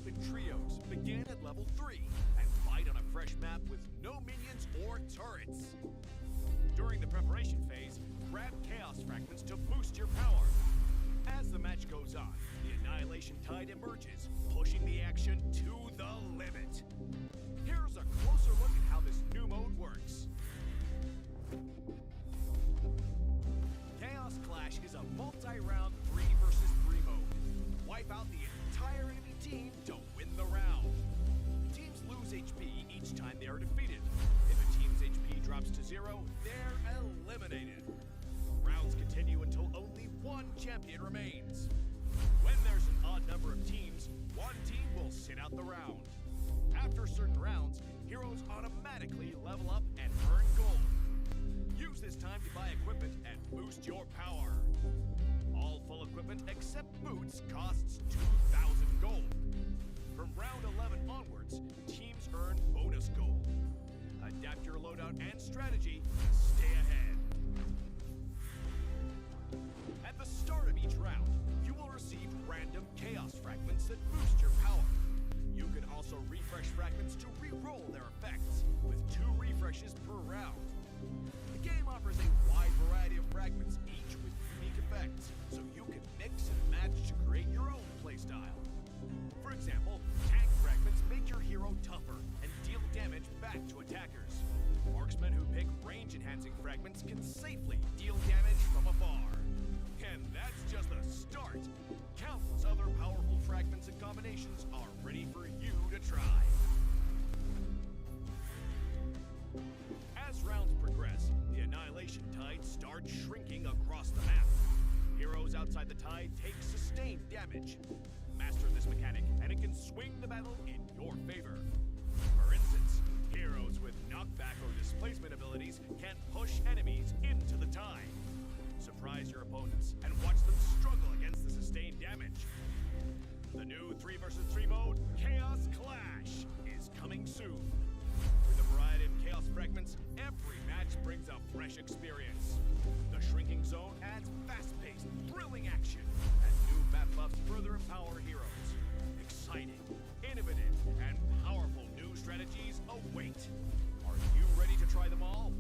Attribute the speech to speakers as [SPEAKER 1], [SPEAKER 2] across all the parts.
[SPEAKER 1] up in trios, begin at level 3, and fight on a fresh map with no minions or turrets. During the preparation phase, grab Chaos Fragments to boost your power. As the match goes on, the Annihilation Tide emerges, pushing the action to the limit. Here's a closer look at how this new mode works. Chaos Clash is a multi-round 3 versus 3 mode. Wipe out the entire enemy team to win the round. Teams lose HP each time they are defeated. If a team's HP drops to 0, they're eliminated. Rounds continue until only one champion remains. When there's an odd number of teams, one team will sit out the round. After certain rounds, heroes automatically level up and earn gold. Use this time to buy equipment and boost your power. All full equipment except boots costs 2,000 gold. From round 11 onwards, teams earn bonus gold. Adapt your loadout and strategy to stay ahead. At the start of each round, you will receive random Chaos Fragments that boost your power. You can also refresh fragments to re-roll their effects, with 2 refreshes per round. The game offers a wide variety of fragments, each with unique effects, so you can mix and match to create your own playstyle. For example, tank fragments make your hero tougher and deal damage back to attackers. Marksmen who pick range-enhancing fragments can safely deal damage from afar. And that's just the start. Countless other powerful fragments and combinations are ready for you to try. As rounds progress, the Annihilation Tide starts shrinking across the map. Heroes outside the tide take sustained damage. Master this mechanic, and it can swing the battle in your favor. For instance, heroes with knockback or displacement abilities can push enemies into the tide. Surprise your opponents and watch them struggle against the sustained damage. The new 3 versus 3 mode, Chaos Clash, is coming soon. With a variety of Chaos Fragments, every match brings a fresh experience. The shrinking zone adds fast-paced, thrilling action, and new map buffs further empower heroes. Exciting, innovative, and powerful new strategies await. Are you ready to try them all?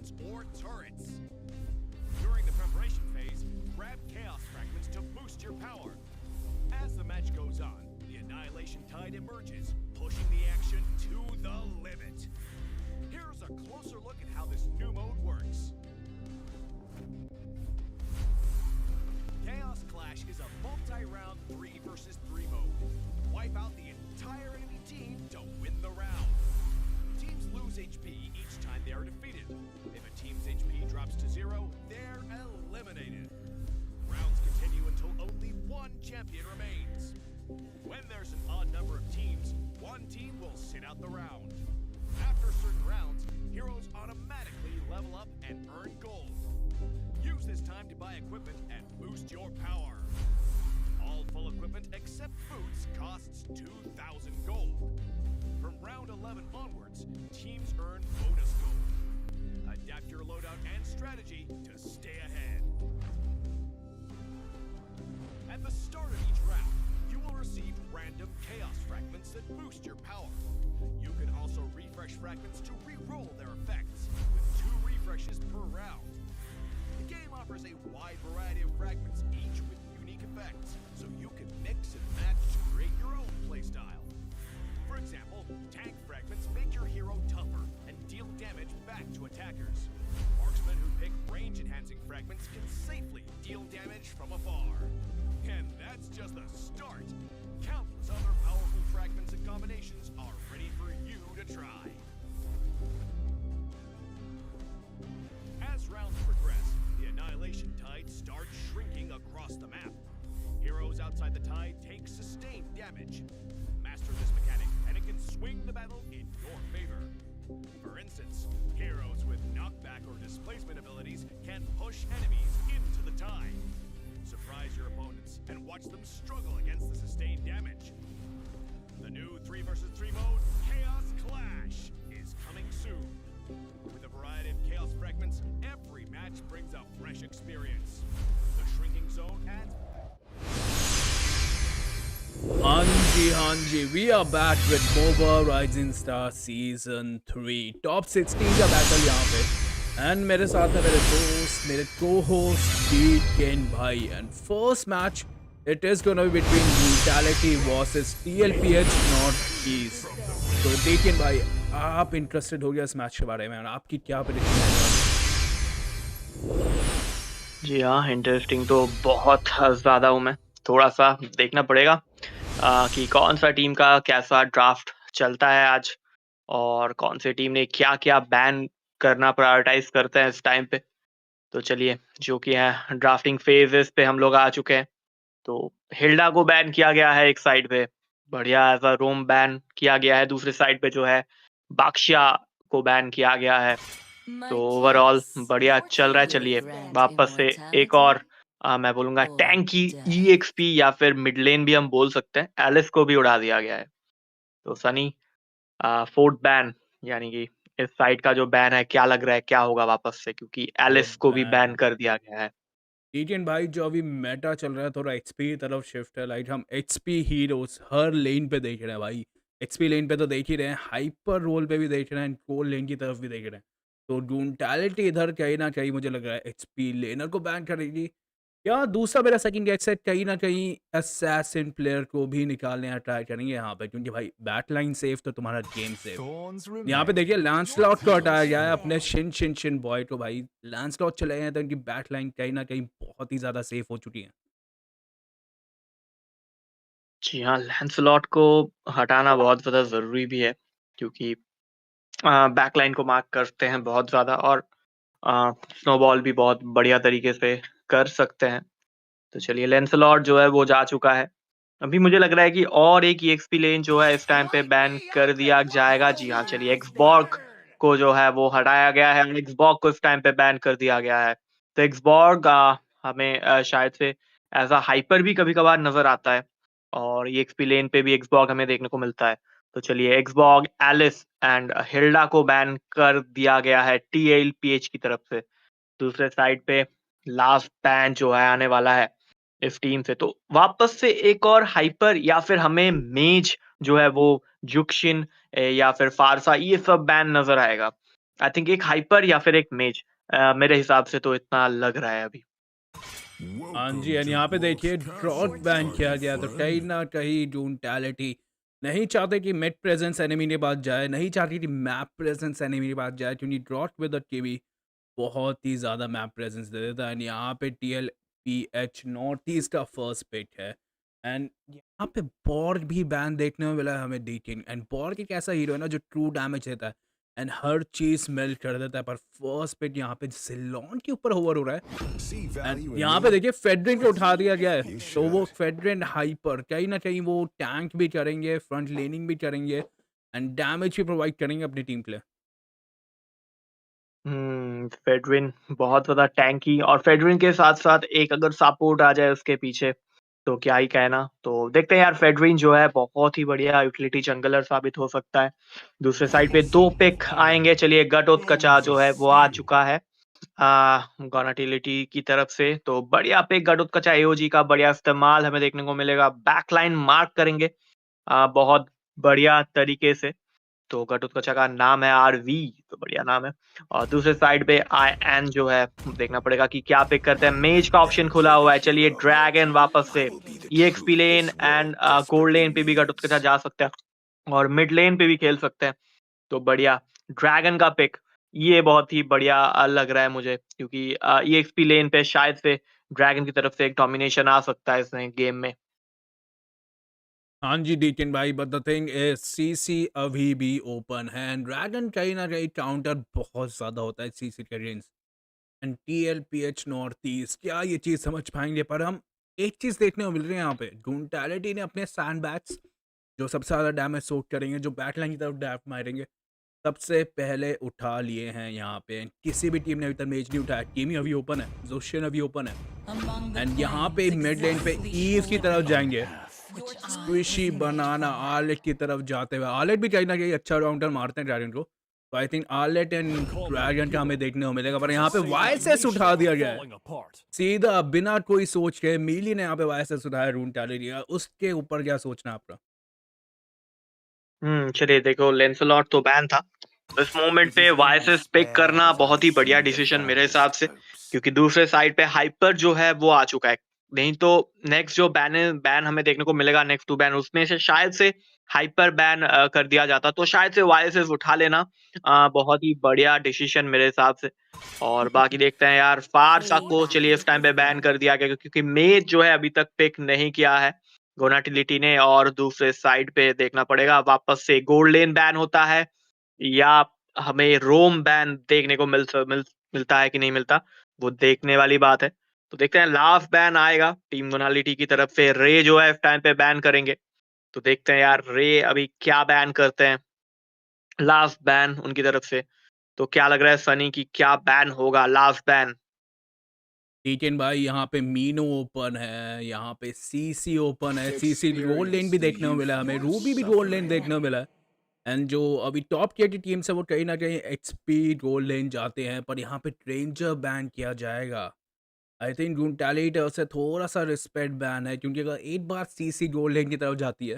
[SPEAKER 1] cannons or turrets. During the preparation phase, grab chaos fragments to boost your power. As the match goes on, the Annihilation Tide emerges, pushing the action to the limit. Here's a closer look at how this new mode works. Chaos Clash is a multi-round 3 versus 3 mode. Wipe out the entire enemy team to win the round. Teams lose HP each time they are defeated. If a team's HP drops to 0, they're eliminated. Rounds continue until only one champion remains. When there's an odd number of teams, one team will sit out the round. After certain rounds, heroes automatically level up and earn gold. Use this time to buy equipment and boost your power. All full equipment except boots costs 2,000 gold. From round 11 onwards, teams earn bonus gold. Adapt your loadout and strategy to stay ahead. At the start of each round, you will receive random chaos fragments that boost your power. You can also refresh fragments to re-roll their effects, with 2 refreshes per round. The game offers a wide variety of fragments, each with unique effects, so you can mix and match to create your own playstyle. For example, tank fragments make your hero tougher and deal damage back to attackers. Marksmen who pick range-enhancing fragments can safely deal damage from afar. And that's just the start. Countless other powerful fragments and combinations are ready for you to try. As rounds progress, the Annihilation Tide starts shrinking across the map. Heroes outside the tide take sustained damage. Master this mechanic, and it can swing the battle in your favor. For instance, heroes with knockback or displacement abilities can push enemies into the tide. Surprise your opponents and watch them struggle against the sustained damage. The new 3 versus 3 mode, Chaos Clash, is coming soon. With a variety of chaos fragments, every match brings a fresh experience. The shrinking zone adds...
[SPEAKER 2] हाँ जी, we are back with Moba Rising Star Season 3 Top 16 का battle यहाँ पे and मेरे साथ है मेरे दोस्त, मेरे co-host Deacon भाई and first match it is gonna be between Brutality versus TLPH North East. तो Deacon भाई, आप इंटरेस्टेड हो गया इस मैच के बारे में और आपकी क्या प्रेडिक्शन है?
[SPEAKER 3] जी हाँ, इंटरेस्टिंग तो बहुत ज़्यादा हूँ मैं। थोड़ा सा देखना पड़ेगा कि कौन सा टीम का कैसा ड्राफ्ट चलता है आज और कौन सी टीम ने क्या क्या बैन करना प्रायोरिटाइज करते हैं इस टाइम पे। तो चलिए, जो कि है ड्राफ्टिंग फेजेस पे हम लोग आ चुके हैं। तो हिल्डा को बैन किया गया है एक साइड पे, बढ़िया एज अ रोम बैन किया गया है। दूसरे साइड पे जो है बाक्शिया को बैन किया गया है। तो ओवरऑल बढ़िया चल रहा है। चलिए वापस से एक और मैं बोलूंगा टैंकी EXP या फिर मिड लेन भी हम बोल सकते हैं, एलिस को भी उड़ा दिया गया है। तो सनी, फोर्थ बैन यानी कि इस साइड का जो बैन है, क्या लग रहा है क्या होगा वापस से, क्योंकि एलिस को भी बैन कर दिया गया है।
[SPEAKER 2] टीटीएन भाई, जो अभी मेटा चल रहा है थोड़ा एक्सपी की तरफ शिफ्ट है। लाइक हम एक्सपी हीरोज हर लेन पे देख रहे हैं भाई। एक्सपी लेन पे तो देख ही रहे हैं, हाइपर रोल पे भी देख रहे हैं, कोल लेन की तरफ भी देख रहे हैं। तो ब्रूटैलिटी इधर कहीं ना कहीं मुझे लग रहा है एक्सपी लेनर को बैन करेगी, या दूसरा मेरा सेकंड गैस है कहीं ना कहीं असैसिन प्लेयर को भी निकालने का ट्राई करेंगे यहाँ पे, क्योंकि भाई बैट लाइन सेफ तो तुम्हारा गेम सेफ। यहाँ पे देखिए लैंसलॉट को हटाया गया है, अपने शिन बॉय को। भाई लैंसलॉट चले गए तो इनकी बैट लाइन कहीं ना कहीं बहुत ही ज्यादा सेफ हो चुकी है।
[SPEAKER 3] जी हाँ, लैंसलॉट को हटाना बहुत ज़्यादा ज़रूरी भी है, क्योंकि बैकलाइन को मार्क करते हैं बहुत ज़्यादा और स्नोबॉल भी बहुत बढ़िया तरीके से कर सकते हैं। तो चलिए, लैंसलॉट जो है वो जा चुका है। अभी मुझे लग रहा है कि और एक EXP लेन जो है इस टाइम पे बैन कर दिया जाएगा। जी हाँ, चलिए एक्सबॉर्ग को जो है वो हटाया गया है, एक्सबॉर्ग को इस टाइम पे बैन कर दिया गया है। तो एक्सबॉर्ग हमें शायद से एज अ हाइपर भी कभी कभार नजर आता है और EXP लेन पे भी एक्सबॉर्ग हमें देखने को मिलता है। तो चलिए, एक्सबॉर्ग, एलिस एंड हिल्डा को बैन कर दिया गया है TLPH की तरफ से। दूसरे साइड पे लास्ट बैन जो है आने वाला है इस टीम से। तो वापस से एक और हाइपर या फिर हमें मेज जो है वो जुक्शिन या फिर फारसा, ये सब बैन नजर आएगा। आई थिंक एक हाइपर या फिर एक मेज, मेरे हिसाब से तो इतना लग रहा है अभी।
[SPEAKER 2] हाँ जी, एंड यहाँ पे देखिए ड्रॉट बैन किया गया, तो कहीं ना कहीं डूनटैलिटी नहीं चाहते कि मिड प्रेजेंस एनिमी के पास जाए, नहीं चाहती कि मैप प्रेजेंस एनिमी के पास जाए, क्योंकि ड्रॉट विद के भी बहुत ही ज़्यादा मैप प्रेजेंस दे देता है। एंड यहाँ पे TLPH नॉर्थ ईस्ट का फर्स्ट पिक है, एंड यहाँ पे बॉर्ग भी बैन देखने में मिला है हमें डीकिंग। एंड बॉर्ग एक ऐसा हीरो है ना जो ट्रू डैमेज देता है एंड हर चीज़ मेल्ट कर देता है, पर फर्स्ट पिक यहाँ पे सिलोन के ऊपर होवर हो रहा है। एंड यहाँ पे देखिए फेडरिन को उठा दिया गया है, तो वो फेडरिन हाइपर कहीं ना कहीं वो टैंक भी करेंगे, फ्रंट लेनिंग भी करेंगे एंड डैमेज भी प्रोवाइड करेंगे अपनी टीम के लिए।
[SPEAKER 3] फेडरिन बहुत ज़्यादा टैंकी, और फेडरिन के साथ-साथ एक अगर सपोर्ट आ जाए उसके पीछे, तो क्या ही कहना। तो देखते हैं यार, फेडरिन जो है बहुत ही बढ़िया यूटिलिटी जंगलर साबित हो सकता है। दूसरे साइड पे 2 पिक आएँगे, चलिए गटोत्कचा जो है वो आ चुका है गॉनाटिलिटी की तरफ से। तो बढ़िया पिक गटोत्कचा, एओजी का बढ़िया इस्तेमाल हमें देखने को मिलेगा। बैकलाइन मार्क करेंगे बहुत बढ़िया तरीके से। तो घटोत्कचा का नाम है आरवी, तो बढ़िया नाम है। और दूसरे साइड पे आईएन जो है, देखना पड़ेगा कि क्या पिक करते हैं। मेज का ऑप्शन खुला हुआ है, चलिए ड्रैगन वापस से ईएक्सपी लेन एंड गोल्ड लेन पे भी घटोत्कचा जा सकते हैं, और मिड लेन पे भी खेल सकते हैं। तो बढ़िया ड्रैगन का पिक, ये बहुत ही बढ़िया लग रहा है मुझे, क्योंकि ईएक्सपी लेन पे शायद से ड्रैगन की तरफ से एक डोमिनेशन आ सकता है इस गेम में।
[SPEAKER 2] हाँ जी डीकेन भाई, but the thing is CC अभी भी ओपन है एंड ड्रैगन कहीं ना कहीं काउंटर बहुत ज्यादा होता है सीसी के range. And TLPH north east क्या ये चीज समझ पाएंगे, पर हम एक चीज देखने को मिल रही है यहाँ पे, डूनटैलिटी ने अपने सैंड बैग्स जो सबसे ज्यादा डैमेज सोक करेंगे, जो बैकलाइन की तरफ डैप मारेंगे, सबसे पहले उठा लिए हैं यहाँ पे। किसी भी टीम ने अभी तक मैच नहीं उठाया। टीम अभी ओपन है, जोशियन अभी ओपन है एंड यहाँ पे मिड लेन पे ईव की तरफ जाएंगे, स्क्विशी बनाना आर्लेट की तरफ जाते हुए। आर्लेट भी कहीं ना कहीं अच्छा काउंटर मारते हैं ड्रैगन को, तो आई थिंक आर्लेट एंड ड्रैगन का हमें देखने को मिलेगा। पर यहाँ पे वायसेस उठा दिया गया है सीधा बिना कोई सोच के। मीली ने यहाँ पे वायसेस उठाया, रून टाली दिया, उसके ऊपर क्या सोचना आपका?
[SPEAKER 3] चलिए देखो, लेंसलॉट तो बैन था। इस मोमेंट पे वायसेस पिक करना बहुत ही बढ़िया डिसीजन मेरे हिसाब से, क्योंकि दूसरे साइड पे हाइपर जो है वो आ चुका है। नहीं तो नेक्स्ट जो बैन हमें देखने को मिलेगा, नेक्स्ट 2 बैन, उसमें से शायद से हाइपर बैन कर दिया जाता, तो शायद से वायसेस उठा लेना बहुत ही बढ़िया डिसीजन मेरे हिसाब से। और बाकी देखते हैं यार, फारसा को चलिए इस टाइम पे बैन कर दिया गया, क्योंकि मेज जो है अभी तक पिक नहीं किया है गोनाटिलिटी ने। और दूसरे साइड पे देखना पड़ेगा वापस से गोल्ड लेन बैन होता है, या हमें रोम बैन देखने को मिलता है कि नहीं मिलता, वो देखने वाली बात है। तो देखते हैं, लास्ट बैन आएगा टीम गोनालिटी की तरफ से। रे जो है इस टाइम पे बैन करेंगे, तो देखते हैं यार रे अभी क्या बैन करते हैं, लास्ट बैन उनकी तरफ से। तो क्या लग रहा है सनी की, क्या बैन होगा लास्ट बैन?
[SPEAKER 2] टीकेन भाई यहाँ पे मीनो ओपन है, यहाँ पे सीसी ओपन है। सीसी गोल्ड लेन भी देखने को मिला हमें, रूबी भी गोल्ड लेन देखने को मिला है। एंड जो अभी टॉप टियर की टीम से वो कहीं ना कहीं एक्सपी गोल्ड लेन जाते हैं, पर यहाँ पे रेंजर बैन किया जाएगा। आई थिंक ब्रूटैलिटी से थोड़ा सा रिस्पेक्ट बैन है, क्योंकि अगर एक बार सीसी गोल्ड लेन की तरफ जाती है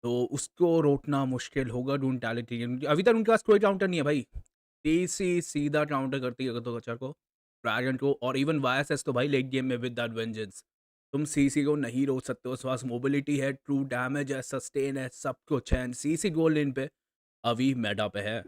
[SPEAKER 2] तो उसको रोकना मुश्किल होगा ब्रूटैलिटी के, क्योंकि अभी तक उनके पास कोई काउंटर नहीं है भाई। सीसी सीधा काउंटर करती है अगर तो अच्छा को, ड्रैगन को, और इवन वायएसएस तो भाई लेट गेम में विद दैट वेंजेंस तुम सीसी को नहीं रोक सकते हो। उसके पास मोबिलिटी है, ट्रू डैमेज है, सस्टेन है, सब कुछ है। सीसी गोल्ड लेन पे अभी मेडा पे है।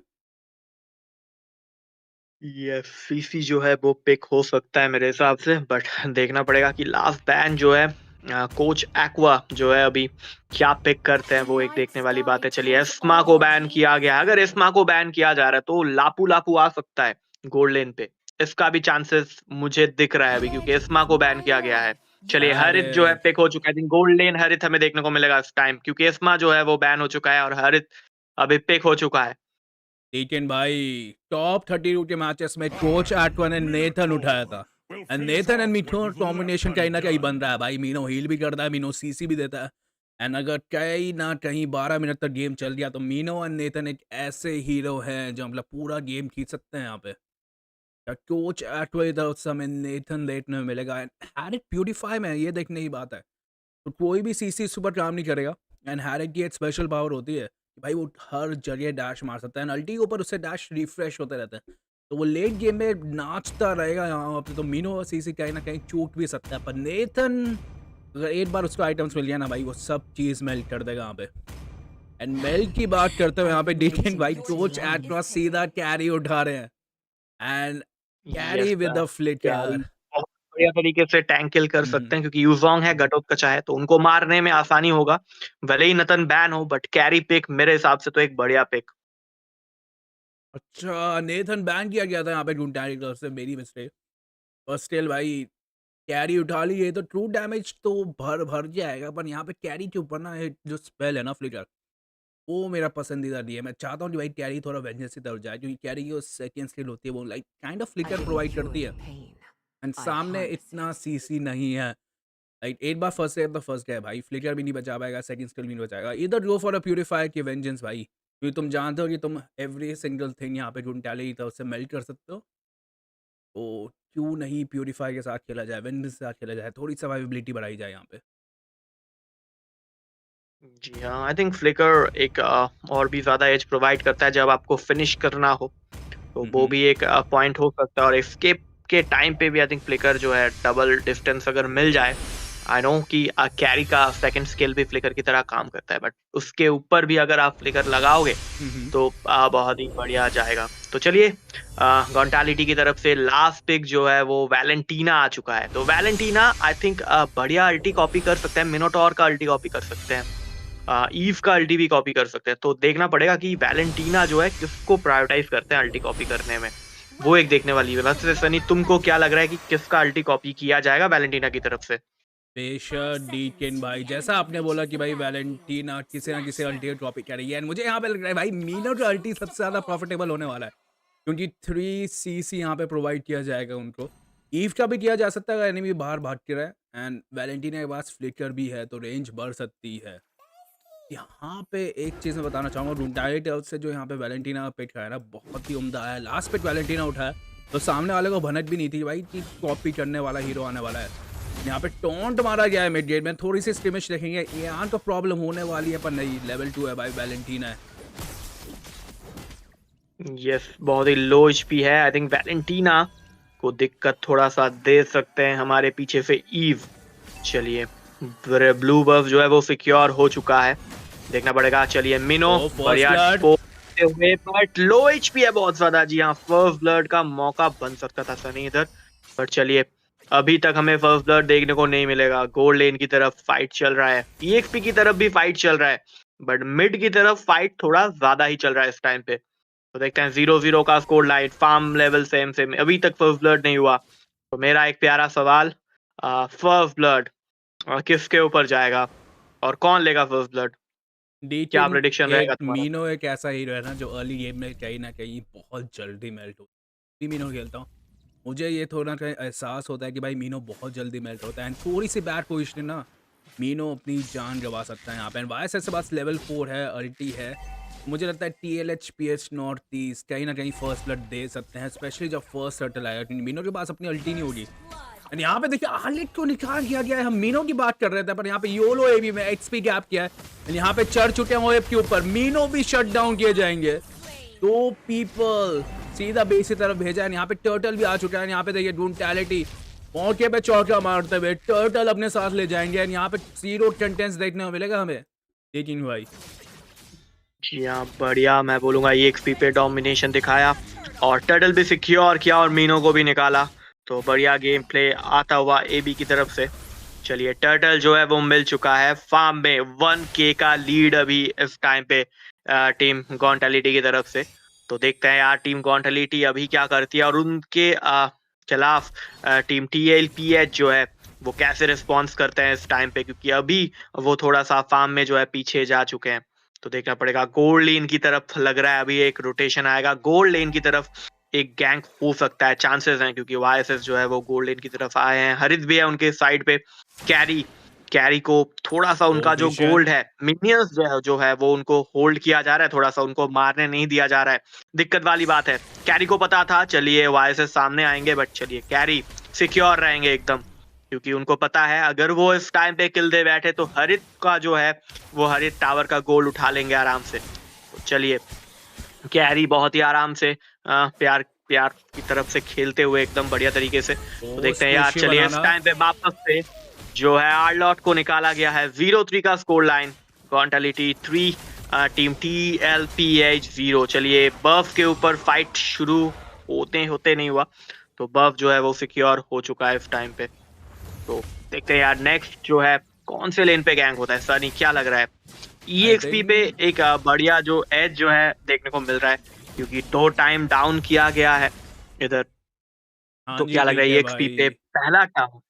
[SPEAKER 3] ये सीसी जो है वो पिक हो सकता है मेरे हिसाब से, बट देखना पड़ेगा कि लास्ट बैन जो है कोच एक्वा जो है अभी क्या पिक करते हैं, वो एक देखने वाली बात है। चलिए एस्मा को बैन किया गया है। अगर एस्मा को बैन किया जा रहा है तो लापू लापू आ सकता है गोल्ड लेन पे, इसका भी चांसेस मुझे दिख रहा है अभी, क्योंकि एस्मा को बैन किया गया है। चलिए हरित जो है
[SPEAKER 2] अरे
[SPEAKER 3] पिक हो चुका है, गोल्ड लेन हरित हमें देखने को मिलेगा इस टाइम, क्योंकि एस्मा जो है वो बैन हो चुका है और हरित अभी पिक हो चुका है।
[SPEAKER 2] लेकिन भाई टॉप 32 के मैचेस में कोच एटवन ने नेथन उठाया था, एंड नेथन एंड मीनो कॉम्बिनेशन कहीं ना कहीं बन रहा है भाई। मीनो हील भी करता है, मीनो सीसी भी देता है, एंड अगर कहीं ना कहीं 12 मिनट तक गेम चल गया तो मीनो एंड नेथन एक ऐसे हीरो हैं जो मतलब पूरा गेम खींच सकते हैं यहाँ पे। कोच एटवे तरफ से हमें नेथन देखने में मिलेगा, एंड हैरिक प्यूरीफाई में है, ये देखने की बात है। तो कोई भी सीसी सुपर काम नहीं करेगा, एंड हैरिक की एक स्पेशल पावर होती है कि भाई वो हर जगह डैश मार सकता है, अल्टी के ऊपर उससे डैश रिफ्रेश होते रहते हैं, तो वो लेट गेम में नाचता रहेगा यहाँ पे। तो मीनो सीसी कहीं ना कहीं चूक भी सकता है, पर नेथन अगर एक बार उसको आइटम्स मिल गया ना भाई, वो सब चीज़ मेल्ट कर देगा यहाँ पे। एंड मेल्ट की बात करते हुए यहाँ पे डीकेन भाई कोच एटक्रॉस सीधा कैरी उठा रहे हैं, and
[SPEAKER 3] yes
[SPEAKER 2] carry with the
[SPEAKER 3] carry
[SPEAKER 2] flicker.
[SPEAKER 3] बहुत बढ़िया तरीके से टैंक किल कर सकते हैं, क्योंकि यूजोंग है, घटोत्कचा है, तो उनको मारने में आसानी होगा। भले ही नतन बैन हो, बट कैरी पिक मेरे हिसाब से तो एक बढ़िया पिक।
[SPEAKER 2] अच्छा, नेथन बैन किया गया था यहाँ पे गुंटारी की तरफ से, मेरी मिस्टेक। और स्टिल भाई कैरी उठा ली है तो ट्रू डैमेज तो भर भर जाएगा, पर यहाँ पे कैरी के ऊपर ना एक जो स्पेल है ना फ्लिकर, वो मेरा पसंदीदा नहीं है। मैं चाहता हूँ कि भाई कैरी थोड़ा वेंजेंस की तरफ जाए, क्योंकि कैरी की जो सेकंड स्किल होती है वो like kind of flicker provide करती है, एंड सामने इतना सीसी नहीं है। लाइक एक बार फर्स्ट है तो फर्स्ट गए भाई, फ्लिकर भी नहीं बचा पाएगा, सेकंड स्किल भी नहीं बचाएगा। इधर गो फॉर अ प्यूरीफायर की वेंजेंस भाई, क्योंकि तुम जानते हो कि तुम एवरी सिंगल थिंग यहाँ पे गुंटाले की तरफ से मेल्ट कर सकते हो, तो क्यों नहीं प्यूरीफायर के साथ खेला जाए, वेंजेंस के साथ खेला जाए, थोड़ी सर्वाइविलिटी बढ़ाई जाए यहाँ पे।
[SPEAKER 3] जी हाँ, आई थिंक फ्लिकर एक और भी ज्यादा एज प्रोवाइड करता है जब आपको फिनिश करना हो, तो वो भी एक पॉइंट हो सकता है। और एस्केप के टाइम पे भी आई थिंक फ्लिकर जो है, डबल डिस्टेंस अगर मिल जाए, आई नो कि कैरी का सेकंड स्किल भी फ्लिकर की तरह काम करता है, बट उसके ऊपर भी अगर आप फ्लिकर लगाओगे तो बहुत ही बढ़िया जाएगा। तो चलिए, गॉन्टालिटी की तरफ से लास्ट पिक जो है वो वैलेंटीना आ चुका है। तो वैलेंटीना आई थिंक बढ़िया अल्टी कॉपी कर सकते हैं, मिनोटॉर का अल्टी कॉपी कर सकते हैं, ईव का अल्टी भी कॉपी कर सकते हैं। तो देखना पड़ेगा कि वैलेंटीना जो है किसको प्रायोरिटाइज करते हैं अल्टी कॉपी करने में, वो एक देखने वाली है। वैसे सनी, तुमको क्या लग रहा है कि किसका अल्टी कॉपी किया जाएगा वैलेंटीना की तरफ से?
[SPEAKER 2] बेशक डीकेन भाई, जैसा आपने बोला कि भाई वैलेंटीना किसी ना किसी अल्टी कॉपी कर रही है, एंड मुझे यहाँ पे लग रहा है भाई मीनो का अल्टी सबसे ज़्यादा प्रॉफिटेबल होने वाला है, क्योंकि 3 CC यहाँ पे प्रोवाइड किया जाएगा उनको। ईव का भी किया जा सकता है अगर एनिमी बाहर भाग के रहे, एंड वैलेंटीना के पास फ्लिकर भी है तो रेंज बढ़ सकती है। यहाँ पे एक चीज़ मैं बताना चाहूँगा, रूनटाइट तरफ से जो यहाँ पे वैलेंटीना का पिक है ना, बहुत ही उम्दा है। लास्ट पिक वैलेंटीना उठाया तो सामने वाले को भनक भी नहीं थी भाई कि कॉपी करने वाला हीरो आने वाला है। यहाँ पे टॉन्ट मारा गया है मिड गेट में, थोड़ी सी स्क्रिमिश देखेंगे, यहाँ तो प्रॉब्लम होने वाली है, पर नहीं, लेवल 2 है भाई, वैलेंटीना है।
[SPEAKER 3] यस, बहुत ही लो एचपी है। आई थिंक वैलेंटीना को दिक्कत थोड़ा सा दे सकते हैं हमारे पीछे से ईव। चलिए, ब्लू बफ जो है वो सिक्योर हो चुका है, देखना पड़ेगा। चलिए, मिनो बढ़िया हुए, बट लो एचपी है बहुत ज्यादा। जी हाँ, फर्स्ट ब्लड का मौका बन सकता था सनी इधर, पर चलिए, अभी तक हमें फर्स्ट ब्लड देखने को नहीं मिलेगा। गोल्ड लेन की तरफ फाइट चल रहा है, ईएक्सपी की तरफ भी फाइट चल रहा है, बट मिड की तरफ फाइट थोड़ा ज्यादा ही चल रहा है इस टाइम पे। तो देखते हैं, 0-0 का score line, farm level same same, अभी तक फर्स्ट ब्लड नहीं हुआ। तो मेरा एक प्यारा सवाल, फर्स्ट ब्लड किसके ऊपर जाएगा और कौन लेगा फर्स्ट ब्लड? क्या
[SPEAKER 2] डीकेन
[SPEAKER 3] प्रेडिक्शन
[SPEAKER 2] एक
[SPEAKER 3] रहेगा तुम्हारा?
[SPEAKER 2] मीनो एक ऐसा हीरो है ना जो अर्ली गेम में कहीं ना कहीं बहुत जल्दी मेल्ट होता है। मीनो खेलता हूँ, मुझे ये थोड़ा कहीं एहसास होता है कि भाई मीनो बहुत जल्दी मेल्ट होता है, एंड थोड़ी सी बैड पोजिशन ना मीनो अपनी जान गंवा सकता है यहाँ पे। वायस के पास लेवल 4 है, अल्टी है, मुझे लगता है TLH PS नॉर्थ ईस्ट कहीं ना कहीं फर्स्ट ब्लड दे सकते हैं, स्पेशली जब फर्स्ट सर्टल आएगा, क्योंकि मीनो के पास अपनी अल्टी नहीं होगी। एंड यहाँ पे देखिए आलिट को निकाल किया गया है, हम मीनो की बात कर रहे थे, पर यहाँ पे योलो एबी में XP गैप किया है, एंड यहाँ पे चढ़ चुके हैं ओएफ के ऊपर, मीनो भी शट डाउन किए जाएंगे। तो पीपल सीधा बेस की तरफ भेजा है, यहाँ पे टर्टल भी आ चुका है। यहाँ पे देखिए ब्रूटैलिटी मौके पे चौका मारते हुए टर्टल अपने साथ ले जाएंगे, एंड यहाँ पे 0 कंटेंट्स देखने को मिलेगा हमें, लेकिन भाई
[SPEAKER 3] जी हाँ, बढ़िया। मैं बोलूंगा EXP पे डोमिनेशन दिखाया और टर्टल भी सिक्योर किया और मीनो को भी निकाला। तो बढ़िया गेम प्ले आता हुआ AB की तरफ से। चलिए, टर्टल जो है वो मिल चुका है फार्म में, 1K का लीड अभी इस टाइम पे टीम गॉन्टालिटी की तरफ से। तो देखते हैं यार टीम गॉन्टालिटी अभी क्या करती है और उनके खिलाफ टीम TLPH जो है वो कैसे रिस्पॉन्स करते हैं इस टाइम पे, क्योंकि अभी वो थोड़ा सा फार्म में जो है पीछे जा चुके हैं। तो देखना पड़ेगा। गोल्ड लेन की तरफ लग रहा है अभी एक रोटेशन आएगा, गोल्ड लेन की तरफ एक गैंग हो सकता है, चांसेस हैं, क्योंकि YSS जो है वो गोल्ड लेन की तरफ आए हैं। हरित भी है उनके साइड पे। कैरी को थोड़ा सा उनका जो गोल्ड है, मिनियंस जो है वो उनको होल्ड किया जा रहा है, थोड़ा सा उनको मारने नहीं दिया जा रहा है, दिक्कत वाली बात है। कैरी को पता था, चलिए YSS सामने आएंगे, बट चलिए कैरी सिक्योर रहेंगे एकदम, क्योंकि उनको पता है अगर वो इस टाइम पे किल दे बैठे तो हरित का जो है वो हरित टावर का गोल्ड उठा लेंगे आराम से। तो चलिए कैरी बहुत ही आराम से प्यार प्यार की तरफ से खेलते हुए एकदम बढ़िया तरीके से। तो देखते हैं यार, चलिए इस टाइम पे वापस से जो है आर्लॉट को निकाला गया है। 0-3 का स्कोर लाइन, क्वांटलिटी 3 टीम TLPH 0। चलिए बफ के ऊपर फाइट शुरू होते नहीं हुआ, तो बफ जो है वो सिक्योर हो चुका है इस टाइम पे। तो देखते हैं यार नेक्स्ट जो है कौन से लेन पे गैंग होता है। सनी क्या लग रहा है? EXP पे एक बढ़िया जो एज जो है देखने को मिल रहा है, क्योंकि 2 टाइम डाउन किया गया है इधर। तो क्या लग रहा है EXP पे पहला टाउन?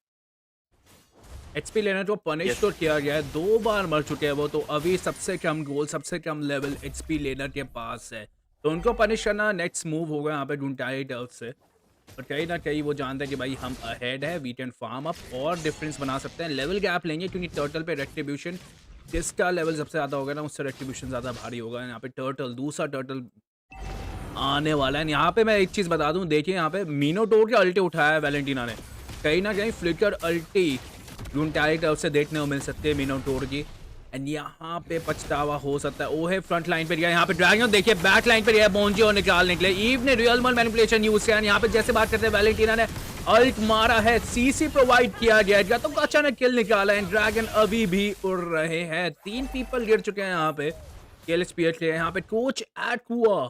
[SPEAKER 2] एचपी लेना जो पनिश तो किया गया है, 2 बार मर चुके हैं वो, तो अभी सबसे कम गोल सबसे कम लेवल एचपी लेनर के पास है, तो उनको पनिश करना नेक्स्ट मूव होगा यहाँ पे ढूंढाई टर्फ से। और कहीं ना कहीं वो जानते हैं कि भाई हम अहेड है, वी कैन फार्म अप और डिफरेंस बना सकते हैं। लेवल गैप लेंगे क्योंकि टर्टल पे रेट्रीब्यूशन जिसका लेवल सबसे ज़्यादा होगा ना उससे रेट्रीब्यूशन ज़्यादा भारी होगा। यहाँ पे टर्टल दूसरा टर्टल आने वाला है। यहाँ पे मैं एक चीज़ बता दूँ, देखिए यहाँ पे मीनोटोर के अल्टी उठाया है वैलेंटीना ने, कहीं ना कहीं फ्लिकर अल्टी ढूंढाई टर्फ से देखने को मिल सकती है मीनोटोर की। एंड यहाँ पे पछतावा हो सकता है। ओहे फ्रंट लाइन पे गया, यहाँ पे ड्रैगन देखिए बैक लाइन पे गया बोंजी और निकालने के लिए। ईव ने रियल वर्ल्ड मैनिपुलेशन यूज किया। यहाँ पे जैसे बात करते हैं वैलेंटीना ने अल्ट मारा है, सीसी प्रोवाइड किया गया तो अचानक किल निकाला है। ड्रैगन अभी भी उड़ रहे हैं, 3 पीपल गिर चुके हैं यहाँ पे KLSPH के। यहाँ पे कोच एट हुआ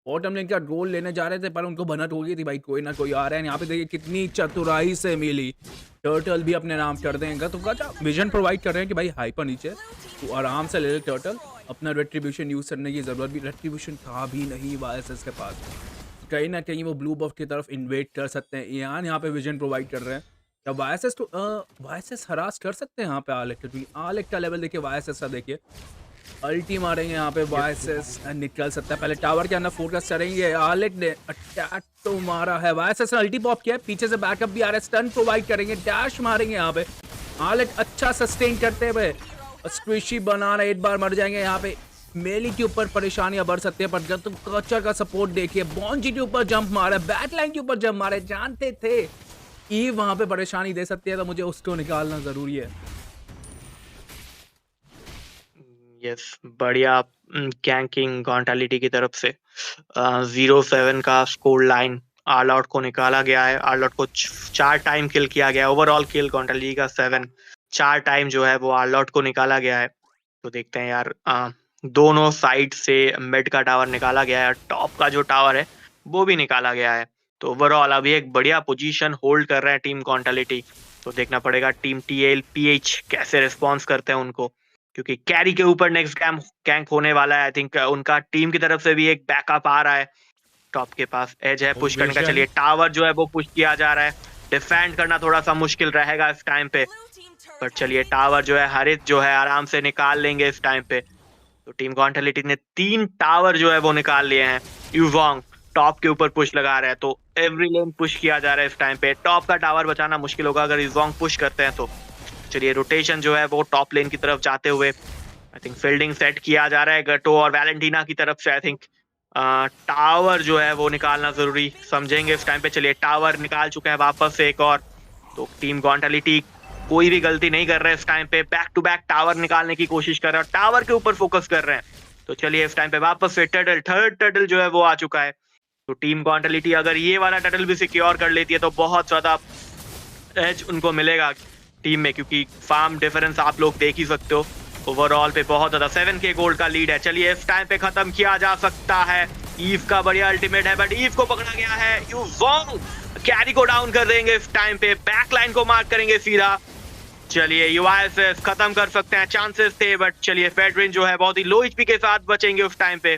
[SPEAKER 2] बॉटम लेन का गोल लेने जा रहे थे पर उनको भनक हो गई थी, भाई कोई ना कोई आ रहा है। यहाँ पे देखिए कितनी चतुराई से मिली, टर्टल भी अपने नाम कर देंगे। तो क्या विजन प्रोवाइड कर रहे हैं कि भाई हाइपर नीचे तो आराम से ले ले टर्टल, अपना रेट्रीब्यूशन यूज करने की जरूरत भी, रेट्रीब्यूशन था भी नहीं YSS के पास। कहीं ना कहीं वो ब्लू बफ की तरफ इन्वेट कर सकते हैं। यहाँ पे विजन प्रोवाइड कर रहे हैं, तब YSS तो YSS हरास कर सकते हैं यहाँ पे आलेक, क्योंकि आलेक का लेवल देखिए YSS का देखिए अल्टी मारेंगे यहाँ पे YSS निकल सकता है। पहले टावर के अंदर फोकस करेंगे, आलेक ने अटैक तो मारा है, YSS ने अल्टी पॉप किया है, पीछे से बैकअप भी आ रहा है, स्टन प्रोवाइड करेंगे, डैश मारेंगे यहाँ पे। आलेक अच्छा सस्टेन करते हुए स्क्विशी बना रहे, एक बार मर जाएंगे यहाँ पे। मेली के ऊपर परेशानियां बढ़ सकती है, पर जब तुम कल्चर का सपोर्ट देखिए, बॉन्जी के ऊपर जंप मारा, बैक लाइन के ऊपर जंप मारे, जानते थे ईव वहां पे परेशानी दे सकती है, तो मुझे उसको निकालना जरूरी है।
[SPEAKER 3] यस बढ़िया कैंकिंग गॉन्टालिटी की तरफ से 0-7 का स्कोर लाइन आर्लॉट को निकाला गया है। आर्लॉट को 4 टाइम किल किया गया, ओवरऑल किल गॉन्टालिटी का 7, 4 टाइम जो है वो आर्लॉट को निकाला गया है। तो देखते हैं यार दोनों साइड से मिड का टावर निकाला गया है, टॉप का जो टावर है वो भी निकाला गया है। तो ओवरऑल अभी एक बढ़िया पोजीशन होल्ड कर रहे हैं टीम गॉन्टालिटी। तो देखना पड़ेगा टीम TLPH कैसे रिस्पॉन्स करते हैं उनको, क्योंकि कैरी के ऊपर नेक्स्ट गैंक होने वाला है। आई थिंक उनका टीम की तरफ से भी एक बैकअप आ रहा है, टॉप के पास एज है पुश करने का। चलिए टावर जो है वो पुश किया जा रहा है, डिफेंड करना थोड़ा सा मुश्किल रहेगा इस टाइम पे, पर चलिए टावर जो है हरित जो है आराम से निकाल लेंगे इस टाइम पे। तो टीम गॉन्टालिटी ने 3 टावर जो है वो निकाल लिए हैं। यूवोंग टॉप के ऊपर पुश लगा रहा है, तो एवरी लेन पुश किया जा रहा है इस टाइम पे। टॉप का टावर बचाना मुश्किल होगा अगर यूवोंग पुश करते हैं तो। चलिए रोटेशन जो है वो टॉप लेन की तरफ जाते हुए आई थिंक फील्डिंग सेट किया जा रहा है गटो और वैलेंटीना की तरफ से। आई थिंक टावर जो है वो निकालना जरूरी समझेंगे इस टाइम पे। चलिए टावर निकाल चुके हैं वापस से एक और। तो टीम गॉन्टालिटी कोई भी गलती नहीं कर रहे इस टाइम पे, बैक टू बैक टावर निकालने की कोशिश कर रहे हैं, टावर के ऊपर फोकस कर रहे हैं। तो चलिए इस टाइम पे वापस से थर्ड टर्टल जो है वो आ चुका है। तो टीम गॉन्टालिटी अगर ये वाला टर्टल भी सिक्योर कर लेती है तो बहुत ज्यादा एज उनको मिलेगा टीम में, क्योंकि फार्म डिफरेंस आप लोग देख ही सकते हो। ओवरऑल पे बहुत ज्यादा 7K गोल्ड का लीड है। चलिए इस टाइम पे खत्म किया जा सकता है। ईव का बढ़िया अल्टीमेट है, बट ईव को पकड़ा गया है। यूवोंग कैरी को डाउन कर देंगे इस टाइम पे, बैक लाइन को मार्क करेंगे सीधा। चलिए YSS खत्म कर सकते हैं, चांसेस थे, बट चलिए फेडरिन जो है बहुत ही लो HP के साथ बचेंगे उस टाइम पे,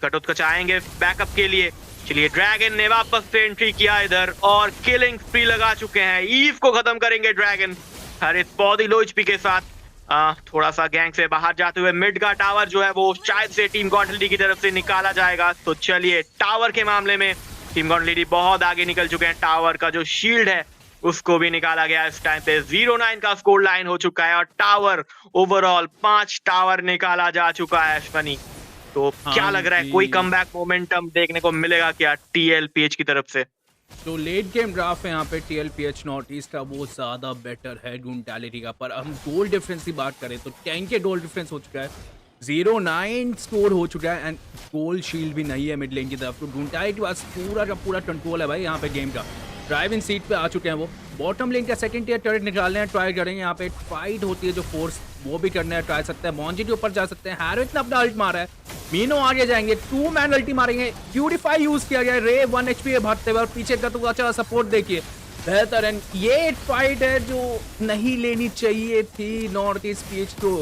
[SPEAKER 3] कटोत्कचाएंगे बैकअप के लिए। चलिए ड्रैगन ने वापस से एंट्री किया इधर और किलिंग स्प्री लगा चुके हैं। ईव को खत्म करेंगे ड्रैगन हरित बहुत ही लो HP के साथ। थोड़ा सा गैंग से बाहर जाते हुए मिड का टावर जो है वो शायद से टीम गॉन्टालिटी की तरफ से निकाला जाएगा। तो चलिए टावर के मामले में टीम गॉन्टालिटी बहुत आगे निकल चुके हैं। टावर का जो शील्ड है उसको भी निकाला गया इस टाइम पे। 0-9 का स्कोर लाइन हो चुका है और टावर ओवरऑल 5 टावर निकाला जा चुका है अश्वनी। तो क्या लग रहा है कोई कमबैक मोमेंटम देखने को मिलेगा क्या TLPH की तरफ से?
[SPEAKER 2] जो लेट गेम ड्राफ्ट है यहाँ पे TLPH नॉर्थ ईस्ट का वो ज़्यादा बेटर है गॉन्टालिटी का। पर हम गोल डिफरेंस की बात करें तो 10 के गोल डिफरेंस हो चुका है, 0-9 स्कोर हो चुका है एंड गोल शील्ड भी नहीं है मिड लेन की तरफ। तो ढूंढाई के पास पूरा का पूरा कंट्रोल है भाई यहाँ पे गेम का। ड्राइविंग सीट पे आ चुके हैं वो। बॉटम लेन का सेकंड टियर टर्रेट निकालने हैं, ट्राई करेंगे। यहाँ पे फाइट होती है जो फोर्स, वो भी करने हैं, ट्राई सकते हैं। मॉन्जी के ऊपर जा सकते हैं। हैरिक ने अपना अल्ट मारा है, मीनो आगे जाएंगे, 2 मैन अल्टी मारेंगे। प्यूरिफाई यूज किया गया है, रे 1 HP है भागते हुए, और पीछे का तो अच्छा सपोर्ट देखिए, बेहतर है। ये फाइट है जो नहीं लेनी चाहिए थी नॉर्थ ईस्ट पीच को।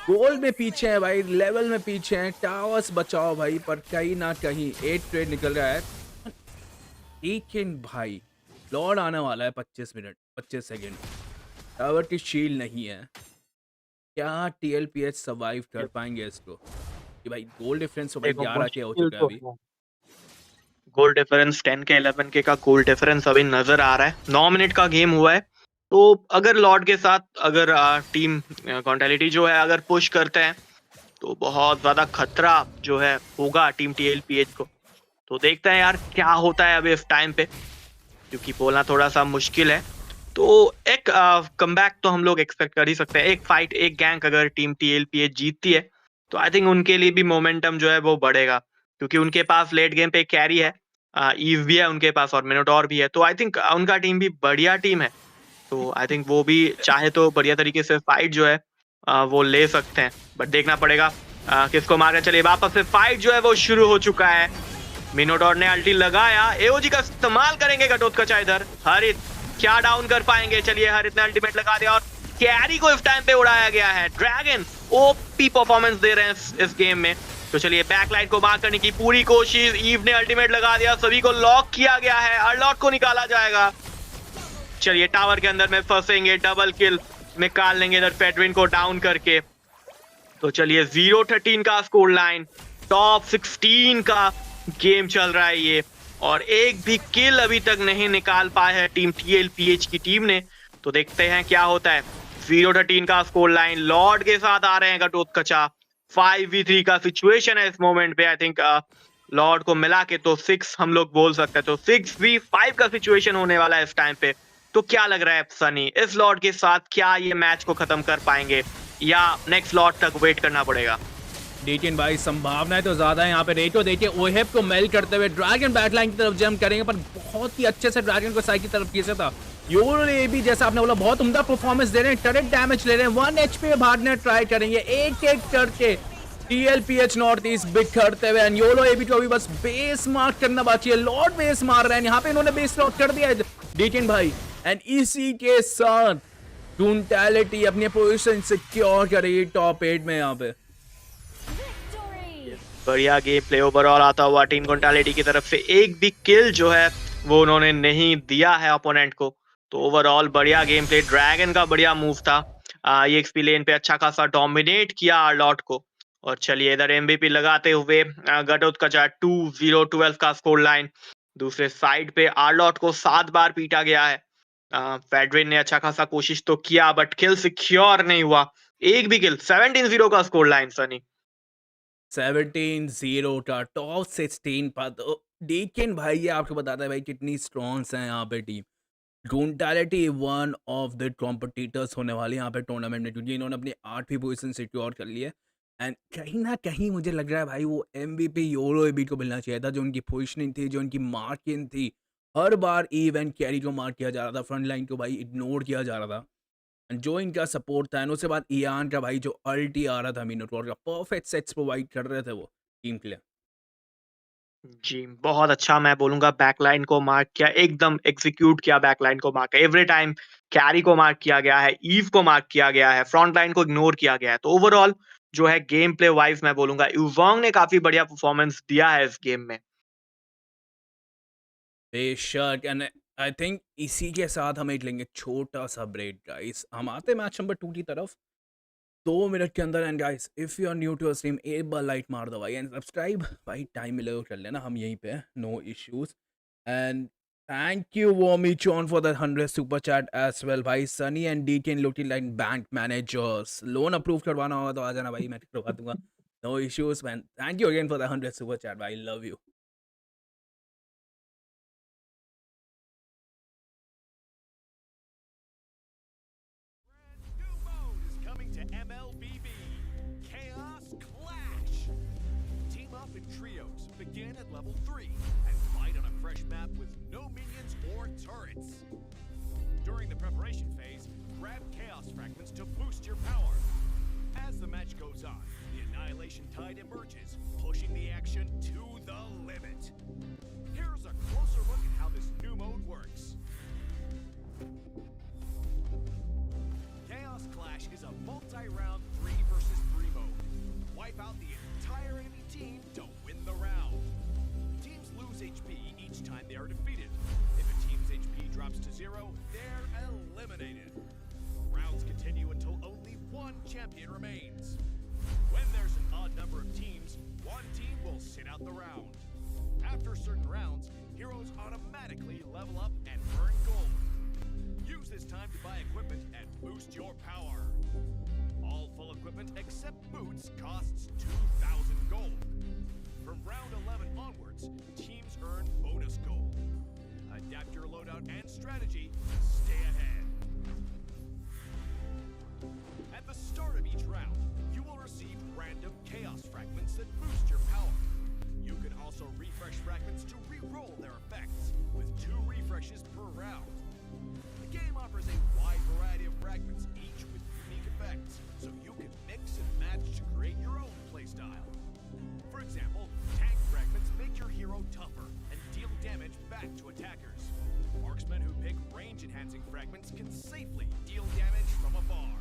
[SPEAKER 2] गोल में पीछे है भाई, लेवल में पीछे है। टावर्स बचाओ भाई, पर कहीं ना कहीं 8 ट्रेड निकल रहा है। लेकिन भाई लॉर्ड आने वाला है 25 मिनट 25 सेकंड। टावर की शील्ड नहीं है। क्या TLPH सर्वाइव कर पाएंगे इसको? कि भाई गोल डिफरेंस तो भाई
[SPEAKER 3] देखो
[SPEAKER 2] 11 के हो
[SPEAKER 3] मुश्किल
[SPEAKER 2] चुका है
[SPEAKER 3] तो
[SPEAKER 2] अभी।
[SPEAKER 3] है। गोल डिफरेंस 10 के 11 के का गोल डिफरेंस अभी नजर आ रहा है। 9 मिनट का गेम हुआ है, तो अगर लॉर्ड के साथ अगर टीम कॉन्टेलिटी जो है अगर पुश करते हैं तो बहुत ज्यादा खतरा जो है होगा टीम TLPH को। तो देखते हैं यार क्या होता है अभी इस टाइम पे, क्योंकि बोलना थोड़ा सा मुश्किल है। तो एक कमबैक तो हम लोग एक्सपेक्ट कर ही सकते हैं। एक फाइट, एक गैंक अगर टीम TLPH जीतती है तो आई थिंक उनके लिए भी मोमेंटम जो है वो बढ़ेगा, क्योंकि उनके पास लेट गेम पे कैरी है, ईव भी है उनके पास और मिनोटॉर भी है। तो आई थिंक उनका टीम भी बढ़िया टीम है। तो आई थिंक वो भी चाहे तो बढ़िया तरीके से फाइट जो है वो ले सकते हैं, बट देखना पड़ेगा किसको मारना। चलिए वापस से फाइट जो है वो शुरू हो चुका है। मिनोटॉर ने अल्टी लगाया, एओजी का इस्तेमाल करेंगे घटोत्कच इधर। हरित क्या डाउन कर पाएंगे? चलिए हरित ने अल्टीमेट लगा दिया और कैरी को इस टाइम पे उड़ाया गया है। ड्रैगन ओपी परफॉर्मेंस दे रहे हैं इस गेम में। तो चलिए बैकलाइन को मार करने की पूरी कोशिश, ईव ने अल्टीमेट लगा दिया, सभी को लॉक किया गया है, अर्लॉक को निकाला जाएगा। चलिए टावर के अंदर में फंसेंगे, डबल किल निकाल लेंगे इधर फेडरिन को डाउन करके। तो चलिए 0-13 का स्कोर लाइन, टॉप 16 का गेम चल रहा है ये, और एक भी किल अभी तक नहीं निकाल पाया है टीम TLPH की टीम ने। तो देखते हैं क्या होता है। 0-13 का स्कोर लाइन, लॉर्ड के साथ आ रहे हैं घटोत्कचा। 5v3 का सिचुएशन है इस मोमेंट पे। आई थिंक लॉर्ड को मिला के तो 6 हम लोग बोल सकते हैं, तो 6v5 का सिचुएशन होने वाला है इस टाइम पे। तो क्या लग रहा है सनी, इस लॉर्ड के साथ क्या ये मैच को खत्म कर पाएंगे या नेक्स्ट लॉट तक वेट करना पड़ेगा?
[SPEAKER 2] लेकिन भाई संभावनाएं तो ज्यादा है यहाँ पे। रेटो देखिए ओहेप को मेल करते हुए ड्रैगन बैकलाइन की तरफ जंप करेंगे, पर बहुत ही अच्छे से ड्रैगन को साइड की तरफ खींचा था। योरो ने भी जैसा आपने बोला बहुत उम्दा परफॉर्मेंस दे रहे हैं, टर्रेट डैमेज ले रहे हैं, 1 HP भागने ट्राई करेंगे एक एक करके। TLPH नॉर्थ ईस्ट बिखरते हुए, योलो एबी को अभी बस बेस मार्क करना बाकी है। लॉर्ड बेस मार रहे हैं यहाँ पे, इन्होंने बेस लॉक कर दिया है लेकिन भाई, एंड इसी के साथ टूंटैलिटी अपनी पोजीशन सिक्योर करेगी टॉप 8 में यहाँ पे।
[SPEAKER 3] बढ़िया गेम प्ले ओवरऑल आता हुआ टीम टोटलिटी की तरफ से। एक भी किल जो है वो उन्होंने नहीं दिया है ओपोनेंट को। तो ओवरऑल बढ़िया गेम प्ले, ड्रैगन का बढ़िया मूव था। ये एक्सपी लेन पे अच्छा खासा डोमिनेट किया आर्लॉट को। और चलिए इधर MVP लगाते हुए घटोत्कचा 2-0-12 का स्कोर लाइन। दूसरे साइड पे आर्लॉट को 7 बार पीटा गया है। फेडरिन ने अच्छा खासा कोशिश तो किया, बट किल सिक्योर नहीं हुआ। एक भी किल, 17-0 का स्कोर लाइन सनी।
[SPEAKER 2] 17-0 का टॉप 16 पर। तो लेकिन भाई ये आपको बताता है भाई कितनी स्ट्रॉन्ग है यहाँ पे टीम। टूंटैलिटी वन ऑफ द कॉम्पिटिटर्स होने वाले यहाँ पे टूर्नामेंट में, क्योंकि इन्होंने अपनी 8वीं पोजीशन सिक्योर कर ली है। एंड कहीं ना कहीं मुझे लग रहा है भाई वो MVP योरो एबी को मिलना चाहिए था। जो उनकी पोजिशनिंग थी, जो उनकी मार्किंग थी, हर बार इवेंट कैरी को मार्क किया जा रहा था, फ्रंट लाइन को भाई इग्नोर किया जा रहा था। जो इनका सपोर्ट था, उसके बाद ईयान का भाई जो अल्टी आ रहा था मिनोटॉर का, परफेक्ट सेट्स प्रोवाइड कर रहे थे वो टीम के लिए।
[SPEAKER 3] जी, बहुत अच्छा मैं बोलूँगा बैकलाइन को मार्क किया, एकदम एग्ज़ीक्यूट किया बैकलाइन को मार्क, एवरी टाइम कैरी को मार्क किया गया है, ईव को मार्क किया गया है, फ्रंट लाइन को इग्नोर किया गया है। तो ओवरऑल जो है गेम प्ले वाइज़ मैं बोलूँगा युवांग ने काफ़ी बढ़िया परफॉर्मेंस दिया है इस गेम में।
[SPEAKER 2] बेशक, एंड आई थिंक इसी के साथ हम एक लेंगे छोटा सा ब्रेक गाइस। हम आते हैं मैच नंबर 2 की तरफ 2 मिनट के अंदर। And guys if you are new to stream, एक बार लाइक मार दो भाई, एंड सब्सक्राइब भाई, टाइम मिलेगा कर लेना, हम यहीं पे हैं, no issues. And thank you वॉमी चॉन for the 100 super chat as well भाई। Sunny and D can look like bank managers, loan approve करवाना होगा तो आ जाना भाई, मैं करवा दूंगा, no issues man. Thank you again for the 100 super chat भाई, love you.
[SPEAKER 1] New mode is coming to MLBB. level 3 and fight on a fresh map with no minions or turrets. During the preparation phase, grab chaos fragments to boost your power. As the match goes on, the Annihilation Tide emerges, pushing the action to the limit. Here's a closer look at how this new mode works. Chaos Clash is a multi-round 3 versus 3 mode. Wipe out the entire enemy team to win the round. Teams lose HP each time they are defeated. If a team's HP drops to 0, they're eliminated. Rounds continue until only one champion remains. When there's an odd number of teams, one team will sit out the round. After certain rounds, heroes automatically level up and earn gold. Use this time to buy equipment and boost your power. All full equipment except boots costs 2,000 gold. From round 11 onwards, teams earn bonus gold. Adapt your loadout and strategy to stay ahead. At the start of each round, you will receive random chaos fragments that boost your power. You can also refresh fragments to re-roll their effects, with 2 refreshes per round. The game offers a wide variety of fragments, each with unique effects, so you can mix and match to create your own playstyle. For example, tank fragments make your hero tougher and deal damage back to attackers. Marksmen who pick range-enhancing fragments can safely deal damage from afar.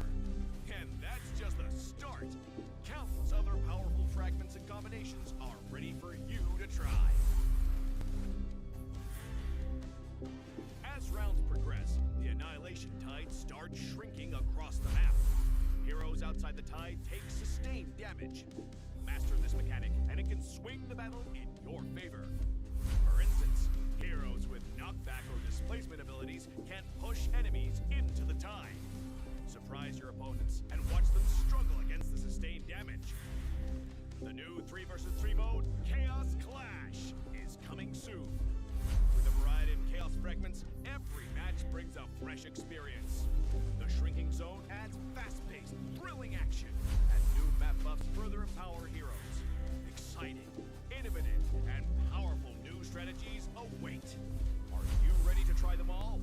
[SPEAKER 1] And that's just the start. Countless other powerful fragments and combinations are ready for you to try. As rounds progress, the Annihilation Tide starts shrinking across the map. Heroes outside the tide take sustained damage. Master this mechanic, and it can swing the battle in your favor. For instance, heroes with knockback or displacement abilities can push enemies into the tide. Surprise your opponents and watch them struggle against the sustained damage. The new 3 versus 3 mode, Chaos Clash, is coming soon. With a variety of chaos fragments, every match brings a fresh experience. The shrinking zone adds fast-paced, thrilling action, and new map buffs further empower heroes. Exciting, innovative, and powerful new strategies await. Are you ready to try them all?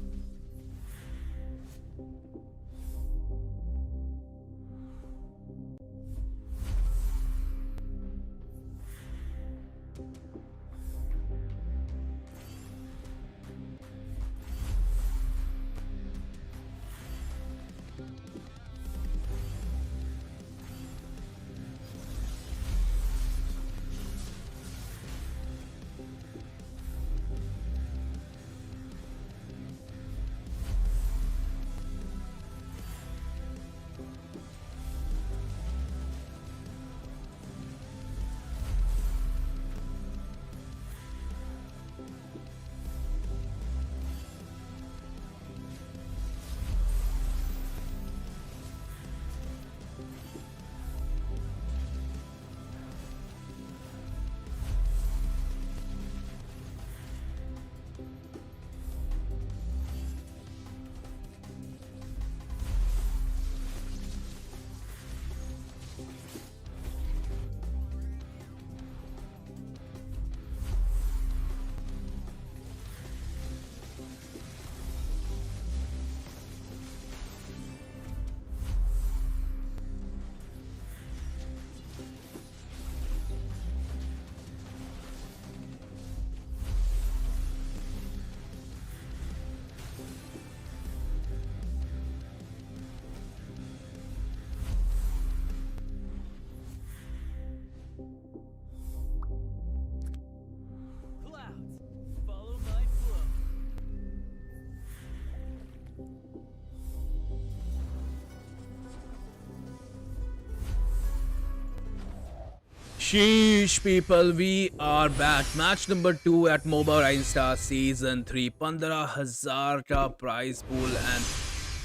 [SPEAKER 2] Sheesh, people, we are back. Match number 2 at Moba5v5 Season 3. 15,000 ka prize pool, and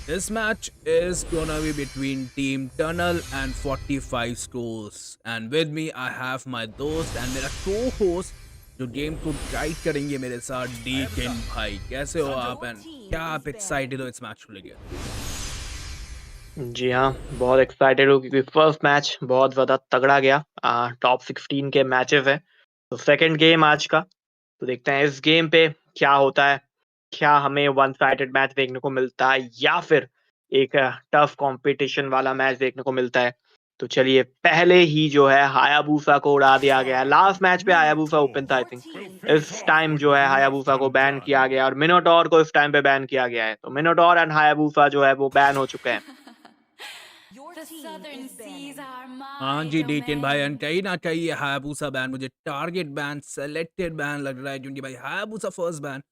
[SPEAKER 2] this match is gonna be between Team Tunnel and 45 schools. And with me, I have my dost and मेरा co-host जो game को guide करेंगे मेरे साथ Deakin भाई. कैसे हो आप एंड क्या आप एक्साइटेड हो इस मैच को लेकर?
[SPEAKER 3] जी हाँ, बहुत एक्साइटेड हूँ क्योंकि फर्स्ट मैच बहुत ज़्यादा तगड़ा गया. टॉप 16 के मैचेस है, तो सेकंड गेम आज का तो देखते हैं इस गेम पे क्या होता है। क्या हमें वन साइडेड मैच देखने को मिलता है या फिर एक टफ कंपटीशन वाला मैच देखने को मिलता है। तो चलिए पहले ही जो है हायाबुसा को उड़ा दिया गया है। लास्ट मैच पे हायाबुसा ओपन था आई थिंक। इस टाइम जो है हायाबुसा को बैन किया गया और मिनोटॉर को इस टाइम पे बैन किया गया है। तो मिनोटॉर एंड हायाबुसा जो है वो बैन हो चुके हैं।
[SPEAKER 4] The southern seas are
[SPEAKER 2] हाँ
[SPEAKER 4] my
[SPEAKER 2] जी डीटेन भाई,
[SPEAKER 4] domain.
[SPEAKER 2] एंड कहीं ना कहीं ये हायाबुसा बैन मुझे टारगेट बैन, सेलेक्टेड बैन लग रहा है, क्योंकि भाई हायाबुसा फर्स्ट बैन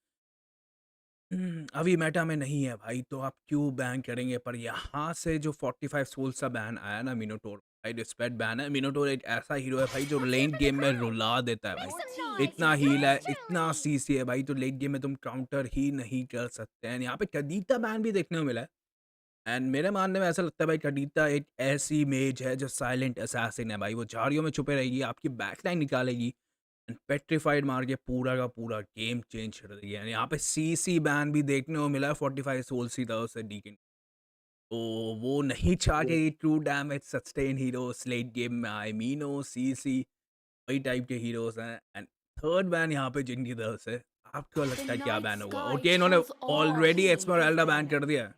[SPEAKER 2] अभी मेटा में नहीं है भाई, तो आप क्यों बैन करेंगे। पर यहाँ से जो 45 सोल सा बैन आया ना मिनोटोर, भाई रिस्पेक्ट बैन है। मिनोटोर एक ऐसा हीरो है भाई जो लेट गेम में रुला देता है भाई। इतना हील है, इतना सीसी है भाई, तो लेट गेम में तुम काउंटर ही नहीं कर सकते हैं। यहाँ पे कदीता बैन भी देखने को मिला है, एंड मेरे मानने में ऐसा लगता है भाई कदीता एक ऐसी मेज है जो साइलेंट असैसिन है भाई। वो झाड़ियों में छुपे रहेगी, आपकी बैकलाइन निकालेगी, पेट्रीफाइड मार के पूरा का पूरा गेम चेंज कर दिया। यहाँ पे सीसी बैन भी देखने को मिला है 45 सोल सी तरफ से डीकिन। तो वो नहीं चाहते true damage sustain heroes late game में आए, मीनो सीसी वही टाइप के हीरोज हैं। एंड थर्ड बैन यहाँ पे जिनकी तरफ से, आपको लगता है क्या बैन होगा? ओके, इन्होंने ऑलरेडी एस्मरल्डा बैन कर दिया है।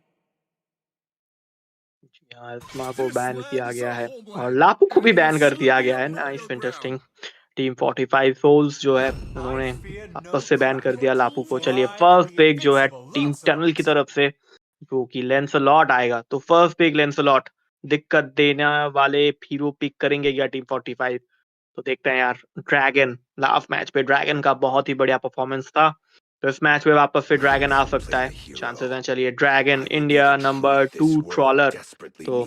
[SPEAKER 3] यहाँ इस्मा को बैन किया गया है और लापू को भी बैन कर दिया गया है। Nice, interesting. टीम 45 सोल्स जो है उन्होंने वापस से बैन कर दिया लापू को। चलिए फर्स्ट पिक जो है टीम टनल की तरफ से, जो कि लेंसलॉट आएगा। तो फर्स्ट पिक लेंसलॉट, दिक्कत देने वाले हीरो पिक करेंगे या टीम 45? तो देखते हैं यार। ड्रैगन, लास्ट मैच पे ड्रैगन का बहुत ही बढ़िया परफॉर्मेंस था, तो इस मैच में वापस से ड्रैगन आ सकता है, चांसेस हैं। चलिए ड्रैगन इंडिया नंबर 2 ट्रॉलर, तो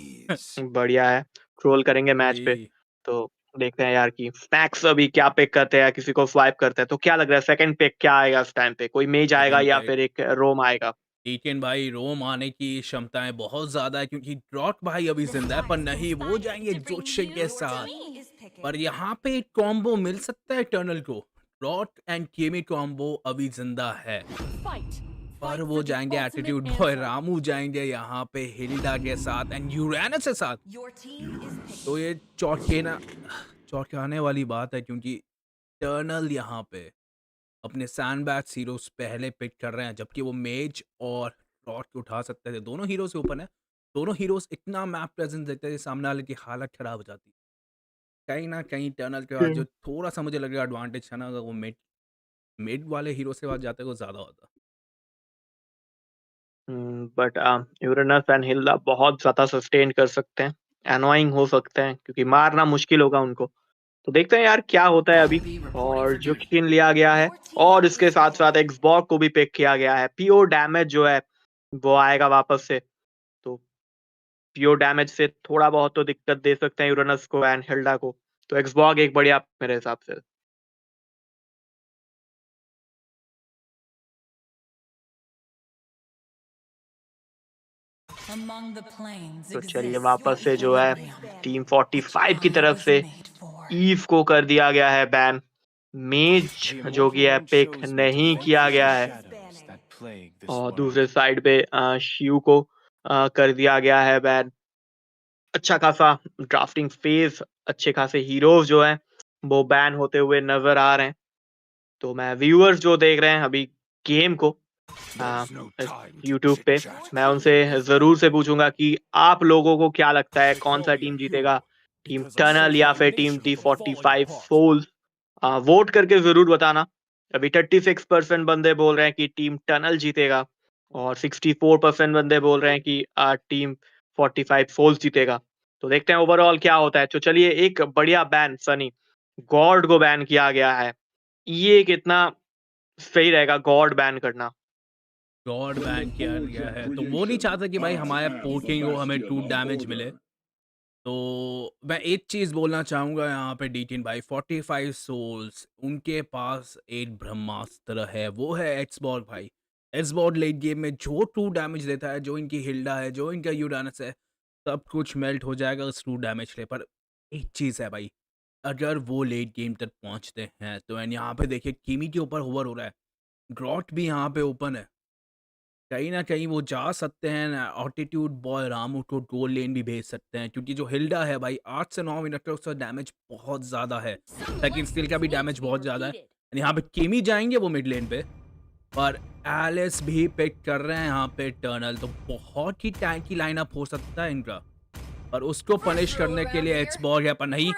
[SPEAKER 3] बढ़िया है, ट्रोल करेंगे मैच पे।
[SPEAKER 2] जी
[SPEAKER 3] तो देखते हैं यार कि स्नैक्स अभी क्या पिक करते हैं, किसी को स्वाइप करते हैं। तो क्या लग रहा है सेकंड पिक क्या आएगा इस टाइम पे? कोई मेज आएगा
[SPEAKER 2] सेकंड
[SPEAKER 3] या
[SPEAKER 2] पे
[SPEAKER 3] फिर एक रोम आएगा?
[SPEAKER 2] वीकेंड भाई रोम आने की क्षमताएं बहुत ज्यादा है, क्योंकि ड्रॉट भाई अभी जिंदा है, पर नहीं वो जाएंगे जोशे के साथ। पर यहाँ पे एक कॉम्बो मिल सकता है टनल को, ड्रॉट एंड केमी कॉम्बो अभी जिंदा है, पर वो जाएंगे एटीट्यूड बॉय रामू जाएंगे यहाँ पे हिल्डा के साथ एंड यूरेनस के साथ। तो ये चौंकाने वाली बात है, क्योंकि टर्नल यहाँ पे अपने सैंडबैग हीरोज पहले पिक कर रहे हैं, जबकि वो मेज और रॉड को उठा सकते थे। दोनों हीरोज से ओपन है, दोनों हीरोज इतना मैप प्रेजेंस देते हैं सामने वाले की हालत खराब हो जाती है। कहीं ना कहीं टर्नल के बाद जो थोड़ा सा मुझे लग रहा है एडवांटेज है ना, अगर वो मिड मिड वाले हीरो से बाद जाते वो ज्यादा होता।
[SPEAKER 3] बट यूरेनस एंड हिल्डा बहुत ज्यादा सस्टेन कर सकते हैं, एनोइंग हो सकते हैं, क्योंकि मारना मुश्किल होगा उनको। तो देखते हैं यार क्या होता है अभी। और जो किन लिया गया है और इसके साथ साथ एक्सबॉक्स को भी पिक किया गया है। प्योर डैमेज जो है वो आएगा वापस से, तो प्योर डैमेज से थोड़ा बहुत तो दिक्कत दे सकते हैं यूरेनस को एंड हिल्डा को। तो एक्सबॉक्स एक बढ़िया मेरे हिसाब से। तो चलिए वापस से जो है टीम 45 की तरफ से ईव को कर दिया गया है बैन। मेज जो कि है पिक नहीं किया गया है, और दूसरे साइड पे शिव को कर दिया गया है बैन। अच्छा खासा ड्राफ्टिंग फेज, अच्छे खासे हीरोज जो हैं वो बैन होते हुए नजर आ रहे हैं। तो मैं व्यूअर्स जो देख रहे हैं अभी गेम को यूट्यूब पे, मैं उनसे जरूर से पूछूंगा कि आप लोगों को क्या लगता है कौन सा टीम जीतेगा, टीम टनल या फिर टीम टी 45 सोल्स? वोट करके जरूर बताना। अभी 36% बंदे बोल रहे हैं कि टीम टनल जीतेगा और 64% बंदे बोल रहे हैं कि टीम 45 सोल्स जीतेगा। तो देखते हैं ओवरऑल क्या होता है। तो चलिए एक बढ़िया बैन सनी, गॉड को बैन किया गया है। ये कितना सही रहेगा गॉड बैन करना?
[SPEAKER 2] गॉड बैन किया गया है तो वो नहीं चाहता कि भाई हमारे पोकिंग को हमें 2 डैमेज मिले। तो मैं एक चीज़ बोलना चाहूँगा यहाँ पे डीटिन भाई, 45 सोल्स उनके पास एक ब्रह्मास्त्र है, वो है एक्सबॉट भाई। एक्सबॉट लेट गेम में जो 2 डैमेज देता है, जो इनकी हिल्डा है, जो इनका यूरानस है, सब कुछ मेल्ट हो जाएगा उस 2 डैमेज के। पर एक चीज़ है भाई, अगर वो लेट गेम तक पहुँचते हैं तो एंड यहाँ पे देखिए किमी के ऊपर होवर हो रहा है, ग्रॉट भी यहाँ पे ओपन है, कहीं न कहीं वो जा सकते हैं ना, एटीट्यूड बॉय रामू को गोल लेन भी भेज सकते हैं, क्योंकि जो हिल्डा है भाई 8 से 9 मिनट तक उसका डैमेज बहुत ज़्यादा है, सेकंड स्किल का भी डैमेज बहुत ज़्यादा है। यहाँ पे किमी जाएंगे वो मिड लेन पे, पर एलिस भी पिक कर रहे हैं यहाँ पे टर्नल, तो बहुत ही टैंकी लाइनअप हो सकता है इनका। पर उसको पनिश करने के लिए एक्सबॉर्ग है, पर नहीं,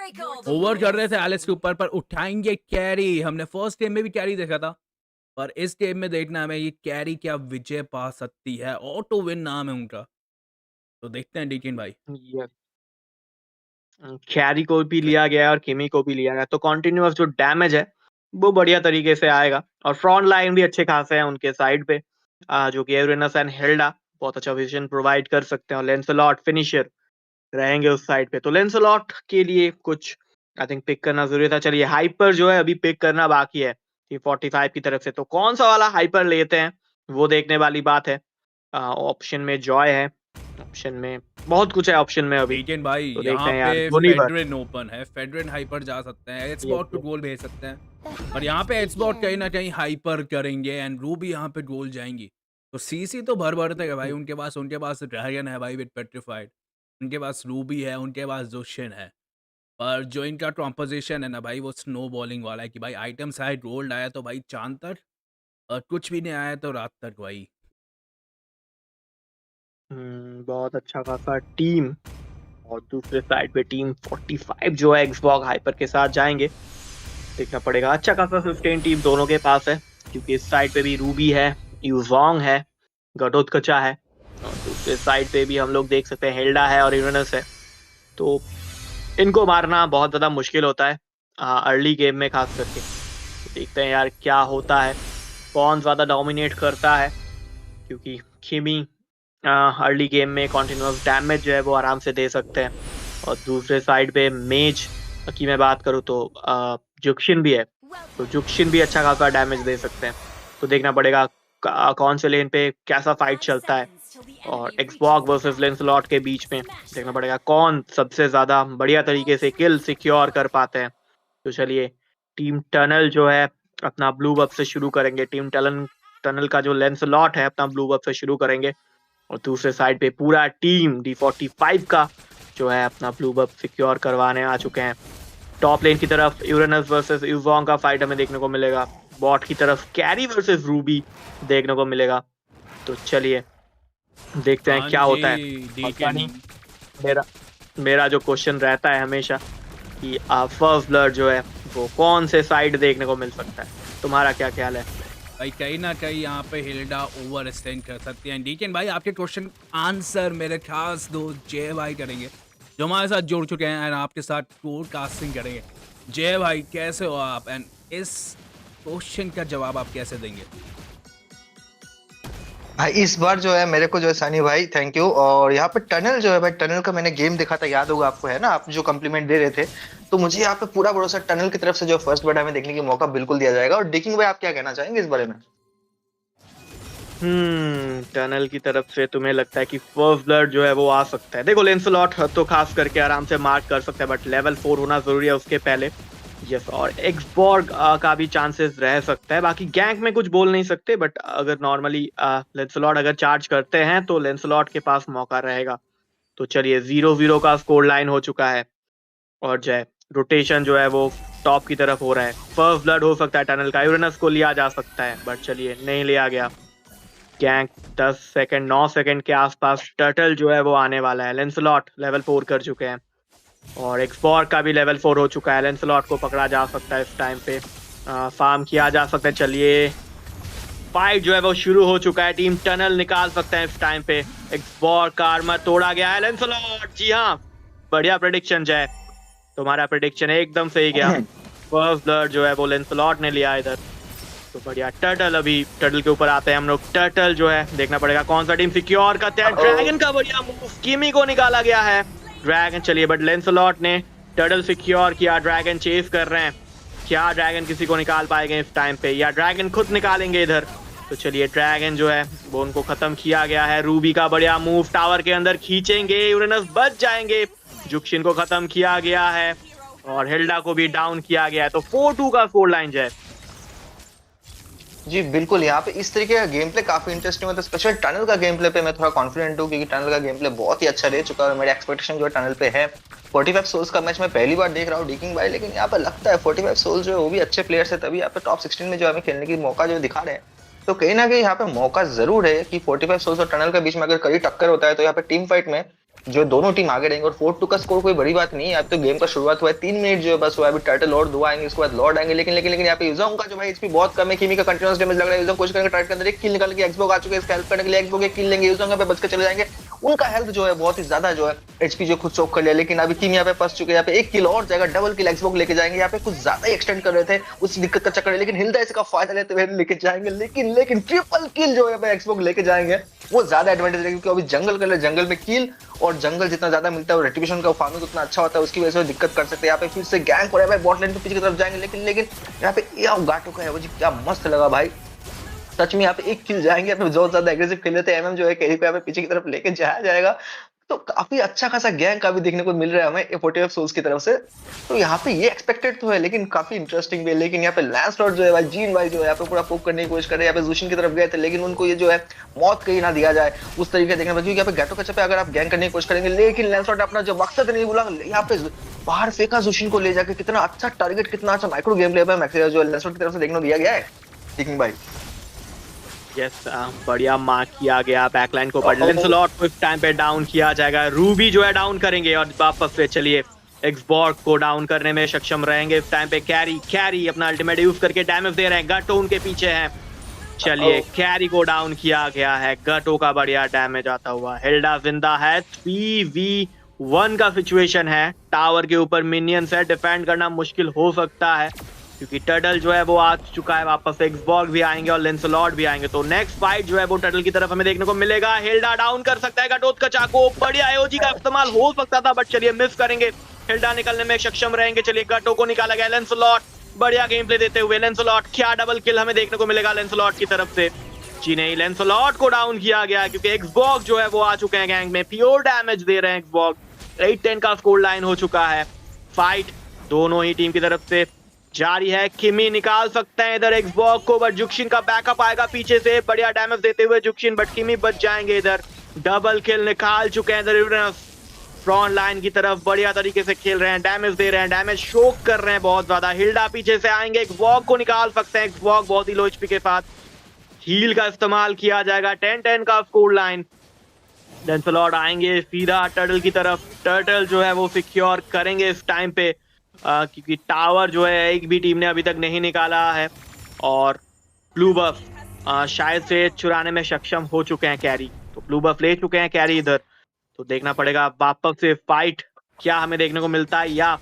[SPEAKER 2] ओवर कर रहे थे एलिस के ऊपर, पर उठाएंगे कैरी। हमने फर्स्ट गेम में भी कैरी देखा था, पर इस गेम में देखना हमें ये कैरी क्या विजय पा सकती है। ऑटो विन नाम है उनका, तो देखते हैं डीकिन भाई।
[SPEAKER 3] कैरी को भी लिया गया है और किमी को भी लिया गया, तो कॉन्टिन्यूअस जो डैमेज है वो बढ़िया तरीके से आएगा। और फ्रंट लाइन भी अच्छे खासे हैं उनके साइड पे, जो कि यूरेनस एंड हिल्डा बहुत अच्छा विजन प्रोवाइड कर सकते हैं, और लेंसलॉट फिनिशर रहेंगे उस साइड पे। तो लेंसलॉट के लिए कुछ आई थिंक पिक करना जरूरी था। चलिए हाइपर जो है अभी पिक करना बाकी है 45 की तरफ से, तो कौन सा वाला हाइपर लेते हैं वो देखने वाली बात है। ऑप्शन में जॉय है, ऑप्शन में बहुत कुछ है ऑप्शन में अभी,
[SPEAKER 2] लेकिन भाई
[SPEAKER 3] तो देखते
[SPEAKER 2] यहाँ
[SPEAKER 3] हैं
[SPEAKER 2] पे
[SPEAKER 3] यार धोनी पर।
[SPEAKER 2] फेडरिन ओपन है, फेडरिन हाइपर जा सकते हैं, एचबॉट को गोल भेज सकते हैं, और यहाँ पे एचबॉट कहीं ना कहीं हाइपर करेंगे एंड रूबी यहाँ पे गोल जाएंगी। तो सीसी तो भर भरते हैं भाई उनके पास ड्रैगन है भाई विद पेट्रिफाइड, उनके पास रूबी है, उनके पास जोशिन है। पर जो इनका कॉम्पोजिशन है ना भाई, वो स्नो बॉलिंग वाला है कि भाई आइटम साइड गोल्ड आया तो भाई चांद तक, और कुछ भी नहीं आया तो रात तक भाई।
[SPEAKER 3] बहुत अच्छा खासा टीम, और दूसरे साइड पे टीम 45 जो है एक्सबॉक्स हाइपर के साथ जाएंगे। देखना पड़ेगा, अच्छा खासा सस्टेन टीम दोनों के पास है, क्योंकि इस साइड पे भी रूबी है, यूजोंग है, गडोत्कचा है, और दूसरे साइड पे भी हम लोग देख सकते हैं हिल्डा है और यूरेनस है। तो इनको मारना बहुत ज़्यादा मुश्किल होता है अर्ली गेम में खास करके। तो देखते हैं यार क्या होता है, कौन ज़्यादा डोमिनेट करता है, क्योंकि खिमी अर्ली गेम में कॉन्टिन्यूस डैमेज जो है वो आराम से दे सकते हैं। और दूसरे साइड पे मेज की मैं बात करूँ तो जुक्शिन भी है, तो जुक्शिन भी अच्छा खासा डैमेज दे सकते हैं। तो देखना पड़ेगा कौन से लेन पे कैसा फाइट चलता है, और एक्सबॉक्स वर्सेस लेंसलॉट के बीच में देखना पड़ेगा कौन सबसे ज़्यादा बढ़िया तरीके से किल सिक्योर कर पाते हैं। तो चलिए टीम टनल जो है अपना ब्लू बफ से शुरू करेंगे, टीम टनल का जो लेंसलॉट है अपना ब्लू बफ से शुरू करेंगे, और दूसरे साइड पे पूरा टीम D45 का जो है अपना ब्लू बफ सिक्योर करवाने आ चुके हैं। टॉप लेन की तरफ यूरेनस वर्सेस यूजोंग का फाइट हमें देखने को मिलेगा, बॉट की तरफ कैरी वर्सेस रूबी देखने को मिलेगा। तो चलिए देखते हैं क्या होता है। मेरा जो क्वेश्चन रहता है हमेशा कि फर्स्ट ब्लड जो है वो कौन से साइड देखने को मिल सकता है, तुम्हारा क्या ख्याल है?
[SPEAKER 2] भाई कहीं ना कहीं यहाँ पे हिल्डा ओवर एक्सटेंड कर सकती है। डीकेन भाई आपके क्वेश्चन आंसर मेरे खास दोस्त जय भाई करेंगे, जो हमारे साथ जुड़ चुके हैं एंड आपके साथ फोरकास्टिंग करेंगे। जय भाई कैसे हो आप, एंड इस क्वेश्चन का जवाब आप कैसे देंगे?
[SPEAKER 5] भाई इस बार जो है मेरे को जो है सानी भाई थैंक यू। और यहाँ पे टनल जो है भाई, टनल का मैंने गेम देखा था, याद होगा आपको, है ना, आप जो कम्प्लीमेंट दे रहे थे, तो मुझे यहाँ पे पूरा भरोसा टनल की तरफ से जो फर्स्ट ब्लड हमें देखने की मौका बिल्कुल दिया जाएगा। और डिकिंग भाई आप क्या कहना चाहेंगे इस बारे में?
[SPEAKER 3] टनल की तरफ से तुम्हें लगता है कि फर्स्ट ब्लड जो है वो आ सकता है? देखो लेंसलॉट तो खास करके आराम से मार्क कर सकता है, बट लेवल 4 होना जरूरी है उसके पहले। यस, और एक्सबॉर्ग का भी चांसेस रह सकता है। बाकी गैंग में कुछ बोल नहीं सकते, बट अगर नॉर्मली लेंसलॉट अगर चार्ज करते हैं तो लेंसलॉट के पास मौका रहेगा। तो चलिए 0-0 का स्कोर लाइन हो चुका है, और जय रोटेशन जो है वो टॉप की तरफ हो रहा है। फर्स्ट ब्लड हो सकता है टनल का, यूरेनस को लिया जा सकता है, बट चलिए नहीं लिया गया। गैंग 10 सेकंड 9 सेकंड के आसपास टर्टल जो है वो आने वाला है। लेंसलॉट लेवल 4 कर चुके हैं, और एक्सबॉर्ग का भी लेवल 4 हो चुका है। लेंसलॉट को पकड़ा जा सकता है इस टाइम पे, फार्म किया जा सकता है। चलिए फाइट जो है वो शुरू हो चुका है, टीम टनल निकाल सकते हैं इस टाइम पे। एक्सबॉर्ग का आर्मर तोड़ा गया है, लेंसलॉट, जी हाँ बढ़िया प्रेडिक्शन जय, तुम्हारा प्रेडिक्शन एकदम सही गया। फर्स्ट ब्लड जो है वो लेंसलॉट ने लिया इधर, तो बढ़िया। टर्टल, अभी टर्टल के ऊपर आते हैं हम लोग। टर्टल जो है देखना पड़ेगा कौन सा टीम सिक्योर करते हैं। ड्रैगन का बढ़िया मूव, किमी को निकाला गया है ड्रैगन। चलिए बट लेंसलॉट ने टर्टल सिक्योर किया, ड्रैगन चेस कर रहे हैं। क्या ड्रैगन किसी को निकाल पाएंगे इस टाइम पे, या ड्रैगन खुद निकालेंगे इधर? तो चलिए ड्रैगन जो है वो उनको खत्म किया गया है। रूबी का बढ़िया मूव, टावर के अंदर खींचेंगे, यूरेनस बच जाएंगे। जुक्शिन को खत्म किया गया है, और हिल्डा को भी डाउन किया गया है। तो 4-2 का स्कोर लाइन है।
[SPEAKER 5] जी बिल्कुल, यहाँ पे इस तरीके का गेम प्ले काफी इंटरेस्टिंग होता है। स्पेशल टनल का गेम प्ले पे मैं थोड़ा कॉन्फिडेंट हूँ, क्योंकि टनल का गेम प्ले बहुत ही अच्छा रह चुका है और मेरे एक्सपेक्टेशन जो है टनल पे है। 45 सोल्स का मैच मैं पहली बार देख रहा हूँ डीकिंग भाई, लेकिन यहाँ पे लगता है 45 सोल्स जो है वो भी अच्छे प्लेयर्स है, तभी यहाँ पे टॉप 16 में जो हमें खेलने की मौका जो दिखा रहे हैं। तो कहीं ना कहीं यहाँ पे मौका जरूर है कि 45 सोल्स और टनल के बीच में अगर कड़ी टक्कर होता है तो यहाँ पे टीम फाइट में जो दोनों टीम आगे रहेंगे। और 4-2 का स्कोर कोई बड़ी बात नहीं है, अब तो गेम का शुरुआत हुआ है, 3 मिनट जो है बस हुआ है, अभी टर्टल और 2 आएंगे, उसके बाद लॉर्ड आएंगे। लेकिन यहाँ पे यूजोंग का जो भाई एचपी बहुत कम है, किमी का कंटीन्यूअस डैमेज लग रहा है, यूजोंग कोशिश करेंगे टारगेट के अंदर एक किल निकाल के, एक्सबॉक्स आ चुके हैं इसका हेल्प करने के लिए, एक्सबॉक्स एक किल लेंगे, यूजोंग यहाँ पे बच के चले जाएंगे, उनका हेल्थ जो है बहुत ही ज्यादा जो है एचपी जो खुद चौक कर लिया। लेकिन अभी किमी यहाँ पे फंस चुके हैं, यहाँ पे एक किल और जाएगा, डबल किल एक्सबॉक्स लेके जाएंगे, यहाँ पे कुछ ज्यादा एक्सटेंड कर रहे थे उस दिक्कत का चक्कर है, लेकिन हिल्दा इसका फायदा लेते हुए लेके जाएंगे। लेकिन ट्रिपल किल जो है एक्सबॉक्स लेके जाएंगे, वो ज्यादा एडवांटेज है, क्योंकि अभी जंगल कर ले, जंगल में किल और जंगल जितना ज्यादा मिलता है और रेटिफिकेशन का फार्मिंग उतना अच्छा होता है, उसकी वजह से दिक्कत कर सकते हैं। यहाँ पे फिर से गैंग हो रहा है भाई, बॉट लाइन के पीछे की तरफ जाएंगे, लेकिन यहाँ पे गाटो का है वो जी, क्या मस्त लगा भाई सच में। यहाँ पे एक किल जाएंगे, यहाँ पे बहुत ज्यादा एग्रेसिव खेल लेते हैं, एमएम जो है कैरी पे यहाँ पे पीछे की तरफ लेके जाया जाएगा। तो काफी अच्छा खासा गैंग का भी देखने को मिल रहा है हमें 45 सोल्स की तरफ से। तो यहाँ पे ये एक्सपेक्टेड तो है, लेकिन काफी इंटरेस्टिंग भी है। लेकिन यहाँ पे लैंसलॉट जो है भाई, जीन भाई जो है यहाँ पे पूरा पोक करने की कोशिश कर रहे हैं, यहाँ पे जुशिन की तरफ गए थे, लेकिन उनको ये जो है मौत कहीं ना दिया जाए उस तरीके देखने में, क्योंकि यहाँ पे गैटो कच्चे पे अगर आप गैंग करने की कोशिश करेंगे, लेकिन लैंसलॉट अपना जो मकसद नहीं भूला, यहाँ पे बाहर फेंका जुशिन को ले जाके, कितना अच्छा टारगेट, कितना अच्छा माइक्रो गेम प्ले है जो लैंसलॉट की तरफ से देखने को दिया गया है लेकिन भाई।
[SPEAKER 3] यस बढ़िया मार्क किया गया बैकलाइन को, पर लेंसलॉट को इस टाइम पे डाउन किया जाएगा, रूबी जो है डाउन करेंगे और वापस से चलिए एक्सबॉर्ग को डाउन करने में सक्षम रहेंगे इस टाइम पे। कैरी अपना अल्टीमेट यूज करके डैमेज दे रहे हैं, गटो उनके पीछे हैं, चलिए कैरी को डाउन किया गया है, गटो का बढ़िया डैमेज आता हुआ। हिल्डा जिंदा है, 3v1 का सिचुएशन है, टावर के ऊपर मिनियंस है, डिफेंड करना मुश्किल हो सकता है क्योंकि टर्टल जो है वो आ चुका है वापस, एक्सबॉर्ग भी आएंगे और लेंसलॉट भी आएंगे, तो नेक्स्ट फाइट जो है वो टर्टल की तरफ हमें देखने को मिलेगा। हिल्डा डाउन कर सकता है गटोत का चाको, बढ़िया एओजी का इस्तेमाल हो सकता था, बट चलिए मिस करेंगे, हिल्डा निकलने में सक्षम रहेंगे। चलिए गटो को निकाला गया, लेंसलॉट बढ़िया गेम प्ले देते हुए, लेंसलॉट क्या डबल किल हमें देखने को मिलेगा लेंसलॉट की तरफ से। जी नहीं, लेंसलॉट को डाउन किया गया क्योंकि एक्सबॉर्ग जो है वो आ चुके हैं गैंग में, प्योर डैमेज दे रहे हैं एक्सबॉर्ग। 8-10 का स्कोर लाइन हो चुका है, फाइट दोनों ही टीम की तरफ से जारी है। किमी निकाल सकते हैं इधर एक्सबॉक्स को, बट जुक्शिन का बैकअप आएगा पीछे से, बढ़िया डैमेज देते हुए जुक्शिन, बट किमी बच जाएंगे। इधर डबल किल निकाल चुके हैं इधर फ्रंट लाइन की तरफ, बढ़िया तरीके से खेल रहे हैं, डैमेज दे रहे हैं, डैमेज शोक कर रहे हैं बहुत ज्यादा। हिल्डा पीछे से आएंगे, एक्सबॉक्स को निकाल सकते हैं, एक्सबॉक्स बहुत ही लो एचपी के साथ, हील का इस्तेमाल किया जाएगा। 10-10 का स्कोर लाइन, लेंसलॉट आएंगे सीधा टर्टल की तरफ, टर्टल जो है वो सिक्योर करेंगे इस टाइम पे क्योंकि टावर जो है एक भी टीम ने अभी तक नहीं निकाला है और ब्लू बफ शायद से चुराने में सक्षम हो चुके हैं कैरी, तो ब्लू बफ ले चुके हैं कैरी इधर, तो देखना पड़ेगा वापस से फाइट क्या हमें देखने को मिलता है या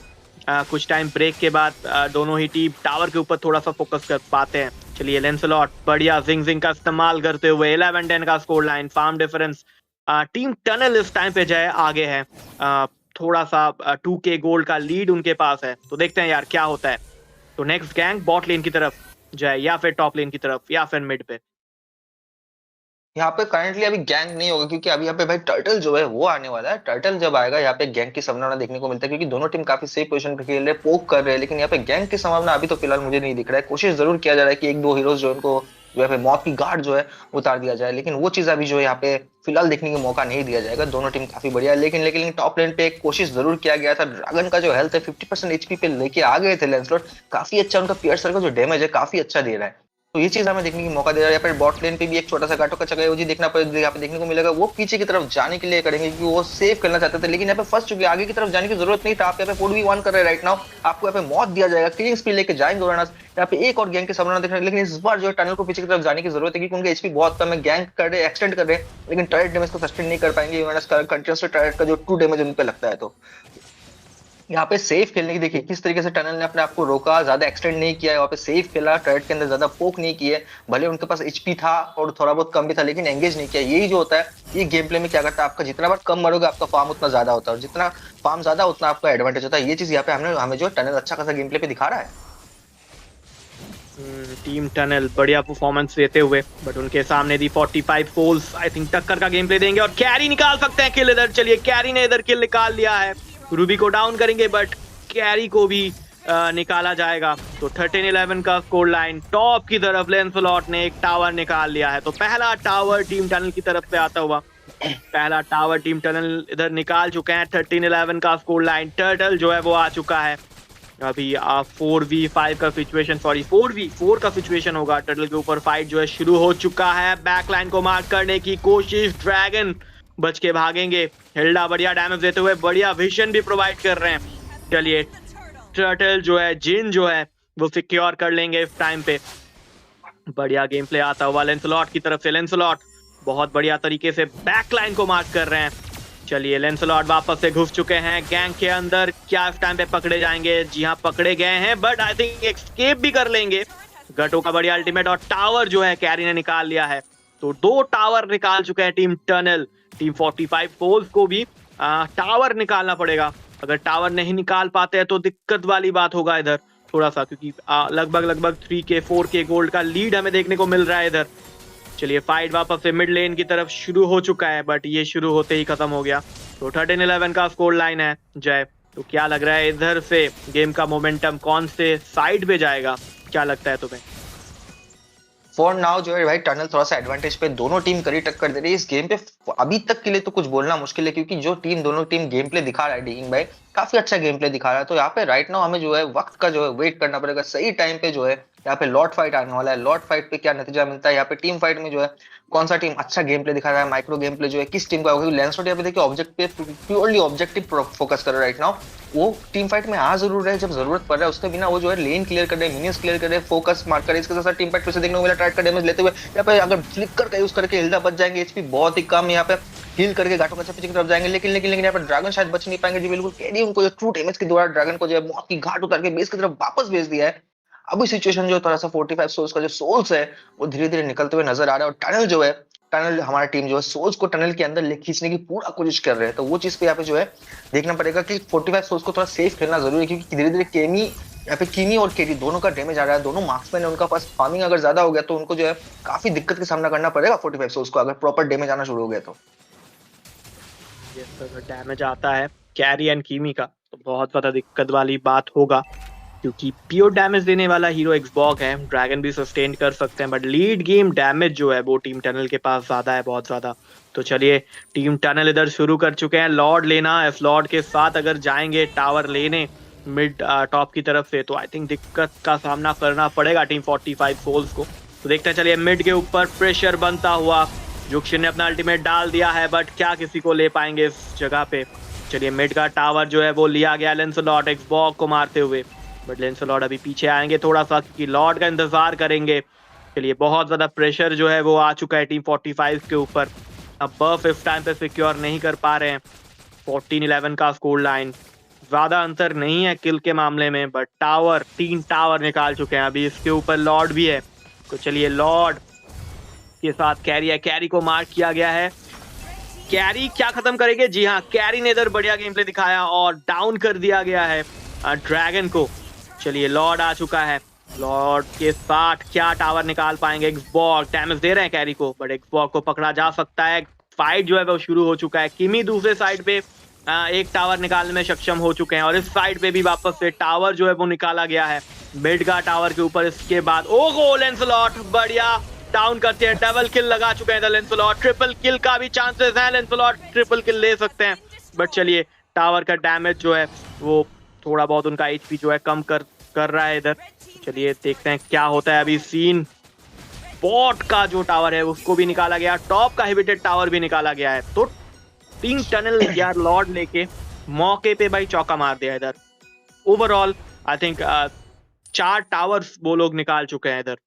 [SPEAKER 3] कुछ टाइम ब्रेक के बाद दोनों ही टीम टावर के ऊपर थोड़ा सा फोकस कर पाते हैं। चलिए लेंसलॉट बढ़िया जिंग का इस्तेमाल करते हुए 11-10 का score line, farm difference team tunnel इस टाइम पे जाए आगे है, थोड़ा सा 2k गोल्ड का लीड उनके पास है, तो देखते हैं यार क्या होता है। तो नेक्स्ट गैंग बॉट लेन की तरफ जाए या फिर टॉप लेन की तरफ या फिर मिड पे।
[SPEAKER 5] यहाँ पे करंटली अभी गैंग नहीं होगा, क्योंकि अभी यहाँ पे भाई टर्टल जो है वो आने वाला है। टर्टल जब आएगा यहाँ पे गैंग की संभावना देखने को मिलता है, क्योंकि दोनों टीम काफी सेफ पोजीशन पे खेल रहे हैं, पोक कर रहे हैं, लेकिन यहाँ पे गैंग की संभावना अभी तो फिलहाल मुझे नहीं दिख रहा है। कोशिश जरूर किया जा रहा है कि 1-2 हीरोज जो उनको जो है मौत की गार्ड जो है उतार दिया जाए, लेकिन वो चीज अभी जो है यहाँ पे फिलहाल देखने का मौका नहीं दिया जाएगा। दोनों टीम काफी बढ़िया है, लेकिन टॉप लेन पे एक कोशिश जरूर किया गया था। ड्रैगन का जो हेल्थ है 50% एचपी पे लेके आ गए थे लेंसलॉट, काफी अच्छा उनका पियर्सर का जो डैमेज है काफी अच्छा दे रहा है, तो ये चीज हमें देखने की मौका दे रहा है। यहाँ पे बॉट लेन पे भी एक छोटा सा गाटो का चक्कर है, देखना पड़ेगा, यहाँ पे देखने को मिलेगा वो पीछे की तरफ जाने के लिए करेंगे क्योंकि वो सेव करना चाहते थे, लेकिन यहाँ पे फंस चुके, आगे की तरफ जाने की जरूरत नहीं था। आप यहाँ पे 4v1 कर रहे हैं राइट नाउ, आपको यहाँ पे मौत दिया जाएगा, क्लिंग स्पीड लेके जाएंगे रनर्स, यहाँ पे एक और गैंग के सामने देखना, लेकिन इस बार जो है टनल को पीछे की तरफ जाने की जरूरत है क्योंकि उनके एचपी बहुत कम है, गैंग कर रहे एक्सटेंड कर रहे हैं, लेकिन टर्रेट डैमेज को सस्टेन नहीं कर पाएंगे कंटिन्यूअस टर्रेट का जो 2 डैमेज उन पे लगता है। तो यहाँ पे सेफ खेलने की देखिए किस तरीके से टनल ने अपने आप को रोका, ज्यादा एक्सटेंड नहीं किया, यहाँ पे सेफ खेला, टर्रेट के अंदर ज्यादा पोक नहीं किए, भले उनके पास एचपी था और थोड़ा बहुत कम भी था, लेकिन एंगेज नहीं किया। यही जो होता है ये गेम प्ले में क्या करता है, आपका जितना बार कम मरोगे आपका फार्म उतना ज्यादा होता है, और जितना फार्म ज्यादा उतना आपका एडवांटेज होता है। ये चीज यहाँ पे हमें जो टनल अच्छा खासा गेम प्ले पे दिखा रहा है।
[SPEAKER 3] टीम टनल बढ़िया परफॉर्मेंस देते हुए, बट उनके सामने दी 45 गोल्स, आई थिंक टक्कर का गेम प्ले देंगे और कैरी निकाल सकते हैं किल इधर। चलिए कैरी ने इधर किल निकाल लिया है, रूबी को डाउन करेंगे, बट कैरी को भी निकाला जाएगा। तो 13-11 का स्कोर लाइन। टॉप की तरफ लेंसलॉट ने एक टावर निकाल लिया है, तो पहला टावर टीम टनल की तरफ से आता हुआ पहला टावर टीम टनल इधर निकाल चुके हैं। 13-11 का स्कोर लाइन। टर्टल जो है वो आ चुका है। अभी 4v5 का सिचुएशन, सॉरी 4v4 का सिचुएशन होगा। टर्टल के ऊपर फाइट जो है शुरू हो चुका है। बैकलाइन को मार्क करने की कोशिश, ड्रैगन बच के भागेंगे। हिल्डा बढ़िया डैमेज देते हुए बढ़िया विजन भी प्रोवाइड कर रहे हैं। चलिए टर्टल जो है, जिन जो है वो सिक्योर कर लेंगे इस टाइम पे। बढ़िया गेम प्ले आता हुआ लेंसलॉट की तरफ से। लेंसलॉट बहुत बढ़िया तरीके से बैकलाइन को मार्क कर रहे हैं। चलिए लेंसलॉट वापस से घुस चुके हैं गैंग के अंदर। क्या इस टाइम पे पकड़े जाएंगे? जी हाँ, पकड़े गए हैं, बट आई थिंक एस्केप भी कर लेंगे। गटो का बढ़िया अल्टीमेट और टावर जो है कैरी ने निकाल लिया है। तो 2 टावर निकाल चुके हैं टीम टनल। टीम 45 फोर्स को भी टावर निकालना पड़ेगा। अगर टावर नहीं निकाल पाते हैं तो दिक्कत वाली बात होगा इधर थोड़ा सा, क्योंकि लगभग 3K 4K गोल्ड का लीड हमें देखने को मिल रहा है इधर। चलिए फाइट वापस से मिड लेन की तरफ शुरू हो चुका है, बट ये शुरू होते ही खत्म हो गया। तो 13-11 का स्कोर लाइन है जय। तो क्या लग रहा है इधर से गेम का मोमेंटम कौन से साइड पे जाएगा, क्या लगता है तुम्हें?
[SPEAKER 5] फॉर नाउ जो है भाई टनल थोड़ा सा एडवांटेज पे, दोनों टीम करी टक्कर दे रही है इस गेम पे। अभी तक के लिए तो कुछ बोलना मुश्किल है, क्योंकि जो दोनों टीम गेम प्ले दिखा रहा है डीइंग भाई, काफी अच्छा गेम प्ले दिखा रहा है। तो यहाँ पे राइट नाउ हमें जो है वक्त का जो है वेट करना पड़ेगा। सही टाइम पे जो है यहाँ पे लॉर्ड फाइट आने वाला है। लॉर्ड फाइट पे क्या नतीजा मिलता है, यहाँ पे टीम फाइट में जो है कौन सा टीम अच्छा गेम प्ले दिखा रहा है, माइक्रो गेम प्ले जो है किस टीम का होगा। लेंसलॉट यहाँ पे देखिए ऑब्जेक्ट पे प्योरली ऑब्जेक्टिव फोकस कर रहा है राइट नाउ। वो टीम फाइट में आ जरूर है जब जरूरत पड़ रहा है, उसके बिना वो जो है लेन क्लियर कर रहे हैं, मिनियंस क्लियर कर रहे हैं, फोकस मार कर। इसके साथ टीम फाइट से देखने को मिला टाइट का डैमेज लेते हुए यहाँ पे अगर फ्लिकर का यूज करके हिल्डा बच जाएंगे। एचपी बहुत ही कम यहाँ पे हील करके घाटों पीछे की तरफ जाएंगे, लेकिन यहाँ पर ड्रैगन शायद बच नहीं पाएंगे जी बिल्कुल। कैरी उनको जो ट्रू डैमेज के द्वारा ड्रैगन को जो है मौत की घाट उतार के बेस की तरफ वापस भेज दिया है। अभी सिचुएशन जो थोड़ा सा 45 सोल्स का जो सोल्स है वो धीरे धीरे निकलते हुए नजर आ रहा है। और टनल जो है, टनल हमारा टीम जो है सोल्स को टनल के अंदर ले खींचने की पूरा कोशिश कर रहे हैं। तो वो चीज पे यहाँ पे जो है देखना पड़ेगा कि 45 सोल्स को थोड़ा सेफ खेलना जरूरी है, क्योंकि धीरे धीरे केमी यहाँ पे कीमी और केडी दोनों का डैमेज आ रहा है। दोनों मार्क्समैन है, उनका पास फार्मिंग अगर ज्यादा हो गया तो उनको जो है काफी दिक्कत का सामना करना पड़ेगा 45 सोल्स को, अगर प्रॉपर डैमेज आना शुरू हो गया तो।
[SPEAKER 3] अगर डैमेज आता है कैरी एंड कीमी का तो बहुत ज्यादा दिक्कत वाली बात होगा, क्योंकि प्योर डैमेज देने वाला हीरो एक्सबॉक है। ड्रैगन भी सस्टेन कर सकते हैं, बट लीड गेम डैमेज जो है वो टीम टनल के पास ज्यादा है, बहुत ज्यादा। तो चलिए टीम टनल इधर शुरू कर चुके हैं लॉर्ड लेना। इस लॉर्ड के साथ अगर जाएंगे टावर लेने मिड टॉप की तरफ से, तो आई थिंक दिक्कत का सामना करना पड़ेगा टीम 45 फोल्स को। तो देखते हैं, चलिए मिड के ऊपर प्रेशर बनता हुआ जुक्शन ने अपना अल्टीमेट डाल दिया है, बट क्या किसी को ले पाएंगे इस जगह पे। चलिए मिड का टावर जो है वो लिया गया लेंसलॉट एक्सबॉक को मारते हुए, बट लेंसलॉट अभी पीछे आएंगे थोड़ा सा, क्योंकि लॉर्ड का इंतजार करेंगे। चलिए बहुत ज्यादा प्रेशर जो है वो आ चुका है टीम 45 के ऊपर। अब बफ इस टाइम पे सिक्योर नहीं कर पा रहे हैं। 14-11 का स्कोर लाइन, ज्यादा अंतर नहीं है किल के मामले में, बट टावर 3 टावर निकाल चुके हैं। अभी इसके ऊपर लॉर्ड भी है, तो चलिए लॉर्ड के साथ कैरी है। कैरी को मार्क किया गया है। कैरी क्या खत्म करेंगे? जी हाँ, कैरी ने इधर बढ़िया गेम प्ले दिखाया और डाउन कर दिया गया है ड्रैगन को। चलिए लॉर्ड आ चुका है। लॉर्ड के साथ क्या टावर निकाल पाएंगे? एक्सबॉक डैमेज दे रहे हैं कैरी को, बट एक्सबॉक को पकड़ा जा सकता है। फाइट जो है वो शुरू हो चुका है। किमी दूसरे साइड पे एक टावर निकालने में सक्षम हो चुके हैं, और इस साइड पे भी वापस से टावर जो है वो निकाला गया है मिड का टावर के ऊपर। इसके बाद ओहो लेंसलॉट बढ़िया डाउन करते हैं। डबल किल लगा चुके हैं लेंसलॉट। ट्रिपल किल का भी चांसेस है, लेंसलॉट ट्रिपल किल ले सकते हैं, बट चलिए टावर का डैमेज जो है वो थोड़ा बहुत उनका एचपी जो है कम कर रहा है इधर। चलिए देखते हैं क्या होता है अभी सीन। बॉट का जो टावर है उसको भी निकाला गया, टॉप का हिबिटेड टावर भी निकाला गया है। तो टीम टनल यार लॉर्ड लेके मौके पे भाई चौका मार दिया इधर। ओवरऑल आई थिंक 4 टावर्स वो लोग निकाल चुके हैं इधर।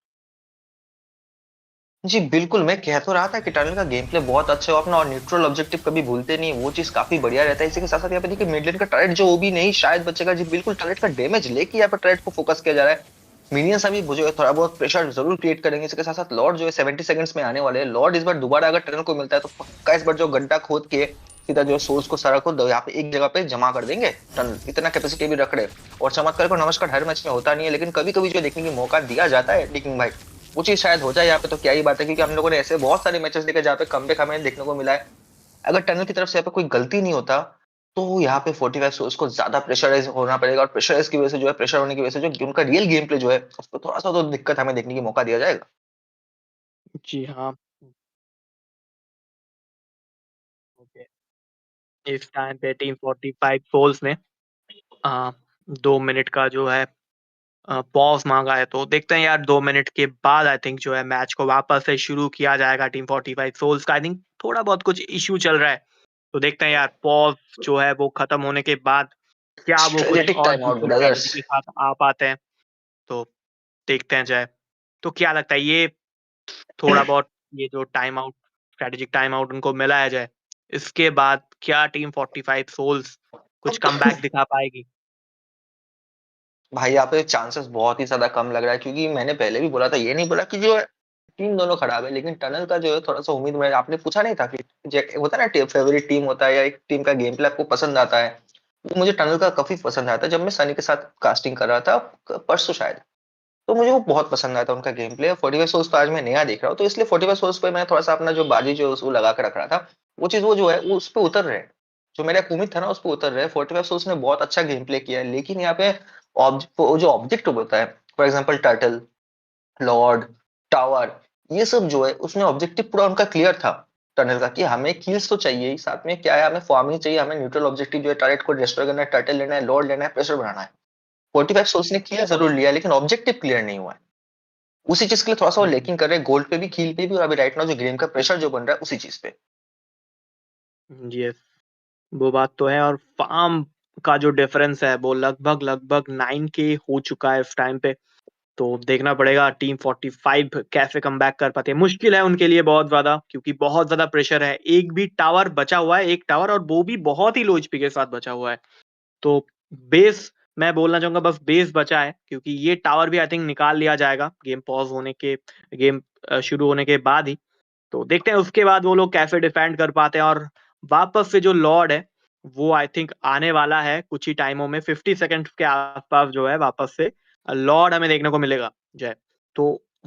[SPEAKER 5] जी बिल्कुल, मैं कह तो रहा था कि टनल का गेम प्ले बहुत अच्छा है अपना, और न्यूट्रल ऑब्जेक्टिव कभी भूलते नहीं, वो चीज काफी बढ़िया रहता है। इसी के साथ साथ यहाँ पे देखिए मिडलेन का टरेट जो वो भी नहीं शायद बचेगा जी बिल्कुल। टरेट का डैमेज लेके यहाँ पे टरेट को फोकस किया जा रहा है। मिनियंस अभी जो थोड़ा बहुत प्रेशर जरूर क्रिएट करेंगे। इसके साथ साथ लॉर्ड जो है 70 सेकंड्स में आने वाले हैं। लॉर्ड इस बार दोबारा अगर टनल को मिलता है तो पक्का इस बार जो गड्ढा खोद के सीधा जो सोर्स को सारा को यहाँ पे एक जगह पे जमा कर देंगे। टनल इतना कैपेसिटी भी रख रहे। और चमत्कार को नमस्कार हर मैच में होता नहीं है, लेकिन कभी कभी जो देखने की मौका दिया जाता है डिकिंग भाई, वो चीज शायद हो जाए यहाँ पे तो क्या ही बात है। क्योंकि हम लोगों ने ऐसे बहुत सारे मैचेस देखे जहाँ पे कमबैक हमें देखने को मिला है। अगर टनल की तरफ से यहाँ पे कोई गलती नहीं होता तो यहाँ पे 45 सोल्स को ज्यादा प्रेशराइज होना पड़ेगा, और प्रेशराइज की वजह से जो है, प्रेशर होने की वजह से जो उनका रियल गेम प्ले जो है उसको थोड़ा सा तो दिक्कत हमें देखने की मौका दिया जाएगा।
[SPEAKER 3] जी हाँ। ओके। इस टाइम पे टीम 45 सोल्स ने 2 मिनट का जो है पॉज मांगा है, तो देखते हैं यार 2 मिनट के बाद आई थिंक जो है मैच को वापस से शुरू किया जाएगा। टीम 45 सोल्स का आई थिंक थोड़ा बहुत कुछ इश्यू चल रहा है, तो देखते हैं यार पॉज जो है वो खत्म होने के बाद क्या वो कुछ
[SPEAKER 5] स्ट्रेटेजिक
[SPEAKER 3] और
[SPEAKER 5] टाइम आउट
[SPEAKER 3] दूसरी
[SPEAKER 5] ब्रदर्स।
[SPEAKER 3] स्ट्रेटेजी के साथ आ पाते हैं, तो देखते हैं जाए। तो क्या लगता है ये थोड़ा बहुत ये जो time out, strategic time out उनको मिला है जाए, इसके बाद क्या टीम 45 सोल्स कुछ कमबैक दिखा पाएगी?
[SPEAKER 5] भाई यहाँ पे चांसेस बहुत ही ज्यादा कम लग रहा है, क्योंकि मैंने पहले भी बोला था, ये नहीं बोला कि जो है टीम दोनों खराब है, लेकिन टनल का जो है थोड़ा सा उम्मीद में, आपने पूछा नहीं था कि होता है ना फेवरेट टीम होता है या एक टीम का गेम प्ले आपको पसंद आता है, वो मुझे टनल का काफी पसंद आया था जब मैं सनी के साथ कास्टिंग कर रहा था परसों शायद। तो मुझे वो बहुत पसंद आया था उनका गेम प्ले। 45 सोर्स तो आज मैं नया देख रहा हूँ, तो इसलिए 45 सोर्स पे मैं थोड़ा सा अपना जो बाजी जो है उसको लगा के रख रहा था, वो चीज वो जो है वो उस पर उतर रहे हैं, जो मेरा एक उम्मीद था ना उस पर उतर रहे हैं। 45 सोर्स ने बहुत अच्छा गेम प्ले किया है, लेकिन यहाँ पे जो ऑब्जेक्ट होता है, for example turtle, Lord, tower, ये सब जो है उसमें ऑब्जेक्टिव पूरा उनका क्लियर था टनल का, कि हमें किल्स तो चाहिए ही, साथ में क्या है हमें फार्मिंग चाहिए, हमें न्यूट्रल ऑब्जेक्टिव जो है टारगेट को डिस्ट्रॉय करना है, टर्टल लेना है, लॉर्ड लेना है, प्रेशर बनाना है। 45 सोर्स ने क्लियर जरूर लिया, लेकिन ऑब्जेक्टिव क्लियर नहीं हुआ है। उसी चीज के लिए थोड़ा सा वो
[SPEAKER 3] हम्म,
[SPEAKER 5] लेकिंग कर रहे हैं, गोल्ड पे भी, कील पे भी, और अभी राइट नाउ जो गेम का प्रेशर जो बन रहा है उसी चीज पे।
[SPEAKER 3] यस, वो बात तो है। और फार्म का जो डिफरेंस है वो लगभग लगभग 9K हो चुका है इस टाइम पे, तो देखना पड़ेगा टीम 45 कैसे कमबैक कर पाते हैं। मुश्किल है उनके लिए बहुत ज्यादा, क्योंकि बहुत ज्यादा प्रेशर है। एक भी टावर बचा हुआ है, एक टावर, और वो भी बहुत ही लो एचपी के साथ बचा हुआ है। तो बेस, मैं बोलना चाहूंगा बस बेस बचा है, क्योंकि ये टावर भी आई थिंक निकाल लिया जाएगा गेम पॉज होने के, गेम शुरू होने के बाद ही। तो देखते हैं उसके बाद वो लोग कैसे डिफेंड कर पाते हैं। और वापस से जो लॉर्ड है वो आई थिंक आने वाला है कुछ ही टाइमों में, 50 सेकंड के आसपास जो है वापस से लॉर्ड हमें देखने को मिलेगा जय। तो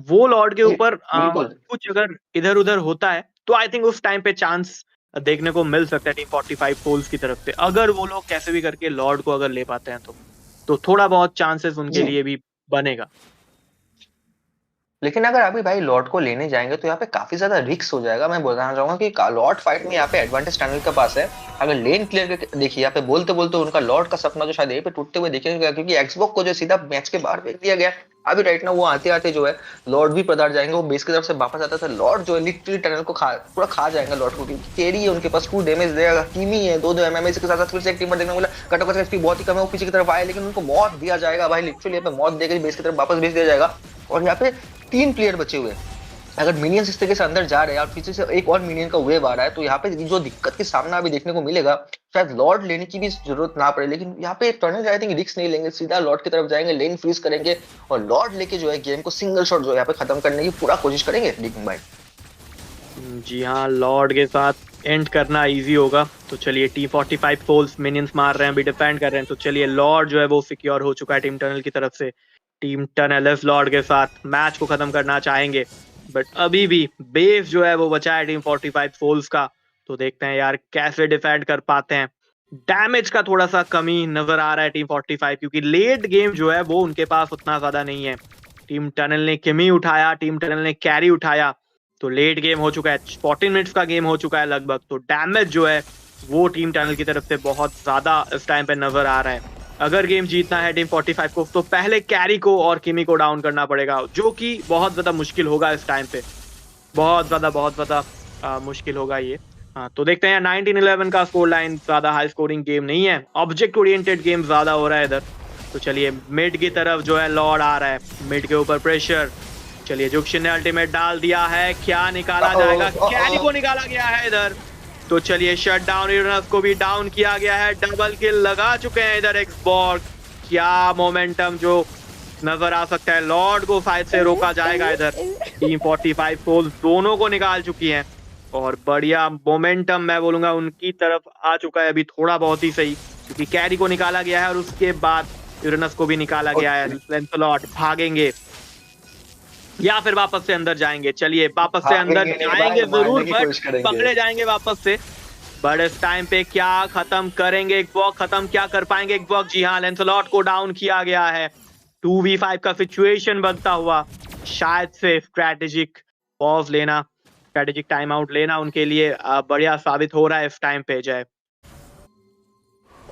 [SPEAKER 3] वो लॉर्ड के
[SPEAKER 5] ये
[SPEAKER 3] ऊपर
[SPEAKER 5] बिल्कुल।
[SPEAKER 3] कुछ अगर इधर उधर होता है तो आई थिंक उस टाइम पे चांस देखने को मिल सकता है टीम 45 सोल्स की तरफ से, अगर वो लोग कैसे भी करके लॉर्ड को अगर ले पाते हैं तो थोड़ा बहुत चांसेस उनके
[SPEAKER 5] जी,
[SPEAKER 3] लिए भी बनेगा।
[SPEAKER 5] लेकिन अगर अभी भाई लॉर्ड को लेने जाएंगे तो यहाँ पे काफी ज्यादा रिस्क हो जाएगा। मैं बताना चाहूंगा कि लॉर्ड फाइट में यहाँ पे एडवांटेज टनल के पास है। अगर लेन क्लियर करके देखिए, यहाँ पे बोलते बोलते उनका लॉर्ड का सपना जो शायद यहीं पे टूटते हुए दिखेगा, क्योंकि एक्सबॉक्स को जो सीधा मैच के बाहर फेंक दिया गया। अभी राइट ना वो आते आते जो है लॉर्ड भी पधार जाएंगे, वो बेस की तरफ से वापस आता था, लॉर्ड जो है लिटरली टनल को पूरा खा जाएगा लॉर्ड को, क्योंकि कैरी है उनके पास, 2 डैमेज देगा, कीमी है, दो एमएमएस के साथ साथ फिर से एक टीमर देखने को मिला, कटोकट का एचपी बहुत ही कम है, वो पीछे की तरफ आए, लेकिन उनको मौत दिया जाएगा भाई, लिटरली यहाँ पे मौत देकर बेस की तरफ वापस भेज दिया जाएगा। और यहाँ पे 3 प्लेयर बचे हुए हैं। अगर मिनियंस इस तरीके से अंदर जा रहे हैं और पीछे से एक और मिनियन का वेव आ रहा है, तो यहाँ पे जो दिक्कत की सामना अभी देखने को मिलेगा, शायद लॉर्ड लेने की भी जरूरत ना पड़े, लेकिन यहाँ पे टर्नल आई थिंक रिस्क नहीं लेंगे, सीधा लॉर्ड की तरफ जाएंगे, लेन फ्रीज करेंगे और लॉर्ड लेके जो है गेम को सिंगल शॉट जो है यहाँ पे खत्म करने की पूरा कोशिश करेंगे डिकिंग भाई।
[SPEAKER 3] जी हाँ, लॉर्ड के साथ एंड करना इजी होगा। तो चलिए टी 45 सोल्स मिनियंस मार रहे हैं, अभी डिफेंड कर रहे हैं, तो चलिए लॉर्ड जो है वो सिक्योर हो चुका है टीम टनल की तरफ से। टीम टनल इस लॉर्ड के साथ मैच को खत्म करना चाहेंगे, बट अभी भी बेस जो है वो बचा है टीम 45 सोल्स का। तो देखते हैं यार कैसे डिफेंड कर पाते हैं। डैमेज का थोड़ा सा कमी नजर आ रहा है टीम 45, क्योंकि लेट गेम जो है वो उनके पास उतना ज्यादा नहीं है। टीम टनल ने किमी उठाया, टीम टनल ने कैरी उठाया, तो लेट गेम हो चुका है, 14 मिनट्स का गेम हो चुका है लगभग। तो डैमेज जो है वो टीम टनल की तरफ से बहुत ज्यादा इस टाइम पे नजर आ रहा है। अगर गेम जीतना है टीम 45 को, तो पहले कैरी को और किमी को डाउन करना पड़ेगा, जो कि बहुत ज्यादा मुश्किल होगा इस टाइम पे, बहुत ज्यादा मुश्किल होगा ये। हाँ, तो देखते हैं 19-11 का स्कोर लाइन, ज्यादा हाई स्कोरिंग गेम नहीं है, ऑब्जेक्ट ओरिएंटेड गेम ज्यादा हो रहा है इधर। तो चलिए मिड की तरफ जो है लॉर्ड आ रहा है, मिड के ऊपर प्रेशर। चलिए जुक्शन ने अल्टीमेट डाल दिया है, क्या निकाला जाएगा, कैरी को निकाला गया है इधर। तो चलिए शट डाउन यूरेनस को भी डाउन किया गया है, डबल किल लगा चुके हैं इधर एक्सबॉक्स। क्या मोमेंटम जो नजर आ सकता है, लॉर्ड को शायद से रोका जाएगा इधर। टीम 45 सोल्स दोनों को निकाल चुकी हैं, और बढ़िया मोमेंटम मैं बोलूंगा उनकी तरफ आ चुका है अभी, थोड़ा बहुत ही सही, क्योंकि कैरी को निकाला गया है और उसके बाद यूरेनस को भी निकाला गया है। लैंसलॉट भागेंगे या फिर वापस से अंदर जाएंगे? चलिए वापस से अंदर जाएंगे जरूर, बट पकड़े जाएंगे वापस से। बट इस टाइम पे क्या खत्म करेंगे एक वॉक, खत्म क्या कर पाएंगे एक वॉक? जी हाँ, लेंसलॉट को डाउन किया गया है। 2v5 का सिचुएशन बनता हुआ, शायद से स्ट्रेटेजिक पॉज लेना, स्ट्रेटेजिक टाइम आउट लेना उनके लिए बढ़िया साबित हो रहा है इस टाइम पे जय।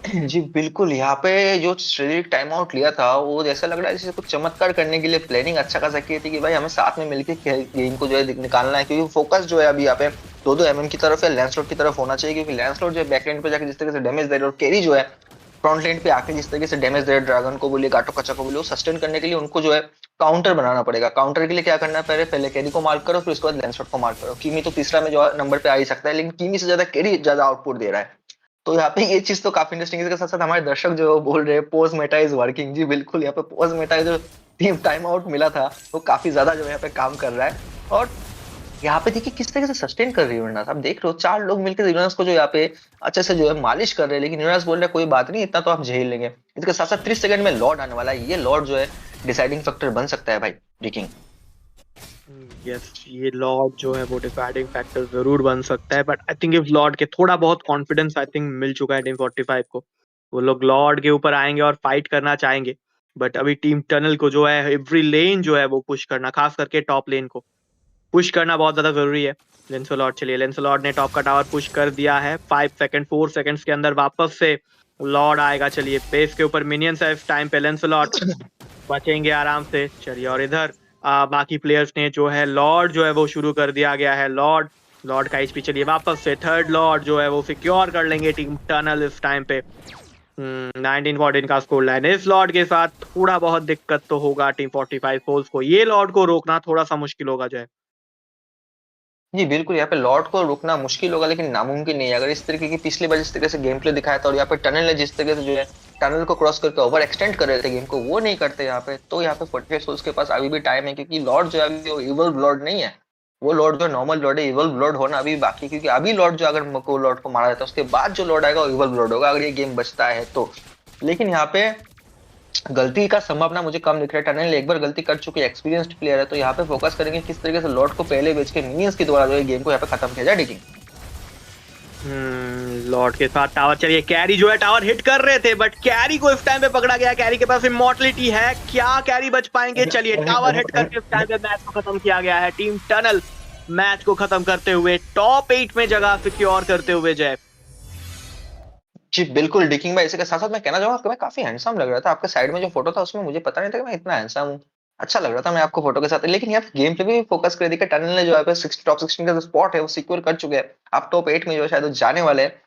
[SPEAKER 5] जी बिल्कुल, यहाँ पे जो स्ट्रेटेजिक टाइम आउट लिया था वो जैसा लग रहा है जैसे कुछ चमत्कार करने के लिए प्लानिंग अच्छा खासा की थी कि भाई हमें साथ में मिलकर गेम को जो है निकालना है, क्योंकि फोकस जो है अभी यहाँ पे दो दो एमएम की तरफ या लैंसलॉट की तरफ होना चाहिए, क्योंकि लैंसलॉट जो है बैकलाइन पे जाकर जिस तरीके से डैमेज दे रहा है और कैरी जो है फ्रंट लाइन पे आके जिस तरीके से डैमेज दे रहा है, ड्रैगन को बोलिए गाटो कचा को बोलिए, वो सस्टेन करने के लिए उनको जो है काउंटर बनाना पड़ेगा। काउंटर के लिए क्या करना है, पहले कैरी को मार्क करो, फिर उसके बाद लैंसलॉट को मार्क करो। कीमी तो तीसरा में जो नंबर पे आ ही सकता है, लेकिन कीमी से ज्यादा कैरी ज्यादा आउटपुट दे रहा है। तो यहाँ पे ये चीज तो काफी इंटरेस्टिंग है। इसके साथ साथ हमारे दर्शक जो बोल रहे हैं पोज मेटा इज वर्किंग, जी बिल्कुल, यहाँ पे पोज मेटा जो टीम टाइम आउट मिला था वो काफी ज्यादा जो है यहाँ पे काम कर रहा है। और यहाँ पे देखिए किस तरीके से सस्टेन कर रही है यूनास, आप देख रहे हो 4 लोग मिलकर यूनास को जो यहाँ पे अच्छे से जो है मालिश कर रहे हैं, लेकिन यूनास बोल रहे हैं कोई बात नहीं, इतना तो आप झेल लेंगे। इसके साथ साथ 30 सेकंड में लॉर्ड आने वाला है, ये लॉर्ड जो है डिसाइडिंग फैक्टर बन सकता है भाई रिकिंग।
[SPEAKER 3] यस, ये लॉर्ड जो है वो डिसाइडिंग फैक्टर जरूर बन सकता है, but I think if Lord के थोड़ा बहुत कॉन्फिडेंस आई थिंक मिल चुका है टीम 45 को, वो लोग लॉर्ड के ऊपर आएंगे और फाइट करना चाहेंगे। बट अभी टीम टनल को जो है एवरी लेन जो है वो पुश करना, खास करके टॉप लेन को पुश करना बहुत ज्यादा जरूरी है। लेंसलॉट, चलिए लेंसलॉट ने टॉप का टावर पुश कर दिया है। 5 सेकंड 4 सेकंड्स के अंदर वापस से लॉर्ड आएगा। चलिए बेस के ऊपर मिनियंस है इस टाइम पे, लेंसलॉट बचेंगे आराम से। चलिए और इधर बाकी प्लेयर्स ने जो है लॉर्ड जो है वो शुरू कर दिया गया है। लॉर्ड का एचपी चलिए वापस से थर्ड लॉर्ड जो है वो सिक्योर कर लेंगे टीम टनल इस टाइम पे। 19-14 का स्कोर लाइन। इस लॉर्ड के साथ थोड़ा बहुत दिक्कत तो होगा टीम 45 फोर्स को, ये लॉर्ड को रोकना थोड़ा सा मुश्किल होगा जो है।
[SPEAKER 5] जी बिल्कुल, यहाँ पे लॉर्ड को रोकना मुश्किल होगा लेकिन नामुमकिन नहीं है। अगर इस तरीके की पिछली बार जिस तरीके से गेम प्ले दिखाया था और यहाँ पे टनल ने जिस तरीके से जो है टनल को क्रॉस करके ओवर एक्सटेंड कर रहे थे गेम को, वो नहीं करते यहाँ पे, तो यहाँ पे 45 सोल्स के पास अभी भी टाइम है, क्योंकि लॉर्ड जो है अभी वो इवल लॉर्ड नहीं है, वो लॉर्ड जो नॉर्मल लॉर्ड है। इवल लॉर्ड होना अभी बाकी है, क्योंकि अभी लॉर्ड जो अगर लॉर्ड को मारा जाता है उसके बाद जो लॉर्ड आएगा वो इवल लॉर्ड होगा, अगर ये गेम बचता है तो। लेकिन यहाँ पे गलती का संभावना मुझे कम दिख रहा है। टनल एक बार गलती कर चुकी है, एक्सपीरियंस्ड प्लेयर है, तो यहाँ पे फोकस करेंगे किस तरीके से लॉर्ड को पहले बेच के मिनियंस के द्वारा जो है गेम को यहाँ पे खत्म किया जाए डिकिंग।
[SPEAKER 3] लॉर्ड के साथ टावर, चलिए कैरी जो है टावर हिट कर रहे थे, बट कैरी को इस टाइम पे पकड़ा गया। कैरी के पास इमॉर्टलिटी है, क्या कैरी बच पाएंगे? चलिए टावर हिट करके इस टाइम पे मैच को खत्म किया गया है। टीम टनल मैच को खत्म करते हुए टॉप 8 में जगह सिक्योर करते हुए जय।
[SPEAKER 5] जी बिल्कुल डिकिंग भाई, इसके साथ साथ मैं कहना चाहूंगा मैं काफी हैंडसम लग रहा था। आपके साइड में जो फोटो था उसमें मुझे पता नहीं था कि मैं इतना हैंडसम हूँ, अच्छा लग रहा था मैं आपको फोटो के साथ। लेकिन यहाँ गेम पे भी फोकस कर दिया, टनल ने जो है टॉप 16 का जो स्पॉट है वो सिक्योर कर चुके हैं, आप टॉप 8 में जो है शायद जाने वाले हैं।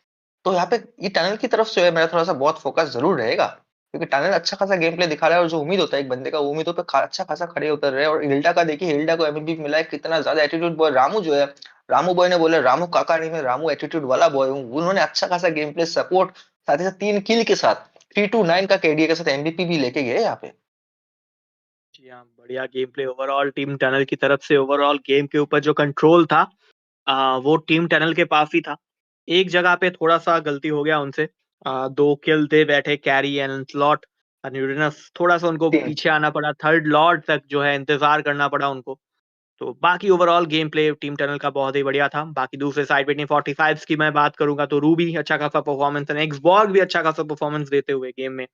[SPEAKER 5] तो यहाँ पे ये टनल की तरफ से मेरा थोड़ा सा बहुत फोकस जरूर रहेगा, क्योंकि टनल अच्छा खासा गेम प्ले दिखा रहा है और जो उम्मीद होता है एक बंदे का, वो उम्मीदों पे अच्छा खासा खड़े उतर रहे हैं। और हिल्डा का देखिए, हिल्डा को एमवीपी मिला है, कितना ज्यादा एटीट्यूड बॉय रामू जो है, रामू बॉय ने बोले रामू काका नहीं, मैं रामू एटीट्यूड वाला बॉय हूँ। उन्होंने अच्छा खासा गेम प्ले सपोर्ट, साथ ही साथ 3 किल के साथ 3-9 का केडीए के साथ एमवीपी भी लेके गए यहाँ पे।
[SPEAKER 3] जी हाँ, बढ़िया game play overall team tunnel की तरफ से। ओवरऑल गेम के ऊपर जो कंट्रोल था वो टीम टनल के पास ही था। एक जगह पे थोड़ा सा गलती हो गया उनसे, 2 किल दे बैठे कैरी एंड स्लॉट, न्यूडिनस थोड़ा सा उनको
[SPEAKER 5] तीन
[SPEAKER 3] पीछे आना पड़ा, थर्ड लॉर्ड तक जो है इंतजार करना पड़ा उनको। तो बाकी overall game play team tunnel का बहुत ही बढ़िया था। बाकी दूसरे साइड पे टीम 45 की मैं बात करूंगा तो रूबी अच्छा खासा परफॉर्मेंस है, एक्सबॉर्ग भी अच्छा खासा परफॉर्मेंस देते हुए गेम में।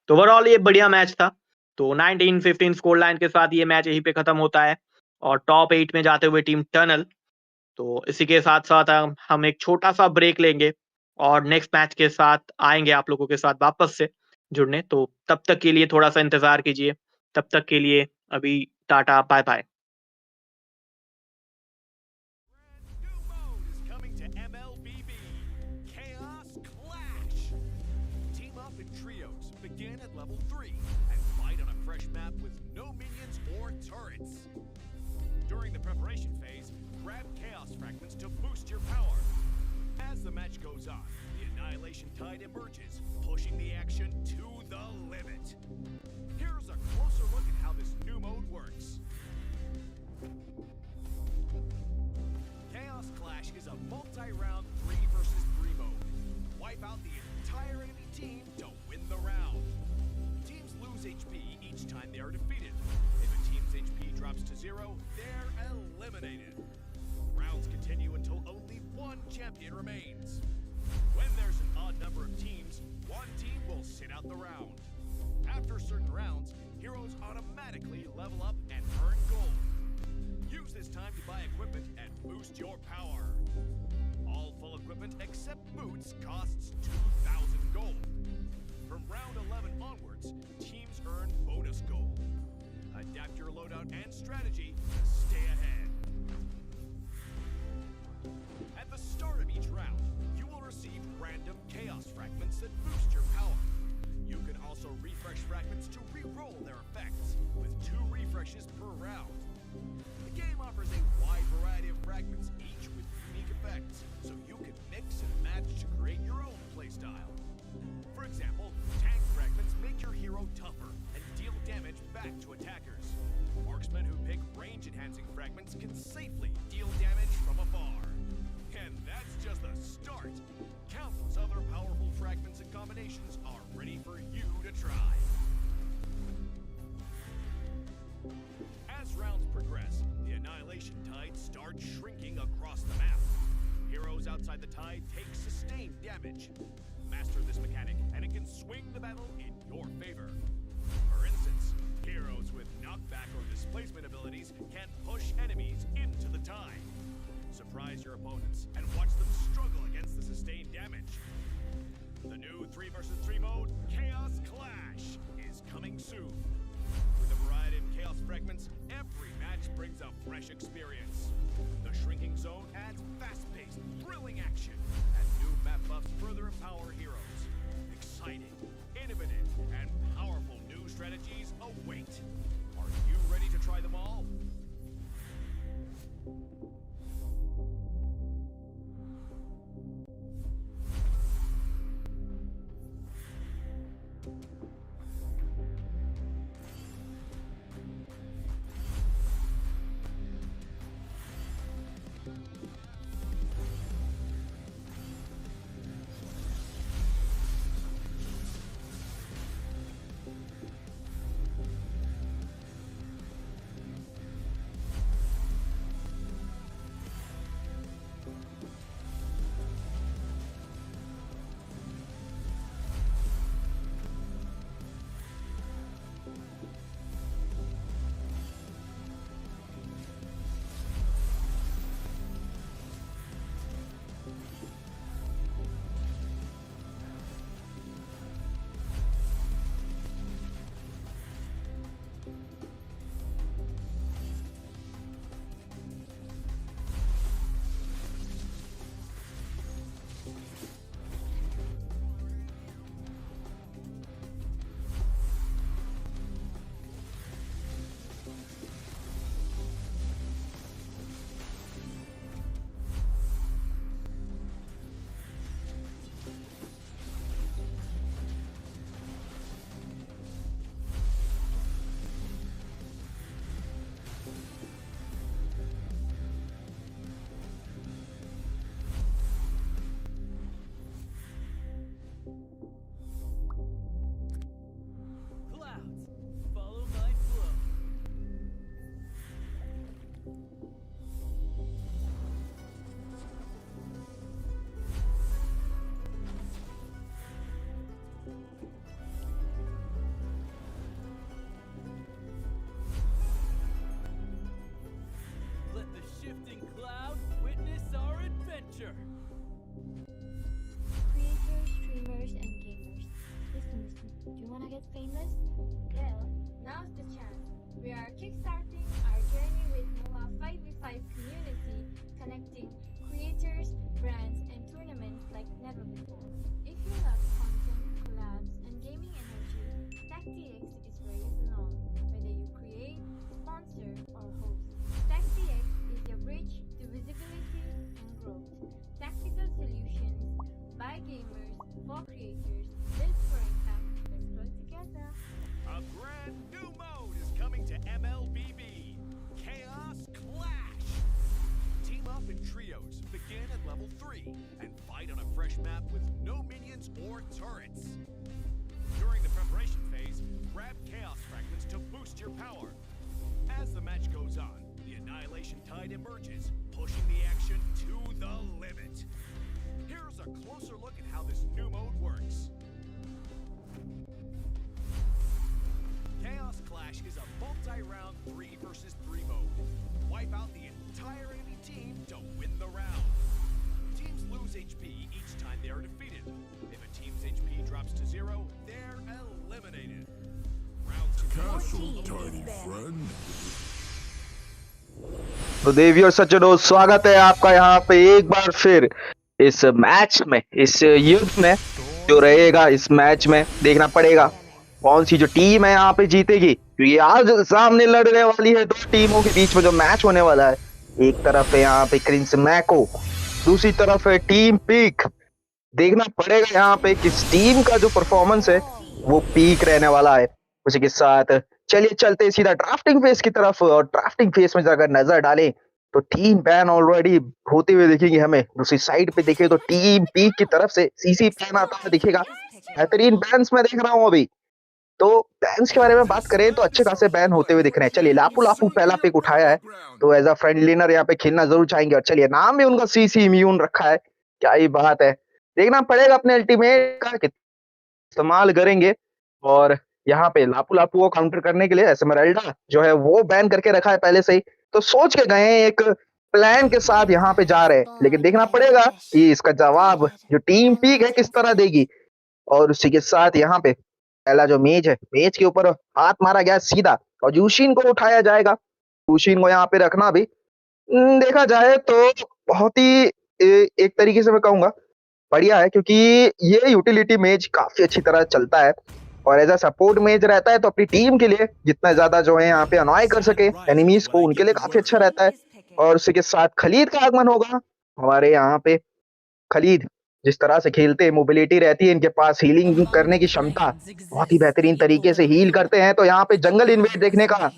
[SPEAKER 3] तो ओवरऑल ये बढ़िया मैच था। तो 19-15 स्कोर लाइन के साथ ये मैच यहीं पे खत्म होता है और टॉप 8 में जाते हुए टीम टनल। तो इसी के साथ साथ हम एक छोटा सा ब्रेक लेंगे और नेक्स्ट मैच के साथ आएंगे आप लोगों के साथ वापस से जुड़ने। तो तब तक के लिए थोड़ा सा इंतजार कीजिए। तब तक के लिए अभी tata, bye bye.
[SPEAKER 1] New mode is coming to MLBB. Chaos Clash. Team up in trios, begin at level 3, and fight on a fresh map with no minions or turrets. During the preparation phase, grab chaos fragments to boost your power. As the match goes on, the annihilation tide emerges, pushing the action to the limit. Here's a closer look at how this new mode works. Chaos Clash is a multi-round 3 versus 3 mode. Wipe out the entire enemy team to win the round. Teams lose HP each time they are defeated. If a team's HP drops to 0, they're eliminated. Rounds continue until only one champion remains. there's an odd number of teams, one team will sit out the round. After certain rounds, heroes automatically level up and earn gold. Use this time to buy equipment and boost your power. All full equipment except boots costs 2,000 gold. From round 11 onwards, teams earn bonus gold. Adapt your loadout and strategy to stay ahead. At the start of each round, you will receive random chaos fragments that boost your power. You can also refresh fragments to re-roll their effects, with 2 refreshes per round. The game offers a wide variety of fragments, each with unique effects, so you can mix and match to create your own playstyle. For example, tank fragments make your hero tougher and deal damage back to attackers. Marksmen who pick range-enhancing fragments can safely deal damage from afar. And that's just the start. Countless other powerful fragments and combinations are ready for you to try. As rounds progress, the Annihilation Tide starts shrinking across the map. Heroes outside the tide take sustained damage. Master this mechanic, and it can swing the battle in your favor. For instance, heroes with knockback or displacement abilities can push enemies into the tide. Surprise your opponents and watch them struggle against the sustained damage. The new 3 vs 3 mode, Chaos Clash, is coming soon. With a variety of chaos fragments, every match brings a fresh experience. The shrinking zone adds fast-paced, thrilling action, and new map buffs further empower heroes. Exciting, innovative, and powerful new strategies await. Are you ready to try them all?
[SPEAKER 6] Creators, streamers, and gamers. Listen. Do you wanna get famous? Well, now's the chance. We are kickstarting our journey with Moba5v5 community, connecting creators, brands, and tournaments like never before. If you love content, collabs, and gaming energy, TactX is where you belong. Whether you create, sponsor, or host, TactX is your bridge to visibility and growth. Tactical solutions by gamers for creators, built for impact. Let's grow together.
[SPEAKER 1] A brand new mode is coming to MLBB. Chaos Clash. Team up in trios, begin at level 3, and fight on a fresh map with no minions or turrets. During the preparation phase, grab chaos fragments to boost your power. As the match goes on, the Annihilation Tide emerges, pushing the action to the limit. Here's a closer look at how this new mode works. Chaos Clash is a multi-round 3 versus 3 mode. Wipe out the entire enemy team to win the round. Teams lose HP each time they are defeated. If a team's HP drops to 0, they're eliminated. Round 2.
[SPEAKER 7] Castle, tiny friend.
[SPEAKER 5] तो देवी और सज्जनों, स्वागत है आपका यहाँ पे एक बार फिर इस मैच में, इस युद्ध में जो रहेगा। इस मैच में देखना पड़ेगा कौन सी जो टीम है यहाँ पे जीतेगी, क्योंकि आज सामने लड़ने वाली है दो टीमों के बीच में जो मैच होने वाला है। एक तरफ है यहाँ पे क्रिंस मैको, दूसरी तरफ है टीम पीक। देखना पड़ेगा यहाँ पे किस टीम का जो परफॉर्मेंस है वो पीक रहने वाला है। उसी के साथ चलिए चलते सीधा ड्राफ्टिंग फेज की तरफ, और ड्राफ्टिंग फेज में अगर नजर डालें तो टीम बैन ऑलरेडी होते हुए दिखेंगे हमें। दूसरी साइड पे देखें तो टीम पीक की तरफ से सीसी बैन आता हुआ दिखेगा। बेहतरीन बैन्स मैं देख रहा हूँ अभी। तो बैन्स के बारे में बात करें तो अच्छे खासे बैन होते हुए दिख रहे हैं। चलिए लापू लापू पहला पिक उठाया है, तो एज अ फ्रेंडलीनर यहाँ पे खेलना जरूर चाहेंगे। और चलिए नाम भी उनका सीसी इम्यून रखा है, क्या ही बात है। देखना पड़ेगा अपने अल्टीमेट का इस्तेमाल करेंगे। और यहाँ पे लापू लापू को काउंटर करने के लिए एस्मेराल्डा जो है वो बैन करके रखा है पहले से ही, तो सोच के गए हैं, एक प्लान के साथ यहाँ पे जा रहे हैं। लेकिन देखना पड़ेगा कि इसका जवाब जो टीम पीक है किस तरह देगी। और उसी के साथ यहाँ पे पहला जो मेज है, मेज के ऊपर हाथ मारा गया सीधा, और जूशिन को उठाया जाएगा। जूशिन को यहाँ पे रखना भी देखा जाए तो बहुत ही एक तरीके से मैं कहूंगा बढ़िया है, क्योंकि ये यूटिलिटी मेज काफी अच्छी तरह चलता है और एज अ सपोर्ट मेज रहता है। तो अपनी टीम के लिए जितना ज्यादा जो है यहाँ पे अनॉय कर सके एनिमीज को, उनके लिए काफी अच्छा रहता है। और उसी के साथ खलीद का आगमन होगा हमारे यहाँ पे। खलीद जिस तरह से खेलते हैं, मोबिलिटी रहती है इनके पास, हीलिंग करने की क्षमता, बहुत ही बेहतरीन तरीके से हील करते हैं। तो यहाँ पे जंगल इन्वेड देखने का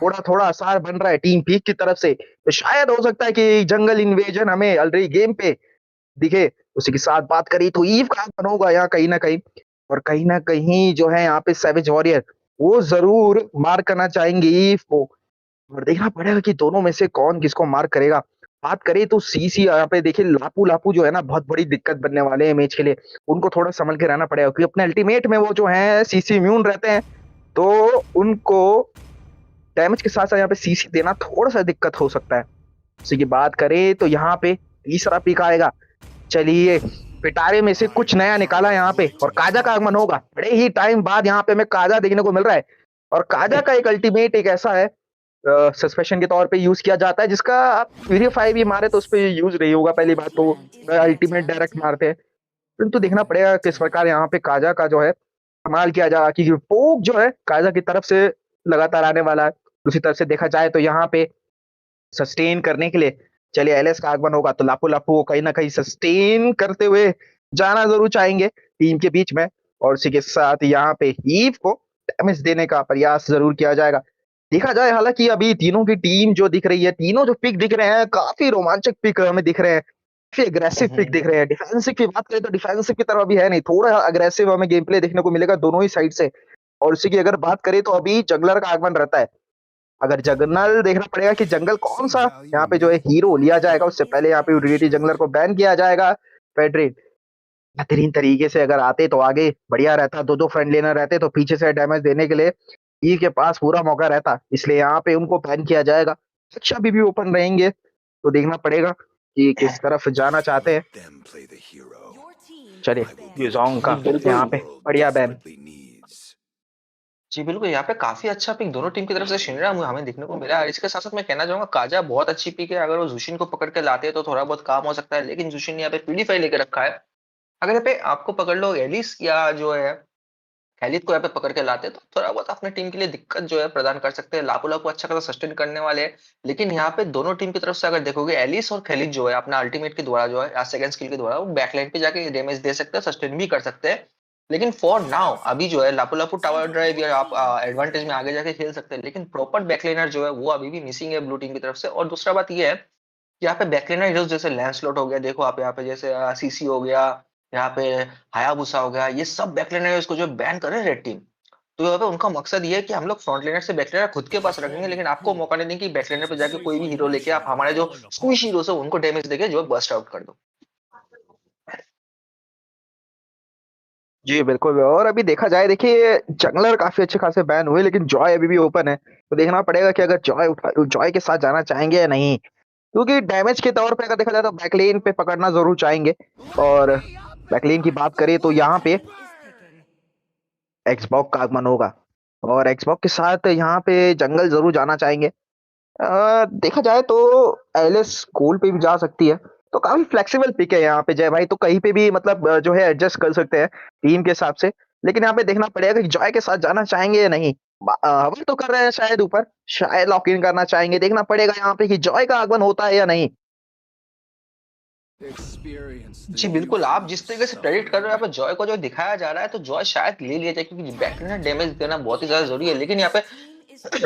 [SPEAKER 5] थोड़ा थोड़ा आसार बन रहा है टीम पीक की तरफ से। तो शायद हो सकता है कि जंगल इन्वेजन हमें ऑलरेडी गेम पे दिखे। उसी के साथ बात करी तो ईव का आगमन होगा यहाँ कहीं ना कहीं जो है यहाँ पे सैवेज वॉरियर वो जरूर मार करना चाहेंगे ईव को। और देखना पड़ेगा कि दोनों में से कौन किसको मार करेगा। बात करें तो सीसी यहाँ पे देखिए लापू लापू जो है ना, बहुत बड़ी दिक्कत बनने वाले हैं मैच के लिए। उनको थोड़ा संभल के रहना पड़ेगा, क्योंकि अपने अल्टीमेट में वो जो है सीसी इम्यून रहते हैं, तो उनको डैमेज के साथ साथ यहाँ पे सीसी देना थोड़ा सा दिक्कत हो सकता है। उसी की बात करें तो यहाँ पे तीसरा पिक आएगा। चलिए पिटारे में से कुछ नया निकाला यहाँ पे, और काजा का आगमन होगा। बड़े ही टाइम बाद यहाँ पे हमें काजा देखने को मिल रहा है। और काजा का एक अल्टीमेट एक ऐसा है सस्पेंशन के तौर पे यूज किया जाता है, जिसका आप प्यूरीफाई भी मारे तो उस पर यूज नहीं होगा। पहली बात तो अल्टीमेट डायरेक्ट मारते हैं, परंतु देखना पड़ेगा किस प्रकार यहाँ पे काजा का जो है इस्तेमाल किया जाएगा, क्योंकि पोक जो है काजा की तरफ से लगातार आने वाला है। दूसरी तरफ से देखा जाए तो यहाँ पे सस्टेन करने के लिए चलिए एलएस का आगमन होगा, तो लापू लापू को कहीं ना कहीं सस्टेन करते हुए जाना जरूर चाहेंगे टीम के बीच में। और उसी के साथ यहाँ पे ईव को डैमेज देने का प्रयास जरूर किया जाएगा। देखा जाए हालांकि अभी तीनों की टीम जो दिख रही है, तीनों जो पिक दिख रहे हैं काफी रोमांचक पिक हमें दिख रहे हैं, काफी अग्रेसिव पिक दिख रहे हैं। डिफेंसिव की बात करें तो डिफेंसिव की तरफ अभी है नहीं, थोड़ा अग्रेसिव हमें गेम प्ले देखने को मिलेगा दोनों ही साइड से। और उसी की अगर बात करें तो अभी जंगलर का आगमन रहता है। अगर जंगल देखना पड़ेगा कि जंगल कौन सा यहाँ पे जो है हीरो लिया जाएगा, उससे पहले यहाँ पे यूटिलिटी जंगलर को बैन किया जाएगा। फेडरेट बेहतरीन तरीके से अगर आते तो आगे बढ़िया रहता, दो फ्रेंड लेनर रहते तो पीछे से डैमेज देने के लिए ई के पास पूरा मौका रहता, इसलिए यहाँ पे उनको बैन किया जाएगा। अच्छा भी ओपन रहेंगे, तो देखना पड़ेगा कि किस तरफ जाना चाहते हैं।
[SPEAKER 7] Them play the hero.
[SPEAKER 5] चलिए यूजोंग का यहाँ पे बढ़िया बैन।
[SPEAKER 8] जी बिल्कुल, यहाँ पे काफी अच्छा पिक दोनों टीम की तरफ से शिनरा हमें देखने को मिला है। इसके साथ साथ मैं कहना चाहूंगा काजा बहुत अच्छी पिक है। अगर वो जुशिन को पकड़ के लाते हैं तो थोड़ा बहुत काम हो सकता है, लेकिन जुशिन ने यहाँ पे प्यूरीफाई लेके रखा है। अगर यहाँ पे आपको पकड़ लो एलिस या जो है खैलिद को यहाँ पे पकड़ के लाते तो थोड़ा बहुत अपने टीम के लिए दिक्कत जो है प्रदान कर सकते हैं। लापू लापू अच्छा खासा सस्टेन करने वाले हैं, लेकिन यहाँ पे दोनों टीम की तरफ से अगर देखोगे एलिस और खैलिद जो है अपना अल्टीमेट के द्वारा जो है या सेकंड स्किल के द्वारा वो बैकलाइन पे जाके डैमेज दे सकते हैं, सस्टेन भी कर सकते हैं। लेकिन फॉर नाउ अभी जो है लापू लापू टावर ड्राइव या आप एडवांटेज में आगे जाके खेल सकते हैं, लेकिन प्रॉपर बैकलाइनर जो है वो अभी भी मिसिंग है ब्लू टीम की तरफ से। और दूसरा बात ये है कि यहाँ पे बैकलाइनर हीरोज जैसे लैंसलॉट हो गया, देखो आप यहाँ पे जैसे सीसी हो गया, यहाँ पे हायाबुसा हो गया, ये सब बैकलाइनर हीरोज को जो बैन कर रहे हैं रेड टीम। तो यहाँ पे उनका मकसद ये है कि हम लोग फ्रंट लाइनर से बैकलाइनर खुद के पास रखेंगे, लेकिन आपको मौका नहीं देंगे कि बैकलाइनर पे जाके कोई भी हीरो लेके आप हमारे जो स्क्विश हीरोज है उनको डैमेज देके जो बस्ट आउट कर दो। जी बिल्कुल। और अभी देखा जाए, देखिए जंगलर काफी अच्छे खासे बैन हुए, लेकिन जॉय अभी भी ओपन है। तो देखना पड़ेगा कि अगर जॉय के साथ जाना चाहेंगे या नहीं, क्योंकि डैमेज के तौर पे अगर देखा जाए तो बैकलेन पे पकड़ना जरूर चाहेंगे। और बैकलेन की बात करें तो यहाँ पे एक्सबॉक्स का आगमन होगा, और एक्सबॉक्स के साथ यहाँ पे जंगल जरूर जाना चाहेंगे। देखा जाए तो एलिस गोल पे भी जा सकती है, तो काफी फ्लेक्सिबल पिक है यहाँ पे जय भाई, तो कहीं पे भी मतलब जो है एडजस्ट कर सकते हैं टीम के हिसाब से। लेकिन यहाँ पे देखना पड़ेगा कि जॉय के साथ जाना चाहेंगे या नहीं। हवा तो कर रहे हैं शायद ऊपर, शायद लॉक इन करना चाहेंगे। देखना पड़ेगा यहाँ पे कि जॉय का आगमन होता है या नहीं। जी बिल्कुल, आप जिस तरीके से प्रेडिक्ट कर रहे हो यहाँ पे जॉय को जो दिखाया जा रहा है, तो जॉय शायद ले लिया जाए, क्योंकि बैकलाइन डैमेज देना बहुत ही ज्यादा जरूरी है। लेकिन यहाँ पे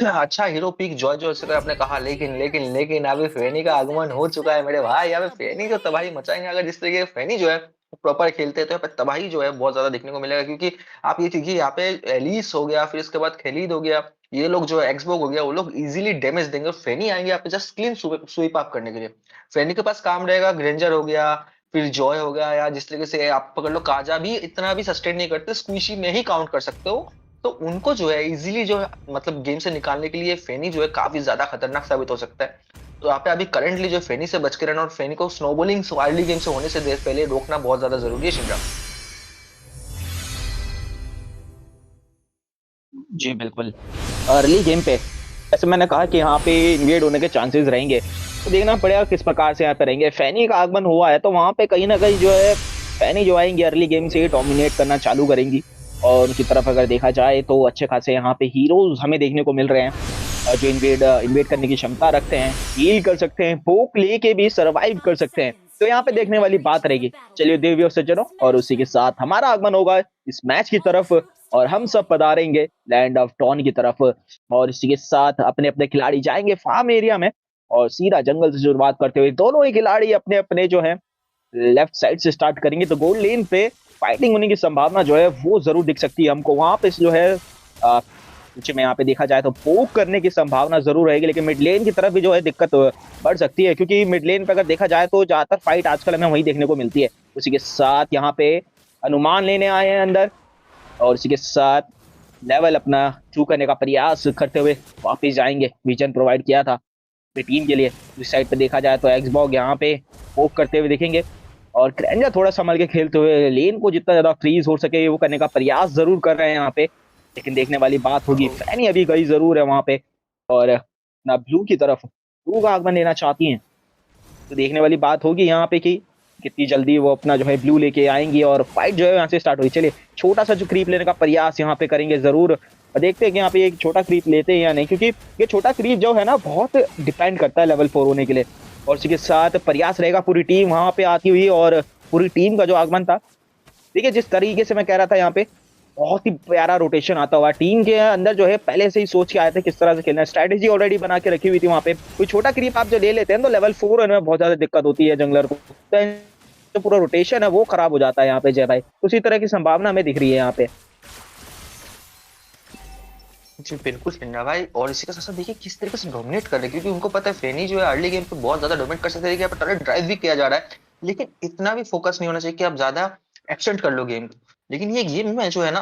[SPEAKER 8] अच्छा हीरो पिक जॉय जो इसे आपने कहा, लेकिन अभी फेनी का आगमन हो चुका है मेरे भाई। यहाँ पे फेनी जो तबाही मचाएंगे, अगर जिस तरीके से फेनी जो है प्रॉपर खेलते हैं, तो यहाँ पे तबाही जो है बहुत ज्यादा देखने को मिलेगा। क्योंकि आप ये देखिए, यहाँ पे एलिस हो गया, फिर इसके बाद खेलीद हो गया, ये लोग जो एक्सबोग हो गया, वो लोग इजीली डैमेज देंगे। और फेनी आएंगे यहाँ पे जस्ट क्लीन स्वीप अप करने के लिए। फेनी के पास काम रहेगा, ग्रेंजर हो गया, फिर जॉय हो गया, या जिस तरीके से आप पकड़ लो काजा भी इतना भी सस्टेन नहीं करते, स्क्विशी में ही काउंट कर सकते हो। तो उनको जो है इजीली जो है मतलब गेम से निकालने के लिए फेनी जो है काफी ज्यादा खतरनाक साबित हो सकता है। तो यहाँ पे अभी करंटली जो फेनी से बच के रहना, और फेनी को स्नोबॉलिंग अर्ली गेम से होने से पहले रोकना बहुत ज्यादा जरूरी है शिंजा।
[SPEAKER 9] जी बिल्कुल। अर्ली गेम पे जैसे मैंने कहा कि यहाँ पे इन्वेड होने के चांसेस रहेंगे, तो देखना पड़ेगा किस प्रकार से यहाँ पे रहेंगे। फैनी का आगमन हुआ है, तो वहाँ पे कहीं ना कहीं जो है फैनी जो आएंगी अर्ली गेम से डोमिनेट करना चालू करेंगी। और उनकी तरफ अगर देखा जाए तो अच्छे खासे यहाँ पे हीरोज हमें देखने को मिल रहे हैं, जो इन्वेड करने की क्षमता रखते हैं, हील कर सकते हैं, पोक लेके भी सर्वाइव कर सकते हैं। तो यहाँ पे देखने वाली बात रहेगी। चलिए देवियों सज्जनों, और उसी के साथ हमारा आगमन होगा इस मैच की तरफ, और हम सब पधारेंगे लैंड ऑफ टॉन की तरफ। और इसी के साथ अपने अपने खिलाड़ी जाएंगे फार्म एरिया में, और सीधा जंगल से शुरुआत करते हुए दोनों ही खिलाड़ी अपने अपने जो है लेफ्ट साइड से स्टार्ट करेंगे। तो गोल्ड लेन पे फाइटिंग होने की संभावना जो है वो जरूर दिख सकती है हमको। वहां पे जो है नीचे में यहाँ पे देखा जाए तो पोक करने की संभावना जरूर रहेगी, लेकिन मिड लेन की तरफ भी जो है दिक्कत बढ़ सकती है, क्योंकि मिड लेन पे अगर देखा जाए तो ज्यादातर फाइट आजकल हमें वही देखने को मिलती है। उसी के साथ यहाँ पे अनुमान लेने आए हैं अंदर, और इसी के साथ लेवल अपना चू करने का प्रयास करते हुए वापस जाएंगे। विजन प्रोवाइड किया था अपनी टीम के लिए। इस साइड पे देखा जाए तो एक्सबॉग यहाँ पे पोक करते हुए दिखेंगे, और क्रेंजर थोड़ा संभल के खेलते हुए लेन को जितना ज्यादा फ्रीज हो सके वो करने का प्रयास जरूर कर रहे हैं यहाँ पे। लेकिन देखने वाली बात होगी, फैनी अभी गई जरूर है वहां पे, और ना ब्लू की तरफ ब्लू का आगमन लेना चाहती हैं। तो देखने वाली बात होगी यहाँ पे कि कितनी जल्दी वो अपना जो है ब्लू लेके आएंगी, और फाइट जो है यहाँ से स्टार्ट हुई। चलिए छोटा सा जो क्रीप लेने का प्रयास यहाँ पे करेंगे जरूर, और देखते हैं कि यहाँ पे एक छोटा क्रीप लेते हैं या नहीं, क्योंकि ये छोटा क्रीप जो है ना बहुत डिपेंड करता है लेवल 4 होने के लिए। और इसी के साथ प्रयास रहेगा पूरी टीम वहां पे आती हुई, और पूरी टीम का जो आगमन था, देखिए जिस तरीके से मैं कह रहा था यहाँ पे बहुत ही प्यारा रोटेशन आता हुआ टीम के अंदर जो है पहले से ही सोच के आए थे किस तरह से खेलना है, स्ट्रैटेजी ऑलरेडी बना के रखी हुई थी वहां पे। कोई छोटा क्रीप आप जो ले लेते हैं तो लेवल 4 होने में बहुत ज्यादा दिक्कत होती है जंगलर को, तो जो पूरा रोटेशन है वो खराब हो जाता है यहाँ पे जय भाई। उसी तरह की संभावना हमें दिख रही है यहाँ पे।
[SPEAKER 8] जी बिल्कुल शिंजा भाई, और इसी के साथ साथ देखिए किस तरीके से डोमिनेट कर रहे हैं, क्योंकि उनको पता है फेनी जो है अर्ली गेम पे बहुत ज्यादा डोमिनेट कर सकते हैं। यहाँ पे टर्रेट ड्राइव भी किया जा रहा है, लेकिन इतना भी फोकस नहीं होना चाहिए कि आप ज्यादा एक्सटेंड कर लो गेम। लेकिन ये गेम में जो है ना,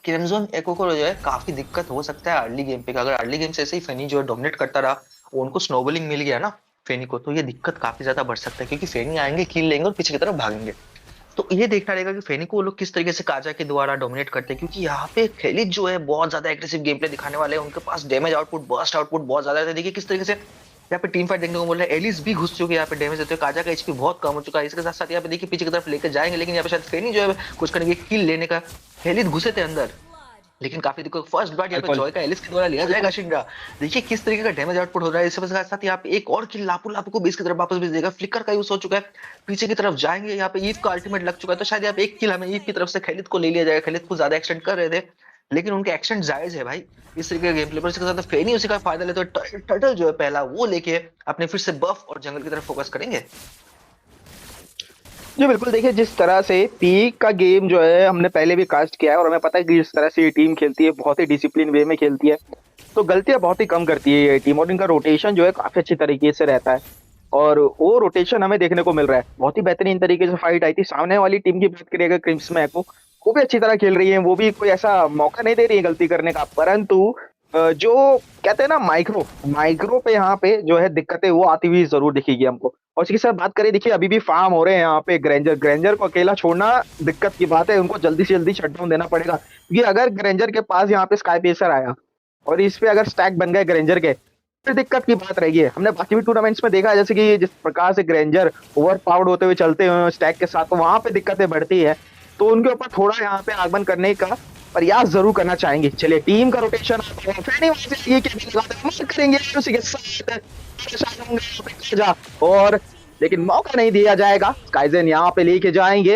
[SPEAKER 8] क्रिम्जन एको को जो है काफी दिक्कत हो सकता है अर्ली गेम पे। अगर अर्ली गेम से ऐसे ही फेनी जो है डोमिनेट करता रहा, उनको स्नोबॉलिंग मिल गया ना फेनी को, तो ये दिक्कत काफी ज्यादा बढ़ सकता है, क्योंकि फेनी आएंगे किल लेंगे और पीछे की तरफ भागेंगे। तो ये देखना रहेगा कि फेनी को वो लोग किस तरीके से काजा के द्वारा डोमिनेट करते हैं, क्योंकि यहाँ पे खेलिज जो है बहुत ज्यादा एग्रेसिव गेम प्ले दिखाने वाले हैं। उनके पास डैमेज आउटपुट, बर्स्ट आउटपुट बहुत ज्यादा है। देखिए किस तरीके से यहाँ पे टीम फाइट देखने को मिल रहा है। एलिस भी घुस चुके हैं यहाँ पे डैमेज देते हुए, काजा का एचपी बहुत कम हो चुका है। इसके साथ साथ यहाँ पे देखिए पीछे की तरफ लेकर जाएंगे, लेकिन यहाँ पे शायद फेनी जो है कुछ करेंगे किल लेने का। एलिस घुसे थे अंदर, लेकिन काफी दिक्कत। फर्स्ट ब्लड यहाँ पे जॉय का एलिस के द्वारा लिया जाएगा शिंगा। देखिए किस तरीके का डैमेज आउटपुट हो रहा है। इसके साथ साथ यहाँ पे एक और किल लापू लापू को बेस की तरफ वापस भेज देगा। फ्लिकर का यूज हो चुका है, पीछे की तरफ जाएंगे। यहाँ पे ईव का अल्टीमेट लग चुका है, तो शायद यहाँ पे एक किल हमें ईव की तरफ से खैलिद को ले लिया जाएगा। खैलिद को ज्यादा एक्सटेंड कर रहे थे, लेकिन उनके एक्सटेंड जायज है भाई इस तरीके के गेम प्ले पर। इसके साथ फेनी उसी का फायदा लेते हुए टर्टल जो है पहला वो लेके अपने फिर से बफ और जंगल की तरफ फोकस करेंगे।
[SPEAKER 9] जी बिल्कुल। देखिए जिस तरह से पीक का गेम जो है हमने पहले भी कास्ट किया है, और हमें पता है कि जिस तरह से ये टीम खेलती है बहुत ही डिसिप्लिन वे में खेलती है, तो गलतियां बहुत ही कम करती है ये टीम, और इनका रोटेशन जो है काफी अच्छी तरीके से रहता है। और वो रोटेशन हमें देखने को मिल रहा है। बहुत ही बेहतरीन तरीके से फाइट आई थी। सामने वाली टीम की बात करिएगा क्रिम्स में एको, वो भी अच्छी तरह खेल रही है, वो भी कोई ऐसा मौका नहीं दे रही है गलती करने का, परंतु जो कहते हैं ना माइक्रो पे यहाँ पे जो है दिक्कतें वो आती हुई जरूर दिखेगी हमको। और इसके साथ बात करें, देखिए अभी भी फार्म हो रहे हैं यहाँ पे ग्रेंजर को अकेला छोड़ना दिक्कत की बात है, उनको जल्दी से जल्दी शटडाउन देना पड़ेगा, क्योंकि अगर ग्रेंजर के पास यहाँ पे स्काई पेसर आया और इस पे अगर स्टैक बन गए ग्रेंजर के, फिर दिक्कत की बात रहेगी। हमने बाकी भी टूर्नामेंट्स में देखा है, जैसे कि जिस प्रकार से ग्रेंजर ओवर पावर्ड होते हुए चलते हैं स्टैक के साथ, तो वहां पे दिक्कतें बढ़ती है, तो उनके ऊपर थोड़ा यहाँ पे आगमन करने का प्रयास जरूर करना चाहेंगे। चलिए टीम का रोटेशन करेंगे उसी के साथ, और लेकिन मौका नहीं दिया जाएगा, स्काइजन यहाँ पे लेके जाएंगे।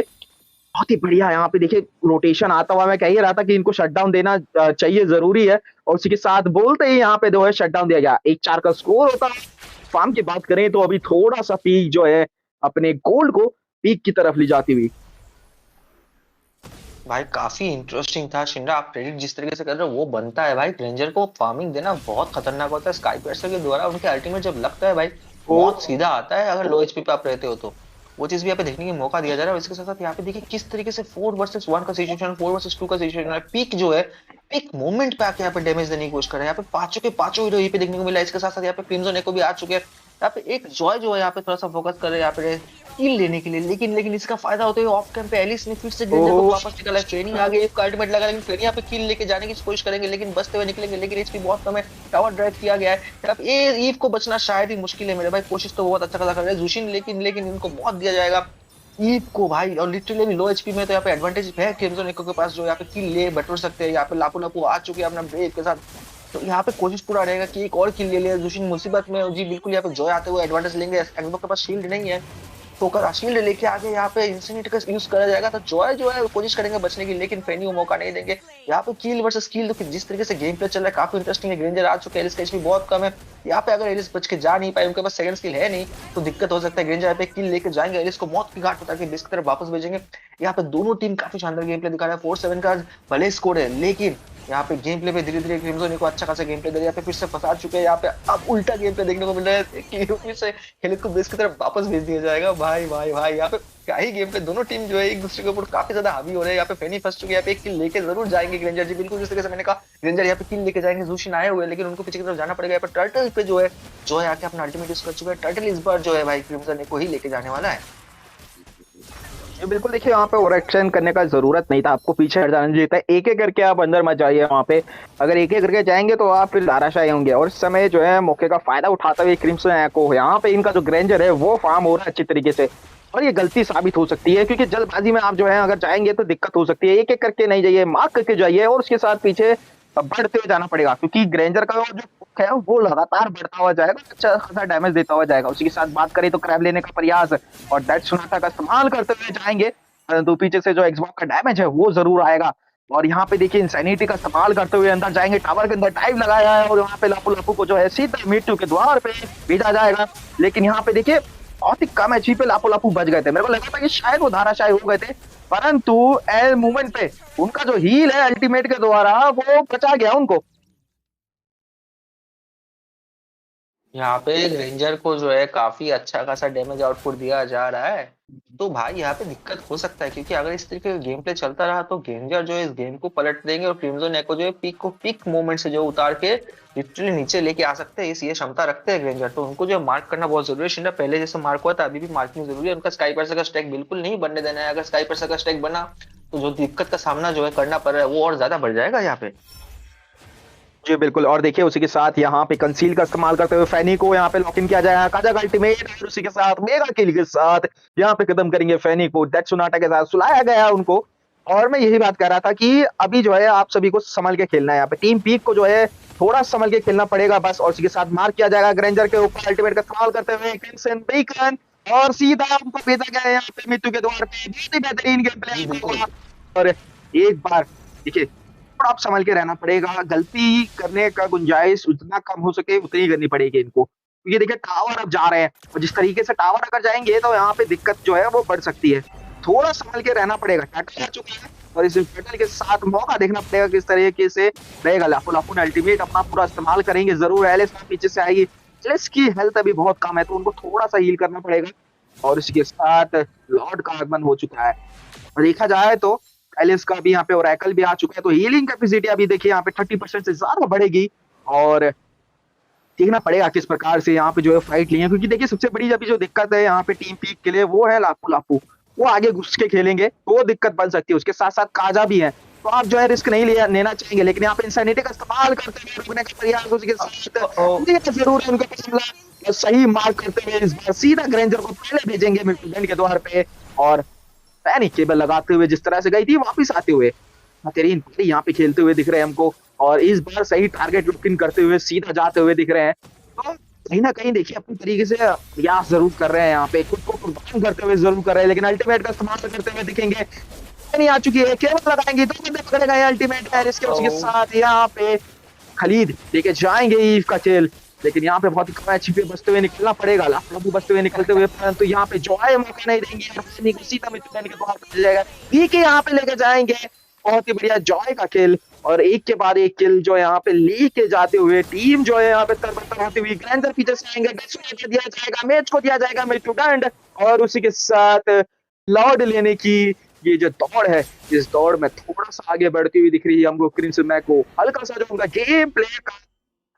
[SPEAKER 9] बहुत ही बढ़िया यहाँ पे देखिए रोटेशन आता हुआ, मैं कह ही रहा था कि इनको शटडाउन देना चाहिए, जरूरी है, और उसी के साथ बोलते ही यहाँ पे जो है शटडाउन दिया गया। 1-4 का स्कोर होता है। फार्म की बात करें तो अभी थोड़ा सा पीक जो है अपने गोल्ड को पीक की तरफ ले जाती हुई।
[SPEAKER 8] भाई काफी इंटरेस्टिंग था शिंडा, आप क्रेडिट जिस तरीके से कर रहे हो वो बनता है भाई। रेंजर को फार्मिंग देना बहुत खतरनाक होता है, स्काई पेसर के द्वारा उनके अल्टीमेट जब लगता है भाई बहुत सीधा आता है, अगर लो एचपी पे आप रहते हो तो वो चीज भी यहाँ पे देखने की मौका दिया जा रहा है। और इसके साथ साथ यहाँ पे देखिए किस तरीके से 4 वर्सेस 1 का सिचुएशन, 4 वर्सेस 2 का सिचुएशन है। पीक जो है पीक मोमेंट पे आके यहाँ पे डैमेज देने की कोशिश कर रहे हैं। यहाँ पे पांचों के पांचों हीरो यहीं पे देखने को मिला है। इसके साथ साथ यहाँ पे क्रिम्सन एको भी आ चुके हैं। यहाँ पे एक जॉय जो है यहाँ पे थोड़ा सा फोकस कर रहे हैं यहाँ पे किल लेने के लिए, लेकिन इसका फायदा होता है ऑफ कैंप पे एलिस ने फिर से ग्रेंजर को वापस निकाला है। ट्रेनिंग आगे एक अल्टीमेट लगा, लेकिन ट्रेनिंग यहाँ पे किल लेके जाने की कोशिश करेंगे, लेकिन बचते हुए निकलेंगे, लेकिन एचपी बहुत कम है। टावर ड्राइव किया गया है, अब ये ईव को बचना शायद ही मुश्किल है मेरे भाई। कोशिश तो बहुत अच्छा खासा कर रहे हैं जुशिन, लेकिन इनको बहुत दिया जाएगा ईव को भाई। और लिटरली लो एचपी में तो यहाँ पे एडवांटेज है क्रिम्सन एको के पास, जो यहाँ पे किल ले बटोर सकते हैं। यहाँ पे लापू आ चुके हैं अपना ब्रेक के साथ, तो यहाँ पे कोशिश पूरा रहेगा कि एक और किल ले लिया। जुशिन मुसीबत में जी बिल्कुल, यहाँ पे जॉय आते हुए एडवांटेज लेंगे। एक्सबॉक्स के पास शील्ड नहीं है, तो अगर शील्ड लेके आगे यहाँ पे इंसिनेट का यूज करा जाएगा तो जॉय जो है कोशिश करेंगे बचने की, लेकिन फेनी वो मौका नहीं देंगे। यहाँ पे किल वर्सेस किल, तो जिस तरीके से गेम प्ले चल रहा है काफी इंटरेस्टिंग है। ग्रेंजर आ चुके हैं, एलिस का एचपी बहुत कम है। यहाँ पे अगर एलिस बच के जा नहीं पाए, उनके पास सेकंड स्किल है नहीं, तो दिक्कत हो सकता है। ग्रेंजर यहाँ पे किल लेके जाएंगे, एलिस को मौत की घाट उतार के बेस की तरफ वापस भेजेंगे। यहाँ पे दोनों टीम काफी शानदार गेम प्ले दिखा रहा है। 4-7 का भले स्कोर है, लेकिन यहाँ पे गेम प्ले पे धीरे धीरे क्रिम्सन को अच्छा खासा गेम प्ले दे रही है। यहाँ पे फिर से फंसा चुके हैं, यहाँ पे अब उल्टा गेम प्ले देखने को मिल रहा है कि फिर से हेलिस को बेस की तरफ वापस भेज दिया जाएगा। भाई यहाँ पे क्या ही गेम प्ले, दोनों टीम जो है एक दूसरे के ऊपर काफी ज्यादा हावी हो रहे हैं। यहाँ पे फेनी फंस चुके हैं, यहाँ पे एक किल लेके जरूर जाएंगे ग्रेंजर जी, बिल्कुल जिस तरीके से मैंने कहा ग्रेंजर यहाँ पे किल लेके जाएंगे। जुशिन आए हुए हैं, लेकिन उनको पीछे की तरफ जाना पड़ेगा। यहाँ पे टर्टल पे जो है आके अपना अल्टीमेट यूज कर चुका है। टर्टल इस बार जो है भाई क्रिम्सन को ही लेके जाने वाला है।
[SPEAKER 9] ये बिल्कुल देखिए यहाँ पे ओवर एक्शन करने का जरूरत नहीं था, आपको पीछे हट जाना चाहिए था। एक एक करके आप अंदर मत जाइए, वहाँ पे अगर एक एक करके जाएंगे तो आप फिर धाराशाही होंगे। और इस समय जो है मौके का फायदा उठाते हुए क्रिम्सन को यहाँ पे इनका जो ग्रेंजर है वो फार्म हो रहा है अच्छी तरीके से, और ये गलती साबित हो सकती है, क्योंकि जल्दबाजी में आप जो है अगर जाएंगे तो दिक्कत हो सकती है। एक एक करके नहीं जाइए, मार्क करके जाइए, और उसके साथ पीछे बढ़ते हुए जाना पड़ेगा, क्योंकि ग्रेंजर का जो है वो लगातार बढ़ता हुआ जाएगा, अच्छा खासा डैमेज देता हुआ जाएगा। उसी के साथ बात करें तो क्रैब लेने का प्रयास और डेथ सुनाता का इस्तेमाल करते हुए जाएंगे, परंतु पीछे से जो एक्सबॉक्स का डैमेज है वो जरूर आएगा। और यहाँ पे देखिए इंसैनिटी का इस्तेमाल करते हुए अंदर जाएंगे, टावर के अंदर डाइव लगाया है, और यहाँ पे लापू को जो है सीधा मृत्यु के द्वार पे भेजा जाएगा। लेकिन यहाँ पे देखिए बहुत ही कम एचपी पे लापू बच गए थे, मेरे को लगा था कि शायद वो धाराशायी हो गए थे, परंतु एल मूवमेंट पे उनका जो हील है अल्टीमेट के द्वारा वो बचा गया उनको।
[SPEAKER 8] यहाँ पे रेंजर को जो है काफी अच्छा खासा डैमेज आउटपुट दिया जा रहा है, तो भाई यहाँ पे दिक्कत हो सकता है, क्योंकि अगर इस तरीके का गेम प्ले चलता रहा तो रेंजर जो है इस गेम को पलट देंगे, और क्रिम्सन एको जो है पीक मोमेंट से जो उतार के लिटरली नीचे लेके आ सकते हैं। ये क्षमता रखते हैं रेंजर, तो उनको जो मार्क करना बहुत जरूरी है। शिंडा पहले जैसे मार्क हुआ था, अभी भी मार्किंग जरूरी है। उनका स्काई पर्सर का स्टैक बिल्कुल नहीं बनने देना है। अगर स्काई पर्सर का स्टैक बना तो जो दिक्कत का सामना जो है करना पड़ रहा है वो और ज्यादा बढ़ जाएगा यहाँ पे।
[SPEAKER 9] जी बिल्कुल, और देखिए उसी के साथ यहाँ पे कंसील का इस्तेमाल करते हुए फैनी को यहाँ पे लॉक इन किया जाएगा। काजा का अल्टीमेट, और उसी के साथ मेगा किल के साथ यहाँ पे खत्म करेंगे फैनी को। डेथ सुनाटा के साथ सुलाया गया उनको। और मैं यही बात कर रहा था कि अभी जो है आप सभी को संभल के खेलना है, यहाँ पे टीम पीक को जो है थोड़ा संभल के खेलना पड़ेगा बस। और उसी के साथ मार्क किया जाएगा ग्रेंजर के ऊपर अल्टीमेट का इस्तेमाल करते हुए क्रिम्सन बेकन, और सीधा उनको भेजा गया है यहाँ पे मृत्यु के द्वार पे। बहुत ही बेहतरीन गेम प्ले, और एक बार देखिए आप संभल के रहना पड़ेगा, गलती करने का गुंजाइश उतना कम हो सके उतनी करनी पड़ेगी इनको, क्योंकि देखिए टावर अब जा रहे हैं, और जिस तरीके से टावर अगर जाएंगे तो यहाँ पे दिक्कत जो है वो बढ़ सकती है। थोड़ा संभल के रहना पड़ेगा। टर्टल आ चुके हैं, और इस टर्टल के साथ मौका देखना पड़ेगा किस तरीके से रहेगा। लापू ने अल्टीमेट अपना पूरा इस्तेमाल करेंगे जरूर। एलिस पीछे से आएगी, एलिस की हेल्थ अभी बहुत कम है, तो उनको थोड़ा सा हील करना पड़ेगा। और इसके साथ लॉर्ड का आगमन हो चुका है, और देखा जाए तो एलिस का भी यहाँ पे ओरेकल भी आ चुका है, तो हीलिंग कैपेसिटी अभी देखिए यहाँ पे 30% से ज्यादा बढ़ेगी। और देखना पड़ेगा किस प्रकार से यहाँ पे जो है फाइट ली है, क्योंकि देखिए सबसे बड़ी अभी जो दिक्कत है यहाँ पे टीम पीक के लिए वो है लापू लापू। वो आगे घुस के खेलेंगे तो वो दिक्कत बन सकती है, उसके साथ साथ काजा भी है, तो आप जो है रिस्क नहीं लेना चाहेंगे, लेकिन यहाँ पे इंसानिटी का इस्तेमाल करते हुए रुकने का प्रयास उसके साथ जरूर है उनका फैसला सही मार्क करते हुए इस बार सीधा ग्रेंजर को पहले भेजेंगे मिडफील्ड के द्वार पे। और पैनिक केबल लगाते हुए जिस तरह से गई थी वापस आते हुए बेहतरीन यहाँ पे खेलते हुए दिख रहे हैं हमको, और इस बार सही टारगेट लुक इन करते हुए सीधा जाते हुए दिख रहे हैं। तो कहीं ना कहीं देखिए अपनी तरीके से प्रयास जरूर कर रहे हैं, यहाँ पे खुद को कुर्बान करते हुए जरूर कर रहे हैं, लेकिन अल्टीमेट का इस्तेमाल करते हुए दिखेंगे। नहीं आ चुकी है, केवल लगाएंगे, 2 बंदे पकड़े गए अल्टीमेट है, इसके उसके साथ यहाँ पे खलीद लेके जाएंगे ईव का खेल, लेकिन यहाँ पे बहुत ही कम एचपी बचते हुए निकलना पड़ेगा, लाफू बचते हुए निकलते हुए, परंतु यहाँ पे जॉय मौका नहीं देंगे, सीधा मिल जाएगा पीके यहाँ पे लेके जाएंगे। बहुत ही बढ़िया जॉय का किल, और एक के बाद एक किल जो यहाँ पे लेके जाते हुए टीम जो है यहाँ पे तरबतर होती हुई ग्रैंडर पीछे से आएंगे, दिया जाएगा मैच को, दिया जाएगा मिड टू एंड, और उसी के साथ लॉर्ड लेने की ये जो दौड़ है, इस दौड़ में थोड़ा सा आगे बढ़ती हुई दिख रही है हमको क्रिंस मैको। हल्का सा जो उनका गेम प्ले का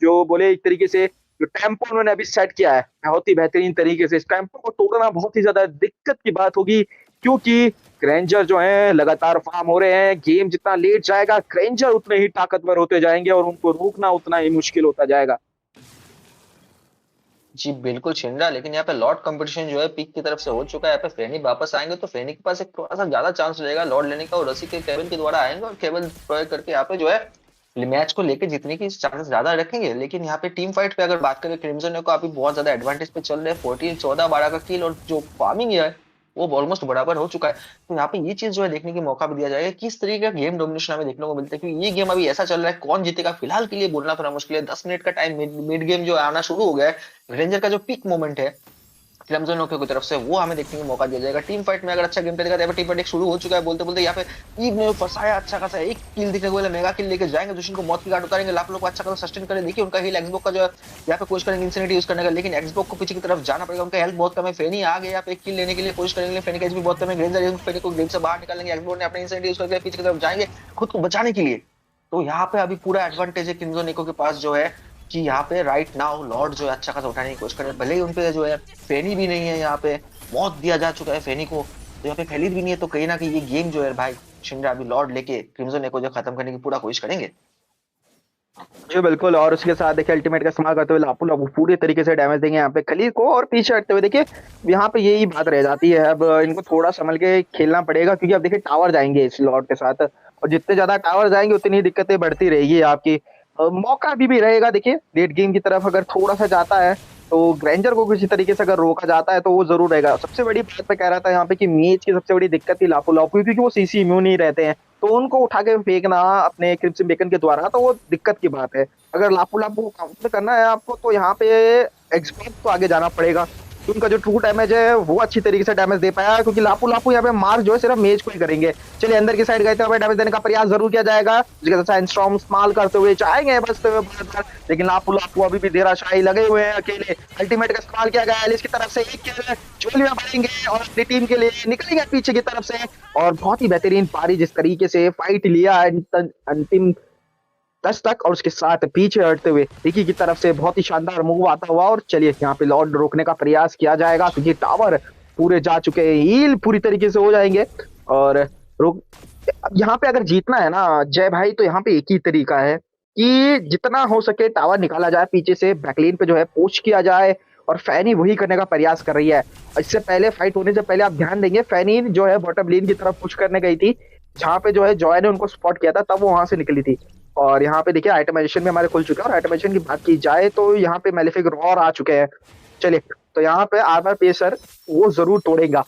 [SPEAKER 9] जो बोले एक तरीके से जो टेम्पो उन्होंने अभी सेट किया है बहुत ही बेहतरीन तरीके से, इस टेम्पो को तोड़ना बहुत ही ज्यादा दिक्कत की बात होगी, क्योंकि ग्रेंजर जो है लगातार फार्म हो रहे हैं, गेम जितना लेट जाएगा ग्रेंजर उतने ही ताकतवर होते जाएंगे और उनको रोकना उतना ही मुश्किल होता जाएगा।
[SPEAKER 8] जी बिल्कुल छिंडा, लेकिन यहाँ पे लॉर्ड कंपटीशन जो है पीक की तरफ से हो चुका है। यहाँ पे फेनी वापस आएंगे तो फेनी के पास एक थोड़ा सा ज्यादा चांस रहेगा लॉर्ड लेने का, और रसी के केबल के द्वारा आएंगे और केबल प्रयोग करके यहाँ पे जो है मैच को लेके जीतने की चांसेस ज्यादा रखेंगे। लेकिन यहाँ पे टीम फाइट पे अगर बात करें, क्रिम्सन को अभी बहुत ज्यादा एडवांटेज पे चल रहे हैं, 14-14-12 का किल, और जो फार्मिंग है वो ऑलमोस्ट बराबर हो चुका है। तो यहाँ पे ये चीज जो है देखने की मौका भी दिया जाएगा किस तरीके का गेम डोमिनेशन हमें देखने को मिलता है, क्योंकि ये गेम अभी ऐसा चल रहा है कौन जीतेगा फिलहाल के लिए बोलना थोड़ा मुश्किल है। 10 मिनट का टाइम मिड गेम जो आना शुरू हो गया है, रेंजर का जो पीक मोमेंट है क्रिम्सन की तरफ से वो हमें देखने का मौका दिया जाएगा। टीम फाइट में अगर अच्छा गेम प्ले दिखा तो टीम फाइट शुरू हो चुका है, बोलते बोलते यहाँ पे ईव ने फंसाया अच्छा खासा, एक किल दिखने को मेगा किल लेके जाएंगे, दुश्मन को मौत की घाट उतारेंगे, लाख लोग अच्छा खासा सस्टेन करें। देखिए उनका हील एक्सबॉक्स का जो है यहाँ पे कोशिश करेंगे इंसिनेटी यूज करने का, लेकिन एक्सबॉक्स को पीछे की तरफ जाना पड़ेगा, उनका हेल्थ बहुत कम है। फेनी आ गए यहाँ पे एक किल लेने के लिए कोशिश करेंगे, फेनी का एचपी बहुत कम है, ग्रेंजर फेनी को गेम से बाहर निकालेंगे, एक्सबॉक्स ने अपने इंसिनेटी यूज करके पीछे की तरफ जाएंगे खुद को बचाने के लिए। तो यहाँ पे अभी पूरा एडवांटेज है क्रिम्सन के पास जो है कि यहाँ पे राइट नाउ लॉर्ड जो है अच्छा खासा उठाने की कोशिश करे, भले ही उनपे जो है फेनी भी नहीं है, यहाँ पे मौत दिया जा चुका है फेनी को, तो यहाँ पे खलीद भी नहीं है, तो कहीं ना कहीं ये गेम जो है भाई शिंडा अभी लॉर्ड लेके क्रिम्सन को जो खत्म करने की पूरा कोशिश करेंगे।
[SPEAKER 9] जी बिल्कुल, और उसके साथ देखिए अल्टीमेट का इस्तेमाल करते हुए लापू लापू पूरी तरीके से डैमेज देंगे यहाँ पे खलीद को, और पीछे हटते हुए देखिए यहाँ पे यही बात रह जाती है, अब इनको थोड़ा संभल के खेलना पड़ेगा, क्योंकि अब देखिए टावर जाएंगे इस लॉर्ड के साथ, और जितने ज्यादा टावर जाएंगे उतनी दिक्कतें बढ़ती रहेगी आपकी। मौका भी रहेगा देखिए लेट गेम की तरफ अगर थोड़ा सा जाता है तो ग्रेंजर को किसी तरीके से अगर रोका जाता है तो वो जरूर रहेगा। सबसे बड़ी बात मैं कह रहा था यहाँ पे कि मेज की सबसे बड़ी दिक्कत थी लापू लापू, क्योंकि वो सीसी इम्यून ही रहते हैं, तो उनको उठा के फेंकना अपने क्रिम्सन बेकन के द्वारा तो वो दिक्कत की बात है। अगर लापू लापू को काउंटर करना है आपको तो यहाँ पे एक्सपर्ट को आगे जाना पड़ेगा, उनका जो ट्रू डैमेज है वो अच्छी तरीके से डैमेज दे पाया, क्योंकि लापू लापू यहाँ पे मार्क जो है सिर्फ मेज को ही करेंगे। चलिए अंदर की साइड गए थे, डैमेज देने का प्रयास जरूर किया जाएगा, स्टॉर्म इस्तेमाल करते हुए जाएंगे बचते हुए बार, लेकिन लापू लापू अभी भी धीराशाही लगे हुए हैं अकेले। अल्टीमेट का इस्तेमाल किया गया एलिस की तरफ से, एक किल झोली में बढ़ेंगे और अपनी टीम के लिए निकलेंगे पीछे की तरफ से, और बहुत ही बेहतरीन पारी जिस तरीके से फाइट लिया अंतिम 10 तक, और उसके साथ पीछे हटते हुए रिकी की तरफ से बहुत ही शानदार मूव आता हुआ। और चलिए यहाँ पे लॉर्ड रोकने का प्रयास किया जाएगा, क्योंकि टावर पूरे जा चुके हैं, हील पूरी तरीके से हो जाएंगे, और रोक यहाँ पे अगर जीतना है ना जय भाई, तो यहाँ पे एक ही तरीका है कि जितना हो सके टावर निकाला जाए पीछे से, बैकलेन पे जो है पुश किया जाए, और फैनी वही करने का प्रयास कर रही है। इससे पहले फाइट होने से पहले आप ध्यान देंगे फैनी जो है बॉटम लेन की तरफ पुश करने गई थी, जहाँ पे जो है जॉय ने उनको स्पॉट किया था, तब वो वहां से निकली थी। और यहाँ पे देखिए आइटमाइजेशन में हमारे खुल चुका है, और आइटमाइजेशन की बात की जाए तो यहाँ पे मेलेफिक रॉर आ चुके हैं। चलिए तो यहाँ पे आर्मर पेसर वो जरूर तोड़ेगा,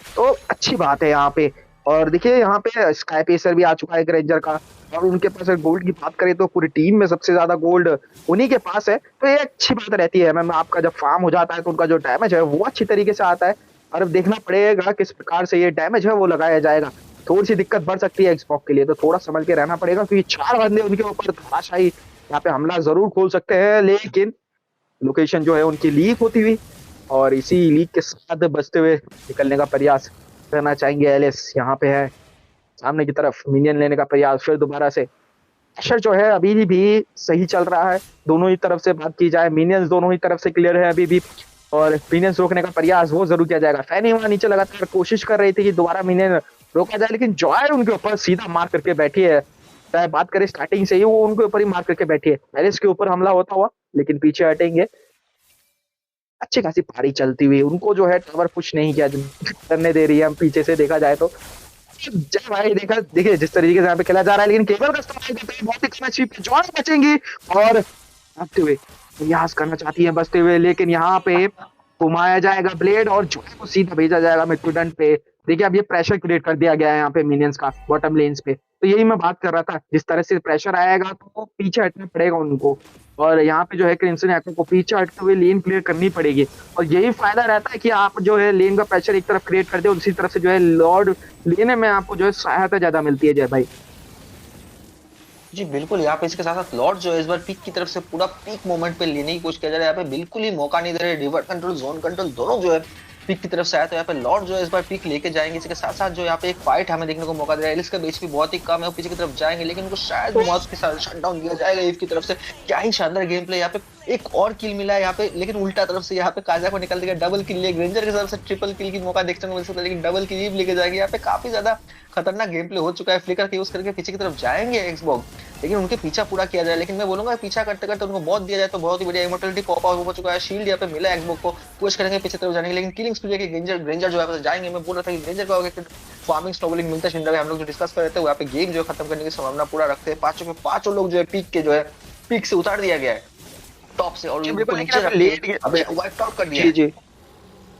[SPEAKER 9] तो अच्छी बात है यहाँ पे। और देखिए यहाँ पे स्काई पेसर भी आ चुका है ग्रेंजर का, और उनके पास गोल्ड की बात करें तो पूरी टीम में सबसे ज्यादा गोल्ड उन्हीं के पास है, तो ये अच्छी बात रहती है। मैम आपका जब फार्म हो जाता है तो उनका जो डैमेज है वो अच्छी तरीके से आता है, और अब देखना पड़ेगा किस प्रकार से ये डैमेज है वो लगाया जाएगा। थोड़ी सी दिक्कत बढ़ सकती है एक्सबॉक्स के लिए, तो थोड़ा संभल के रहना पड़ेगा, क्योंकि 4 बंदे उनके ऊपर धराशायी यहाँ पे हमला जरूर खोल सकते हैं, लेकिन लोकेशन जो है उनकी लीक होती हुई, और इसी लीक के साथ बचते हुए निकलने का प्रयास करना चाहेंगे। एलिस यहाँ पे है, सामने की तरफ मिनियन लेने का प्रयास फिर दोबारा से। प्रेशर जो है अभी भी सही चल रहा है, दोनों ही तरफ से बात की जाए, मिनियंस दोनों ही तरफ से क्लियर है अभी भी, और मिनियंस रोकने का प्रयास वो जरूर किया जाएगा। फैनी वहां नीचे लगातार कोशिश कर रही थी कि दोबारा मिनियन रोका जाए, लेकिन जॉय उनके ऊपर सीधा मार करके बैठी है। चाहे बात करें स्टार्टिंग से ही, वो उनके ऊपर ही मार करके बैठी है। एलिस के ऊपर हमला होता हुआ, लेकिन पीछे हटेंगे। अच्छी खासी पारी चलती हुई, उनको जो है टावर पुश नहीं किया करने दे रही है हम पीछे से देखा जाए तो। जय भाई देखा, देखिए जिस तरीके से यहाँ पे खेला जा रहा है, लेकिन केबल का इस्तेमाल करते हैं, बहुत ही कम एचपी पे जॉय बचेंगी और भागते हुए प्रयास करना चाहती है बचते हुए, लेकिन यहाँ पे घुमाया जाएगा ब्लेड और जॉय को सीधा भेजा जाएगा मृत्युदंड पे। देखिए अब ये प्रेशर क्रिएट कर दिया गया है यहाँ पे मिनियंस का बॉटम लेन्स पे, तो यही मैं बात कर रहा था, जिस तरह से प्रेशर आएगा तो पीछे हटना पड़ेगा उनको, और यहाँ पे जो है क्रिम्सन एको को पीछे हटते हुए लेन क्लियर करनी पड़ेगी, और यही फायदा रहता है कि आप जो है लेन का प्रेशर एक तरफ क्रिएट कर दे और दूसरी तरफ से जो है लॉर्ड लेने में आपको जो है सहायता ज्यादा मिलती है। जय भाई
[SPEAKER 8] जी बिल्कुल, यहाँ पे इसके साथ साथ लॉर्ड जो है इस बार पीक की तरफ से पूरा पीक मोमेंट पे लेने की कोशिश किया जा रहा है। यहाँ पे बिल्कुल ही मौका नहीं दे रहे, रिवर्ट कंट्रोल, जोन कंट्रोल दोनों जो है पीक की तरफ से आया, तो यहाँ पे लॉर्ड जो है इस बार पीक लेके जाएंगे। इसके साथ साथ जो यहाँ पे एक फाइट हमें देखने को मौका दे रहा है। एलिस का बेच भी बहुत ही कम है, वो पीछे की तरफ जाएंगे, लेकिन उनको शायद मॉस के साथ शट डाउन दिया जाएगा ईव की तरफ से। क्या ही शानदार गेम प्ले, यहाँ पे एक और किल मिला है यहाँ पे, लेकिन उल्टा तरफ से यहाँ पे काजा को निकल देगा, डबल किल लिया। ग्रेंजर की तरफ से ट्रिपल किल की मौका देखने को मिल सकता है, लेकिन डबल किल ईव लेके जाएंगे। यहाँ पे काफी ज्यादा खतरनाक गेम प्ले हो चुका है। फ्लिकर का यूज करके पीछे की तरफ जाएंगे एक्सबॉक्स, लेकिन उनके पीछा पूरा किया जाए, लेकिन मैं बोलूंगा पीछा करते करते उनको मौत दिया जाए तो बहुत ही बढ़िया। इमोर्टलिटी पॉप आउट हो चुका है, शील्ड यहाँ पे मिला है एक्सबॉक्स को, कोशिश करेंगे पीछे तरफ जाने की, लेकिन किलिंग स्पीड के ग्रेंजर जो है जाएंगे। मैं बोल रहा था कि ग्रेंजर का फार्मिंग स्नोबॉलिंग मिलता है, हम लोग जो डिस्कस कर रहे थे यहाँ पे गेम जो है खत्म करने की संभावना पूरा रखते हैं। पांचों में पांचों लोग जो है पीक के जो है पीक से उतार दिया गया है टॉप से, और उनको नीचे लेट वाइप आउट कर दिया।
[SPEAKER 9] जी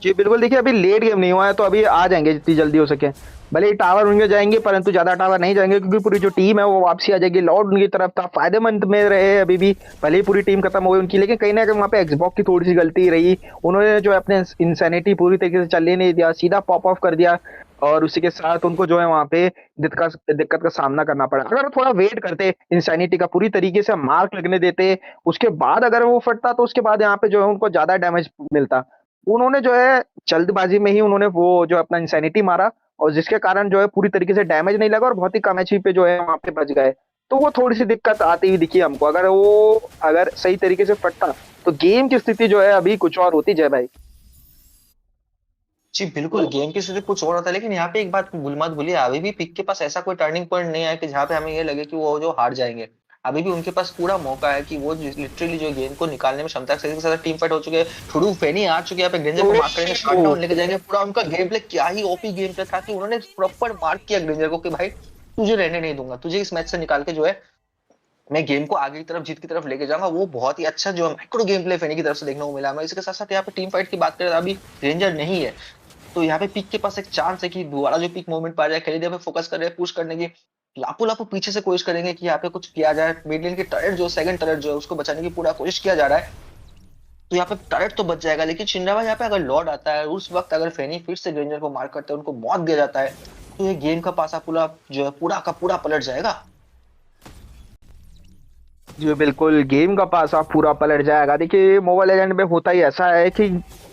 [SPEAKER 9] जी बिल्कुल, देखिए अभी लेट गेम नहीं हुआ है, तो अभी आ जाएंगे जितनी जल्दी हो सके। भले ही टावर उनके जाएंगे, परंतु ज्यादा टावर नहीं जाएंगे, क्योंकि पूरी जो टीम है वो वापसी आ जाएगी। लॉर्ड उनकी तरफ था, फायदेमंद में रहे अभी भी, भले ही पूरी टीम खत्म हो गई उनकी, लेकिन कहीं ना कहीं वहाँ पे एक्सबॉक्स की थोड़ी सी गलती रही। उन्होंने जो अपने इंसैनिटी पूरी तरीके से चलने नहीं दिया, सीधा पॉप ऑफ कर दिया, और उसी के साथ उनको जो है वहाँ पे दिक्कत का सामना करना पड़ा। अगर थोड़ा वेट करते, इंसैनिटी का पूरी तरीके से मार्क लगने देते, उसके बाद अगर वो फटता, तो उसके बाद यहाँ पे जो है उनको ज्यादा डैमेज मिलता। उन्होंने जो है जल्दबाजी में ही उन्होंने वो जो अपना इंसैनिटी मारा, और जिसके कारण जो है पूरी तरीके से डैमेज नहीं लगा, और बहुत ही कम एचपी पे जो है वहां पे बच गए। तो वो थोड़ी सी दिक्कत आती हुई दिखी हमको। अगर सही तरीके से फटता, तो गेम की स्थिति जो है अभी कुछ और होती। जय भाई
[SPEAKER 8] जी बिल्कुल, गेम की स्थिति कुछ और होता है, लेकिन यहाँ पे एक बात मत भूलिए, अभी भी पिक के पास ऐसा कोई टर्निंग पॉइंट नहीं है कि जहाँ पे हमें ये लगे कि वो जो हार जाएंगे। अभी भी उनके पास पूरा मौका है कि वो लिटरली जो गेम को निकालने में क्षमता के साथ टीम फाइट हो चुके हैं। थोड़ी फैनी आ चुके हैं, यहाँ पे ग्रेंजर को मार्क करेंगे, शॉट डाउन लेके जाएंगे। पूरा उनका गेम प्ले क्या ही ओपी गेम प्ले था कि उन्होंने प्रॉपर मार्क किया ग्रेंजर को कि भाई तुझे रहने नहीं दूंगा, तुझे इस मैच से निकाल के जो है मैं गेम को आगे की तरफ जीत की तरफ लेके जाऊंगा। वो बहुत ही अच्छा जो है माइक्रो गेम प्ले फेनी की तरफ से देखने को मिला। मैं इसके साथ साथ यहाँ पे टीम फाइट की बात करें, अभी ग्रेंजर नहीं है, तो यहाँ पे पिक के पास एक चांस है कि दोबारा जो पिक मूवमेंट पा जाए। खेली पे फोकस कर रहे हैं, पुश करने की लापो पीछे से कोशिश करेंगे कि यहाँ पे कुछ किया जाए। मिड लेन की टर्रेट जो सेकंड टर्रेट जो है उसको बचाने की पूरा कोशिश किया जा रहा है, तो यहाँ पे टर्रेट तो बच जाएगा। लेकिन शिंडावा यहाँ पे अगर लॉर्ड आता है, उस वक्त अगर फेनी फिर से ग्रेंजर को मार करते हैं, उनको मौत दिया जाता है, तो ये गेम का पासा पूरा जो है पूरा का पूरा पलट जाएगा।
[SPEAKER 9] जी बिल्कुल, गेम का पासा पूरा पलट जाएगा। देखिए मोबाइल लेजेंड में होता ही ऐसा है कि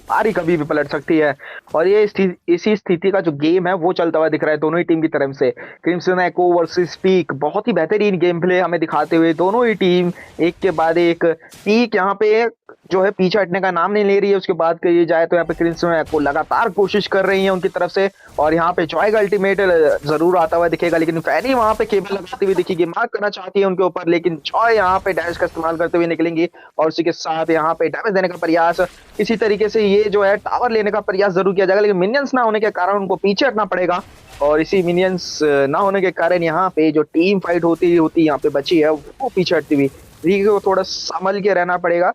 [SPEAKER 9] पारी कभी भी पलट सकती है, और ये इसी स्थिति का जो गेम है वो चलता हुआ दिख रहा है दोनों ही टीम की तरफ से। क्रिम्सन एको वर्सेस पीक, बहुत ही बेहतरीन गेम प्ले हमें दिखाते हुए दोनों ही टीम एक के बाद एक। पीक यहाँ पे जो है पीछे हटने का नाम नहीं ले रही है। उसके बाद कही जाए तो यहाँ पे क्रिम्सन एको लगातार कोशिश कर रही है उनकी तरफ से, और यहाँ पे जॉय का अल्टीमेट जरूर आता हुआ दिखेगा, लेकिन फैनी वहां पे केबल लगाती हुई दिखेगी, मार्क करना चाहती है उनके ऊपर, लेकिन जॉय यहाँ पे डैश का इस्तेमाल करते हुए निकलेंगी, और उसी के साथ यहाँ पे डैमेज देने का प्रयास। इसी तरीके से ये जो है टावर लेने का प्रयास जरूर किया जाएगा, लेकिन मिनियंस ना होने के कारण उनको पीछे हटना पड़ेगा, और इसी मिनियंस ना होने के कारण यहाँ पे जो टीम फाइट होती यहाँ पे बची है वो पीछे हटती हुई। रीगे को थोड़ा संभल के रहना पड़ेगा।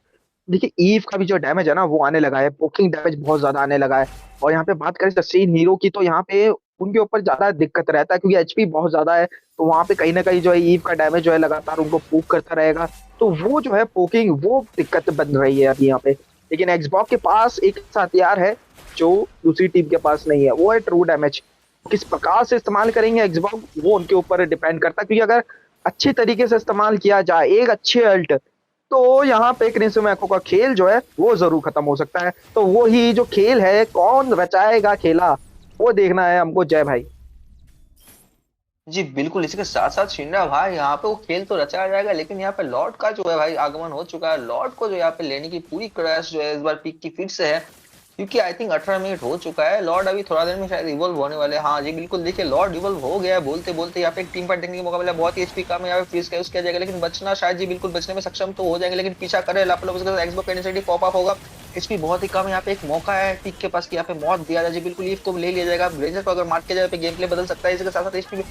[SPEAKER 9] देखिए ईव का भी जो डैमेज है ना वो आने लगा है, पोकिंग डैमेज बहुत ज्यादा आने लगा है, और यहाँ पे बात करें सस्टेन हीरो की, तो यहाँ पे उनके ऊपर ज्यादा दिक्कत रहता है, क्योंकि एचपी बहुत ज्यादा है, तो वहां पे कहीं ना कहीं जो है ईव का डैमेज जो है लगातार उनको पोक करता रहेगा, तो वो जो है पोकिंग वो दिक्कत बन रही है अभी यहाँ पे। लेकिन एक्सबॉक्स के पास एक हथियार है जो दूसरी टीम के पास नहीं है, वो है ट्रू डैमेज। किस प्रकार से इस्तेमाल करेंगे एक्सबॉक्स वो उनके ऊपर डिपेंड करता है, क्योंकि अगर अच्छी तरीके से इस्तेमाल किया जाए एक अच्छे अल्ट, तो यहाँ पे क्रिम्सन एको का खेल जो है वो जरूर खत्म हो सकता है। तो वो ही जो खेल है, कौन रचाएगा खेला, वो देखना है हमको। जय भाई
[SPEAKER 8] जी बिल्कुल, इसी के साथ-साथ शिनरा भाई यहाँ पे वो खेल तो रचा जाएगा, लेकिन यहाँ पे लॉर्ड का जो है भाई आगमन हो चुका है। लॉर्ड को जो यहाँ पे लेने की पूरी प्रयास जो है इस बार पीक की फिर से है, क्योंकि आई थिंक 18 मिनट हो चुका है। लॉर्ड अभी थोड़ा देर में शायद इवॉल्व होने वाले हैं। हाँ जी बिल्कुल, देखिए लॉर्ड इवॉल्व हो गया है। बोलते-बोलते यहाँ पे एक टीम फाइट देखने को मौका मिला। बहुत ही एचपी कम है, यहाँ पे फ्रीज किया जाएगा, लेकिन बचना शायद जी बिल्कुल बचने में सक्षम तो हो जाएंगे, लेकिन पीछा कर रहे हैं लापरवाही के साथ। एक्सबॉक्स इनिशिएटिव पॉप अप होगा। एचपी बहुत ही कम है, यहाँ पे एक मौका है पीक के पास कि यहाँ पे मौत दिया जाए जी बिल्कुल। लीफ को ले लिया जाएगा। ग्रेंजर को अगर मार किया जाए गेम प्ले बदल सकता है। इसके साथ-साथ एचपी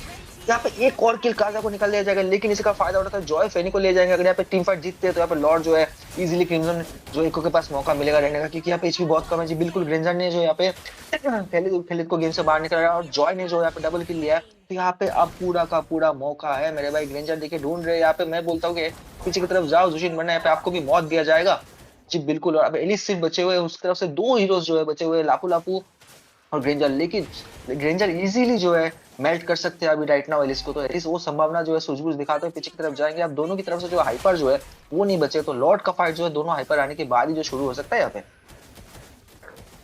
[SPEAKER 8] यहाँ पे एक और किल काजा को निकाल दिया जाएगा, लेकिन इसका फायदा उठाता है जॉय फेनी को ले जाएंगे। अगर यहाँ पे टीम फाइट जीतते हैं तो यहाँ पे लॉर्ड जो है इजीली क्रिम्सन जो एको के पास मौका मिलेगा रहने का, क्योंकि यहाँ पे एचपी बहुत कम है जी बिल्कुल। ग्रेंजर ने जो यहाँ पे खेलिद को गेम से बाहर निकाला और जॉय ने जो यहाँ पे डबल किल लिया है, तो यहाँ पे अब पूरा का पूरा मौका है मेरे भाई। ग्रेंजर देखिए ढूंढ रहे हैं यहाँ पे। मैं बोलता हूँ कि पीछे की तरफ जाओ जुशिन बनना, यहाँ पे आपको भी मौत दिया जाएगा जी बिल्कुल। और अब एलिस सिर्फ बचे हुए उसकी तरफ से 2 हीरोज जो है बचे हुए, लापू लापू और ग्रेंजर, लेकिन ग्रेंजर इजीली जो है मेल्ट कर सकते हैं अभी राइट नाउ एलिस को। तो एलिस वो संभावना जो है सूझबूझ दिखाते हुए पीछे की तरफ जाएंगे। अब दोनों की तरफ से जो हाइपर जो है वो नहीं बचे, तो लॉर्ड का फाइट जो है दोनों हाइपर आने के बाद ही जो शुरू हो सकता है यहाँ पे।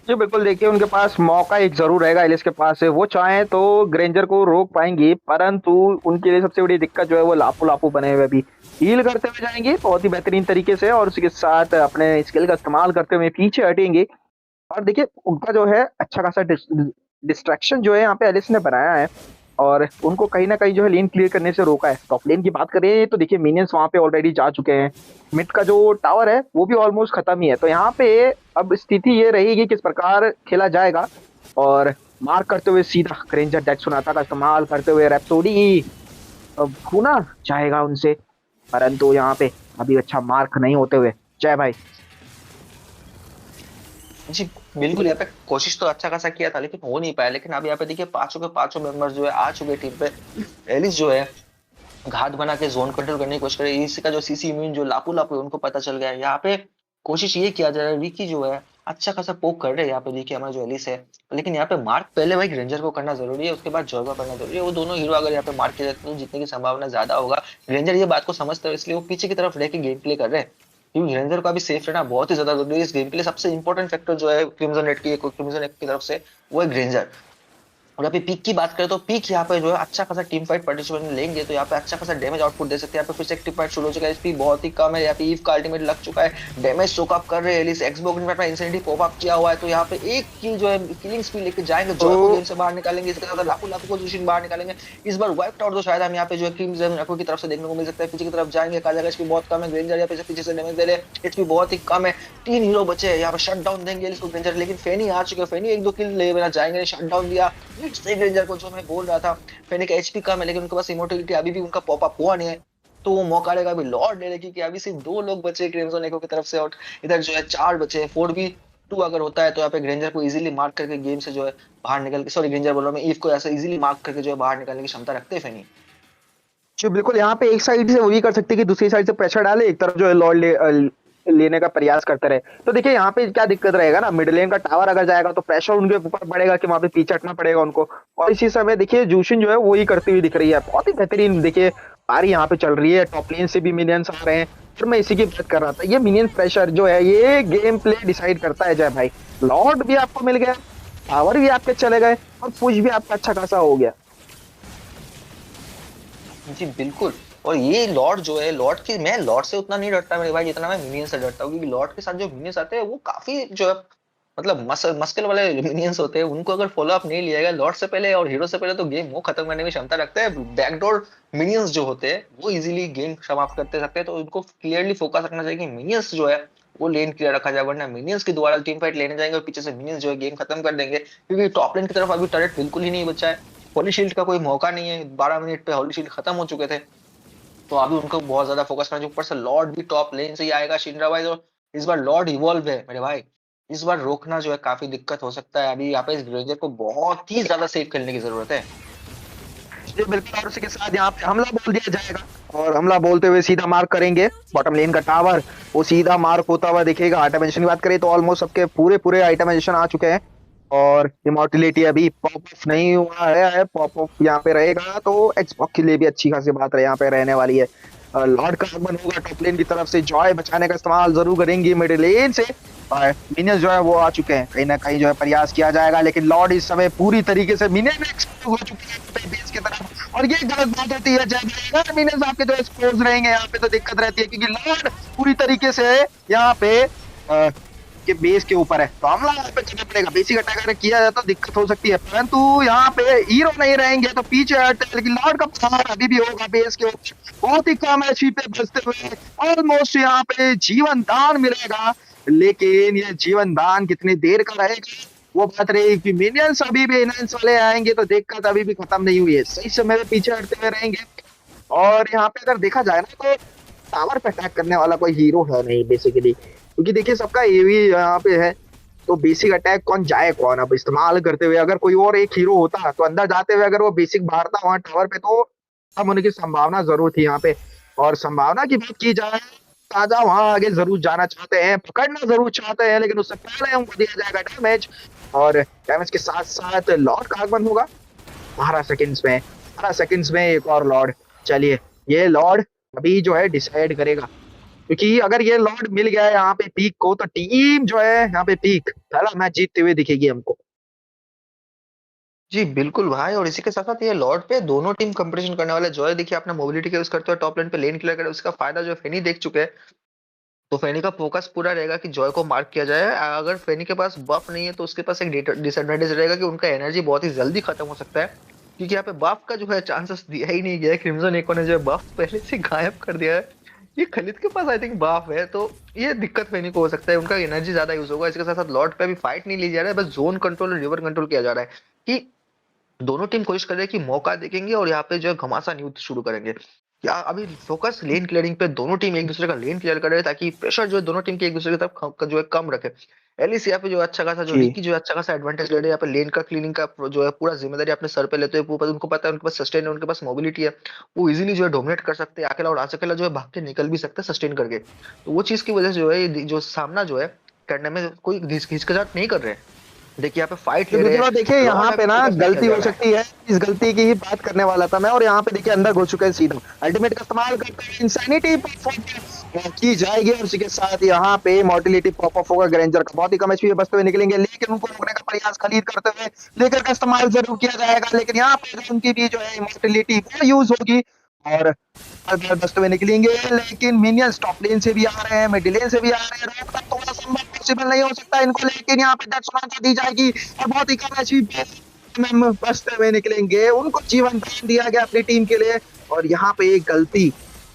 [SPEAKER 9] जी बिल्कुल, देखिए उनके पास मौका एक जरूर रहेगा एलिस के पास है। वो चाहें तो ग्रेंजर को रोक पाएंगे, परंतु उनके लिए सबसे बड़ी दिक्कत जो है वो लापू लापू बने हुए भी हील करते हुए जाएंगे बहुत ही बेहतरीन तरीके से, और उसके साथ अपने स्किल का इस्तेमाल करते हुए पीछे हटेंगे। और देखिए उनका जो है अच्छा खासा डिस्ट्रैक्शन जो है यहाँ पे एलिस ने बनाया है, और उनको कहीं ना कहीं जो है लेन क्लियर करने से रोका है। टॉप लेन की बात करें तो देखिए मिनियंस वहां पे ऑलरेडी जा चुके हैं। मिड का जो टावर है वो भी ऑलमोस्ट खत्म ही है। तो यहाँ पे अब स्थिति ये रहेगी किस प्रकार खेला जाएगा, और मार्क करते हुए सीधा ग्रेंजर डेथ सुनाता का इस्तेमाल करते हुए रैप्सोडी भूना चाहेगा उनसे, परंतु यहाँ पे अभी अच्छा मार्क नहीं होते हुए। जय भाई
[SPEAKER 8] जी बिल्कुल, यहाँ पे कोशिश तो अच्छा खासा किया था लेकिन हो नहीं पाया। लेकिन अब यहाँ पे देखिए पांचों के पांचों मेंबर्स जो है आ चुके टीम पे। एलिस जो है घात बना के जोन कंट्रोल करने की कोशिश कर रही है। इसका जो सीसी इम्यून जो लापू लापू है उनको पता चल गया है। यहाँ पे कोशिश ये किया जा रहा है, विकी जो है अच्छा खासा पोक कर रहे हैं यहाँ पे। देखिए हमारा जो एलिस है, लेकिन यहाँ पे मार्क पहले भाई रेंजर को करना जरूरी है, उसके बाद जॉय को करना जरूरी है। वो दोनों हीरो अगर यहाँ पे मार्क किया जाते हैं तो जीतने की संभावना ज्यादा होगा। रेंजर ये बात को समझते हैं, इसलिए वो पीछे की तरफ रह के गेम प्ले कर रहे हैं, क्योंकि रेंजर को अभी सेफ रहना बहुत ही ज्यादा जरूरी है इस गेम के लिए। सबसे इंपॉर्टेंट फैक्टर जो है क्रिम्सन रेड की तरफ से वो है ग्रेंजर। और यहाँ पे पीक की बात करें तो पीक यहाँ पे जो है अच्छा खासा टीम फाइट पार्टिसिपेंट लेंगे तो यहाँ पे अच्छा खासा डैमेज आउटपुट दे सकते हैं। यहाँ पे फिर से एक टीम फाइट शुरू हो चुका है। एचपी बहुत ही कम है। यहाँ पे ईव का अल्टीमेट लग चुका है। डैमेज सोक अप कर रहे हैं एलिस। एक्सबॉक्स ने अपना इंसेंटिव पॉप अप किया हुआ है, तो यहाँ पे एक किल जो है किलिंग स्पीड लेके जाएंगे, जॉय को गेम से बाहर निकालेंगे। इसके साथ लाखों लाखों को जुशिन बाहर निकालेंगे। इस बार वाइप आउट तो शायद हम यहाँ पे जो है क्रिम्सन रेड की तरफ से देखने को मिल सकता है। पीछे की तरफ जाएंगे, कहा जाएगा एचपी बहुत कम है। ग्रेंजर यहाँ पे पीछे से डैमेज दे रहे हैं। एचपी बहुत ही कम है। 3 हीरो बचे हैं, यहाँ पे शट डाउन देंगे एलिस को ग्रेंजर, लेकिन फेनी आ चुके हैं। फेनी 1-2 किल ले बिना जाएंगे, शट डाउन दिया ग्रेंजर को। जो मैं बोल रहा था फेनी का एचपी कम है, लेकिन उनके पास इमोर्टलिटी अभी भी उनका पॉप अप हुआ नहीं है, तो वो मौका लेगा अभी लॉर्ड लेने की, कि अभी सिर्फ 2 लोग बचे क्रिम्सन एको की तरफ से, और इधर जो है 4 बचे हैं। 4v2 अगर होता है तो यहाँ पे ग्रेंजर को इजीली मार्क करके गेम से जो है बाहर निकल के, सॉरी ग्रेंजर बोल रहा हूं मैं, ईव को ऐसे इजीली मार्क करके जो है बाहर निकालने की क्षमता रखते हैं फेनी।
[SPEAKER 9] जो बिल्कुल यहाँ पे एक साइड से वो भी कर सकते कि दूसरी साइड से प्रेशर डाले, एक तरफ जो है लॉर्ड लेने का प्रयास करते रहे। तो देखिए यहाँ पे क्या दिक्कत रहेगा ना, मिड लेन का टावर अगर जाएगा तो प्रेशर उनके ऊपर पड़ेगा कि वहां पे पीछे हटना पड़ेगा उनको। और इसी समय देखिए जूशिन जो है वो ही करती हुई दिख रही है। बहुत ही बेहतरीन देखिए पारी यहाँ पे चल रही है। टॉप लेन से भी मिनियंस आ रहे हैं। फिर मैं इसी की बात कर रहा था, ये मिनियन प्रेशर जो है ये गेम प्ले डिसाइड करता है। जय भाई लॉर्ड भी आपको मिल गया, टावर भी आपके चले गए, और पुश भी आपका अच्छा खासा हो गया।
[SPEAKER 8] जी बिल्कुल, और ये लॉर्ड जो है, लॉर्ड की मैं लॉर्ड से उतना नहीं डरता मेरे भाई जितना मैं मिनियन से डरता हूँ, क्योंकि लॉर्ड के साथ जो मिनियंस आते हैं वो काफी जो है मतलब मस्कल वाले मिनियंस होते हैं। उनको अगर फॉलो अप नहीं लिया गया लॉर्ड से पहले और हीरो से पहले तो गेम वो खत्म करने की क्षमता रखते हैं। बैकडोर मिनियंस जो होते हैं वो इजीली गेम समाप्त करते सकते हैं, तो उनको क्लियरली फोकस रखना चाहिए कि मिनियंस जो है वो लेन क्लियर रखा जाए, वरना मिनियंस की दोबारा टीम फाइट लेने जाएंगे और पीछे से मिनियंस जो है गेम खत्म कर देंगे, क्योंकि टॉप लेन की तरफ अभी टर्रेट बिल्कुल ही नहीं बचा है। होली शील्ड का कोई मौका नहीं है। 12 मिनट पे होली शील्ड खत्म हो चुके थे, तो अभी उनको बहुत ज्यादा फोकस करना चाहिए। ऊपर से लॉर्ड भी टॉप लेन से ही आएगा शिनरा भाई, और इस बार लॉर्ड इवॉल्व है मेरे भाई। इस बार रोकना जो है काफी दिक्कत हो सकता है। अभी यहाँ पे इस ग्रेंजर को बहुत ही ज्यादा सेफ खेलने की जरूरत है।
[SPEAKER 9] जी बिल्कुल, और उसके साथ यहाँ पे हमला बोल दिया जाएगा, और हमला बोलते हुए सीधा मार्क करेंगे बॉटम लेन का टावर। वो सीधा मार्क होता हुआ दिखेगा। आइटमाइजेशन की बात करें तो ऑलमोस्ट सबके पूरे आइटमाइजेशन आ चुके हैं, और इमोर्टिलिटी अभी पॉप ऑफ नहीं हुआ है। पॉप ऑफ यहाँ पे रहेगा तो एक्सबॉक्स के लिए भी अच्छी खासी बात है यहाँ पे रहने वाली है। लॉर्ड का आगमन होगा टॉप लेन की तरफ से। जॉय बचाने का इस्तेमाल जरूर करेंगे मिड लेन से, और मिनियंस जो है वो आ चुके हैं। कहीं ना कहीं जो है प्रयास किया जाएगा, लेकिन लॉर्ड इस समय पूरी तरीके से मिनियन एक्सपोज हो चुके हैं बेस की तरफ।
[SPEAKER 8] और ये गलत बात होती है जब अगर मिनियंस आपके जो एक्सपोज रहेंगे यहाँ पे तो दिक्कत रहती है, क्योंकि लॉर्ड पूरी तरीके से यहाँ पे के बेस के ऊपर है, तो हमला यहाँ पे करना पड़ेगा। बेसिक अटैक अगर किया जाए तो दिक्कत हो सकती है, परंतु यहाँ पे हीरो नहीं रहेंगे तो पीछे हटते, लेकिन लॉर्ड का पावर अभी भी होगा बेस के ऊपर, बहुत ही कम एचपी पे बचते हुए ऑलमोस्ट यहाँ पे जीवन दान मिलेगा। लेकिन ये जीवन दान कितनी देर का रहेगा वो बात रही कि मिनियंस अभी भी इनहेंस वाले आएंगे तो दिक्कत अभी भी खत्म नहीं हुई है, सही समय में पीछे हटते हुए रहेंगे। और यहाँ पे अगर देखा जाए ना तो टावर पे अटैक करने वाला कोई हीरो है नहीं बेसिकली, क्योंकि देखिए सबका एवी यहाँ पे है, तो बेसिक अटैक कौन जाए कौन अब इस्तेमाल करते हुए। अगर कोई और एक हीरो होता तो अंदर जाते हुए अगर वो बेसिक मारता वहां टावर पे तो कम होने की संभावना जरूर थी यहाँ पे। और संभावना की बात की जाए, ताजा वहां आगे जरूर जाना चाहते हैं, पकड़ना जरूर चाहते हैं, लेकिन उससे पहले उनको दिया जाएगा डैमेज, और डैमेज के साथ साथ लॉर्ड का आगमन होगा 12 सेकंड्स में। 12 सेकंड्स में एक और लॉर्ड। चलिए ये लॉर्ड अभी जो है डिसाइड करेगा, क्योंकि अगर ये लॉर्ड मिल गया है यहाँ पे पीक को तो टीम जो है यहाँ पे पीक पहला मैच जीतते हुए दिखेगी हमको। जी बिल्कुल भाई, और इसी के साथ साथ ये लॉर्ड पे दोनों टीम कंपटीशन करने वाले। जॉय देखिए अपना मोबिलिटी का यूज करते हुए टॉप लाइन पे लेन क्लियर करे, उसका फायदा जो फेनी देख चुके हैं, तो फेनी का फोकस पूरा रहेगा कि जॉय को मार्क किया जाए। अगर फेनी के पास बफ नहीं है तो उसके पास एक डिसएडवांटेज रहेगा कि उनका एनर्जी बहुत ही जल्दी खत्म हो सकता है, क्योंकि यहाँ पे बफ का जो है चांसेस दिया ही नहीं गया है। क्रिम्सन एको ने जो है बफ पहले से गायब कर दिया है, ये खलीद के पास आई थिंक बफ है, तो ये दिक्कत फेनी को हो सकता है, उनका एनर्जी ज्यादा यूज होगा। इसके साथ साथ लॉर्ड पे भी फाइट नहीं ली जा रहा है, बस जोन कंट्रोल और रिवर कंट्रोल किया जा रहा है कि दोनों टीम कोशिश कर रहे हैं कि मौका देखेंगे और यहाँ पे जो है घमासान युद्ध शुरू करेंगे। या अभी फोकस लेन क्लियरिंग पे, दोनों टीम एक दूसरे का लेन क्लियर कर रहे हैं ताकि प्रेशर जो है दोनों टीम के एक दूसरे की तरफ जो है कम रखे। एलिस यहाँ पे जो अच्छा खासा जो रिकी जो है अच्छा खासा एडवांटेज ले रहे हैं, यहाँ पे लेन का क्लीनिंग का जो है पूरा जिम्मेदारी अपने सर पे लेते हुए, उनको पता है उनके पास सस्टेन है, उनके पास मोबिलिटी है, वो इजीली जो है डोमिनेट कर सकते हैं अकेला, और अकेला जो है भाग के निकल भी सकते हैं सस्टेन करके। तो वो चीज की वजह से जो है जो सामना जो है करने में कोई हिचकिचाहट नहीं कर रहे हैं। देखिए यहाँ पे फाइट ले रहे हैं।
[SPEAKER 5] देखिए यहाँ पे ना गलती हो सकती है, इस गलती की ही बात करने वाला था मैं, और यहाँ पे देखिए अंदर घुस चुके हैं सीधा। अल्टीमेट का इस्तेमाल करके इंसैनिटी की जाएगी, और इसी के साथ यहाँ पे मॉर्टिलिटी पॉप अप होगा ग्रेंजर का, बहुत ही कम एचपी पे बचते हुए निकलेंगे, लेकिन उनको रोकने का प्रयास खलीद करते हुए लेकर का इस्तेमाल जरूर किया जाएगा, लेकिन यहाँ पे उनकी भी जो है मॉर्टिलिटी वो यूज होगी और बचते हुए निकलेंगे। लेकिन मिनियंस टॉप लेन से भी आ रहे हैं, मिड लेन से भी आ रहे हैं, रोकना थोड़ा संभव पॉसिबल नहीं हो सकता इनको, लेकिन यहाँ पे डेथ सुनाता दी जाएगी और बहुत ही कम एचपी पे बचते हुए निकलेंगे। उनको जीवन दान दिया गया अपनी टीम के लिए, और यहाँ पे एक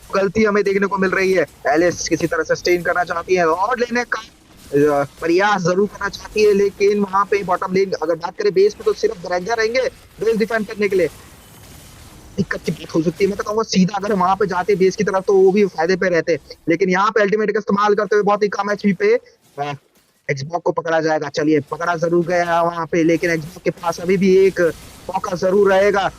[SPEAKER 5] गलती हमें देखने को मिल रही है। एलिस किसी तरह सस्टेन करना चाहती है और लेने का प्रयास जरूर करना चाहती है, लेकिन वहां पे बॉटम लेन अगर बात करें बेस पे तो सिर्फ ग्रेंजर रहेंगे बेस डिफेंड करने के लिए, दिक्कत की बात हो सकती है। मैं तो कहूँगा सीधा अगर वहां पे जाते बेस की तरफ तो वो भी फायदे पे रहते, लेकिन यहाँ पे अल्टीमेट का इस्तेमाल करते हुए बहुत ही कम एचपी पे एक्सबॉक्स को पकड़ा जाएगा। चलिए पकड़ा जरूर गया वहां पे, लेकिन एक्सबॉक्स के पास अभी भी एक मौका जरूर रहेगा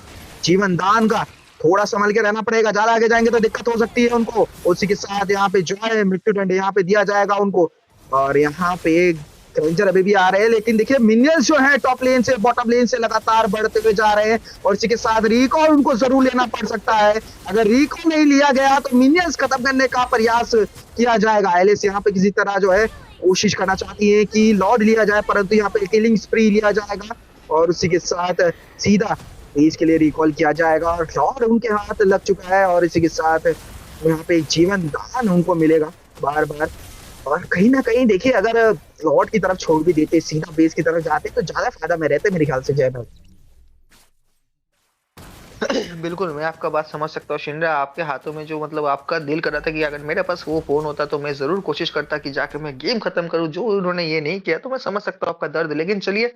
[SPEAKER 5] जीवन दान का, थोड़ा संभल के रहना पड़ेगा, ज्यादा आगे जाएंगे तो दिक्कत हो सकती है उनको। उसी के साथ यहाँ पे जो है मृत्यु दंड यहाँ पे दिया जाएगा उनको, और यहाँ पे रेंजर अभी भी आ रहे हैं, लेकिन देखिए मिनियंस जो है टॉप लेन से बॉटम लेन से लगातार बढ़ते हुए जा रहे हैं, और इसी के साथ रिकॉल उनको जरूर लेना पड़ सकता है। अगर रिकॉल नहीं लिया गया तो मिनियंस खत्म करने का प्रयास किया जाएगा। एलिस यहाँ पे किसी तरह जो है कोशिश करना चाहती है कि लॉर्ड लिया जाए, परंतु यहाँ पे किलिंग स्प्री लिया जाएगा, और उसी के साथ सीधा इसके लिए रिकॉल किया जाएगा, और लॉर्ड उनके हाथ लग चुका है, और इसी के साथ यहाँ पे जीवन दान उनको मिलेगा बार बार। और कहीं ना कहीं देखिए अगर लॉर्ड की तरफ छोड़ भी देते, सीधा बेस की तरफ जाते तो ज्यादा फायदा में रहते मेरे ख्याल से। जय भाई
[SPEAKER 8] बिल्कुल मैं आपका बात समझ सकता हूँ शिंद्रा, आपके हाथों में जो मतलब आपका दिल कर रहा था कि अगर मेरे पास वो फोन होता तो मैं जरूर कोशिश करता कि जाके मैं गेम खत्म करूं, जो उन्होंने ये नहीं किया, तो मैं समझ सकता हूँ आपका दर्द। लेकिन चलिए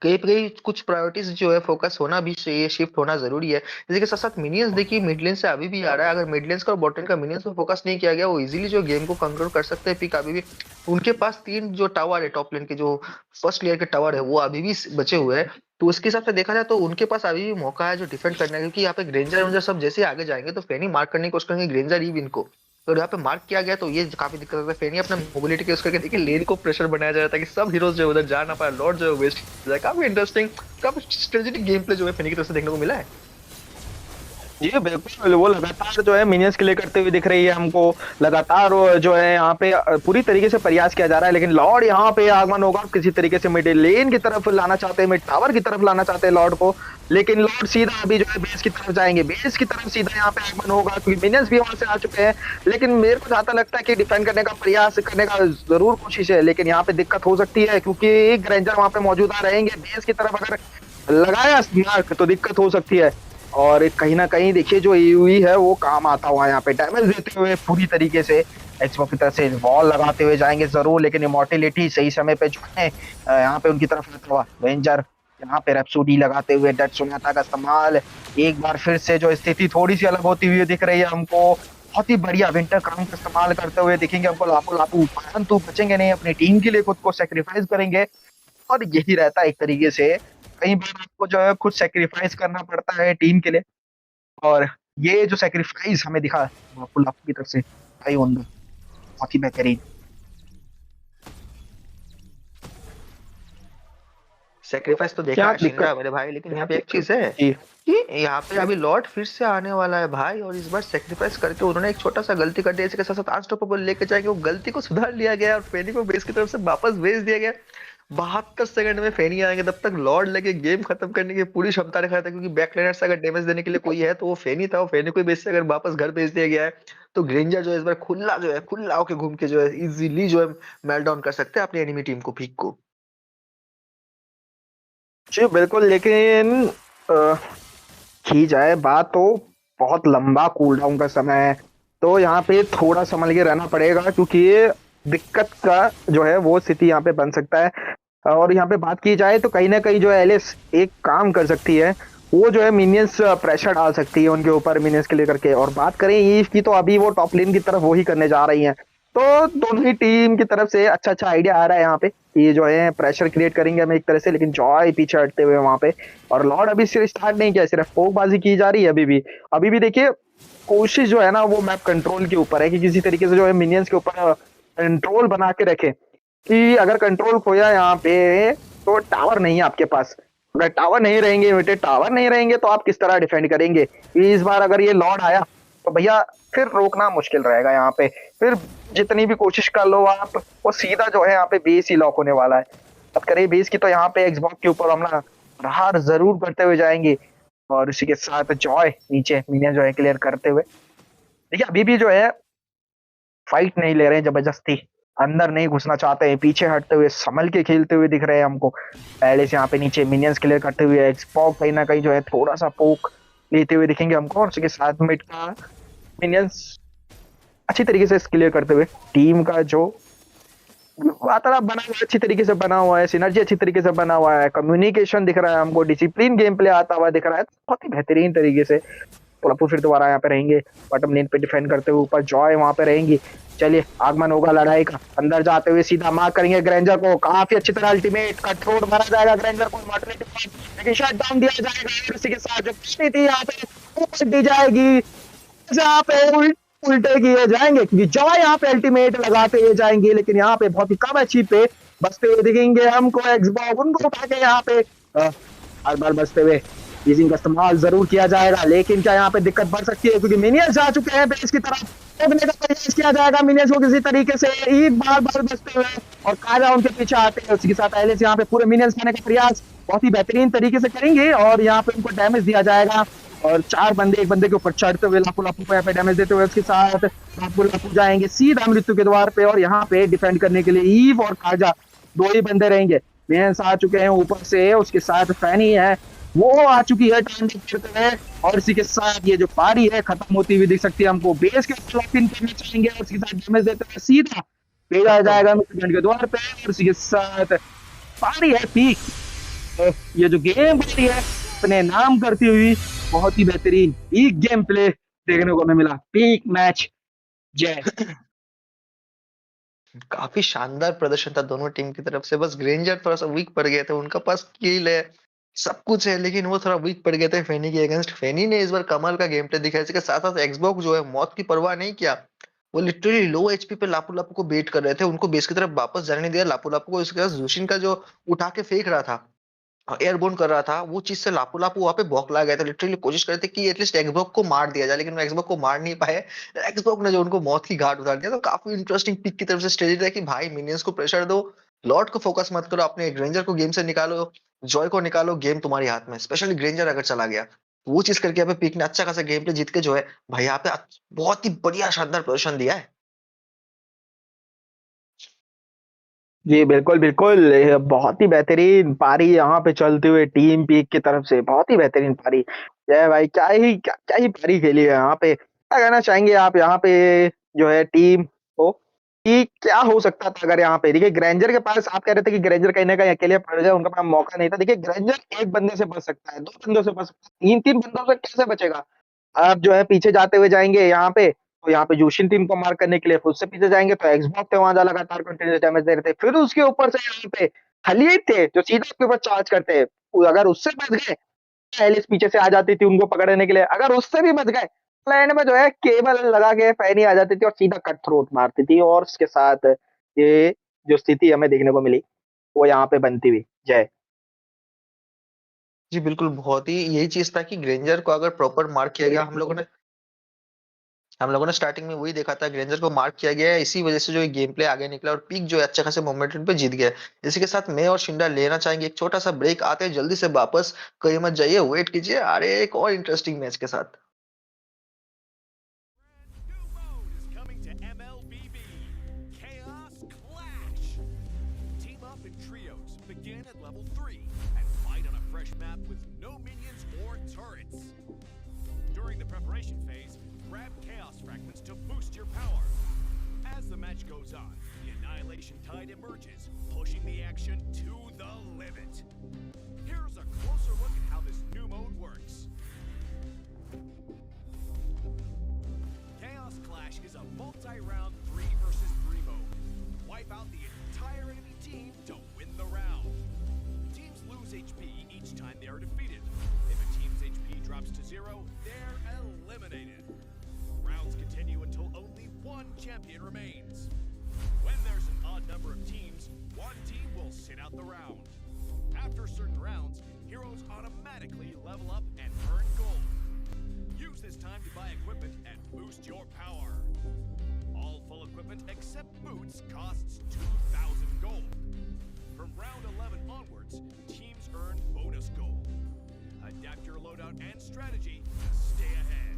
[SPEAKER 8] कहीं कुछ प्रायोरिटीज जो है फोकस होना भी चाहिए, शिफ्ट होना जरूरी है। इसी के साथ साथ मिनियंस देखिए मिडलेन से अभी भी आ रहा है, अगर मिडलेन्स का और बॉटलेन का मिनियंस पे फोकस नहीं किया गया वो इजीली जो गेम को कंट्रोल कर सकते हैं। पिक अभी भी उनके पास 3 जो टावर है टॉप लेन के, जो फर्स्ट लेयर के टावर है वो अभी भी बचे हुए हैं, तो उसके हिसाब से देखा जाए तो उनके पास अभी भी मौका है जो डिफेंड करने का, क्योंकि यहाँ पे ग्रेंजर वेंजर सब जैसे आगे जाएंगे तो फेनी मार्क करने की कोशिश करेंगे ग्रेंजर ही इनको, तो यहाँ पे मार्क किया गया तो ये काफी दिक्कत होता है। फेनी अपना मोबिलिटी के उसके देखिए लेन को प्रेशर बनाया जा रहा था कि सब हीरोज जो उधर जा ना पाए, लॉर्ड जो है वेस्ट जाए। काफी इंटरेस्टिंग काफी स्ट्रेटेजिक गेम प्ले जो है फेनी की तरफ से देखने को मिला है।
[SPEAKER 9] जी बिल्कुल, वो लगातार जो है मिनियंस क्लियर करते हुए दिख रही है हमको। लगातार वो जो है यहाँ पे पूरी तरीके से प्रयास किया जा रहा है, लेकिन लॉर्ड यहाँ पे आगमन होगा किसी तरीके से मिड लेन की तरफ लाना चाहते हैं, मिड टावर की तरफ लाना चाहते हैं लॉर्ड को, लेकिन लॉर्ड सीधा अभी जो है बेस की तरफ जाएंगे, बेस की तरफ सीधा यहाँ पे आगमन होगा क्योंकि मिनियंस भी वहां से आ चुके हैं। लेकिन मेरे को जहां लगता है कि डिफेंड करने का प्रयास करने का जरूर कोशिश है, लेकिन यहाँ पे दिक्कत हो सकती है क्योंकि एक ग्रेंजर वहां पे मौजूदा रहेंगे। बेस की तरफ अगर लगाया मार्क तो दिक्कत हो सकती है, और कहीं ना कहीं देखिए जो यूई है वो काम आता हुआ यहाँ पे डैमेज देते हुए पूरी तरीके से एक्सबॉक्स की तरफ से वॉल लगाते हुए जाएंगे जरूर, लेकिन इमॉर्टिलिटी सही समय पे जो है यहाँ पे उनकी तरफ आता हुआ रेंजर यहाँ पे रेप्सोडी लगाते हुए डेड सुनाता का इस्तेमाल। एक बार फिर से जो स्थिति थोड़ी सी अलग होती हुई दिख रही है हमको, बहुत ही बढ़िया विंटर काम का इस्तेमाल करते हुए दिखेंगे हमको लापू लापू, परंतु बचेंगे नहीं, अपनी टीम के लिए खुद को सेक्रीफाइस करेंगे। और यही रहता है एक तरीके से, कई बार आपको जो है खुद सेक्रीफाइस करना पड़ता है टीम के लिए, और ये जो सेक्रीफाइस हमें दिखा पुल की तरफ से भाई उनका बहुत ही बेहतरीन।
[SPEAKER 8] सेक्रीफाइस तो देखा
[SPEAKER 9] क्या
[SPEAKER 8] है शिनरा
[SPEAKER 9] दिक्कत
[SPEAKER 8] मेरे भाई, लेकिन यहाँ पे एक चीज है
[SPEAKER 9] जी
[SPEAKER 8] कि यहाँ पे अभी लॉर्ड फिर से आने वाला है भाई, और इस बार सेक्रीफाइस करके उन्होंने एक छोटा सा गलती कर दिया, इसके साथ साथ अनस्टॉपेबल लेके जाएंगे, वो गलती को सुधार लिया गया और फेनी को बेस की तरफ से वापस भेज दिया गया। 72 सेकंड में फेनी आएंगे, तब तक लॉर्ड लेके गेम खत्म करने की पूरी क्षमता रखा था, क्योंकि बैक लाइनर से अगर डैमेज देने के लिए कोई है तो वो फेनी था, वो फेनी को बेस से अगर वापस घर भेज दिया गया है तो ग्रेंजर जो है इस बार खुला जो है खुला होके घूम के जो है इजीली जो है मेल्ट डाउन कर सकते हैं अपनी एनिमी टीम को, पीक को।
[SPEAKER 9] जी बिल्कुल, लेकिन की जाए बात तो बहुत लंबा कूल डाउन का समय है, तो यहाँ पे थोड़ा संभल के रहना पड़ेगा क्योंकि ये दिक्कत का जो है वो स्थिति यहाँ पे बन सकता है। और यहाँ पे बात की जाए तो कहीं ना कहीं जो है एलिस एक काम कर सकती है, वो जो है मिनियंस प्रेशर डाल सकती है उनके ऊपर मिनियंस के लेकर के। और बात करें ईव की तो अभी वो टॉप लेन की तरफ वो ही करने जा रही हैं, तो दोनों ही टीम की तरफ से अच्छा अच्छा आइडिया आ रहा है यहाँ पे, ये जो है प्रेशर क्रिएट करेंगे हम एक तरह से, लेकिन जॉय पीछे हटते हुए वहां पे। और लॉर्ड अभी सिर्फ स्टार्ट नहीं किया, सिर्फ पोकबाजी की जा रही है अभी भी देखिए कोशिश जो है ना वो मैप कंट्रोल के ऊपर है कि किसी तरीके से जो है मिनियंस के ऊपर कंट्रोल बना के रखे, कि अगर कंट्रोल खोया यहाँ पे तो टावर नहीं है आपके पास, अगर टावर नहीं रहेंगे इमिटेड टावर नहीं रहेंगे तो आप किस तरह डिफेंड करेंगे। इस बार अगर ये लॉर्ड आया तो भैया फिर रोकना मुश्किल रहेगा यहाँ पे, फिर जितनी भी कोशिश कर लो आप वो सीधा जो है यहाँ पे बेस ही लॉक होने वाला है। बात करें बेस की तो यहाँ पे एक्सबॉक्स के ऊपर हमला प्रहार जरूर करते हुए जाएंगे, और इसी के साथ जॉय नीचे मिनियन जो है क्लियर करते हुए। देखिए अभी भी जो है फाइट नहीं ले रहे हैं जबरदस्ती, अंदर नहीं घुसना चाहते हैं, पीछे हटते हुए संभल के खेलते हुए दिख रहे हैं हमको। पहले से यहाँ पे नीचे मिनियंस क्लियर करते हुए एक्सबॉक्स कहीं ना कहीं जो है थोड़ा सा पोक लेते हुए दिखेंगे हमको, और उसके साथ मिड का मिनियंस अच्छी तरीके से क्लियर करते हुए टीम का जो वातावरण बना हुआ है अच्छी तरीके से बना हुआ है, सिनर्जी अच्छी तरीके से बना हुआ है, कम्युनिकेशन दिख रहा है हमको, डिसिप्लिन गेम प्ले आता हुआ दिख रहा है बहुत ही बेहतरीन तरीके से। पुलअपू फिर दोबारा यहाँ पे रहेंगे, बॉटम लेन पे डिफेंड करते हुए, ऊपर जॉय वहां पे रहेंगी। चलिए आगमन होगा लड़ाई का, अंदर जाते हुए सीधा मार्क करेंगे ग्रेंजर को, काफी अच्छी तरह अल्टीमेट कटरोड मारा जाएगा ग्रेंजर को, लेकिन शट डाउन दिया जाएगा, और इसी के साथ जो पार्टी थी यहाँ पे वो दी जाएगी, यहाँ पे उल्टे किए जाएंगे क्योंकि जॉय यहाँ पे अल्टीमेट लगाते हुए जाएंगे, लेकिन यहाँ पे बहुत ही कम एचपी पे बचते हुए दिखेंगे हमको एक्सबॉक्स, उनको उठा के यहाँ पे बार बार बचते हुए टीजिंग का इस्तेमाल जरूर किया जाएगा, लेकिन क्या यहाँ पे दिक्कत बढ़ सकती है क्योंकि मिनियंस जा चुके हैं बेस की तरफ, रोकने का प्रयास किया जाएगा मिनियंस को किसी तरीके से, ईद बार बार बचते हुए और काजा उनके पीछे आते हैं। उसी के साथ एलिस यहाँ पे पूरे मिनियंस खाने का प्रयास बहुत ही बेहतरीन तरीके से करेंगे, और यहाँ पे उनको डैमेज दिया जाएगा, और 4 बंदे एक बंदे के ऊपर चढ़ते हुए लापू लापू को यहाँ पे डैमेज देते हुए उसके साथ लापू लापू जाएंगे सीधा मृत्यु के द्वार पे, और यहाँ पे डिफेंड करने के लिए ईव और खाजा 2 ही बंदे रहेंगे। मिनियंस आ चुके हैं ऊपर से, उसके साथ फैनी है वो आ चुकी है टर्न करते हुए, और इसी के साथ ये जो पारी है खत्म होती हुई दिख सकती है हमको, बेस के लॉक इन करना चाहेंगे और उसके साथ डैमेज देते हुए सीधा भेजा जाएगा मृत्यु के द्वार पे, और इसी के साथ पारी है पीक। तो ये जो गेम पारी है अपने नाम करती हुई बहुत ही बेहतरीन पीक गेम प्ले देखने को हमें मिला, पीक मैच जय।
[SPEAKER 8] काफी शानदार प्रदर्शन था दोनों टीम की तरफ से, बस ग्रेंजर थोड़ा सा वीक पड़ गए थे, उनका पास स्किल है सब कुछ है, लेकिन वो थोड़ा वीक पड़ गए थे फेनी के अगेंस्ट। फेनी ने इस बार कमाल का गेम प्ले दिखाया, इसके साथ साथ एक्सबॉक्स जो है मौत की परवाह नहीं किया, वो लिटरली लो एचपी पे लापू लापू को बेट कर रहे थे, उनको बेस की तरफ वापस जाने नहीं दिया लापू लापू को, इसके बाद जोशिन का जो उठा के फेंक रहा था
[SPEAKER 5] एयरबोर्न कर रहा था, वो चीज से लापू लापू वहां पे बौखला गया था। लिटरली कोशिश कर रहे थे कि एटलीस्ट एक्सबॉक को मार दिया जाए, लेकिन वो एक्सबॉक को मार नहीं पाए। एक्सबॉक ने जो उनको मौत की घाट उतार दिया। तो काफी इंटरेस्टिंग पिक की तरफ से स्ट्रेटेजी है कि भाई मिनियंस को प्रेशर दो, लॉर्ड को फोकस मत करो, अपने ग्रेंजर को गेम से निकालो, जॉय को निकालो, गेम तुम्हारे हाथ में। स्पेशली ग्रेंजर अगर चला गया तो वो चीज करके यहाँ पे पिक ने अच्छा खासा गेम प्ले जीत के जो है भाई यहाँ पे बहुत ही बढ़िया शानदार प्रदर्शन दिया है।
[SPEAKER 9] जी बिल्कुल बिल्कुल, ये बहुत ही बेहतरीन पारी यहाँ पे चलते हुए टीम पीक की तरफ से, बहुत ही बेहतरीन पारी। जय भाई, क्या ही पारी खेली है यहाँ पे। क्या कहना चाहेंगे आप यहाँ पे जो है टीम को, कि क्या हो सकता था अगर यहाँ पे देखिए ग्रेंजर के पास, आप कह रहे थे कि ग्रेंजर कहीं ना कहीं अकेले पड़ जाए, उनका पास मौका नहीं था। देखिए ग्रेंजर एक बंदे से बच सकता है, 2 बंदों से बच सकता है, 3 बंदों से कैसे बचेगा। आप जो है पीछे जाते हुए जाएंगे यहाँ पे, तो यहाँ पे जोशिन टीम को मार करने के लिए खुद से पीछे जाएंगे, तो एक्सबॉक्स थे वहां लगातार कंटिन्यूस डैमेज दे रहे थे। फिर उसके ऊपर से यहाँ पे खलीद थे जो सीधा उसके ऊपर चार्ज करते हैं। अगर उससे बच गए, एलिस पीछे से आ जाती थी उनको पकड़ने के लिए, अगर उससे भी बच गए, लैंड में जो है केबल लगा के फैनी आ जाती थी और सीधा कट थ्रोट मारती थी। और उसके साथ ये जो स्थिति हमें देखने को मिली वो यहाँ पे बनती हुई। जय।
[SPEAKER 5] जी बिल्कुल, बहुत ही यही चीज था कि ग्रेंजर को अगर प्रॉपर मार्क किया गया, हम लोगों ने स्टार्टिंग में वही देखा था, ग्रेंजर को मार्क किया गया है, इसी वजह से जो ये गेम प्ले आगे निकला और पीक जो है अच्छे खासे मोमेंटम पे जीत गया। इसी के साथ मैं और शिंडा लेना चाहेंगे एक छोटा सा ब्रेक, आते हैं जल्दी से वापस, कहीं मत जाइए, वेट कीजिए, अरे एक और इंटरेस्टिंग मैच के साथ।
[SPEAKER 1] New mode is coming to MLBB. Chaos Clash. Team up in trios, begin at level 3, and fight on a fresh map with no minions or turrets. During the preparation phase, grab chaos fragments to boost your power. As the match goes on, the annihilation tide emerges, pushing the action to the limit. Here's a closer look at how this new mode works. Chaos Clash is a multi-round 3 versus 3 mode. Wipe out the entire enemy team to win the round. Teams lose HP each time they are defeated. If a team's HP drops to 0, they're eliminated. Rounds continue until only one champion remains. When there's an odd number of teams, one team will sit out the round. After certain rounds, heroes automatically level up and earn gold. Use this time to buy equipment and boost your power. All full equipment except boots costs 2,000 gold. From round 11 onwards, teams earn bonus gold. Adapt your loadout and strategy to stay ahead.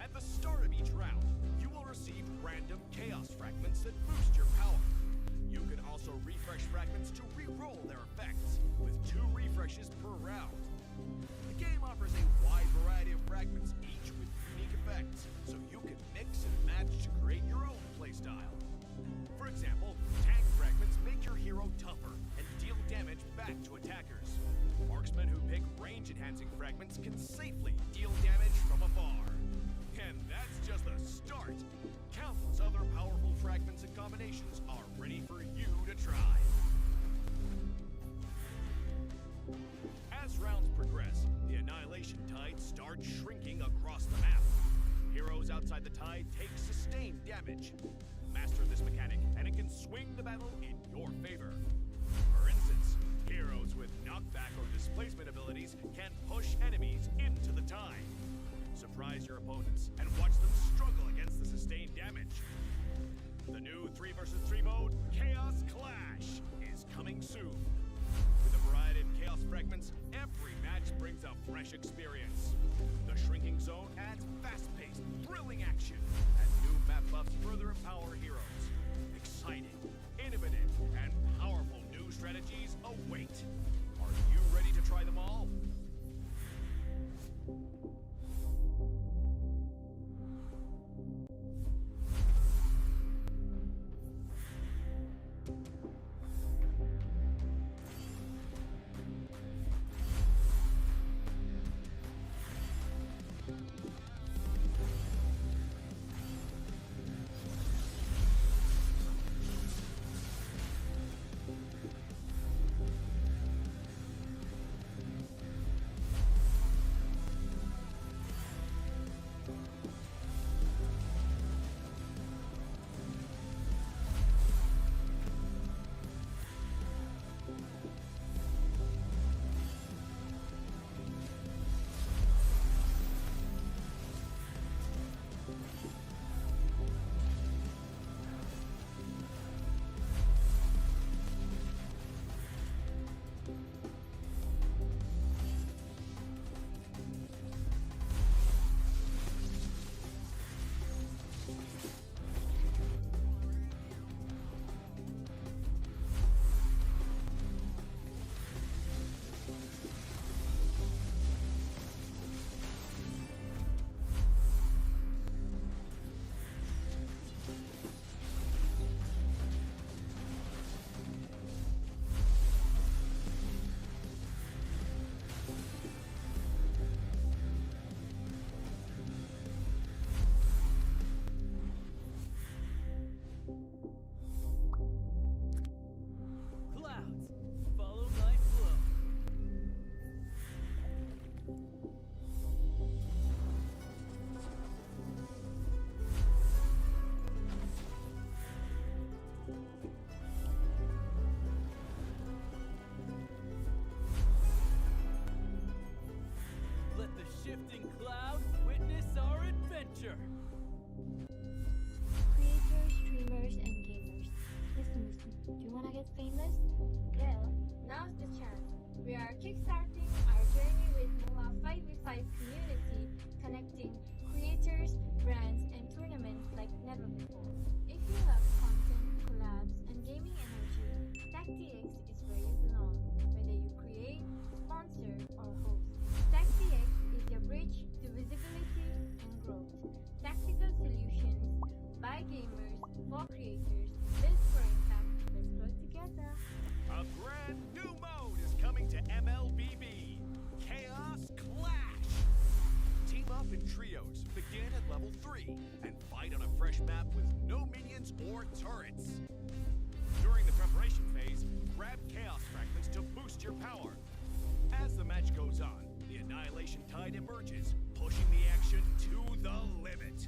[SPEAKER 1] At the start of each round, you will receive random chaos fragments that boost your power. You can also refresh fragments to re-roll their effects, with 2 refreshes per round. The game offers a wide variety of fragments, each with unique effects, so you can mix and match to create your own playstyle. For example, tank fragments make your hero tougher and deal damage back to attackers. Marksmen who pick range-enhancing fragments can safely deal damage from afar. And that's just the start. Countless other powerful fragments and combinations are ready for you to try. As rounds progress, the annihilation tide starts shrinking across the map. Heroes outside the tide take sustained damage. Master this mechanic, and it can swing the battle in your favor. For instance, heroes with knockback or displacement abilities can push enemies into the tide. Surprise your opponents and watch them struggle against the sustained damage. The new 3 versus 3 mode, Chaos Clash, is coming soon. With a variety of chaos fragments, every match brings a fresh experience. The shrinking zone adds fast-paced, thrilling action, and new map buffs further empower heroes. Exciting, innovative, and powerful new strategies await. Are you ready to try them all?
[SPEAKER 10] shifting cloud, witness our adventure.
[SPEAKER 6] Creators, streamers, and gamers. Listen. Do you wanna get famous? Well, now's the chance. We are kickstarting our journey with Moba5v5 community, connecting creators, brands, and tournaments like never before. If you love content, collabs, and gaming energy, TechDX is where you belong. Whether you create, sponsor, or host, TechDX is your bridge to visibility and growth. Tactical solutions by gamers for creators, built for impact. Let's grow together.
[SPEAKER 1] A brand new mode is coming to MLBB. Chaos Clash. Team up in trios, begin at level 3, and fight on a fresh map with no minions or turrets. During the preparation phase, grab Chaos Fragments to boost your power. As the match goes on, the Annihilation Tide emerges, pushing the action to the limit.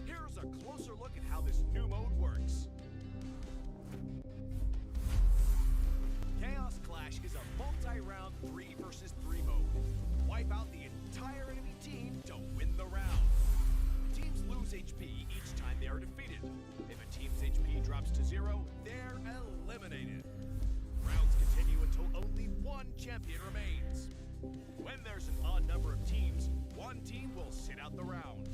[SPEAKER 1] Here's a closer look at how this new mode works. Chaos Clash is a multi-round 3 versus 3 mode. Wipe out the entire enemy team to win the round. Teams lose HP each time they are defeated. If a team's HP drops to 0, they're eliminated. Rounds continue until only one champion remains. When there's an odd number of teams, one team will sit out the round.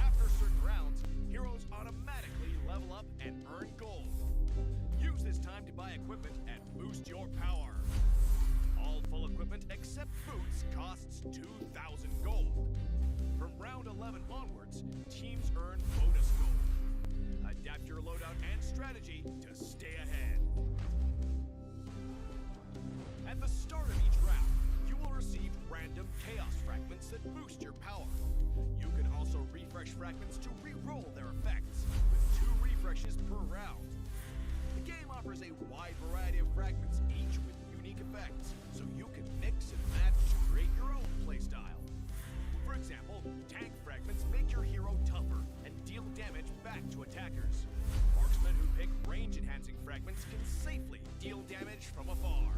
[SPEAKER 1] After certain rounds, heroes automatically level up and earn gold. Use this time to buy equipment and boost your power. All full equipment except boots costs 2,000 gold. From round 11 onwards, teams earn bonus gold. Adapt your loadout and strategy to stay ahead. At the start of each round, you will receive random chaos fragments that boost your power. You can also refresh fragments to re-roll their effects, with 2 refreshes per round. The game offers a wide variety of fragments, each with unique effects, so you can mix and match to create your own playstyle. For example, tank fragments make your hero tougher and deal damage back to attackers. Marksmen who pick range-enhancing fragments can safely deal damage from afar.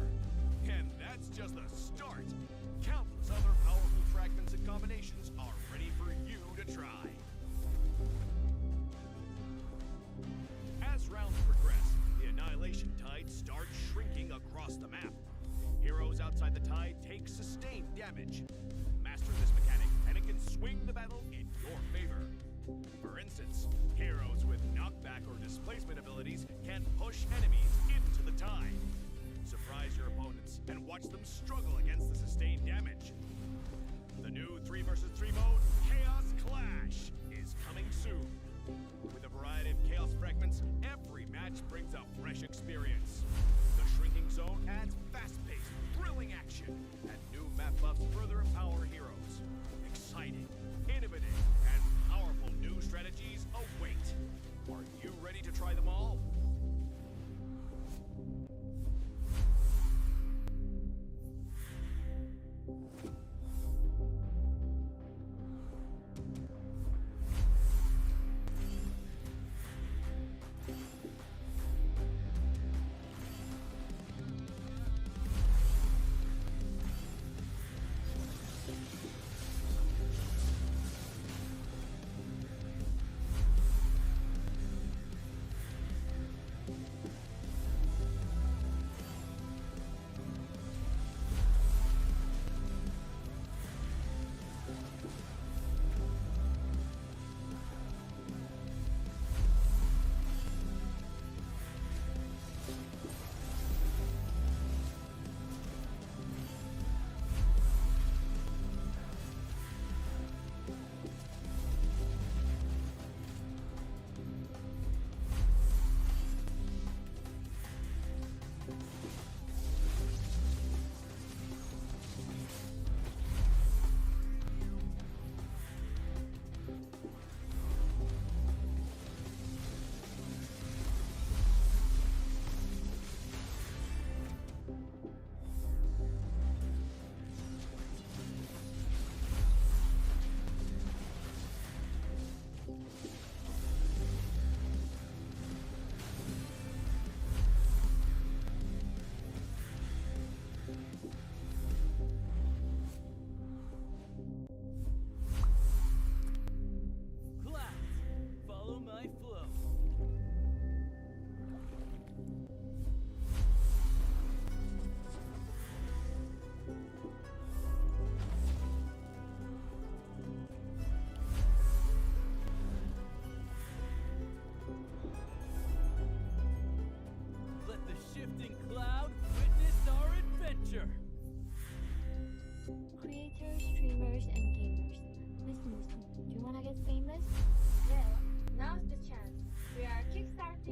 [SPEAKER 1] And that's just the start. Countless other powerful fragments and combinations are ready for you to try. As rounds progress, the Annihilation Tide starts shrinking across the map. Heroes outside the tide take sustained damage. Master this mechanic, and it can swing the battle in your favor. For instance, heroes with knockback or displacement abilities can push enemies into the tide. Surprise your opponents and watch them struggle against the sustained damage. The new 3 versus 3 mode, Chaos Clash, is coming soon. With a variety of chaos fragments, every match brings a fresh experience. The shrinking zone adds fast-paced, thrilling action, and new map buffs further empower heroes. Exciting, innovative, and powerful new strategies await. Are you ready to try them all?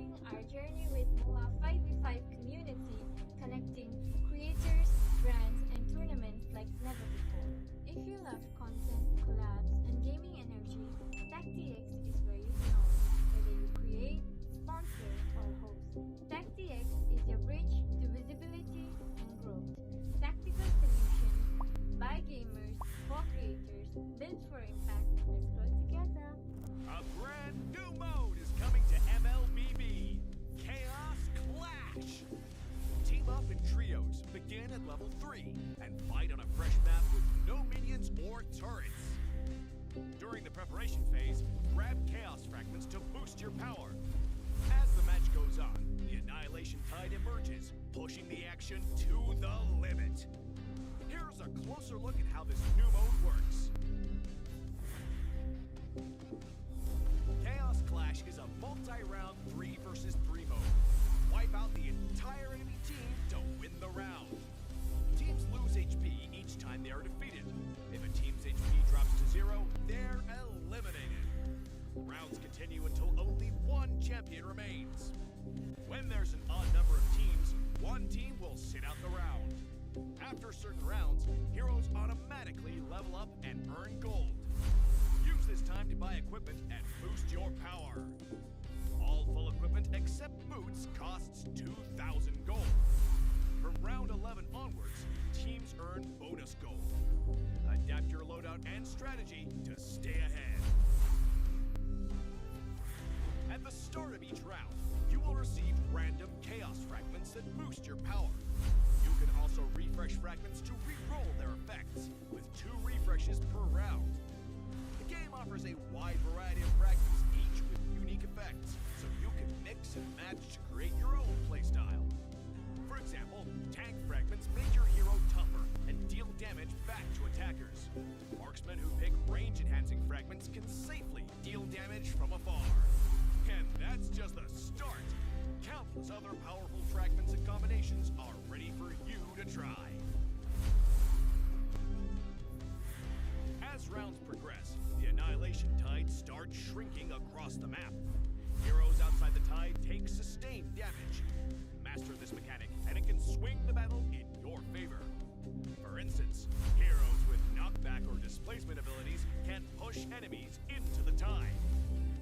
[SPEAKER 6] starting our journey with Moba5v5 community, connecting creators, brands, and tournaments like never before. If you love content, collabs, and gaming energy, TechDX is where you belong. Whether you create, sponsor, or host, TechDX is your bridge to visibility and growth. Tactical solutions by gamers for creators, built for impact. Let's grow together.
[SPEAKER 1] A brand new mode is coming to MLBB. Chaos Clash. Team up in trios, begin at level 3, and fight on a fresh map with no minions or turrets. During the preparation phase, grab Chaos Fragments to boost your power. As the match goes on, the Annihilation Tide emerges, pushing the action to the limit. Here's a closer look at how this new mode works. Chaos Clash is a multi-round 3 versus 3 mode. Wipe out the entire enemy team to win the round. Teams lose HP each time they are defeated. If a team's HP drops to 0, they're eliminated. Rounds continue until only one champion remains. When there's an odd number of teams, one team will sit out the round. After certain rounds, heroes automatically level up and earn gold. Use this time to buy equipment and boost your power. All full equipment except boots costs 2,000 gold. From round 11 onwards, teams earn bonus gold. Adapt your loadout and strategy to stay ahead. At the start of each round, you will receive random chaos fragments that boost your power. You can also refresh fragments to re-roll their effects, with 2 refreshes per round. The game offers a wide variety of fragments, each with unique effects, so you can mix and match to create your own playstyle. For example, tank fragments make your hero tougher and deal damage back to attackers. Marksmen who pick range-enhancing fragments can safely deal damage from afar. And that's just the start. Countless other powerful fragments and combinations are ready for you to try. As rounds progress, the Annihilation Tide starts shrinking across the map. Heroes outside the tide take sustained damage. Master this mechanic, and it can swing the battle in your favor. For instance, heroes with knockback or displacement abilities can push enemies into the tide.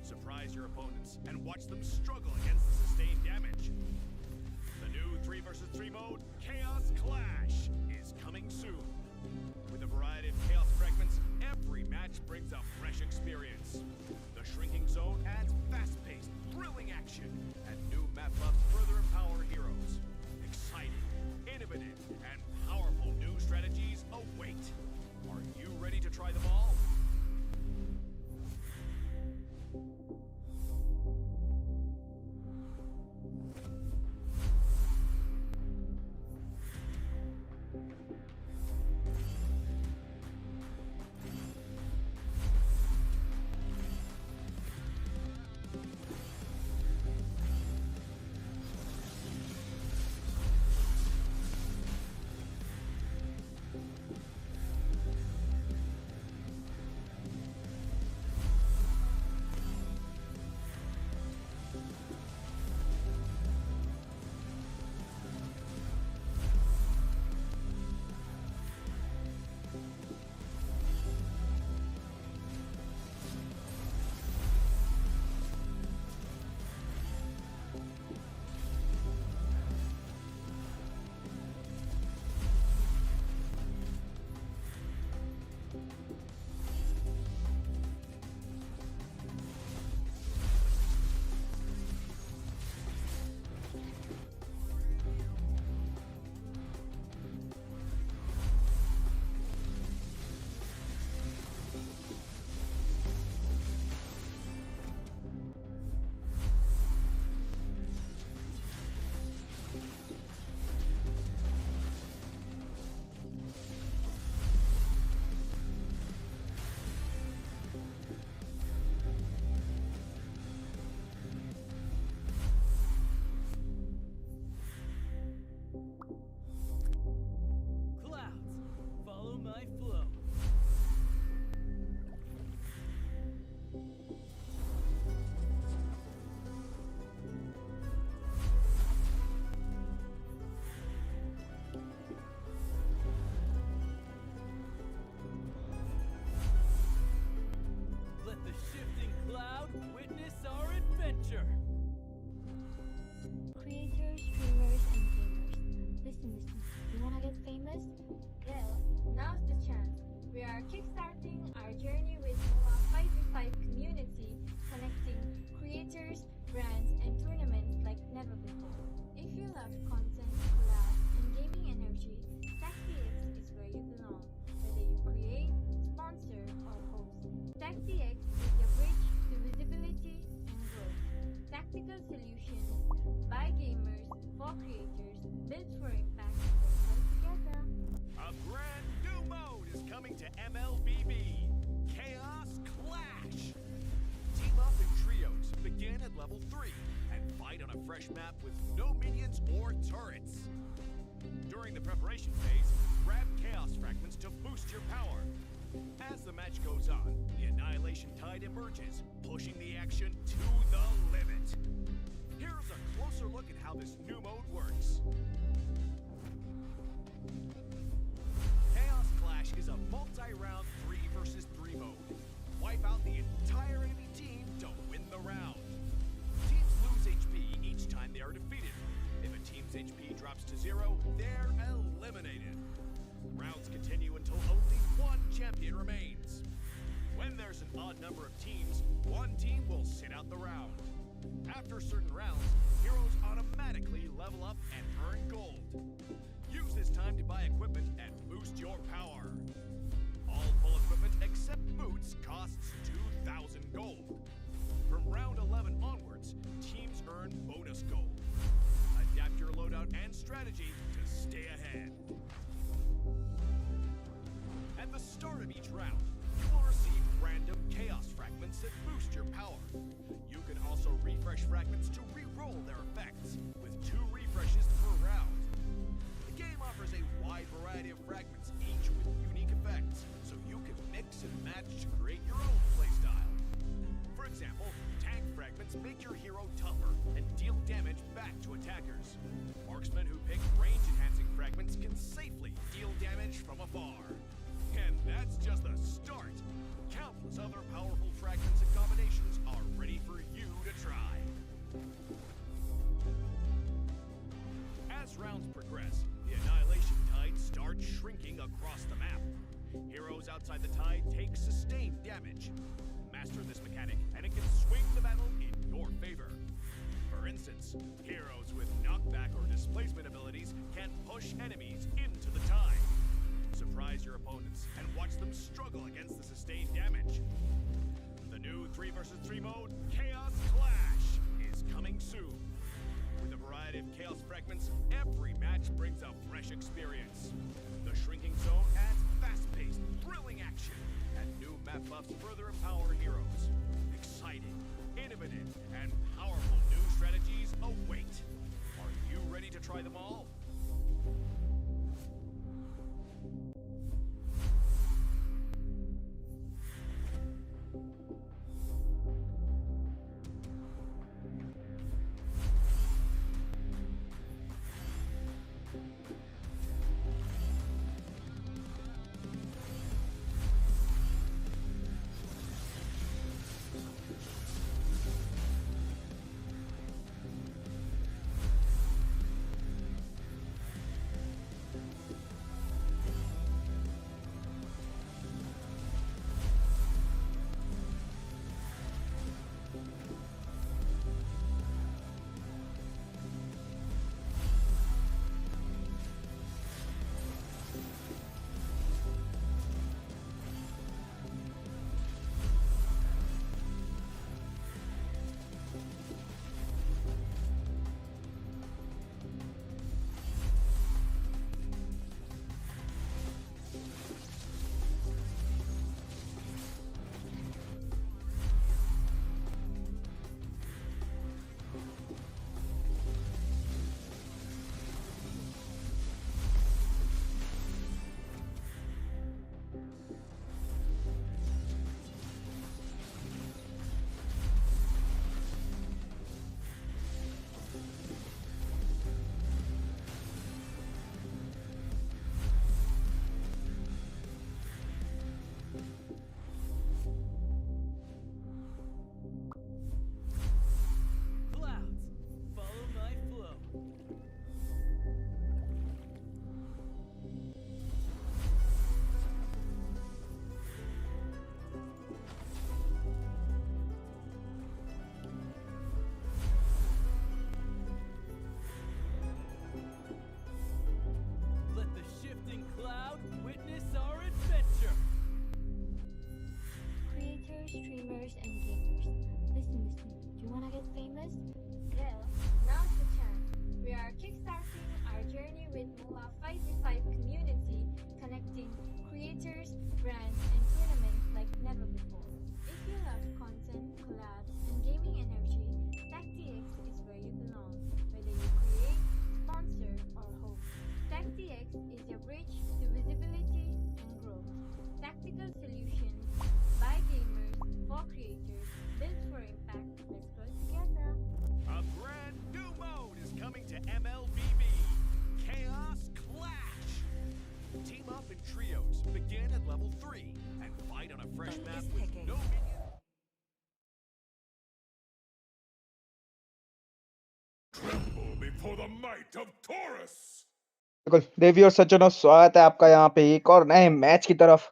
[SPEAKER 1] Surprise your opponents and watch them struggle against the sustained damage. The new 3 versus 3 mode, Chaos Clash, is coming soon. With a variety of chaos fragments, every match brings a fresh experience. The shrinking zone adds fast-paced, thrilling action, and new map buffs further empower heroes. Exciting, innovative, and powerful new strategies await. Are you ready to try them all?
[SPEAKER 6] about content, collabs, and gaming energy, TechDX is where you belong. Whether you create, sponsor, or host, TechDX is your bridge to visibility and growth. Tactical solutions by gamers for creators, built for impact, work together.
[SPEAKER 1] A brand new mode is coming to MLBB. Chaos Clash. Team up in trios, begin at level 3, and fight on a fresh map with no minions or turrets. During the preparation phase, grab chaos fragments to boost your power. As the match goes on, the Annihilation Tide emerges, pushing the action to the limit. Here's a closer look at how this new mode works. Chaos Clash is a multi-round 3 versus 3 mode. Wipe out the entire enemy team to win the round. Teams lose HP each time they are defeated. If a team's HP drops to 0, they're eliminated. Rounds continue until only one champion remains. When there's an odd number of teams, one team will sit out the round. After certain rounds, heroes automatically level up and earn gold. Use this time to buy equipment and boost your power. All full equipment except boots costs 2,000 gold. From round 11 onwards, teams earn bonus gold. Adapt your loadout and strategy to stay ahead. At the start of each round, you will receive random chaos fragments that boost your power. You can also refresh fragments to re-roll their effects, with 2 refreshes per round. The game offers a wide variety of fragments, each with unique effects, so you can mix and match to create your own playstyle. For example, tank fragments make your hero tougher and deal damage back to attackers. Marksmen who pick range-enhancing fragments can safely deal damage from afar. And that's just the start. Countless other powerful fragments and combinations are ready for you to try. As rounds progress, the Annihilation Tide starts shrinking across the map. Heroes outside the tide take sustained damage. Master this mechanic, and it can swing the battle in your favor. For instance, heroes with knockback or displacement abilities can push enemies into the tide. Surprise your opponents and watch them struggle against the sustained damage. The new 3 versus 3 mode, Chaos Clash, is coming soon. With a variety of chaos fragments, every match brings a fresh experience. The shrinking zone adds fast-paced, thrilling action, and new map buffs further empower heroes. Exciting, innovative, and powerful new strategies await. Are you ready to try them all?
[SPEAKER 6] streamers and gamers. Listen, listen. Do you wanna get famous? Well, now's the chance. We are kickstarting our journey with Moba5v5 community, connecting creators, brands, and tournaments like never before. If you love content, collabs, and gaming energy, TechDX is where you belong. Whether you create, sponsor, or host, TechDX is your bridge to visibility and growth. Tactical solutions by gamers for creators, built for impact. Let's grow together.
[SPEAKER 1] A brand new mode is coming to MLBB. Chaos Clash. Team up in trios, begin at level 3, and fight on a fresh map with no minions.
[SPEAKER 7] Tremble before the might of Taurus.
[SPEAKER 9] बिल्कुल देवी और सज्जनों, स्वागत है आपका यहाँ पे एक और नए मैच की तरफ।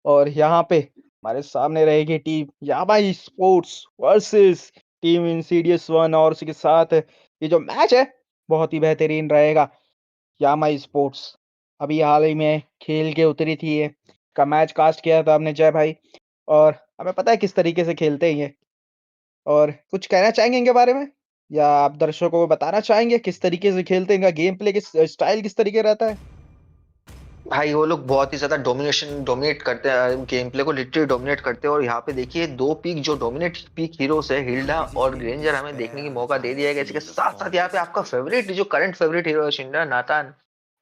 [SPEAKER 9] और यहाँ पे हमारे सामने रहेगी team Yama sports versus team Insidious one, और उसी के साथ ये जो मैच है बहुत ही बेहतरीन रहेगा। यामा स्पोर्ट्स अभी हाल ही में खेल के उतरी थी, ये का मैच कास्ट किया था हमने जय भाई, और हमें पता है किस तरीके से खेलते हैं ये। और कुछ कहना चाहेंगे इनके बारे में, या आप दर्शकों को बताना चाहेंगे किस तरीके से खेलते हैं, इनका गेम प्ले किस स्टाइल किस तरीके रहता है?
[SPEAKER 5] भाई वो लोग बहुत ही ज्यादा डोमिनेट करते हैं, गेम प्ले को लिटरली डोमिनेट करते हैं। और यहाँ पे देखिए दो पीक जो डोमिनेट पीक हीरोज है, हिल्डा और ग्रेंजर, हमें देखने की मौका दे दिया गया। इसके साथ साथ यहाँ पे आपका फेवरेट जो करंट फेवरेट हीरो है शिंडा नातान,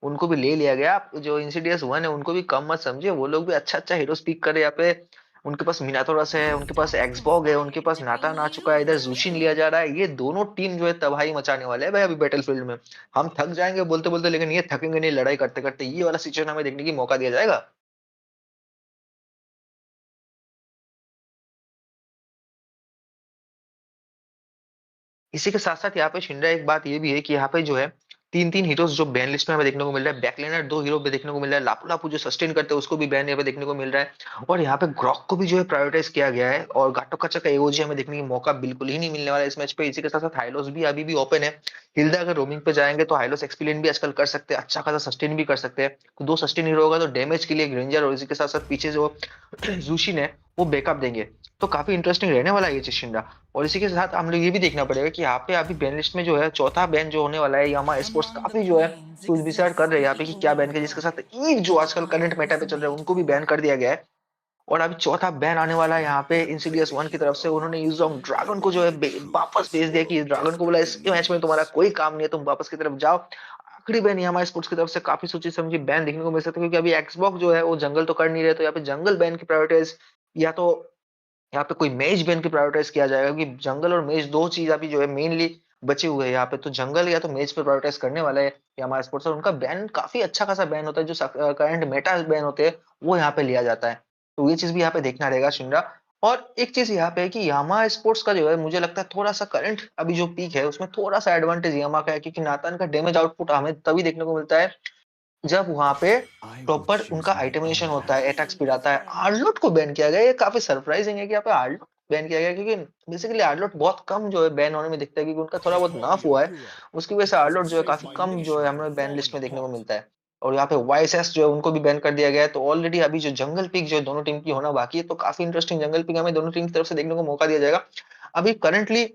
[SPEAKER 5] उनको भी ले लिया गया। आप जो इंसिडियस वन है उनको भी कम मत समझिए, वो लोग भी अच्छा अच्छा हीरो स्पीक कर रहे हैं यहाँ पे। उनके पास मिनातोरस है, उनके पास एक्सबॉग है, उनके पास नातान आ चुका है, इधर जूशिन लिया जा रहा है। ये दोनों टीम जो है तबाही मचाने वाले हैं भाई अभी बैटलफील्ड में। हम थक जाएंगे बोलते बोलते, लेकिन ये थकेंगे नहीं लड़ाई करते करते। ये वाला सिचुएशन हमें देखने की मौका दिया जाएगा। इसी के साथ साथ यहाँ पे शिंडा एक बात ये भी है कि यहाँ पे जो है तीन तीन हीरोज जो बैन लिस्ट में हमें देखने को मिल रहा है। बैकलाइनर दो हीरो पे देखने को मिल रहा है, लापू लापू जो सस्टेन करते हैं उसको भी बैन यहाँ पे देखने को मिल रहा है। और यहाँ पे ग्रॉक को भी जो है प्रायोरिटाइज किया गया है, और गाटो कचा का एओजी हमें देखने की मौका बिल्कुल ही नहीं मिलने वाला है इस मैच पे। इसी के साथ साथ हाइलोस भी अभी भी ओपन है। हिल्दा अगर रोमिंग पे जाएंगे तो हाइलोस एक्सपीरियंस भी आजकल कर सकते हैं, अच्छा खासा सस्टेन भी कर सकते हैं। तो दो सस्टेन हीरो होगा तो डैमेज के लिए ग्रेंजर, और इसी के साथ साथ पीछे जो जूशिन है वो बैकअप देंगे। तो काफी इंटरेस्टिंग रहने वाला है ये चिशिंडा। और इसी के साथ हम लोग ये भी देखना पड़ेगा कि यहाँ पे अभी बैन लिस्ट में जो है चौथा बैन जो होने वाला है, यामा स्पोर्ट्स काफी जो है सोच विचार कर रहे हैं यहाँ पे कि क्या बैन किया, जिसके साथ ईव जो आजकल करंट मेटा पे चल रहा है उनको भी बैन कर दिया गया है। और अभी चौथा बैन आने वाला है यहाँ पे इंसिडियस वन की तरफ से। उन्होंने यूज ऑफ ड्रैगन को जो है वापस भेज दिया कि ड्रैगन को बोला इस मैच में तुम्हारा कोई काम नहीं है, तुम वापस की तरफ जाओ। आखिरी बैन यहाँ हमारे स्पोर्ट्स की तरफ से काफी सोची समझी बैन देखने को मिल सकता है, क्योंकि अभी एक्सबॉक्स जो है वो जंगल तो कर नहीं रहे, तो यहाँ पे जंगल बैन की प्रायोरिटाइज या तो यहाँ पे कोई मेज बैन की प्रायोरिटाइज किया जाएगा, क्योंकि जंगल और मेज दो चीज अभी जो है मेनली बचे हुए हैं यहाँ पे। तो जंगल या तो मेज पे प्रायोरिटाइज करने वाला है या हमारा स्पोर्ट्स, और उनका बैन काफी अच्छा खासा बैन होता है, जो करंट मेटा बैन होते हैं वो यहाँ पे लिया जाता है। तो ये चीज भी यहाँ पे देखना रहेगा शिंडा। और एक चीज यहाँ पे है कि यामा स्पोर्ट्स का जो है मुझे लगता है थोड़ा सा करंट अभी जो पीक है उसमें थोड़ा सा एडवांटेज यामा का है, क्योंकि नातान का डैमेज आउटपुट हमें तभी देखने को मिलता है जब वहां पे प्रॉपर उनका आइटमेशन होता है, अटैक स्पीड आता है। आर्लोट को बैन किया गया, ये काफी सरप्राइजिंग है कि यहाँ पे आर्लोट बैन किया गया, क्योंकि बेसिकली आर्लोट बहुत कम जो है बैन होने में दिखता है, क्योंकि उनका थोड़ा बहुत नाफ हुआ है, उसकी वजह से आर्लोट जो है काफी कम जो है हमें बैन लिस्ट में देखने को मिलता है। और यहाँ पे वाईएसएस जो है उनको भी बैन कर दिया गया है। तो ऑलरेडी अभी जो जंगल पिक जो है दोनों टीम की होना बाकी है, तो काफी इंटरेस्टिंग जंगल पिक हमें दोनों टीम की तरफ से देखने को मौका दिया जाएगा। अभी करंटली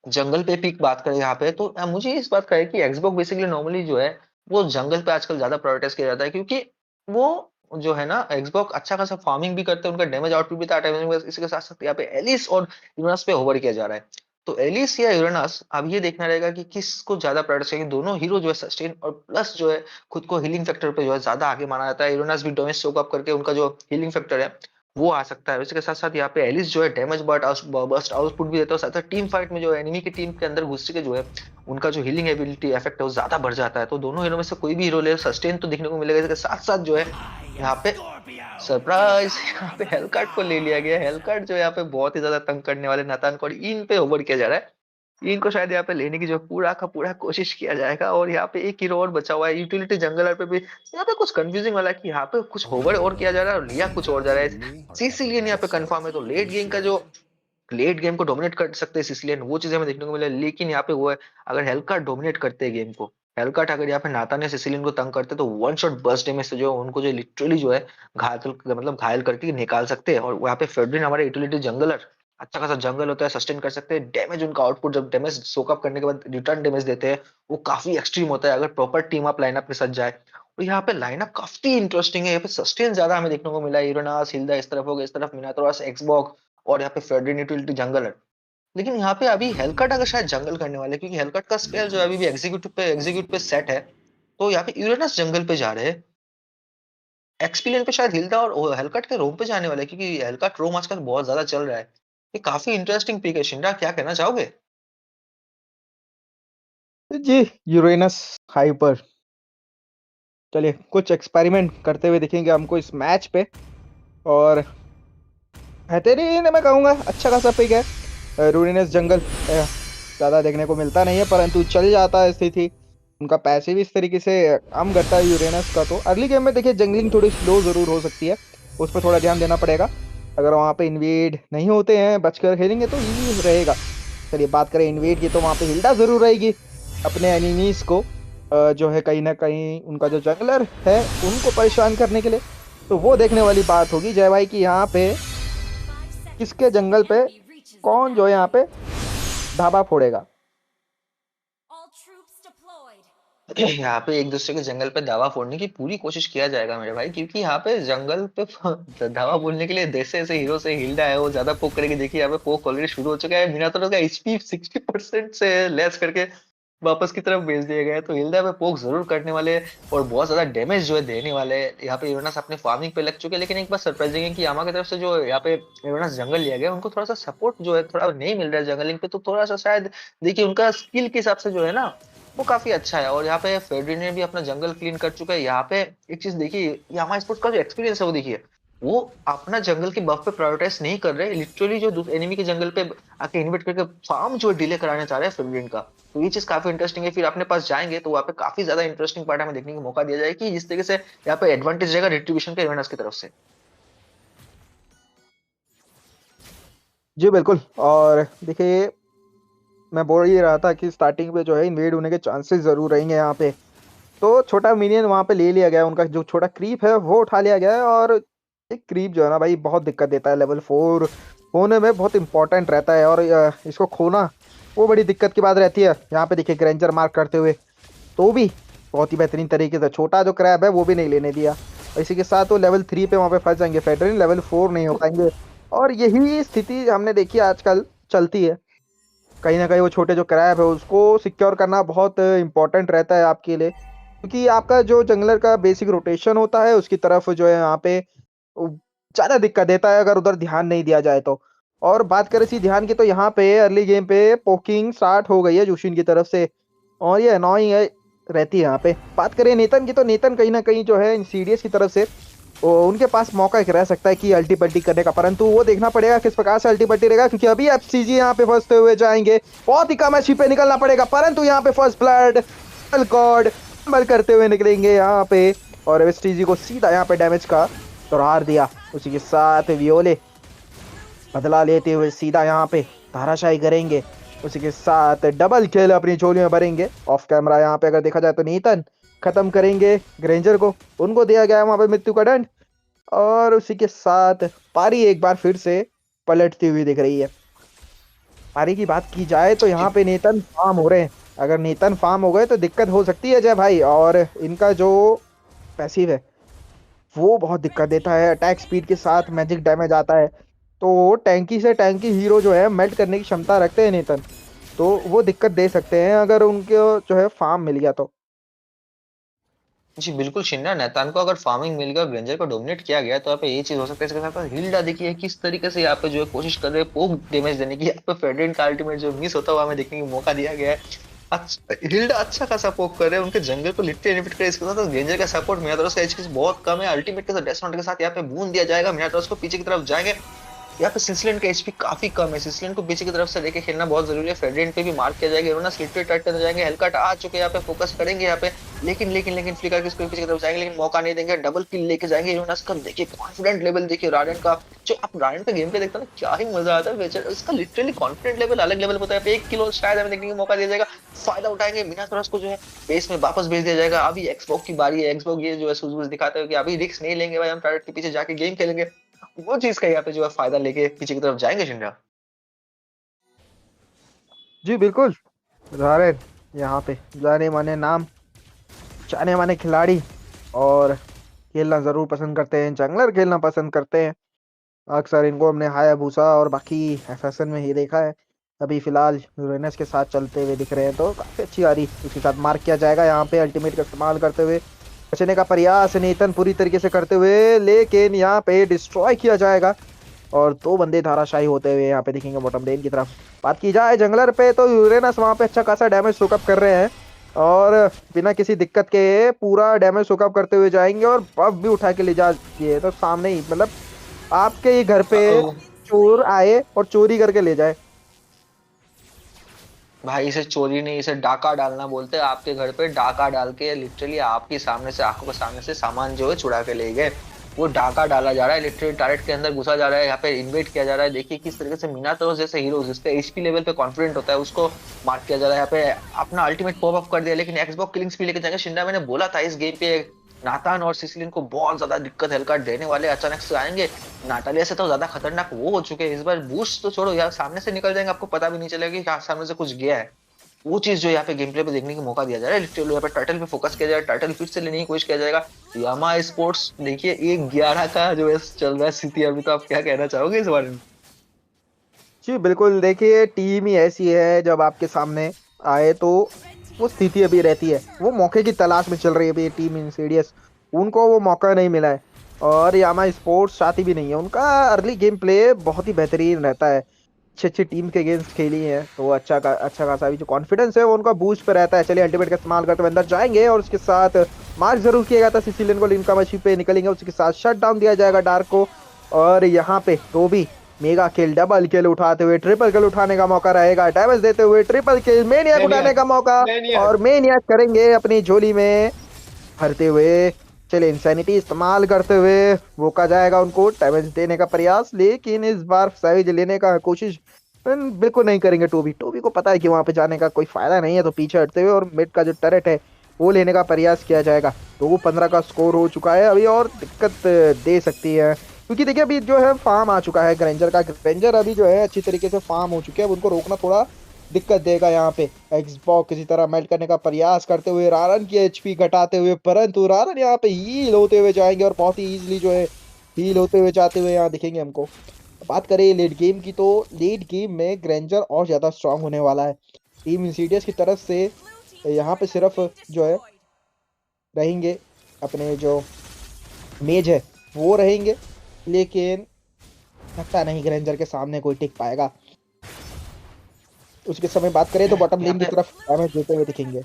[SPEAKER 5] जंगल पे पिक बात करें यहाँ पे, तो मुझे इस बात का है कि एक्सबॉक्स बेसिकली नॉर्मली जो है वो जंगल पे आजकल ज्यादा प्रायोरिटाइज किया जाता है, क्योंकि वो जो है ना एक्सबॉक्स अच्छा खासा फार्मिंग भी करते हैं, उनका डैमेज आउटपुट भी था टाइम। इसके साथ साथ यहाँ पे एलिस और यूरेनस पे ओवर किया जा रहा है। तो एलिस या यूरेनस अब ये देखना रहेगा कि किसको ज्यादा प्रायोरिटाइज करेंगे। दोनों हीरो जो है सस्टेन और प्लस जो है खुद को हीलिंग फैक्टर पे जो है ज्यादा आगे माना जाता है। यूरेनस भी डैमेज सोक अप करके उनका जो हीलिंग फैक्टर है वो आ सकता है। इसके साथ साथ यहाँ पे एलिस जो है डैमेज बस्ट आउटपुट भी देता है, साथ साथ टीम फाइट में जो एनिमी की टीम के अंदर घुस के जो है उनका जो हीलिंग एबिलिटी इफेक्ट है वो ज्यादा बढ़ जाता है। तो दोनों हीरो में से कोई भी हीरो ले सस्टेन तो देखने को मिलेगा। इसके साथ साथ जो है यहाँ पे सरप्राइज यहाँ पे हेलकार्ट को ले लिया गया। हेलकार्ट जो यहाँ पे बहुत ही ज्यादा तंग करने वाले नातान को, और इन पे ओवर किया जा रहा है। इनको शायद यहाँ पे लेने की जो पूरा का पूरा कोशिश किया जाएगा। और यहाँ पे एक हीरो और बचा हुआ है यूटिलिटी जंगलर पे भी। यहाँ पे कुछ कंफ्यूजिंग वाला है कि यहाँ पे कुछ होवर और किया जा रहा है और लिया कुछ और जा रहा है। सिसिलियन यहाँ पे कंफर्म है, तो लेट गेम का जो लेट गेम को डोमिनेट कर सकते हैं सिसिलियन, वो चीज हमें देखने को मिला। लेकिन यहाँ पे वो है अगर हेल्का डोमिनेट करते हैं गेम को
[SPEAKER 8] हेलकट अगर यहाँ पे नाता ने सिसिलियन को तंग करते तो वन शॉट बर्स्ट डैमेज से जो उनको जो लिटरली जो है घायल करके निकाल सकते हैं। और यहाँ पे फेडरिन हमारे यूटिलिटी जंगलर, अच्छा खासा जंगल होता है, सस्टेन कर सकते हैं डैमेज। उनका आउटपुट जब डैमेज सोकअप करने के बाद रिटर्न डैमेज देते हैं वो काफी एक्सट्रीम होता है अगर प्रॉपर टीम अप लाइनअप के साथ जाए। और यहाँ पे लाइनअप काफी इंटरेस्टिंग है, यहाँ पे सस्टेन ज्यादा हमें देखने को मिला है। यूरेनास हिल्दा इस तरफ हो गया, इस तरफ मिनातोरास एक्सबॉक्स और यहाँ पे फेडरिन यूटिलिटी जंगलर। लेकिन यहाँ पे अभी हेलकट अगर शायद जंगल करने वाले हैं, क्योंकि हेलकट का स्पेल जो है अभी भी एग्जीक्यूट पे सेट है। तो यहाँ पे यूरेनस जंगल पे जा रहे हैं, एक्सपीरियंस पे शायद हिल्दा और हेलकट के रोम पे जाने वाले हैं, क्योंकि हेलकट रोम आजकल बहुत ज्यादा चल रहा है। ये काफी इंटरेस्टिंग पिक है। शिंडा क्या कहना चाहोगे?
[SPEAKER 9] जी, यूरेनस हाइपर, चलिए कुछ एक्सपेरिमेंट करते हुए दिखेंगे हमको इस मैच पे। और बेहतरीन मैं कहूँगा अच्छा खासा पिक है। यूरेनस जंगल ज़्यादा देखने को मिलता नहीं है, परंतु चल जाता है स्थिति। उनका पैसे भी इस तरीके से काम करता है यूरेनस का। तो अर्ली गेम में देखिए जंगलिंग थोड़ी स्लो ज़रूर हो सकती है, उस पर थोड़ा ध्यान देना पड़ेगा। अगर वहाँ पे इन्वेड नहीं होते हैं, बचकर खेलेंगे तो ईजी रहेगा। चलिए बात करें इन्वेड की, तो वहाँ पे हिल्डा ज़रूर रहेगी अपने एनिमीज़ को जो है कहीं ना कहीं उनका जो जंगलर है उनको परेशान करने के लिए। तो वो देखने वाली बात होगी जय भाई कि यहाँ पे किसके जंगल पे कौन जो है यहाँ पे ढाबा फोड़ेगा।
[SPEAKER 4] All troops deployed.
[SPEAKER 8] यहाँ पे एक दूसरे के जंगल पे दावा फोड़ने की पूरी कोशिश किया जाएगा मेरे भाई, क्योंकि यहाँ पे जंगल पे दावा बोलने के लिए जैसे ऐसे हीरो से हिल्डा है वो ज्यादा पोक करेगी। देखिए यहाँ पे पोक ऑलरेडी शुरू हो चुका है, मिनातोर का एचपी 60% से लेस करके वापस की तरफ भेज दिया गया है। तो हिल्डा पे पोक जरूर करने वाले हैं और बहुत ज्यादा डैमेज जो है देने वाले हैं। यहाँ पे यूरेनस अपने फार्मिंग पे लग चुके हैं, लेकिन एक बात सरप्राइजिंग है कि यामा की तरफ से जो यहाँ पे यूरेनस जंगल लिया गया उनको थोड़ा सा सपोर्ट जो है थोड़ा नहीं मिल रहा है जंगलिंग पे। तो थोड़ा सा शायद देखिए उनका स्किल के हिसाब से जो है ना वो काफी अच्छा है। और यहाँ पे फेडरी ने भी अपना जंगल क्लीन कर चुका है। यहाँ पे एक चीज देखिए, यामा स्पोर्ट्स का जो एक्सपीरियंस है वो देखिए, वो अपना जंगल के बफ पे प्रायोरिटाइज नहीं कर रहे, लिटरली जो एनिमी के जंगल पे आके इन्वेट करके फार्म जो डिले कराने चाह रहे हैं फेडरिन का। तो ये चीज काफी इंटरेस्टिंग है। फिर अपने पास जाएंगे तो वहाँ पे काफी ज्यादा इंटरेस्टिंग पार्ट हमें देखने का मौका दिया जाएगा कि जिस तरीके से यहाँ पे एडवांटेज रहेगा डिस्ट्रीब्यूशन के इवेंटर्स की तरफ से।
[SPEAKER 9] जी बिल्कुल। और देखिए मैं बोल ही रहा था कि स्टार्टिंग पे जो है इन्वेड होने के चांसेस जरूर रहेंगे यहाँ पे। तो छोटा मिनियन वहाँ पे ले लिया गया है, उनका जो छोटा क्रीप है वो उठा लिया गया है। और एक क्रीप जो है ना भाई बहुत दिक्कत देता है, लेवल 4 होने में बहुत इंपॉर्टेंट रहता है। और इसको खोना वो बड़ी दिक्कत की बात रहती है। यहाँ पे देखिए ग्रेंजर मार्क करते हुए तो भी बहुत ही बेहतरीन तरीके से छोटा जो क्रैब है वो भी नहीं लेने दिया। इसी के साथ वो लेवल 3 पे वहाँ पे फंस जाएंगे, फेडरिन लेवल 4 नहीं हो पाएंगे। और यही स्थिति हमने देखी आजकल चलती है। कहीं ना कहीं वो छोटे जो क्रैब है उसको सिक्योर करना बहुत इंपॉर्टेंट रहता है आपके लिए, क्योंकि आपका जो जंगलर का बेसिक रोटेशन होता है उसकी तरफ जो है यहाँ पे ज़्यादा दिक्कत देता है अगर उधर ध्यान नहीं दिया जाए तो। और बात करें इसी ध्यान की, तो यहाँ पे अर्ली गेम पे पोकिंग स्टार्ट हो गई है जोशिन की तरफ से और ये अनोइंग है रहती है यहाँ पे। बात करें नेतन की, तो नेतन कहीं ना कहीं जो है सीडीएस की तरफ से उनके पास मौका एक रह सकता है कि अल्टी पल्टी करने का, परंतु वो देखना पड़ेगा किस प्रकार से अल्टी पल्टी रहेगा, क्योंकि अभी एफसीजी यहाँ पे फंसते हुए जाएंगे। बहुत ही कम एचपी पे निकलना पड़ेगा, परंतु यहाँ पे फर्स्ट ब्लड गॉड बल करते हुए निकलेंगे यहाँ पे। और एफसीजी को सीधा यहाँ पे डैमेज का तोड़ार दिया। उसी के साथ वियोले बदला लेते हुए सीधा यहाँ पे धाराशाही करेंगे। उसी के साथ डबल किल अपनी झोली में भरेंगे। ऑफ कैमरा यहाँ पे अगर देखा जाए तो नीतन खत्म करेंगे ग्रेंजर को, उनको दिया गया है वहां पे मृत्यु का दंड। और उसी के साथ पारी एक बार फिर से पलटती हुई दिख रही है। पारी की बात की जाए तो यहाँ पे नेतन फार्म हो रहे हैं, अगर नेतन फार्म हो गए तो दिक्कत हो सकती है जय भाई। और इनका जो पैसिव है वो बहुत दिक्कत देता है, अटैक स्पीड के साथ मैजिक डैमेज आता है। तो टैंकी से टैंकी हीरो जो है मेल्ट करने की क्षमता रखते हैं नेतन, तो वो दिक्कत दे सकते हैं अगर उनको जो है फार्म मिल गया तो।
[SPEAKER 8] जी बिल्कुल शिन्ना, नेतान को अगर फार्मिंग मिल गया, ग्रेंजर को डोमिनेट किया गया तो यहाँ पे ये चीज हो सकता है। इसके साथ हिल्डा देखिए किस तरीके से यहाँ पे जो है कोशिश कर रहे हैं पोक डैमेज देने की। यहाँ पे फेडरिन का अल्टीमेट जो मिस होता हुआ हमें देखने का मौका दिया गया है। हिल्डा अच्छा खासा पोक कर रहे हैं, उनके जंगल को लिटरली इन्वेट करे। इसके साथ ग्रेंजर का सपोर्ट मिनातोरस का एचपी बहुत कम है। अल्टीमेट के साथ डेथ नोट के साथ यहाँ पे बूंद दिया जाएगा, मिनातोरस को पीछे की तरफ जाएंगे। यहाँ पे सिसलेन का एचपी काफी कम है, सिसलेन को पीछे की तरफ से लेके खेलना बहुत जरूरी है। फेडरेंट पे भी मार्क किया जाएगा, इरोना स्लिट पे टाइट करने जाएंगे, हेलकट आ चुके हैं यहाँ पे, फोकस करेंगे यहाँ पे, लेकिन फ्लिकर किसको पीछे की तरफ जाएंगे, लेकिन मौका नहीं देंगे, डबल किल लेके जाएंगे इरोना का। देखिए कॉन्फिडेंट लेवल देखिए राडेन का, जो आप राडेन का गेम पे देखते हो ना क्या ही मजा आता है बेचारा, इसका लिटरली कॉन्फिडेंट लेवल अलग लेवल होता है। एक किलो शायद हमें देखने का मौका दिया जाएगा, फायदा उठाएंगे, मीनाथोरस को जो है बेस में वापस भेज दिया जाएगा। अभी एक्सबॉक्स की बारी है, एक्सबॉक्स ये जो है सूझबूझ दिखाते हैं कि अभी रिस्क नहीं लेंगे भाई, हम टारगेट के पीछे जाके गेम खेलेंगे, वो चीज का यहाँ पे जो है फायदा लेके पीछे की तरफ जाएंगे शिंडा।
[SPEAKER 11] जी बिल्कुल, रारेन यहाँ पे जाने माने नाम, जाने माने खिलाड़ी, और खेलना जरूर पसंद करते हैं, जंगलर खेलना पसंद करते हैं। अक्सर इनको हमने हायाबूसा और बाकी एफएसएन में ही देखा है। अभी फिलहाल यूरेनस के साथ चलते हुए दिख रहे हैं, तो काफी अच्छी आ रही, उसके साथ मार्क किया जाएगा यहाँ पे अल्टीमेट का इस्तेमाल करते हुए, बचने का प्रयास नेतन पूरी तरीके से करते हुए, लेकिन यहाँ पे डिस्ट्रॉय किया जाएगा और 2 बंदे धाराशायी होते हुए यहाँ पे दिखेंगे बॉटम लेन की तरफ। बात की जाए जंगलर पे तो यूरेनस वहाँ पे अच्छा खासा डैमेज सोकअप कर रहे हैं और बिना किसी दिक्कत के पूरा डैमेज सोकअप करते हुए जाएंगे और बफ भी उठा के ले जाइए, तो सामने ही मतलब आपके ही घर पे चोर आए और चोरी करके ले जाए।
[SPEAKER 8] भाई इसे चोरी नहीं, इसे डाका डालना बोलते हैं। आपके घर पे डाका डाल के लिटरली आपके सामने से, आंखों के सामने से सामान जो है चुरा के ले गए, वो डाका डाला जा रहा है, लिटरली टारगेट के अंदर घुसा जा रहा है, यहाँ पे इन्वेट किया जा रहा है। देखिए किस तरीके से मीनाथोरस जैसे हीरो जिसका एचपी लेवल पे कॉन्फिडेंट होता है उसको मार्क किया जा रहा है, यहाँ पे अपना अल्टीमेट पॉप अप कर दिया, लेकिन एक्सबॉक्स किलिंग स्पीड लेके जाएंगे शिंडा। मैंने बोला था इस गेम पे नातान और सिसिलियन को बहुत ज्यादा दिक्कत हेलकाट देने वाले, अचानक से आएंगे। नाटालिया से तो ज्यादा खतरनाक वो हो चुके हैं, इस बार बूस्ट तो छोड़ो यार, सामने से निकल जाएंगे, आपको पता भी नहीं चलेगा कि सामने से कुछ गया है। वो चीज जो यहाँ पे गेम प्ले पे देखने का मौका दिया जा रहा है, लिटरली यहाँ पे टाइटल पे फोकस किया जाएगा, टाइटल फिर से लेने की कोशिश किया जाएगा। यामा स्पोर्ट्स देखिए 1-11 का जो है चल रहा है स्थिति अभी, तो आप क्या कहना चाहोगे इस बारे में?
[SPEAKER 11] जी बिल्कुल, देखिए टीम ही ऐसी है जब आपके सामने आए तो वो स्थिति अभी रहती है, वो मौके की तलाश में चल रही है अभी टीम इंसीडियस, उनको वो मौका नहीं मिला है और यामा स्पोर्ट्स चाहती भी नहीं है। उनका अर्ली गेम प्ले बहुत ही बेहतरीन रहता है, अच्छी अच्छी टीम के अगेंस्ट खेली है तो वो अच्छा खासा अभी जो कॉन्फिडेंस है वो उनका बूस्ट पे रहता है। चलिए अल्टीमेट का इस्तेमाल करते हुए अंदर जाएंगे और उसके साथ मार्क जरूर किया गया था सिसिलियन को, लिनका मछली पे निकलेंगे, उसके साथ शट डाउन दिया जाएगा डार्क को और यहाँ पे तो भी मेगा किल, डबल किल उठाते हुए ट्रिपल किल उठाने का मौका रहेगा, डैमेज देते हुए ट्रिपल किल, मेनियक उठाने का मौका और मेनियक करेंगे अपनी झोली में भरते हुए। चलिए इंसैनिटी इस्तेमाल करते हुए रोका जाएगा उनको डैमेज देने का प्रयास, लेकिन इस बार सैवेज लेने का कोशिश बिल्कुल नहीं करेंगे। टोबी को पता है कि वहां पे जाने का कोई फायदा नहीं है, तो पीछे हटते हुए और मिड का जो टरेट है वो लेने का प्रयास किया जाएगा। तो 15 का स्कोर हो चुका है अभी और दिक्कत दे सकती है, क्योंकि देखिए अभी जो है फार्म आ चुका है ग्रेंजर का, ग्रेंजर अभी जो है अच्छी तरीके से फार्म हो चुके हैं, अब उनको रोकना थोड़ा दिक्कत देगा। यहाँ पे एक्सबॉक्स किसी तरह मेल्ट करने का प्रयास करते हुए रारन की एचपी घटाते हुए, परंतु रारन यहाँ पे हील होते हुए जाएंगे और बहुत ही इजीली जो है हील होते हुए जाते हुए यहाँ दिखेंगे हमको। बात करें लेट गेम की तो लेट गेम में ग्रेंजर और ज्यादा स्ट्रांग होने वाला है। टीम इंसीडियस की तरफ से यहाँ पे सिर्फ जो है रहेंगे अपने जो मेज है वो रहेंगे, लेकिन लगता नहीं ग्रेंजर के सामने कोई टिक पाएगा। उसके समय बात करें तो बॉटम लेन की तरफ डैमेज देते हुए दिखेंगे।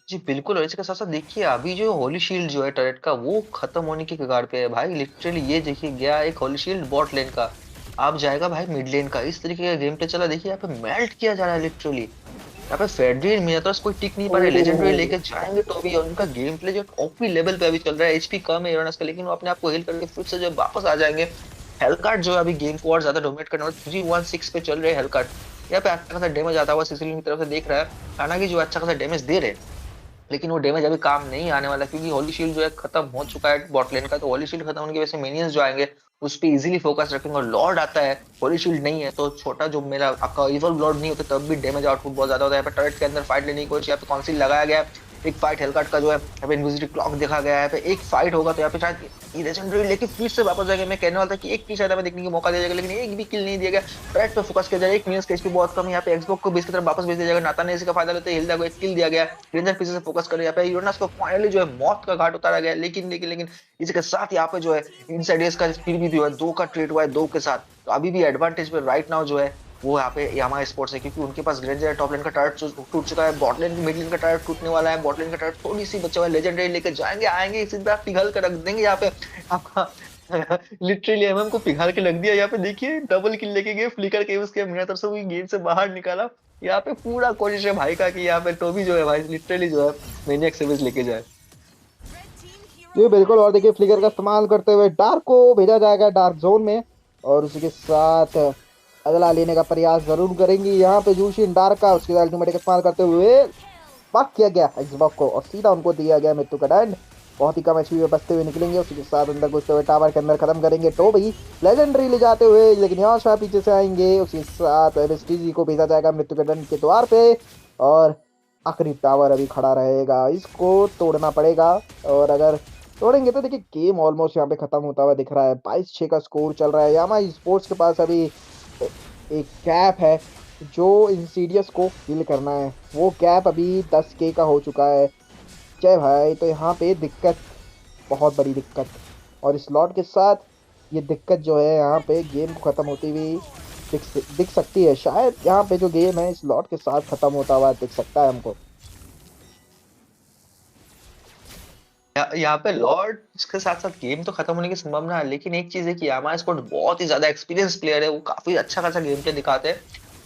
[SPEAKER 8] जी बिल्कुल, और इसके साथ साथ देखिए अभी जो होली शील्ड जो है टरेट का वो खत्म होने की कगार पे है भाई। लिटरली ये देखिए गया एक होली शील्ड बॉट लेन का, आप जाएगा भाई मिड लेन का, इस तरीके का गेम प्ले चला। देखिए यहाँ पे मेल्ट किया जा रहा है लिटरली, यहाँ पे फेडरिन मीनाथोरस कोई टिक नहीं पा रहे, लेजेंडरी लेके जाएंगे तो भी उनका गेम प्ले जो ओपी लेवल पे अभी चल रहा है। एचपी कम है यूरेनस का, लेकिन वो अपने आप को हील करके फिर से जो वापस आ जाएंगे। हेलकार्ट जो है अभी गेम को और ज्यादा डोमिनेट करने वाले 316 पे चल रहे हैं हेलकार्ट, यहाँ पे अच्छा खासा डैमेज आता हुआ सिसिलियन की तरफ से देख रहा है। हालांकि जो अच्छा खासा डैमेज दे रहे, लेकिन वो डैमेज अभी काम नहीं आने वाला, क्योंकि होली शील्ड जो है खत्म हो चुका है बॉट लेन का। तो होली शील्ड खत्म होने की वजह से मिनियंस जो आएंगे उस पर इजीली फोकस रखेंगे, और लॉर्ड आता है, होली शील्ड नहीं है तो छोटा जो मेरा आपका इवल लॉर्ड नहीं होता तब भी डैमेज आउटपुट बहुत ज्यादा होता है। यहाँ पे टर्रेट के अंदर फाइट लेने की कोशिश, यहाँ पे कॉन्सिल लगाया गया है, एक फाइट हेलकार्ट का जो है यहाँ पे इनविजिबिलिटी क्लॉक देखा गया है, यहाँ पे एक फाइट होगा तो यहाँ पे शायद लेजेंडरी लेके फिर से वापस जाएगा। मैं कहने वाला था कि एक की शायद हमें देखने का मौका दिया जाएगा, लेकिन एक भी किल नहीं दिया गया। टरेट पे फोकस किया जाएगा, एक मिनियंस का एचपी बहुत कम है, यहाँ पे एक्सबॉक्स को बेस की तरफ वापस भेज दिया जाएगा। नाता ने इसका फायदा लेते हिल्दा को एक किल दिया गया, रेंजर पीछे से फोकस कर, यहाँ पे यूरेनस को फाइनली जो है मौत का घाट उतारा गया। लेकिन इसके साथ यहाँ पे जो है इनसाइडर्स का फिर भी जो है 2 का ट्रेड हुआ है 2 के साथ, तो अभी भी एडवांटेज पे राइट नाउ जो है वो यहाँ पे यामा स्पोर्ट्स है, क्योंकि उनके पास ग्रेंजर टॉप लेन का टारगेट टूट चुका है, बॉट लेन मिड लेन का टारगेट टूटने वाला है, बॉट लेन का टारगेट थोड़ी सी बचा हुआ है, लेजेंडरी लेके जाएंगे आएंगे इसी बार पिघल कर रख देंगे यहाँ पे आपका लिटरली एमएम को पिघाल के रख दिया। यहाँ पे देखिए डबल किल लेके गए, फ्लिकर के उसके मेरा तरफ से वो गेम से बाहर निकाला। यहाँ पे पूरा कोशिश है भाई का कि यहाँ पे टोबी जो है भाई लिटरली जो है मैनियक सेवेज लेके जाए।
[SPEAKER 11] जी बिल्कुल, और देखिए फ्लिकर का इस्तेमाल करते हुए डार्क को भेजा जाएगा डार्क जोन में, और उसी के साथ अगला लेने का प्रयास जरूर करेंगी यहाँ पे जूशिन डार्क का। उसके अल्टीमेट का इस्तेमाल करते हुए मार्क किया गया एक्सबॉक्स को और सीधा उनको दिया गया मृत्यु का दंड। बहुत ही कम एचपी में बचते हुए निकलेंगे, उसी के साथ अंदर घुसते हुए टावर के अंदर खत्म करेंगे तो भाई लेजेंडरी ले जाते हुए, लेकिन यहाँ शाह पीछे से आएंगे। उसी के साथ एमएसटीजी को भेजा जाएगा मृत्यु के दंड के द्वार पे, और आखिरी टावर अभी खड़ा रहेगा, इसको तोड़ना पड़ेगा। और अगर तोड़ेंगे तो देखिए गेम ऑलमोस्ट यहाँ पे खत्म होता हुआ दिख रहा है। 22-6 का स्कोर चल रहा है। यामा स्पोर्ट्स के पास अभी एक कैप है जो इंसीडियस को किल करना है, वो कैप अभी 10K का हो चुका है। जय भाई, तो यहाँ पे दिक्कत, बहुत बड़ी दिक्कत, और इस लॉट के साथ ये दिक्कत जो है यहाँ पे गेम को खत्म होती हुई दिख सकती है। शायद यहाँ पे जो गेम है इस लॉट के साथ खत्म होता हुआ दिख सकता है हमको।
[SPEAKER 8] यहाँ पे लॉर्ड के साथ साथ गेम तो खत्म होने की संभावना है, लेकिन एक चीज है कि यामा स्पोर्ट बहुत ही ज्यादा एक्सपीरियंस प्लेयर है, वो काफी अच्छा खासा गेम प्ले दिखाते हैं।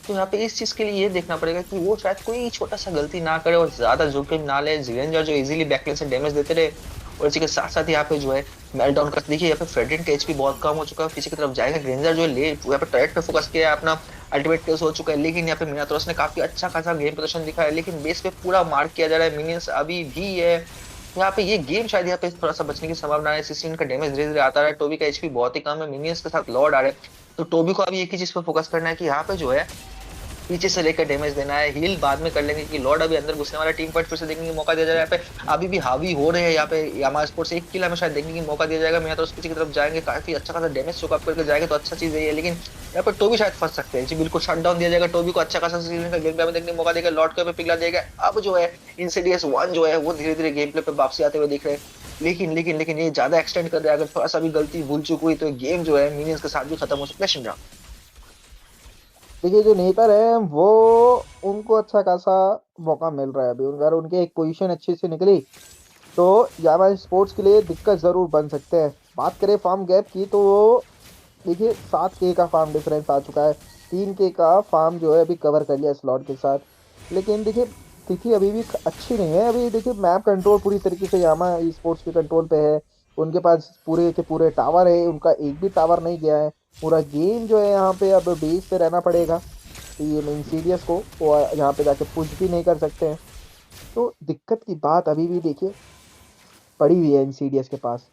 [SPEAKER 8] तो यहाँ पे इस चीज के लिए ये देखना पड़ेगा कि वो शायद कोई छोटा सा गलती ना करे और ज्यादा जोखिम ना ले। रेंजर जो इजीली बैकलाइन से डैमेज देते रहे, और इसी के साथ साथ यहाँ पे जो है मेल्टडाउन कर देखिए यहाँ पे फ्रेडरिन का एचपी बहुत कम हो चुका है, पीछे की तरफ जाएगा। ग्रेंजर जो है ले यहाँ पे टर्रेट पे फोकस किया है, अपना अल्टीमेट केस हो चुका है, लेकिन यहाँ पे मिनातोरस ने काफी अच्छा खासा गेम प्रदर्शन दिखाया, लेकिन बेस पे पूरा मार्क किया जा रहा है। मिनियंस अभी भी है यहाँ पे, ये गेम शायद यहाँ पे थोड़ा सा बचने की संभावना है। 16 का डैमेज धीरे धीरे आता रहा है, टोबी का एचपी बहुत ही कम है, मिनियंस के साथ लॉर्ड आ रहे हैं, तो टोबी को अभी एक ही चीज पे फोकस करना है कि यहाँ पे जो है पीछे से लेकर डैमेज देना है। हील बाद में कर लेंगे कि लॉर्ड अभी अंदर घुसने वाला, टीम फाइट फिर से देखने की मौका दिया जा रहा है। यहाँ पे अभी भी हावी हो रहे हैं, यहाँ पे यामा स्पोर्ट्स एक किल हमें शायद देखने की मौका दिया जाएगा। मैं तो पीछे की तरफ जाएंगे, काफी अच्छा खासा डैमेज चुका करके जाएंगे तो अच्छा चीज है ये, लेकिन यहाँ पर टोबी शायद फंस सकते हैं जी। बिल्कुल शट डाउन दिया जाएगा टोबी को, अच्छा खासा सीजन का गेम प्ले में देखने का मौका देगा, लॉर्ड को पिघला देगा। अब जो है इंसिडियस 1 जो है वो धीरे धीरे गेम प्ले पे वापसी आते हुए दिख रहे हैं, लेकिन लेकिन लेकिन ये ज्यादा एक्सटेंड कर रहा है। अगर थोड़ा सा भी गलती भूल चुकी हुई तो गेम जो है मिनियंस के साथ भी खत्म हो सकता है। शिंद्रा
[SPEAKER 11] देखिए जो नेतर है वो, उनको अच्छा खासा मौका मिल रहा है अभी, अगर उनके एक पोजीशन अच्छी से निकली तो यामा स्पोर्ट्स के लिए दिक्कत जरूर बन सकते हैं। बात करें फार्म गैप की तो वो देखिए 7K का फार्म डिफरेंस आ चुका है, 3K का फार्म जो है अभी कवर कर लिया स्लॉट के साथ, लेकिन देखिए स्थिति अभी भी अच्छी नहीं है। अभी देखिए मैप कंट्रोल पूरी तरीके से यामा स्पोर्ट्स के कंट्रोल पे है, उनके पास पूरे के पूरे टावर है, उनका एक भी टावर नहीं गया है। पूरा गेम जो है यहाँ पे अब बेस पे रहना पड़ेगा, तो ये इंसीडियस को वो यहाँ पे जाके पुश भी नहीं कर सकते हैं, तो दिक्कत की बात अभी भी देखिए पड़ी हुई है इंसीडियस के पास।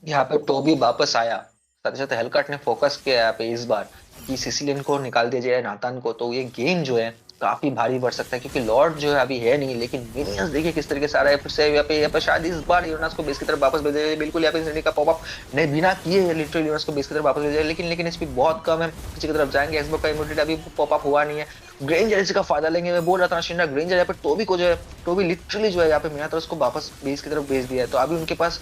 [SPEAKER 8] यहाँ पे टोबी वापस आया, साथ ही साथ हेलकट ने फोकस किया यहाँ पे इस बार कि सिसिलियन को निकाल दिया जाए नातान को, तो ये गेम जो है काफी भारी बढ़ सकता है, क्योंकि लॉर्ड जो है अभी है नहीं, लेकिन मिनियंस देखिए किस तरीके से आ रहा है। फिर से यहाँ पे शायद इस बार यूनास को बेस की तरफ वापस भेजा जाए, बिल्कुल यहाँ पे इंसिडेंट का पॉपअप नहीं बिना किए लिटरली यूनास को बेस की तरफ वापस भेजा जाए, लेकिन इसकी बहुत कम है, पीछे की तरफ जाएंगे। एक्सबॉक्स का इमोटेड अभी पॉपअप हुआ नहीं है, ग्रेंजर इसका फायदा लेंगे। मैं बोल रहा था शिंडा, ग्रेंजर यहाँ पे टोबी को जो है, टोबी लिटरली जो है यहाँ पे मिनातोरस को वापस बेस की तरफ भेज दिया है, तो अभी उनके पास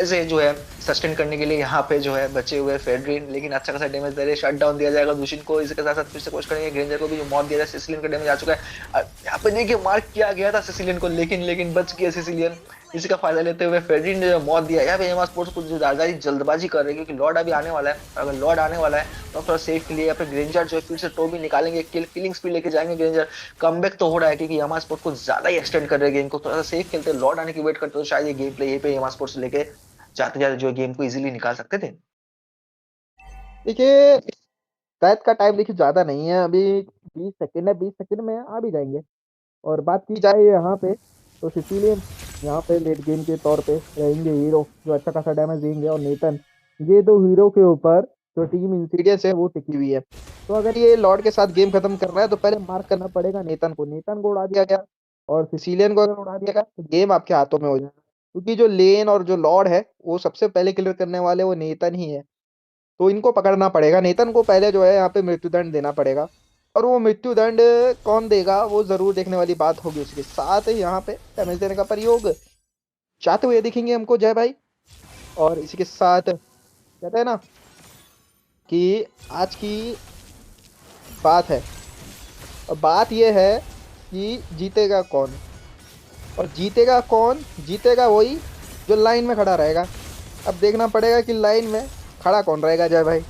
[SPEAKER 8] ऐसे जो है सस्टेन करने के लिए यहाँ पे जो है बचे हुए फेडरिन, लेकिन अच्छा खासा डैमेज दे रहे, शट डाउन दिया जाएगा दूषिन को, इसके साथ साथ फिर से कोशिश करेंगे। ग्रेंजर को भी जो मौत दिया जाए, सिसिलियन का डैमेज आ चुका है, यहाँ पे देखिए मार्क किया गया था सिसिलियन को, लेकिन बच गया सिसिलियन। इसी का फायदा लेते हुए फेडरिन ने मौत दिया। यहाँ पे एमा स्पोर्ट्स कुछ ज्यादा जल्दबाजी कर रही है, क्योंकि लॉर्ड अभी आने वाला है, अगर लॉर्ड आने वाला है तो थोड़ा सेफ के लिए यहाँ पे ग्रेंजर जो है फिर से टोबी निकालेंगे, किलिंग स्पीड लेके जाएंगे। ग्रेंजर कमबैक तो हो रहा है, क्योंकि एमा स्पोर्ट्स को ज्यादा ही एक्सटेंड कर रहे हैं गेम को, थोड़ा सा सेफ खेलते हैं, लॉर्ड आने की वेट करते, तो शायद ये गेम प्ले यहीं पे एमा स्पोर्ट्स लेके जाते जाते जो गेम को इजीली निकाल सकते थे।
[SPEAKER 11] देखिए शायद का टाइम देखिए ज्यादा नहीं है, अभी 20 सेकंड है, 20 सेकंड में आ भी जाएंगे। और बात की जाए यहाँ पे तो सिसिलियन यहाँ पे लेट गेम के तौर पे रहेंगे हीरो, जो अच्छा खासा डैमेज देंगे, और नेतन, ये दो हीरो के ऊपर जो टीम इंसीडियस है वो टिकी हुई है। तो अगर ये लॉर्ड के साथ गेम खत्म करना है तो पहले मार्क करना पड़ेगा नेतन को, नेतन को उड़ा दिया गया और सिसिलियन को अगर उड़ा दिया गया तो गेम आपके हाथों में हो जाएगा, क्योंकि जो लेन और जो लॉर्ड है वो सबसे पहले क्लियर करने वाले वो नेतन ही है, तो इनको पकड़ना पड़ेगा। नेतन को पहले जो है यहाँ पे मृत्युदंड देना पड़ेगा, और वो मृत्युदंड कौन देगा वो जरूर देखने वाली बात होगी। उसके साथ यहाँ पे डैमेज देने का प्रयोग चाहते हुए दिखेंगे हमको जय भाई, और इसी के साथ कहते हैं ना कि आज की बात है, और बात ये है कि जीतेगा कौन, और जीतेगा कौन, जीतेगा वही जो लाइन में खड़ा रहेगा। अब देखना पड़ेगा कि लाइन में खड़ा कौन रहेगा जय भाई।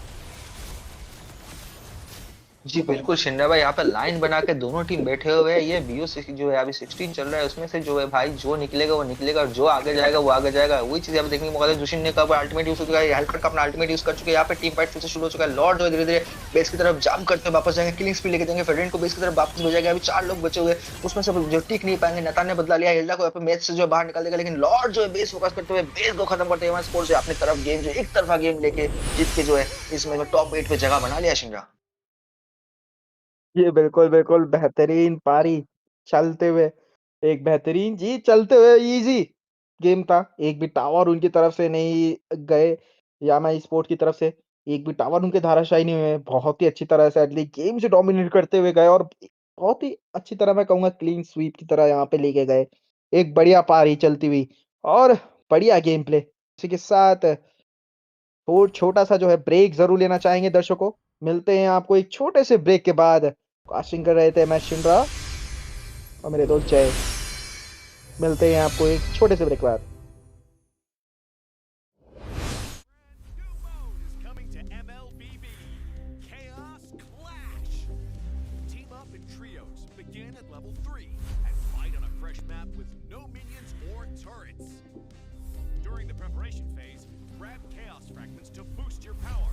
[SPEAKER 8] जी बिल्कुल शिंदे भाई, यहाँ पे लाइन बना के दोनों टीम बैठे हुए हैं। ये बीओ जो है अभी 16 चल रहा है, उसमें से जो है भाई जो निकलेगा वो निकलेगा और जो आगे जाएगा वो आगे जाएगा। वही चीज यहाँ पे देखने को मौका है। जुशिन ने कब अल्टीमेट यूज हो चुका है, हेल्पर का अपना अल्टीमेट यूज कर चुके हैं। यहाँ पे टीम फाइट फिर से शुरू हो चुका है। लॉर्ड जो है धीरे धीरे बेस की तरफ जाम करते हुए वापस जाएंगे, किलिंग स्पीड लेके जाएंगे, फेडरेंट को बेस की तरफ वापस भेजेंगे। अभी 4 लोग बचे हुए, उसमें से जो टिक नहीं पाएंगे। नतान ने बदला लिया, हिल्डा को यहाँ पे मैच से जो बाहर निकाल देगा, लेकिन लॉर्ड जो है बेस फोकस करते हुए बेस को खत्म करते हुए स्पोर्ट्स अपनी तरफ गेम जो एक तरफा गेम लेके जीत के जो है इसमें टॉप 8 पे जगह बना लिया शिंदे।
[SPEAKER 11] ये बिल्कुल बिल्कुल बेहतरीन पारी चलते हुए, एक बेहतरीन जी चलते हुए इजी गेम था। एक भी टावर उनकी तरफ से नहीं गए, यामा स्पोर्ट की तरफ से एक भी टावर उनके धाराशायी नहीं हुए। बहुत ही अच्छी तरह से एटलीस्ट गेम से डोमिनेट करते हुए गए और बहुत ही अच्छी तरह मैं कहूंगा क्लीन स्वीप की तरह यहाँ पे लेके गए। एक बढ़िया पारी चलती हुई और बढ़िया गेम प्ले। इसी के साथ और छोटा सा जो है ब्रेक जरूर लेना चाहेंगे दर्शकों। मिलते हैं आपको एक छोटे से ब्रेक के बाद। कास्टिंग कर रहे थे मैं शिंद्रा और मेरे दोस्त जय। मिलते हैं आपको एक छोटे से ब्रेक के बाद।
[SPEAKER 1] New mode is coming to MLBB. Chaos Clash. Team up in trios, begin at level 3, and fight on a fresh map with no minions or turrets. During the preparation phase, grab chaos fragments to boost your power.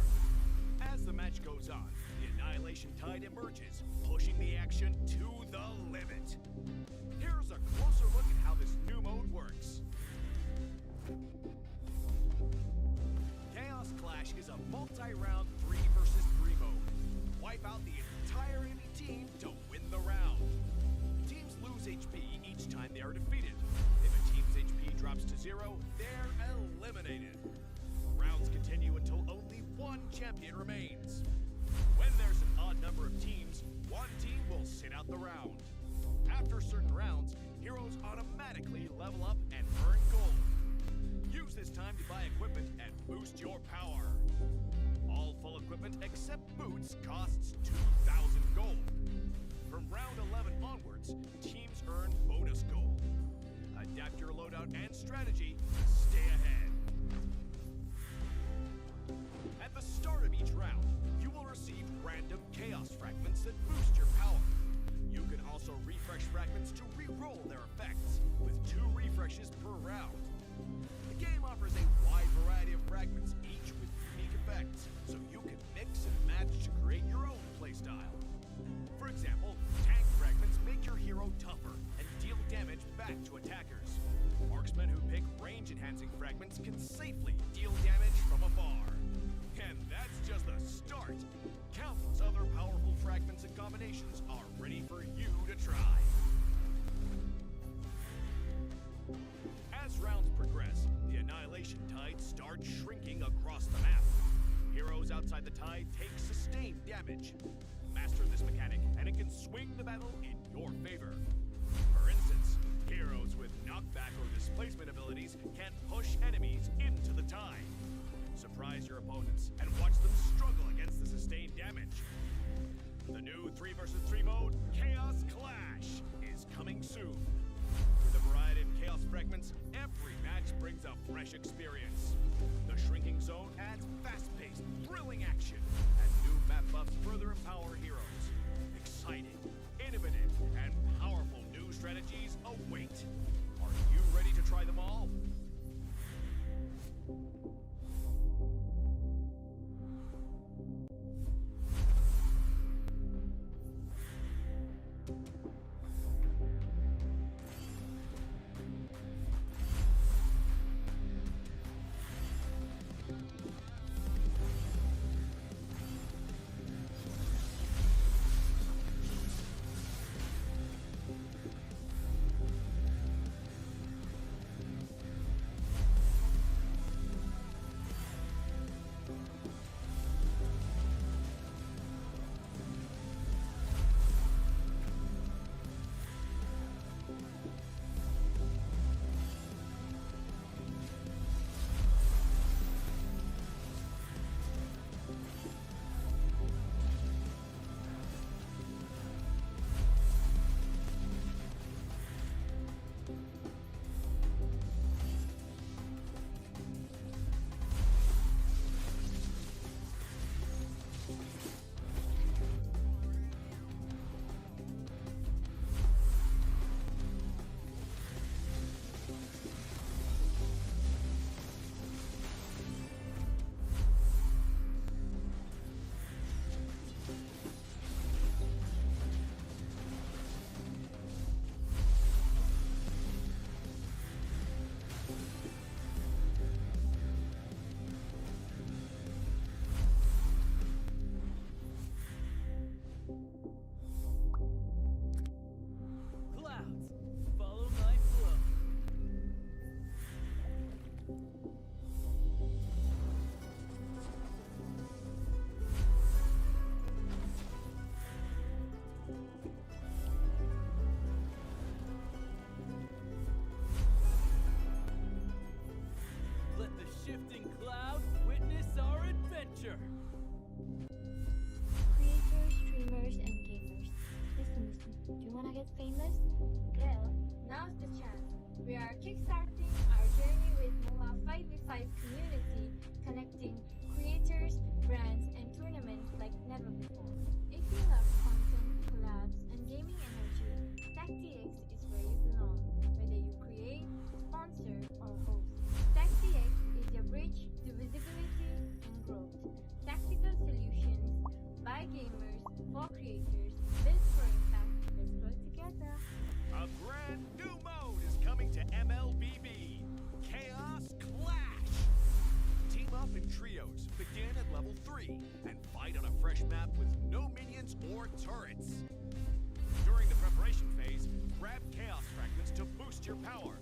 [SPEAKER 1] As the match goes on, the annihilation tide emerges, pushing the action to the limit. Here's a closer look at how this new mode works. Chaos Clash is a multi-round 3 versus 3 mode. Wipe out the entire enemy team to win the round. Teams lose HP each time they are defeated. If a team's HP drops to 0, they're eliminated. Rounds continue until only one champion remains. When there's an odd number of teams, one team will sit out the round. After certain rounds, heroes automatically level up and earn gold. Use this time to buy equipment and boost your power. All full equipment except boots costs 2,000 gold. From round 11 onwards, teams earn bonus gold. Adapt your loadout and strategy to stay ahead. At the start of each round, you will receive random chaos fragments that boost your power. You can also refresh fragments to re-roll their effects, with 2 refreshes per round. The game offers a wide variety of fragments, each with unique effects, so you can mix and match to create your own playstyle. For example, tank fragments make your hero tougher and deal damage back to attackers. Marksmen who pick range-enhancing fragments can safely deal damage from afar. And that's just the start. Countless other powerful fragments and combinations are ready for you to try. As rounds progress, the annihilation tide starts shrinking across the map. Heroes outside the tide take sustained damage. Master this mechanic, and it can swing the battle in your favor. For instance, heroes with knockback or displacement abilities can push enemies into the tide. Surprise your opponents and watch them struggle against the sustained damage. The new 3 versus 3 mode, Chaos Clash, is coming soon. With a variety of chaos fragments, every match brings a fresh experience. The shrinking zone adds fast-paced, thrilling action, and new map buffs further empower heroes. Exciting, innovative, and powerful new strategies await. Are you ready to try them all?
[SPEAKER 10] drifting cloud, witness our adventure.
[SPEAKER 6] Creators, streamers, and gamers. Listen, do you wanna get famous? Well, now's the chance. We are kickstarting our journey with Moba5v5 community, connecting creators, brands, and tournaments like never before. If you love content, collabs, and gaming energy, TechDX is where you belong. Whether you create, sponsor, or host, TechDX is your bridge to visibility and growth. Tactical solutions by gamers for creators, built for impact. Let's grow together.
[SPEAKER 1] A brand new mode is coming to MLBB. Chaos Clash. Team up in trios, begin at level 3, and fight on a fresh map with no minions or turrets. During the preparation phase, grab chaos fragments to boost your power.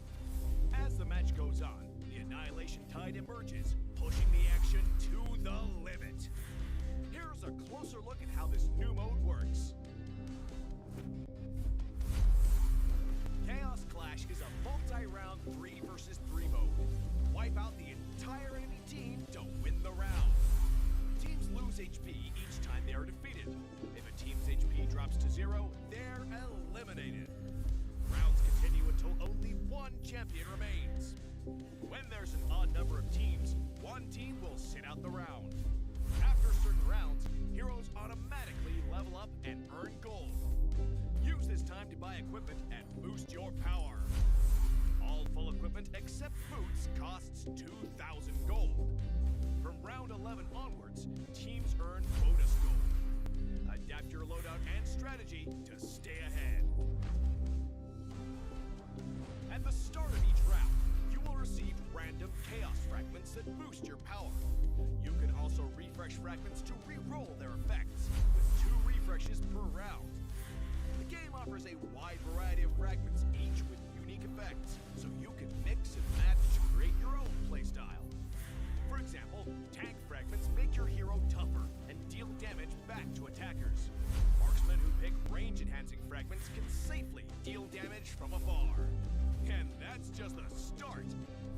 [SPEAKER 1] As the match goes on, the annihilation tide emerges, pushing the action to the limit. Here's a closer look at how this new mode works. Chaos Clash is a multi-round 3 versus 3 mode. Wipe out the entire enemy team to win the round. Teams lose HP each time they are defeated. If a team's HP drops to 0, they're eliminated. Rounds continue until only one champion remains. When there's an odd number of teams, one team will sit out the round. After certain rounds, heroes automatically level up and earn gold. Use this time to buy equipment and boost your power. All full equipment except boots costs 2,000 gold. From round 11 onwards, teams earn bonus gold. Adapt your loadout and strategy to stay ahead. At the start of each round, you will receive random chaos fragments that boost your power. You can also refresh fragments to re-roll their effects, with 2 refreshes per round. The game offers a wide variety of fragments, each with unique effects, so you can mix and match to create your own playstyle. For example, tank fragments make your hero tougher and deal damage back to attackers. Marksmen who pick range-enhancing fragments can safely deal damage from afar. And that's just the start.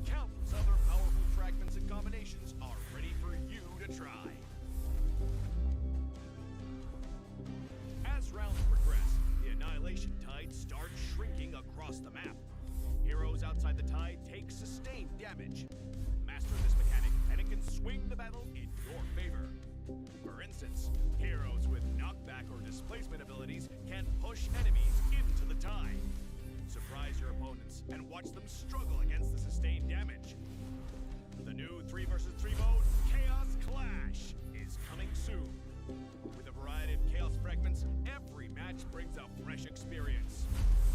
[SPEAKER 1] Countless other powerful fragments and combinations are ready for you to try. As rounds progress, the annihilation tide starts shrinking across the map. Heroes outside the tide take sustained damage. Master this mechanic, and it can swing the battle in your favor. For instance, heroes with knockback or displacement abilities can push enemies into the tide. Surprise your opponents and watch them struggle against the sustained damage. The new 3 versus 3 mode, Chaos Clash, is coming soon. With a variety of chaos fragments, every match brings a fresh experience.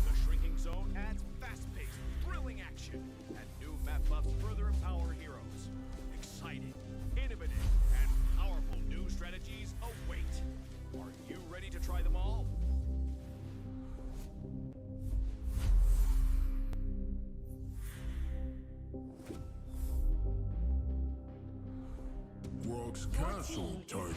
[SPEAKER 1] The shrinking zone adds fast-paced, thrilling action, and new map buffs further empower heroes. Exciting, innovative, and powerful new strategies await. Are you ready to try them all?
[SPEAKER 7] World's castle title.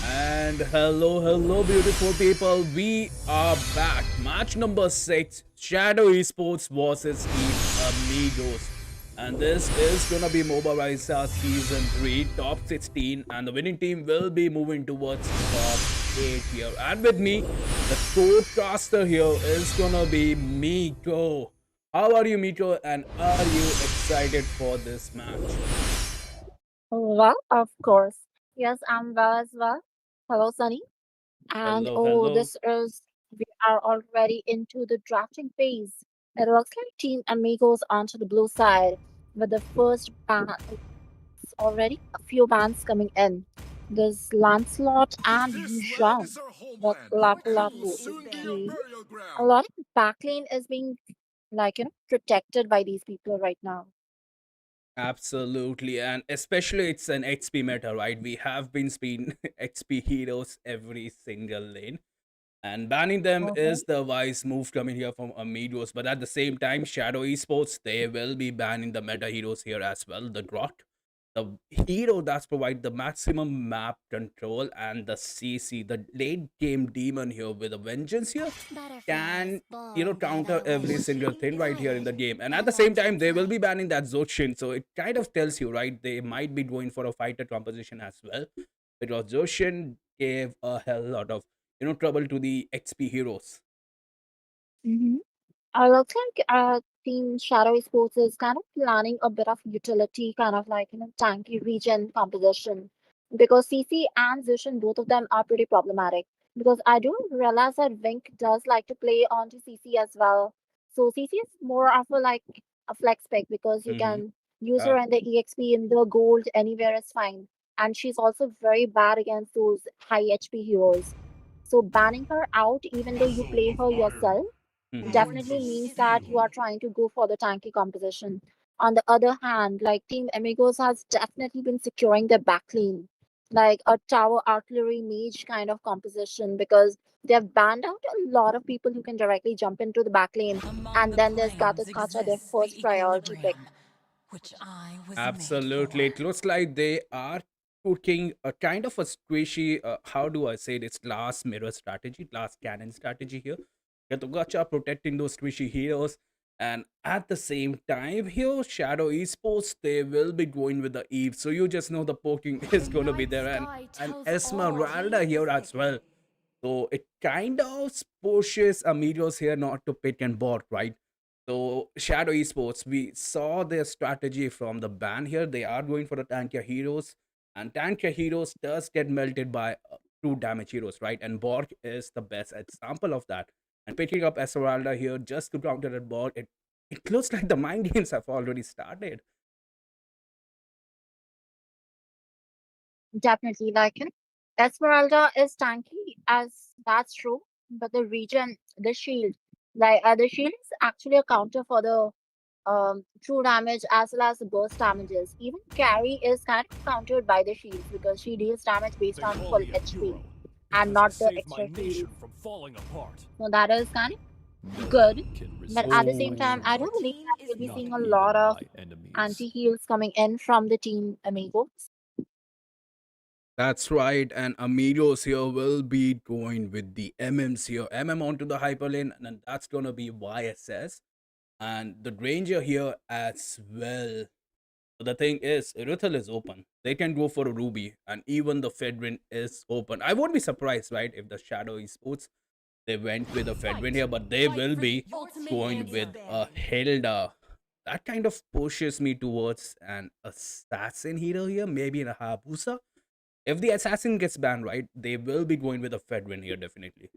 [SPEAKER 2] And hello, beautiful people. We are back. Match number 6, Shadow Esports versus Team Amigos. And this is gonna be Moba Raisa Season 3, top 16. And the winning team will be moving towards top 8 here. And with me, the co-caster here is gonna be Miko. How are you, Miko? And are you excited for this match?
[SPEAKER 12] Well, of course. Yes, I'm well as well. Hello, Sunny. And
[SPEAKER 2] Hello.
[SPEAKER 12] we are already into the drafting phase. It looks like Team Amigos onto the blue side with the first ban. Already a few bans coming in. There's Lancelot and
[SPEAKER 7] This
[SPEAKER 12] Zhang.
[SPEAKER 7] land is our
[SPEAKER 12] But
[SPEAKER 7] homeland.
[SPEAKER 12] Lapu
[SPEAKER 7] It will
[SPEAKER 12] Lapu.
[SPEAKER 7] soon be our
[SPEAKER 12] Okay.
[SPEAKER 7] burial
[SPEAKER 12] A
[SPEAKER 7] ground.
[SPEAKER 12] lot of backlane is being protected by these people right now.
[SPEAKER 2] Absolutely, and especially it's an XP meta, right? We have been seeing XP heroes every single lane, and banning them is the wise move coming here from Amigos. But at the same time, Shadow Esports, they will be banning the meta heroes here as well, the Grot. the hero that's provide the maximum map control, and the CC, the late game demon here with a vengeance here, can counter every single thing right here in the game. And at the same time, they will be banning that Zoshin, so it kind of tells you, right, they might be going for a fighter composition as well, because Zoshin gave a hell lot of trouble to the XP heroes.
[SPEAKER 12] Mm-hmm. Looks like Team Shadow Sports is kind of planning a bit of utility, kind of like tanky regen composition, because CC and Zushin, both of them are pretty problematic. Because I do realize that Wink does like to play onto CC as well. So CC is more of a flex pick because you
[SPEAKER 2] Mm-hmm.
[SPEAKER 12] can use her in the EXP in the gold anywhere is fine, and she's also very bad against those high HP heroes. So banning her out, even though you play her yourself, definitely means that you are trying to go for the tanky composition. On the other hand, like Team Amigos has definitely been securing their backlane, like a tower artillery mage kind of composition, because they have banned out a lot of people who can directly jump into the backlane. And then there's Gato Kacha, their first priority pick.
[SPEAKER 2] Absolutely. It looks like they are cooking a kind of a squishy, how do I say it? It's glass mirror strategy, glass cannon strategy here. Gatogacha protecting those squishy heroes. And at the same time, here, Shadow Esports, they will be going with the Eve. So you just know the poking is going to be there. And Esmeralda here as well. So it kind of pushes Amigos here not to pick and bot, right? So Shadow Esports, we saw their strategy from the ban here. They are going for the tankier heroes, and tankier heroes does get melted by true damage heroes, right? And Borg is the best example of that. And picking up Esmeralda here just to counter that Borg, it looks like the mind games have already started.
[SPEAKER 12] Definitely, Esmeralda is tanky, as that's true, but the region, the shield is actually a counter for the true damage as well as the burst damages. Even carry is kind of countered by the shields because she deals damage based
[SPEAKER 1] They
[SPEAKER 12] on
[SPEAKER 1] call
[SPEAKER 12] full
[SPEAKER 1] me a
[SPEAKER 12] HP
[SPEAKER 1] hero
[SPEAKER 12] and
[SPEAKER 1] because I
[SPEAKER 12] not the
[SPEAKER 1] saved my
[SPEAKER 12] extra
[SPEAKER 1] nation
[SPEAKER 12] shields.
[SPEAKER 1] from falling apart.
[SPEAKER 12] So that is kind
[SPEAKER 1] No
[SPEAKER 12] of good.
[SPEAKER 1] one can
[SPEAKER 12] But
[SPEAKER 1] resist
[SPEAKER 12] at the
[SPEAKER 1] my
[SPEAKER 12] same time, I
[SPEAKER 1] strength.
[SPEAKER 12] do believe that we'll be
[SPEAKER 1] Not
[SPEAKER 12] seeing a
[SPEAKER 1] even
[SPEAKER 12] lot of
[SPEAKER 1] my enemies.
[SPEAKER 12] anti-heals coming in from the team Amigos.
[SPEAKER 2] That's right, and Amigos here will be going with the MMs here. MM onto the hyper lane, and then that's gonna be YSS. And the Ranger here as well. So the thing is, Irithel is open. They can go for a Ruby, and even the Fedrin is open. I won't be surprised, right, if the Shadow Esports they went with a Fedrin here, but they will be going with a Hilda. That kind of pushes me towards an assassin hero here, maybe in a Hayabusa. If the assassin gets banned, right, they will be going with a Fedrin here, definitely.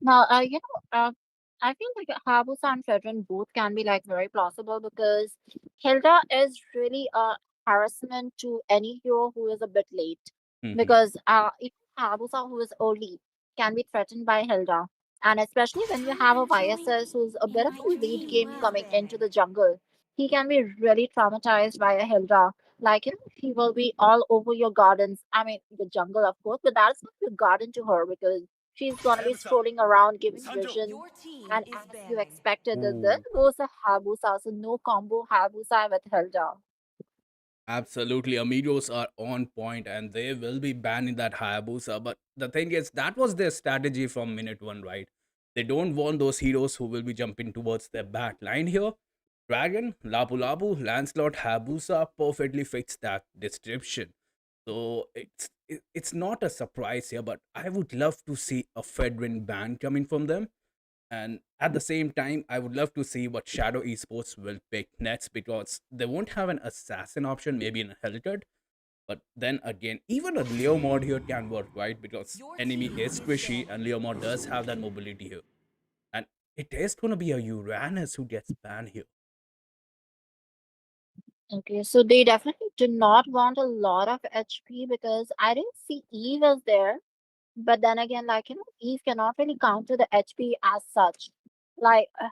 [SPEAKER 12] Now, I feel like Hayabusa and Fedrin both can be very plausible because Hilda is really a harassment to any hero who is a bit late.
[SPEAKER 2] Mhm.
[SPEAKER 12] Because even Hayabusa who is early can be threatened by Hilda. And especially when you have a YSS who's a bit of a late game coming into the jungle, he can be really traumatized by a Hilda. He will be all over your gardens. I mean, the jungle, of course, but that's not your garden to her because she's gonna be strolling around giving vision. And as you expected, there
[SPEAKER 2] Ooh.
[SPEAKER 12] goes a Hayabusa, so no combo Hayabusa with Hilda.
[SPEAKER 2] Absolutely, Amigos are on point and they will be banning that Hayabusa. But the thing is, that was their strategy from minute one, right? They don't want those heroes who will be jumping towards their back line here. Dragon, Lapu Lapu, Lancelot, Hayabusa perfectly fits that description. So it's not a surprise here, but I would love to see a Fedrin ban coming from them. And at the same time, I would love to see what Shadow Esports will pick next because they won't have an assassin option, maybe in a Helcurt. But then again, even a Leo mod here can work, right? Because enemy is squishy and Leo mod does have that mobility here. And it is going to be a Uranus who gets banned here.
[SPEAKER 12] Okay, so they definitely do not want a lot of HP because I didn't see Eve as there. But then again, Eve cannot really counter the HP as such.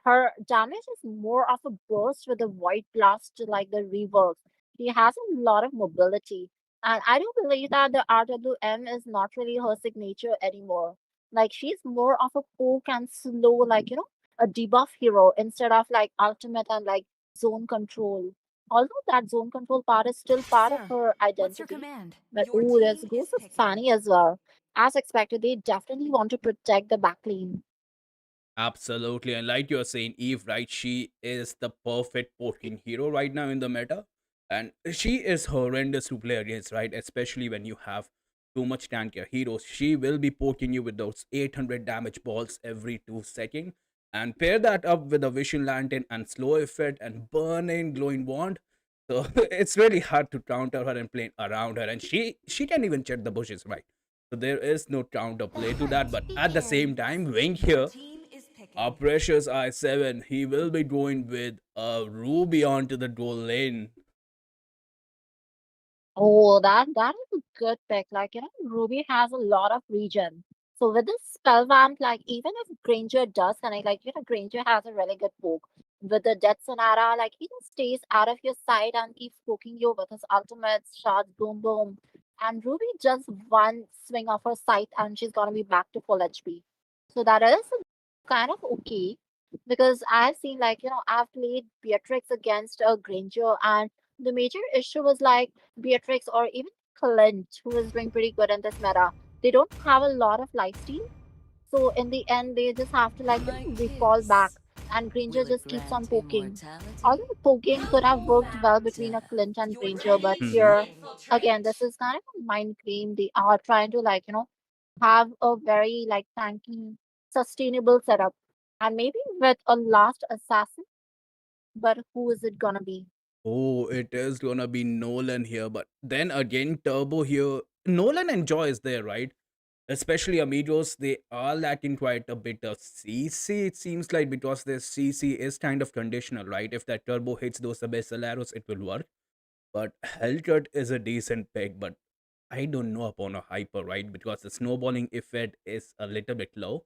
[SPEAKER 12] Her damage is more of a burst with the Void Blast, like the rework. She has a lot of mobility. And I do believe that the RWM is not really her signature anymore. She's more of a poke and slow, a debuff hero instead of ultimate and zone control. Although that zone control part is still part of her identity. But ooh, there's goes of Fanny as well. As expected, they definitely want to protect the back lane.
[SPEAKER 2] Absolutely. And like you're saying, Eve, right? She is the perfect poking hero right now in the meta. And she is horrendous to play against, right? Especially when you have too much tankier heroes. She will be poking you with those 800 damage balls every 2 seconds. And pair that up with a Vision Lantern and Slow Effect and Burning Glowing Wand. So it's really hard to counter her and play around her. And she can even check the bushes, right? So there is no counter play to that. But at the same time, Wing here, our precious I7, he will be going with a Ruby onto the goal lane.
[SPEAKER 12] Oh, that is a good pick. Like, Ruby has a lot of regen. So with this spell vamp, like even if Granger does connect, like Granger has a really good poke. With the Death Sonata, like he just stays out of your sight and keeps poking you with his ultimates, shots, boom boom. And Ruby just one swing of her sight and she's gonna be back to full HP. So that is kind of okay. Because I've seen like, I've played Beatrix against a Granger and the major issue was like Beatrix or even Clint, who is doing pretty good in this meta. They don't have a lot of lifesteal. So in the end, they just have to like recall back. And Granger just keeps on poking. Although poking could have worked well between a Clint and Granger, but here, again, this is kind of a mind game. They are trying to like, have a very like tanky, sustainable setup. And maybe with a last assassin, but who is it gonna be?
[SPEAKER 2] Oh, it is gonna be Nolan here, but then again, Turbo here. Nolan and Joy is there, right? Especially Amigos, they are lacking quite a bit of CC, it seems like, because their CC is kind of conditional, right? If that Turbo hits those abyssal arrows, it will work. But Hellcut is a decent pick, but I don't know upon a hyper, right? Because the snowballing effect is a little bit low.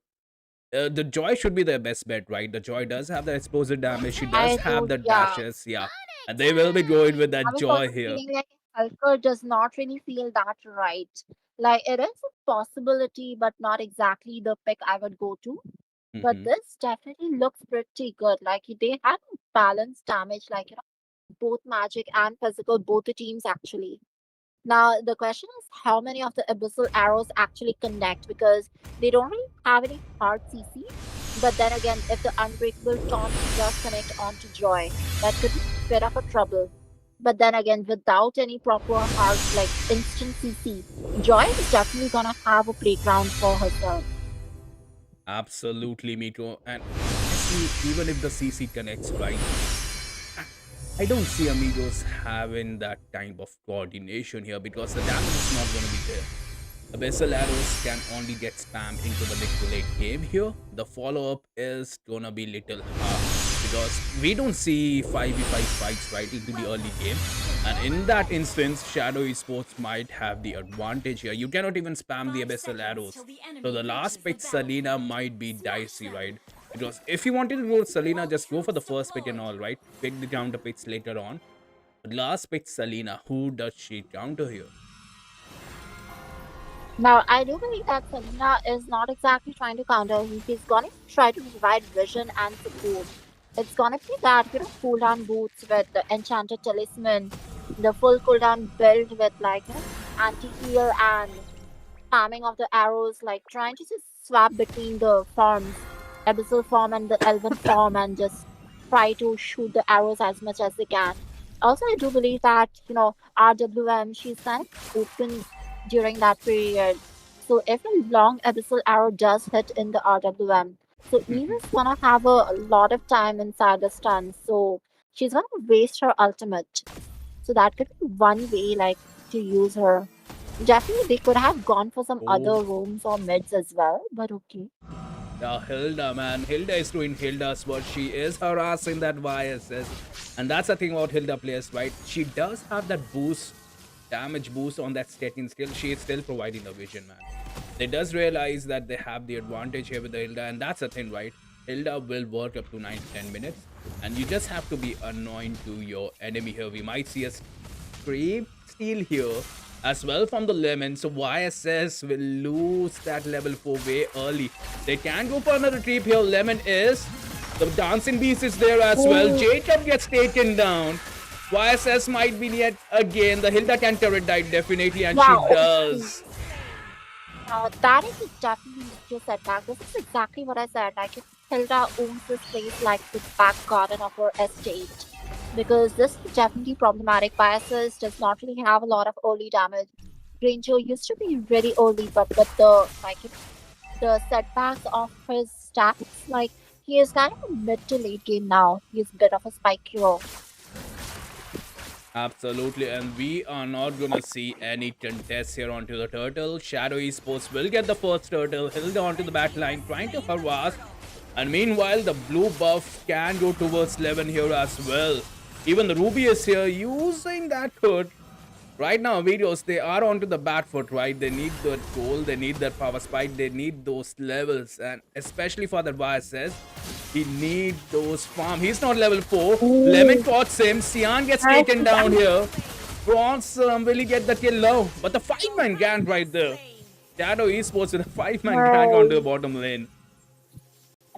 [SPEAKER 2] The Joy should be their best bet, right? The Joy does have the explosive damage. She does have the
[SPEAKER 12] Yeah.
[SPEAKER 2] dashes, yeah. And they will be going with
[SPEAKER 12] I
[SPEAKER 2] that
[SPEAKER 12] was
[SPEAKER 2] Joy
[SPEAKER 12] also
[SPEAKER 2] here.
[SPEAKER 12] feeling like Helker does not really feel that right. Like it is a possibility, but not exactly the pick I would go to. But
[SPEAKER 2] Mhm.
[SPEAKER 12] this definitely looks pretty good. Like they have balanced damage, like both magic and physical, both the teams actually. Now the question is how many of the abyssal arrows actually connect because they don't really have any hard CC. But then again, if the unbreakable taunt does connect onto Joy, that could be a bit of a trouble. But then again, without any proper hard like instant CC, Joy is definitely gonna have a playground for herself.
[SPEAKER 2] Absolutely, Miko. And honestly, even if the CC connects, right? I don't see Amigos having that kind of coordination here because the damage is not going to be there. Abyssal arrows can only get spammed into the mid to late game here. The follow-up is gonna be little hard because we don't see 5v5 fights right into the early game. And in that instance, Shadow Esports might have the advantage here. You cannot even spam the abyssal arrows. So the last pick Selena might be dicey, right? Because if you wanted to go Selena, just go for the first pick and all, right? Pick the counter picks later on. But last pick Selena, who does she counter here?
[SPEAKER 12] Now, I do believe that Selena is not exactly trying to counter. He's gonna try to provide vision and support. It's gonna be that, cooldown boots with the Enchanted Talisman, the full cooldown build with like, anti-heal and spamming of the arrows, like trying to just swap between the forms, Abyssal form and the Elven form, and just try to shoot the arrows as much as they can. Also, I do believe that, RWM, she's kind of open during that period. So if a long Abyssal arrow does hit in the RWM, so Eve is gonna have a lot of time inside the stun. So she's gonna waste her ultimate. So that could be one way, like, to use her. Definitely, they could have gone for some other rooms or mids as well, but okay.
[SPEAKER 2] Yeah, Hilda, man. Hilda is doing Hilda's work. She is harassing that YSS. And that's the thing about Hilda players, right? She does have that boost, damage boost on that stacking skill. She is still providing the vision, man. They does realize that they have the advantage here with the Hilda. And that's the thing, right? Hilda will work up to 9 to 10 minutes. And you just have to be annoying to your enemy here. We might see a scream steal here as well from the Lemon. So YSS will lose that level 4 way early. They can go for another creep here. Lemon is. The Dancing Beast is there as well. Jacob gets taken down. YSS might be yet again. The Hilda can turret died definitely, and
[SPEAKER 12] Wow.
[SPEAKER 2] she does.
[SPEAKER 12] That is definitely just setback. This is exactly what I said. Like, if Hilda owns this place like the back garden of her estate. Because this is definitely problematic. Biases does not really have a lot of early damage. Ranger used to be really early, but with the the setbacks of his stats, like he is kind of a mid to late game now. He's a bit of a spike hero.
[SPEAKER 2] Absolutely, and we are not gonna see any contests here onto the turtle. Shadow Esports will get the first turtle. Hilda onto the back line, trying to harass. And meanwhile, the blue buff can go towards 11 here as well. Even the Ruby is here using that hood. Right now, videos, they are onto the back foot, right? They need that goal, they need that power spike, they need those levels. And especially for the YSS, he need those farm. He's not level 4. Lemon spots him. Cyan gets taken down here. Bronze will he get the kill? No. But the 5-man gang right there. Shadow Esports with a 5-man gang onto the bottom lane.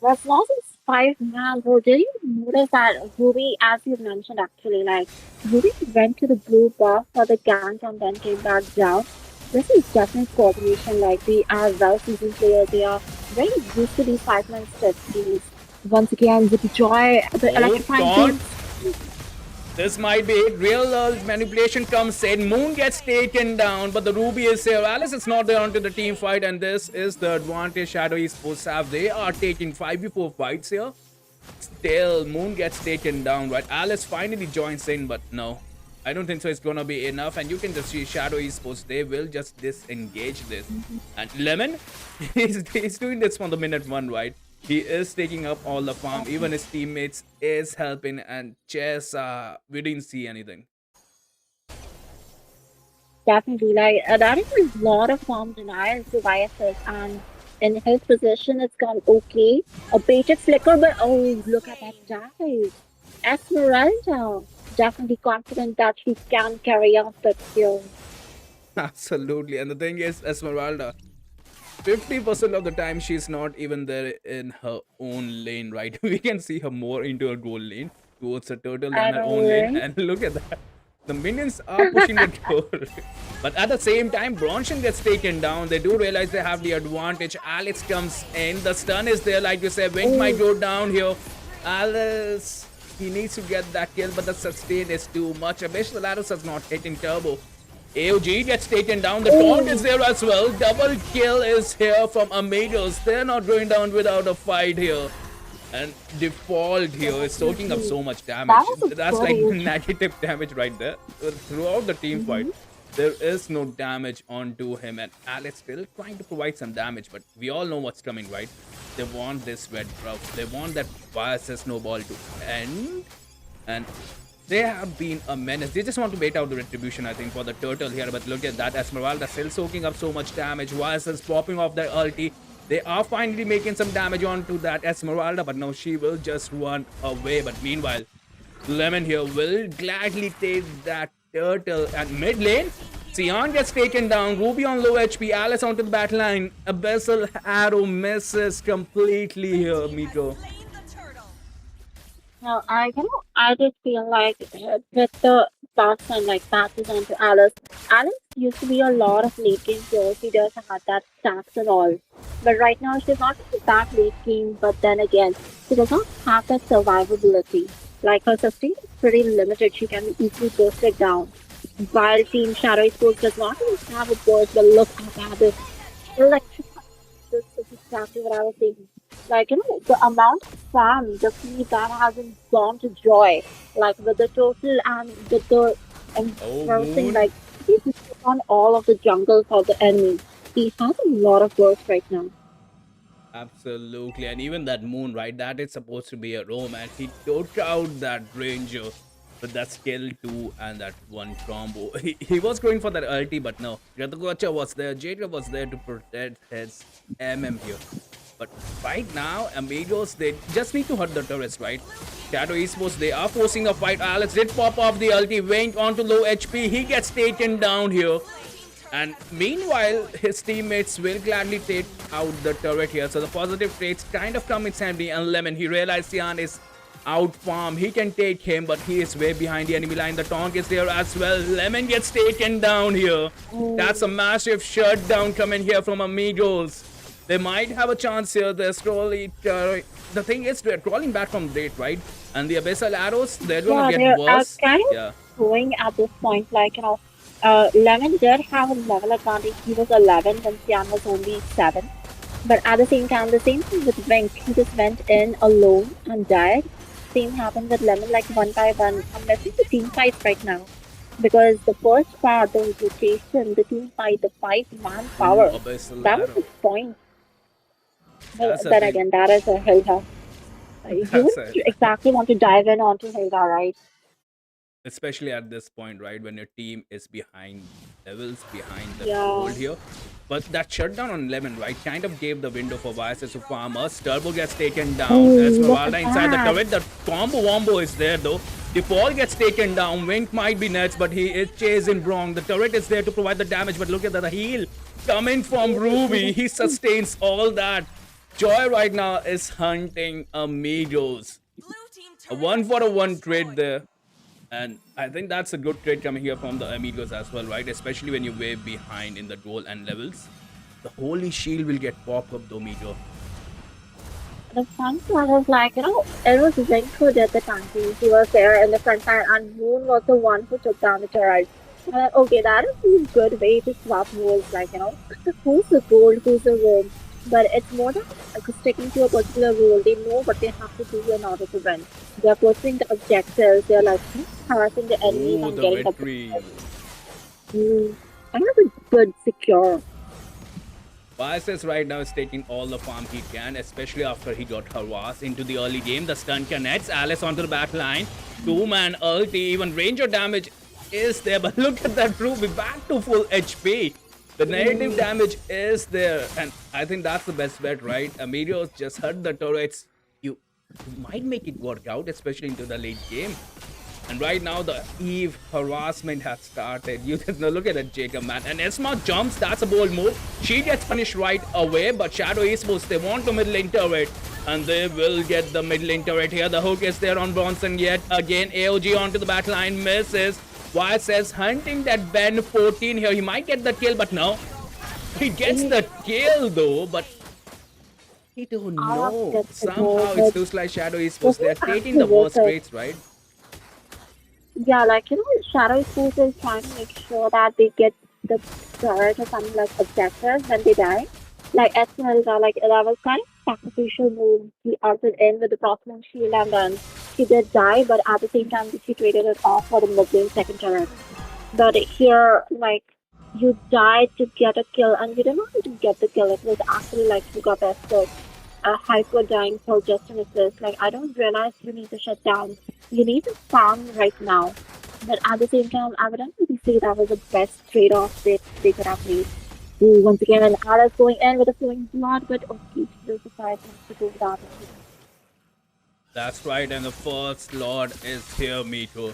[SPEAKER 12] That's not his 5-man. Bro, did you notice that Ruby, as you mentioned, actually, like Ruby went to the blue buff for the gank and then came back down. This is definitely coordination. Like, they are well-seasoned players. They are very used to these 5-man strategies. Once again, with the joy, the electrifying beam.
[SPEAKER 2] This might be it. Real manipulation comes in. Moon gets taken down, but the Ruby is here. Alice is not there onto the team fight, and this is the advantage Shadow Esports have. They are taking 5v4 fights here. Still, Moon gets taken down, right? Alice finally joins in, but no. I don't think so it's gonna be enough, and you can just see Shadow Esports, they will just disengage this. And Lemon, he's doing this from the minute 1, right? He is taking up all the farm. Even his teammates is helping, and Chess, we didn't see anything.
[SPEAKER 12] Definitely, like that is a lot of farm denial to YSS, and in his position, it's gone okay. A baited flicker, but oh, look at that dive. Esmeralda, definitely confident that she can carry out that kill.
[SPEAKER 2] Absolutely, and the thing is, Esmeralda, 50% of the time she's not even there in her own lane, right? We can see her more into her goal lane towards her turtle than her own lane, and look at that. The minions are pushing the turtle. But at the same time, Bronson gets taken down. They do realize they have the advantage. Alex comes in. The stun is there, like you said. Wind might go down here. Alice, he needs to get that kill, but the sustain is too much. Abyss Lattice is not hitting turbo. AOG gets taken down. The taunt is there as well. Double kill is here from Amigos. They're not going down without a fight here. And default here is soaking up so much damage. That's like negative damage right there. Throughout the team fight, there is no damage onto him. And Alex still trying to provide some damage. But we all know what's coming, right? They want this red buff. They want that YSS snowball to end. And they have been a menace. They just want to bait out the retribution, I think, for the turtle here. But look at that. Esmeralda still soaking up so much damage. YSS popping off their ulti. They are finally making some damage onto that Esmeralda, but now she will just run away. But meanwhile, Lemon here will gladly take that turtle. And mid lane, Cyan gets taken down. Ruby on low HP. Alice onto the back line. Abyssal arrow misses completely here, Miko.
[SPEAKER 12] Now, I just feel like with the box and like passes onto Alice. Alice used to be a lot of late game players. She does have that stats and all. But right now, she's not that late game, but then again, she does not have that survivability. Like, her sustain is pretty limited. She can be easily bursted down. While Team Shadow Esports does not even have a burst, but look at that. This electrifying. This is exactly what I was saying. Like, the amount of farm, the fee that hasn't gone to Joy. Like, with the total and with the engrossing, like, he's on all of the jungle for the enemy. He has a lot of burst right now.
[SPEAKER 2] Absolutely, and even that Moon, right? That is supposed to be a roam, and he took out that Ranger with that skill 2 and that one combo. He was going for that ulti, but no. Gratagocha was there. Jadra was there to protect his MM here. But right now, Amigos, they just need to hurt the turrets, right? Shadow Esports, they are forcing a fight. Alex did pop off the ulti, went onto low HP. He gets taken down here. And meanwhile, his teammates will gladly take out the turret here. So the positive traits kind of come in handy. And Lemon, he realized Cyan is out farm. He can take him, but he is way behind the enemy line. The Tonk is there as well. Lemon gets taken down here. That's a massive shutdown coming here from Amigos. They might have a chance here. They're slowly. The thing is, they're crawling back from Great, right? And the Abyssal Arrows, they're gonna get
[SPEAKER 12] they're
[SPEAKER 2] worse.
[SPEAKER 12] kind of
[SPEAKER 2] Yeah.
[SPEAKER 12] going at this point. Like, Lemon did have a level advantage. He was 11 when Sian was only 7. But at the same time, the same thing with Wink. He just went in alone and died. Same happened with Lemon, like 1 by 1. I'm missing the team fights right now. Because the first part, the rotation, the team fight, the 5-man power,
[SPEAKER 2] Abyssal
[SPEAKER 12] that was
[SPEAKER 2] Arrow.
[SPEAKER 12] the point. But
[SPEAKER 2] That's the
[SPEAKER 12] then
[SPEAKER 2] thing.
[SPEAKER 12] again, that is a Hilda. You
[SPEAKER 2] That's
[SPEAKER 12] wouldn't
[SPEAKER 2] it.
[SPEAKER 12] exactly want to dive in onto Hilda, right?
[SPEAKER 2] Especially at this point, right, when your team is behind levels, behind the
[SPEAKER 12] Yeah.
[SPEAKER 2] goal here. But that shutdown on Lemon, right, kind of gave the window for Vices to farm us. Turbo gets taken down.
[SPEAKER 12] Oh,
[SPEAKER 2] Esmeralda
[SPEAKER 12] look at
[SPEAKER 2] inside the
[SPEAKER 12] that.
[SPEAKER 2] turret. The combo wombo is there though. The fall gets taken down. Wink might be nuts, but he is chasing Brong. The turret is there to provide the damage, but look at the heal coming from Ruby. He sustains all that. Joy right now is hunting Amigos. A 1-for-1 trade there. And I think that's a good trade coming here from the Amigos as well, right? Especially when you're way behind in the goal and levels. The Holy Shield will get popped up though, Meteor.
[SPEAKER 12] The fun part was like, it was Zink who did the tanking. He was there in the front line, and Moon was the one who took down the turret. Okay, that is a good way to swap roles, like, who's the gold, who's the roam. But it's more than sticking to a particular role. They know what they have to do in order to win. They're pursuing the objectives, they're like harassing the enemies
[SPEAKER 2] Ooh,
[SPEAKER 12] and
[SPEAKER 2] the
[SPEAKER 12] getting
[SPEAKER 2] victory.
[SPEAKER 12] And that's a good secure.
[SPEAKER 2] Vices right now is taking all the farm he can, especially after he got harassed into the early game. The stun connects Alice onto the back line. 2-man ulti, even ranger damage is there. But look at that Ruby back to full HP. The negative damage is there. And I think that's the best bet, right? Amigos just hurt the turrets. You might make it work out, especially into the late game. And right now, the Eve harassment has started. You just look at that Jacob, man. And Esma jumps. That's a bold move. She gets punished right away. But Shadow Esports, they want the mid lane turret. And they will get the mid lane turret here. The hook is there on Bronson yet. Again, AOG onto the back line. Misses. Why says hunting that Ben 14 here. He might get the kill, but no. He gets the kill, though. But he don't know. Somehow, it's too like Shadow Esports. They're taking the worst rates, right?
[SPEAKER 12] Yeah, like, Shadow Esports is trying to make sure that they get the turret or something like objectives when they die. Like, Esmeralda, like, that was kind of sacrificial move. He ulted in with the crossbow shield and then she did die, but at the same time, she traded it off for the mid-lane second turret. But here, like, you died to get a kill and you didn't want to get the kill. It was actually like you got bested. Hyper dying for just an assist. Like, I don't realize you need to shut down. You need to farm right now. But at the same time, I wouldn't really say that was the best trade-off they could have made. Ooh, once again, an Ara's going in with a flowing blood, but okay, she decides to do that.
[SPEAKER 2] That's right, and the first Lord is here, Mito.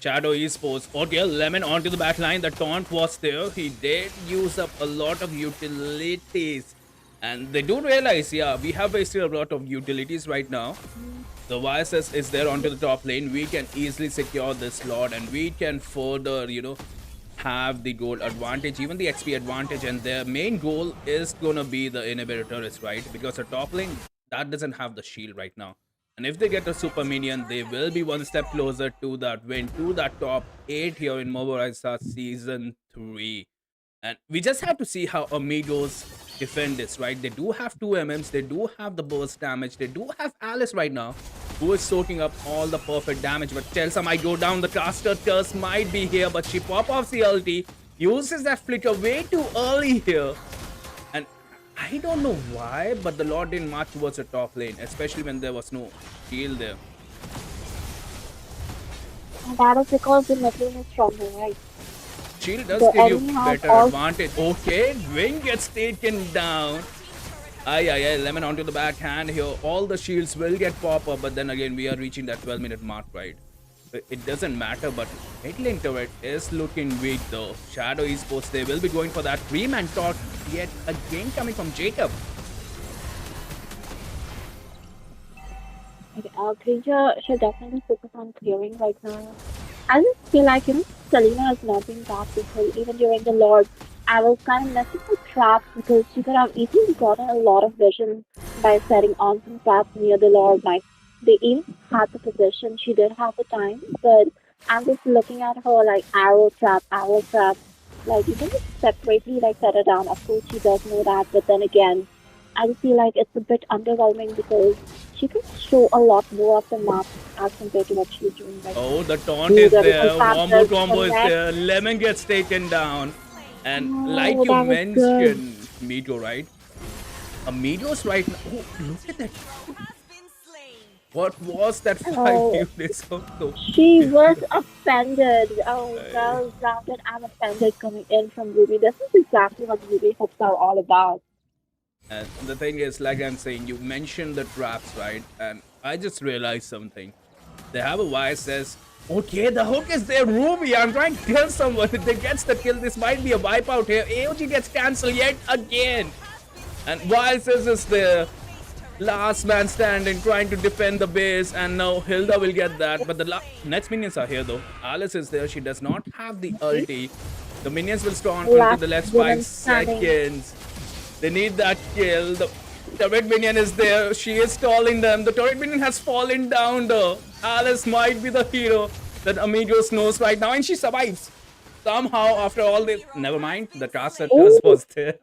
[SPEAKER 2] Shadow Esports. Okay, Lemon onto the back line. The taunt was there. He did use up a lot of utilities. And they do realize, yeah, we have wasted a lot of utilities right now. The YSS is there onto the top lane. We can easily secure this Lord and we can further, have the goal advantage, even the XP advantage. And their main goal is gonna be the inhibitor turrets, right? Because the top lane, that doesn't have the shield right now. And if they get a super minion, they will be one step closer to that win, to that top 8 here in Moba5v5 Season 3. And we just have to see how Amigos defend this, right? They do have 2 MMs, they do have the burst damage, they do have Alice right now, who is soaking up all the perfect damage. But Chelsea might go down, the caster curse might be here, but she pop off the ulti, uses that flicker way too early here. And I don't know why, but the Lord didn't march towards the top lane, especially when there was no shield there.
[SPEAKER 12] And that is because the mid lane is stronger, right?
[SPEAKER 2] Shield does
[SPEAKER 12] The
[SPEAKER 2] give you
[SPEAKER 12] enemy has
[SPEAKER 2] better
[SPEAKER 12] all-
[SPEAKER 2] advantage. Okay, Wing gets taken down. Aye, Lemon onto the backhand here. All the shields will get pop up, but then again, we are reaching that 12-minute mark, right? It doesn't matter, but mid lane turret is looking weak though. Shadow Esports, they will be going for that 3-man talk yet again coming from Jacob.
[SPEAKER 12] Creature should definitely focus on clearing right now. I just feel like, Selena has not been that before, even during the Lord. I was kind of messing with traps because she could have easily gotten a lot of vision by setting on some traps near the Lord. Like, they even had the position, she did have the time, but I'm just looking at her like arrow trap, arrow trap. Like, you can just separately, like, set her down. Of course, she does know that, but then again, I just feel like it's a bit underwhelming because she could show a lot more of the map as compared to what she's doing right now.
[SPEAKER 2] Oh, the taunt
[SPEAKER 12] Ooh,
[SPEAKER 2] is
[SPEAKER 12] the little
[SPEAKER 2] there. Wombo
[SPEAKER 12] Panthers
[SPEAKER 2] combo is
[SPEAKER 12] connect.
[SPEAKER 2] there. Lemon gets taken down. And
[SPEAKER 12] Oh,
[SPEAKER 2] like you
[SPEAKER 12] that was good.
[SPEAKER 2] mentioned, Meteor, right? A Meteor's right now. Oh, look at that. What was that 5
[SPEAKER 12] Oh,
[SPEAKER 2] units of the
[SPEAKER 12] she was offended. Oh, well grounded and offended coming in from Ruby. This is exactly what Ruby hooks are all about.
[SPEAKER 2] And the thing is, like I'm saying, you mentioned the traps, right? And I just realized something. They have a YSS. Okay, the hook is there, Ruby. I'm trying to kill someone. If they gets the kill, this might be a wipeout here. AOG gets cancelled yet again. And YSS is there. Last man standing, trying to defend the base. And now Hilda will get that. But the next minions are here, though. Alice is there. She does not have the ulti. The minions will spawn until
[SPEAKER 12] Last
[SPEAKER 2] the last 5
[SPEAKER 12] woman standing.
[SPEAKER 2] seconds. They need that kill. The turret minion is there. She is stalling them. The turret minion has fallen down though. Alice might be the hero that Amigos knows right now. And she survives. Somehow, after all this. Never mind. The task setters
[SPEAKER 12] Oh,
[SPEAKER 2] was there.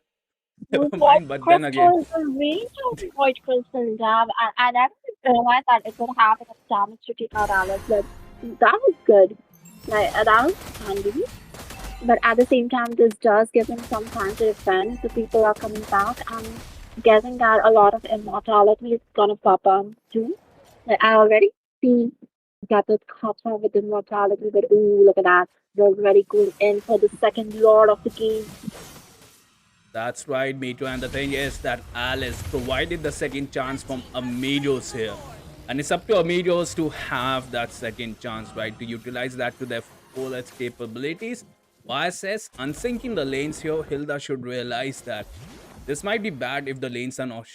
[SPEAKER 2] Never
[SPEAKER 12] Void
[SPEAKER 2] mind. But then again.
[SPEAKER 12] Crystal, the range of Void Crystal jab, I never realized that it would have enough damage to take out Alice, but that was good. Like, that was handy. But at the same time, this does give them some time to defend. So people are coming back. I'm guessing that a lot of immortality is gonna pop up too. Like, I already see gathered copper with immortality, but ooh, look at that. They're already going in for the second lord of the game.
[SPEAKER 2] That's right, Mito. And the thing is that Alice provided the second chance from Amigos here. And it's up to Amigos to have that second chance, right? To utilize that to their fullest capabilities. YSS unsyncing the lanes here, Hilda should realize that this might be bad if the lanes are not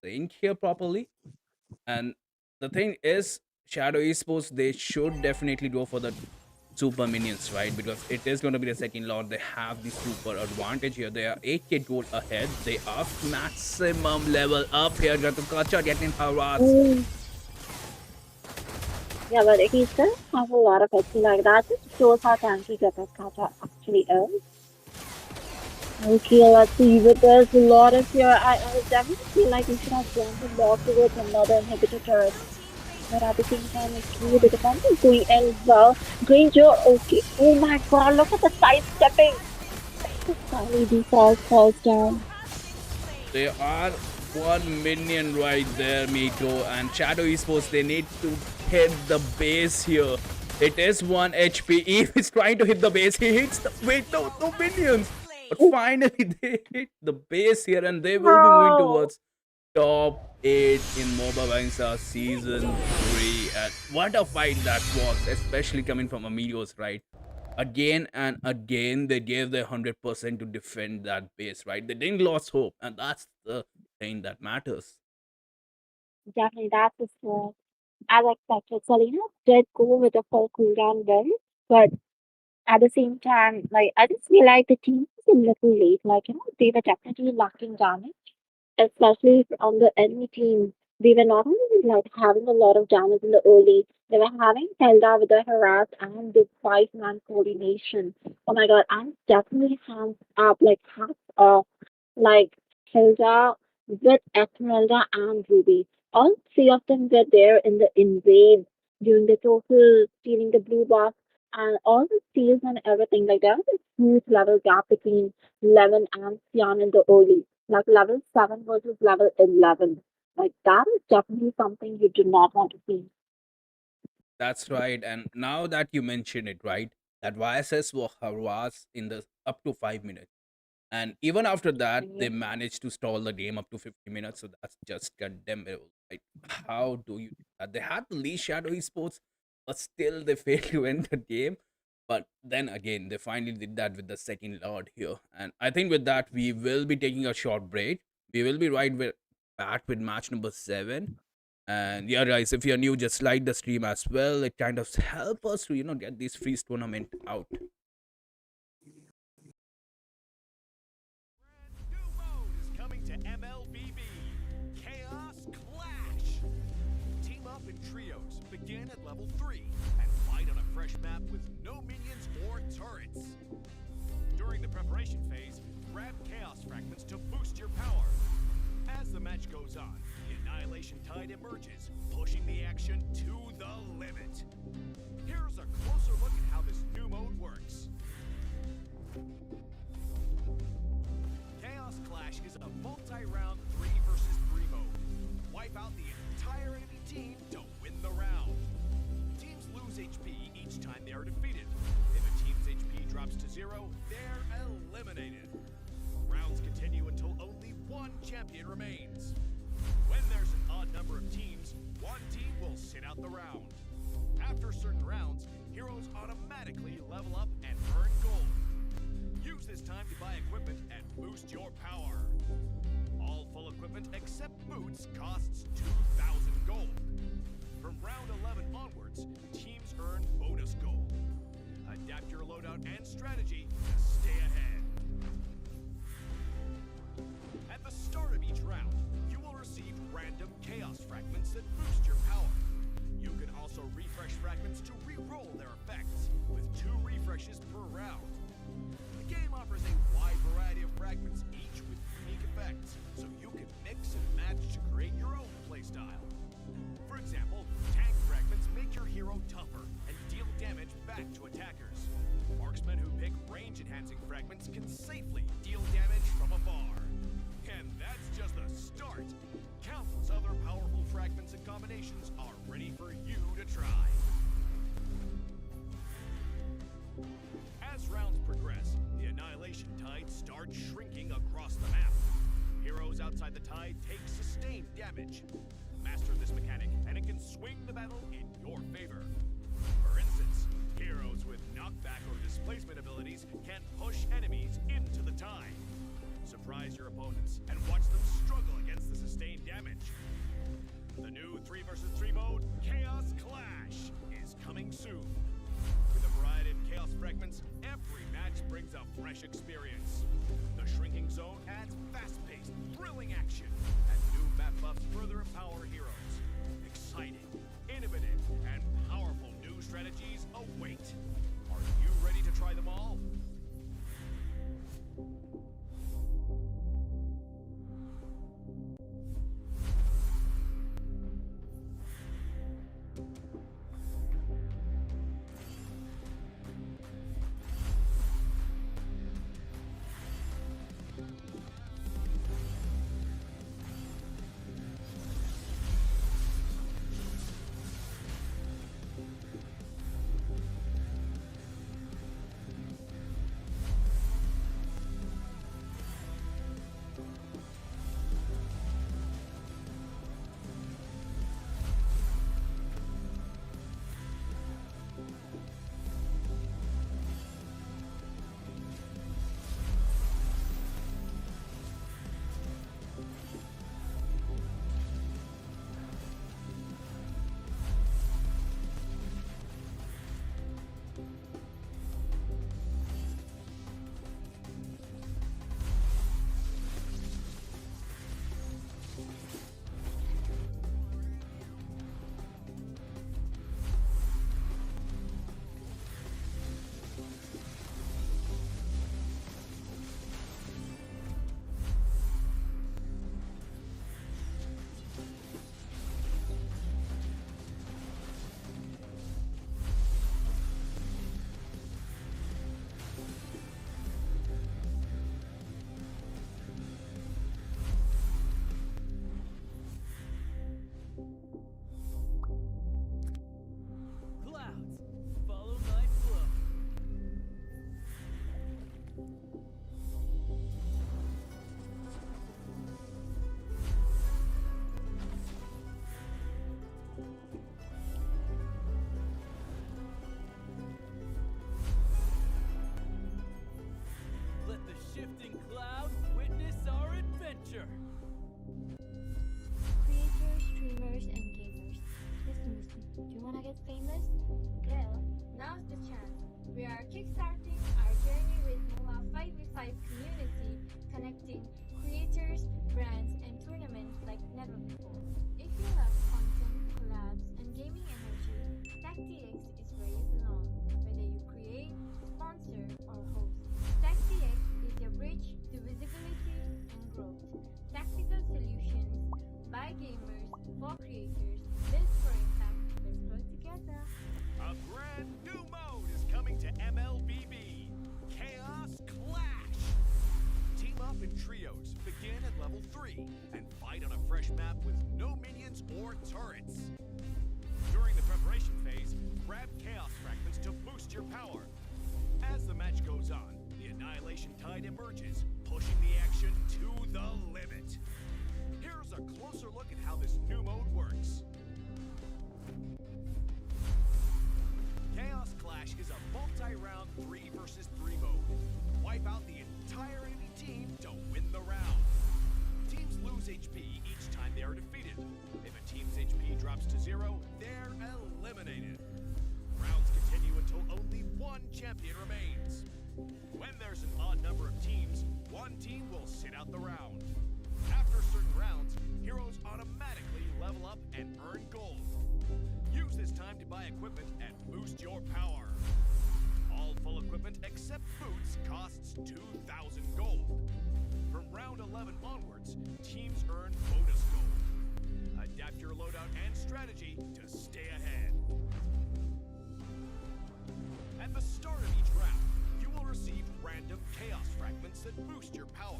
[SPEAKER 2] synced here properly. And the thing is, Shadow Esports, they should definitely go for the super minions, right? Because it is going to be the second lord. They have the super advantage here. They are 8k gold ahead. They are maximum level up here. Gatukacha getting harassed.
[SPEAKER 12] Yeah, but he still has a lot of XP like that. Just shows how tanky Gatukacha actually is. Okay, let's see. But there's a lot of here. I definitely feel like we should have gone more towards another inhibitor turret. But at the same time, okay, the defense is going in well. Granger, okay. Oh my god, look at the sidestepping. Finally, default falls down.
[SPEAKER 2] They are one minion right there, Miko. And Shadow Esports, they need to hit the base here. It is 1 HP. Eve is trying to hit the base. He hits the... Wait, no minions. But finally, they hit the base here. And they will be moving towards top 8 in Moba5v5 Season 3. And what a fight that was. Especially coming from Amigos, right? Again and again, they gave their 100% to defend that base, right? They didn't lose hope. And that's the thing that matters.
[SPEAKER 12] Definitely, that was as expected. Selena did go with a full cooldown well, but at the same time, like, I just feel like the team was a little late. Like, they were definitely lacking damage, especially on the enemy team. They were not only like having a lot of damage in the early, they were having Zelda with the harass and the 5-man coordination. Oh my god, I'm definitely hands up, like hats off, like Hilda with Esmeralda and Ruby. All three of them were there in the invade during the total stealing the blue buff and all the steals and everything. Like there was a huge level gap between Lemon and Cyan in the early. Like level 7 versus level 11. Like that is definitely something you do not want to see.
[SPEAKER 2] That's right. And now that you mention it, right? That YSS was in the up to 5 minutes. And even after that, they managed to stall the game up to 50 minutes. So that's just condemnable. Like, how do you do that? They had the lead Shadow Esports, but still they failed to end the game. But then again, they finally did that with the second Lord here. And I think with that, we will be taking a short break. We will be back with match number 7. And yeah, guys, if you're new, just like the stream as well. It kind of help us to get these freeze tournament out.
[SPEAKER 1] New mode is coming to MLBB. Chaos Clash. Team up in trios, begin at level 3, and fight on a fresh map with no minions or turrets. During the preparation phase, grab chaos fragments to boost your power. As the match goes on, the Annihilation Tide emerges, pushing the action to the limit. Here's a closer look at how this new mode works. Chaos Clash is a multi-round 3 versus 3 mode. Wipe out the entire enemy team to win the round. Teams lose HP each time they are defeated. If a team's HP drops to 0, they're eliminated. Rounds continue until only one champion remains. When there's an odd number of teams, one team will sit out the round. After certain rounds, heroes automatically level up and earn gold. Use this time to buy equipment and boost your power. All full equipment except boots costs 2,000 gold. From round 11 onwards, teams earn bonus gold. Adapt your loadout and strategy to stay ahead. At the start of each round, you will receive random chaos fragments that boost your power. You can also refresh fragments to re-roll their effects, with 2 refreshes per round. The game offers a wide variety of fragments, each with unique effects, so you can mix and match to create your own playstyle. For example, tank fragments make your hero tougher and deal damage back to attackers. Marksmen who pick range-enhancing fragments can safely deal damage from afar. And that's just the start. Countless other powerful fragments and combinations are ready for you to try. As rounds progress, the Annihilation Tide starts shrinking across the map. Heroes outside the tide take sustained damage. Master this mechanic, and it can swing the battle in your favor. For instance, heroes with knockback or displacement abilities can push enemies into the tide. Surprise your opponents and watch them struggle against the sustained damage. The new 3 versus 3 mode, Chaos Clash, is coming soon. With a variety of chaos fragments, every match brings a fresh experience. The shrinking zone adds fast-paced, thrilling action, and new map buffs further empower heroes. Exciting, innovative, and powerful new strategies await. Are you ready to try them all?
[SPEAKER 10] shifting cloud, witness our adventure.
[SPEAKER 6] Creators, streamers, and get famous? Well, now's the chance. We are kickstarting our journey with Moba5v5 community, connecting creators, brands, and tournaments like never before. If you love content, collabs, and gaming energy, TechDX is where you belong. Whether you create, sponsor, or host, TechDX is your bridge to visibility and growth. Tactical solutions by gamers for creators, built for impact. Let's grow together.
[SPEAKER 1] A brand new mode is coming to MLBB. Chaos Clash. Team up in trios, begin at level 3, and fight on a fresh map with no minions or turrets. During the preparation phase, grab Chaos Fragments to boost your power. As the match goes on, the Annihilation Tide emerges, pushing the action to the limit. Here's a closer look at how this new mode works. Chaos Clash is a multi-round 3 versus 3 mode. Wipe out the entire enemy team to win the round. Teams lose HP each time they are defeated. If a team's HP drops to 0, they're eliminated. Rounds continue until only one champion remains. When there's an odd number of teams, one team will sit out the round. After certain rounds, heroes automatically level up and earn gold. Use this time to buy equipment and boost your power. All full equipment except boots costs 2,000 gold. From round 11 onwards, teams earn bonus gold. Adapt your loadout and strategy to stay ahead. At the start of each round, you will receive random chaos fragments that boost your power.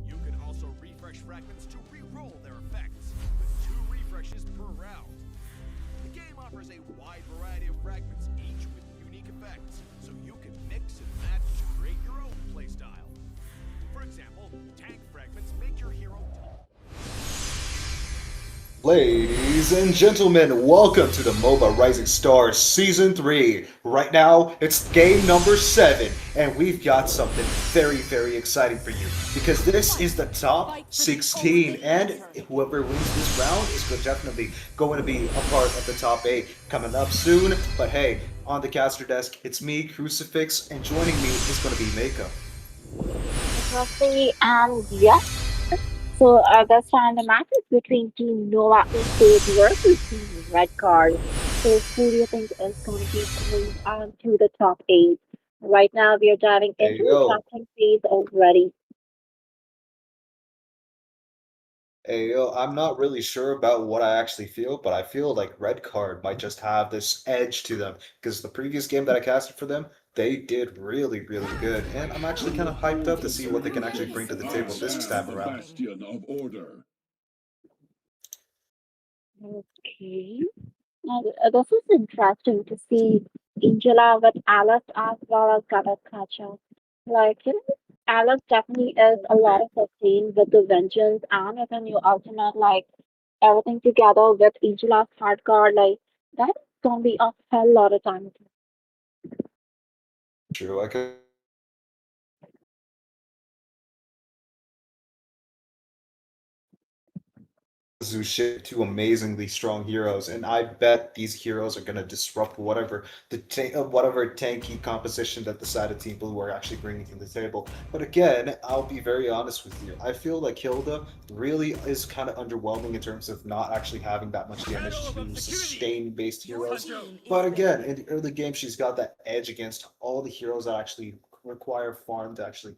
[SPEAKER 1] You can also refresh fragments to re-roll their effects, with 2 refreshes per round. The game offers a wide variety of fragments, each with unique effects, so you can mix and match to create your own playstyle. For example, tank fragments make your hero.
[SPEAKER 13] Ladies and gentlemen, welcome to the MOBA Rising Stars Season 3. Right now, it's game number 7, and we've got something very, very exciting for you. Because this is the top 16, and whoever wins this round is definitely going to be a part of the top 8 coming up soon. But hey, on the caster desk, it's me, Crucifix, and joining me is going to be Makeup.
[SPEAKER 12] Roughly, and yes. So this time the match is between Team Nova Esports versus Team Red Card. So who do you think is going to be going on to the top 8? Right now we are diving
[SPEAKER 13] Hey
[SPEAKER 12] into the
[SPEAKER 13] yo,
[SPEAKER 12] drafting phase already.
[SPEAKER 13] I'm not really sure about what I actually feel, but I feel like Red Card might just have this edge to them because the previous game that I casted for them, they did really, really good, and I'm actually kind of hyped up to see what they can actually bring to the table this time around.
[SPEAKER 7] Bastion of order.
[SPEAKER 12] Okay. Now, this is interesting to see Angela with Alice as well as Kacha. Like, Alice definitely is a lot of sustain with the vengeance and with a new ultimate, like everything together with Angela's hard card, like that's gonna be a hell lot of time.
[SPEAKER 13] True, I could Zushit, 2 amazingly strong heroes, and I bet these heroes are going to disrupt whatever whatever tanky composition that the side of Team Blue are actually bringing to the table. But again, I'll be very honest with you. I feel like Hilda really is kind of underwhelming in terms of not actually having that much damage to sustain-based heroes. But again, in the early game, she's got that edge against all the heroes that actually require farm to actually,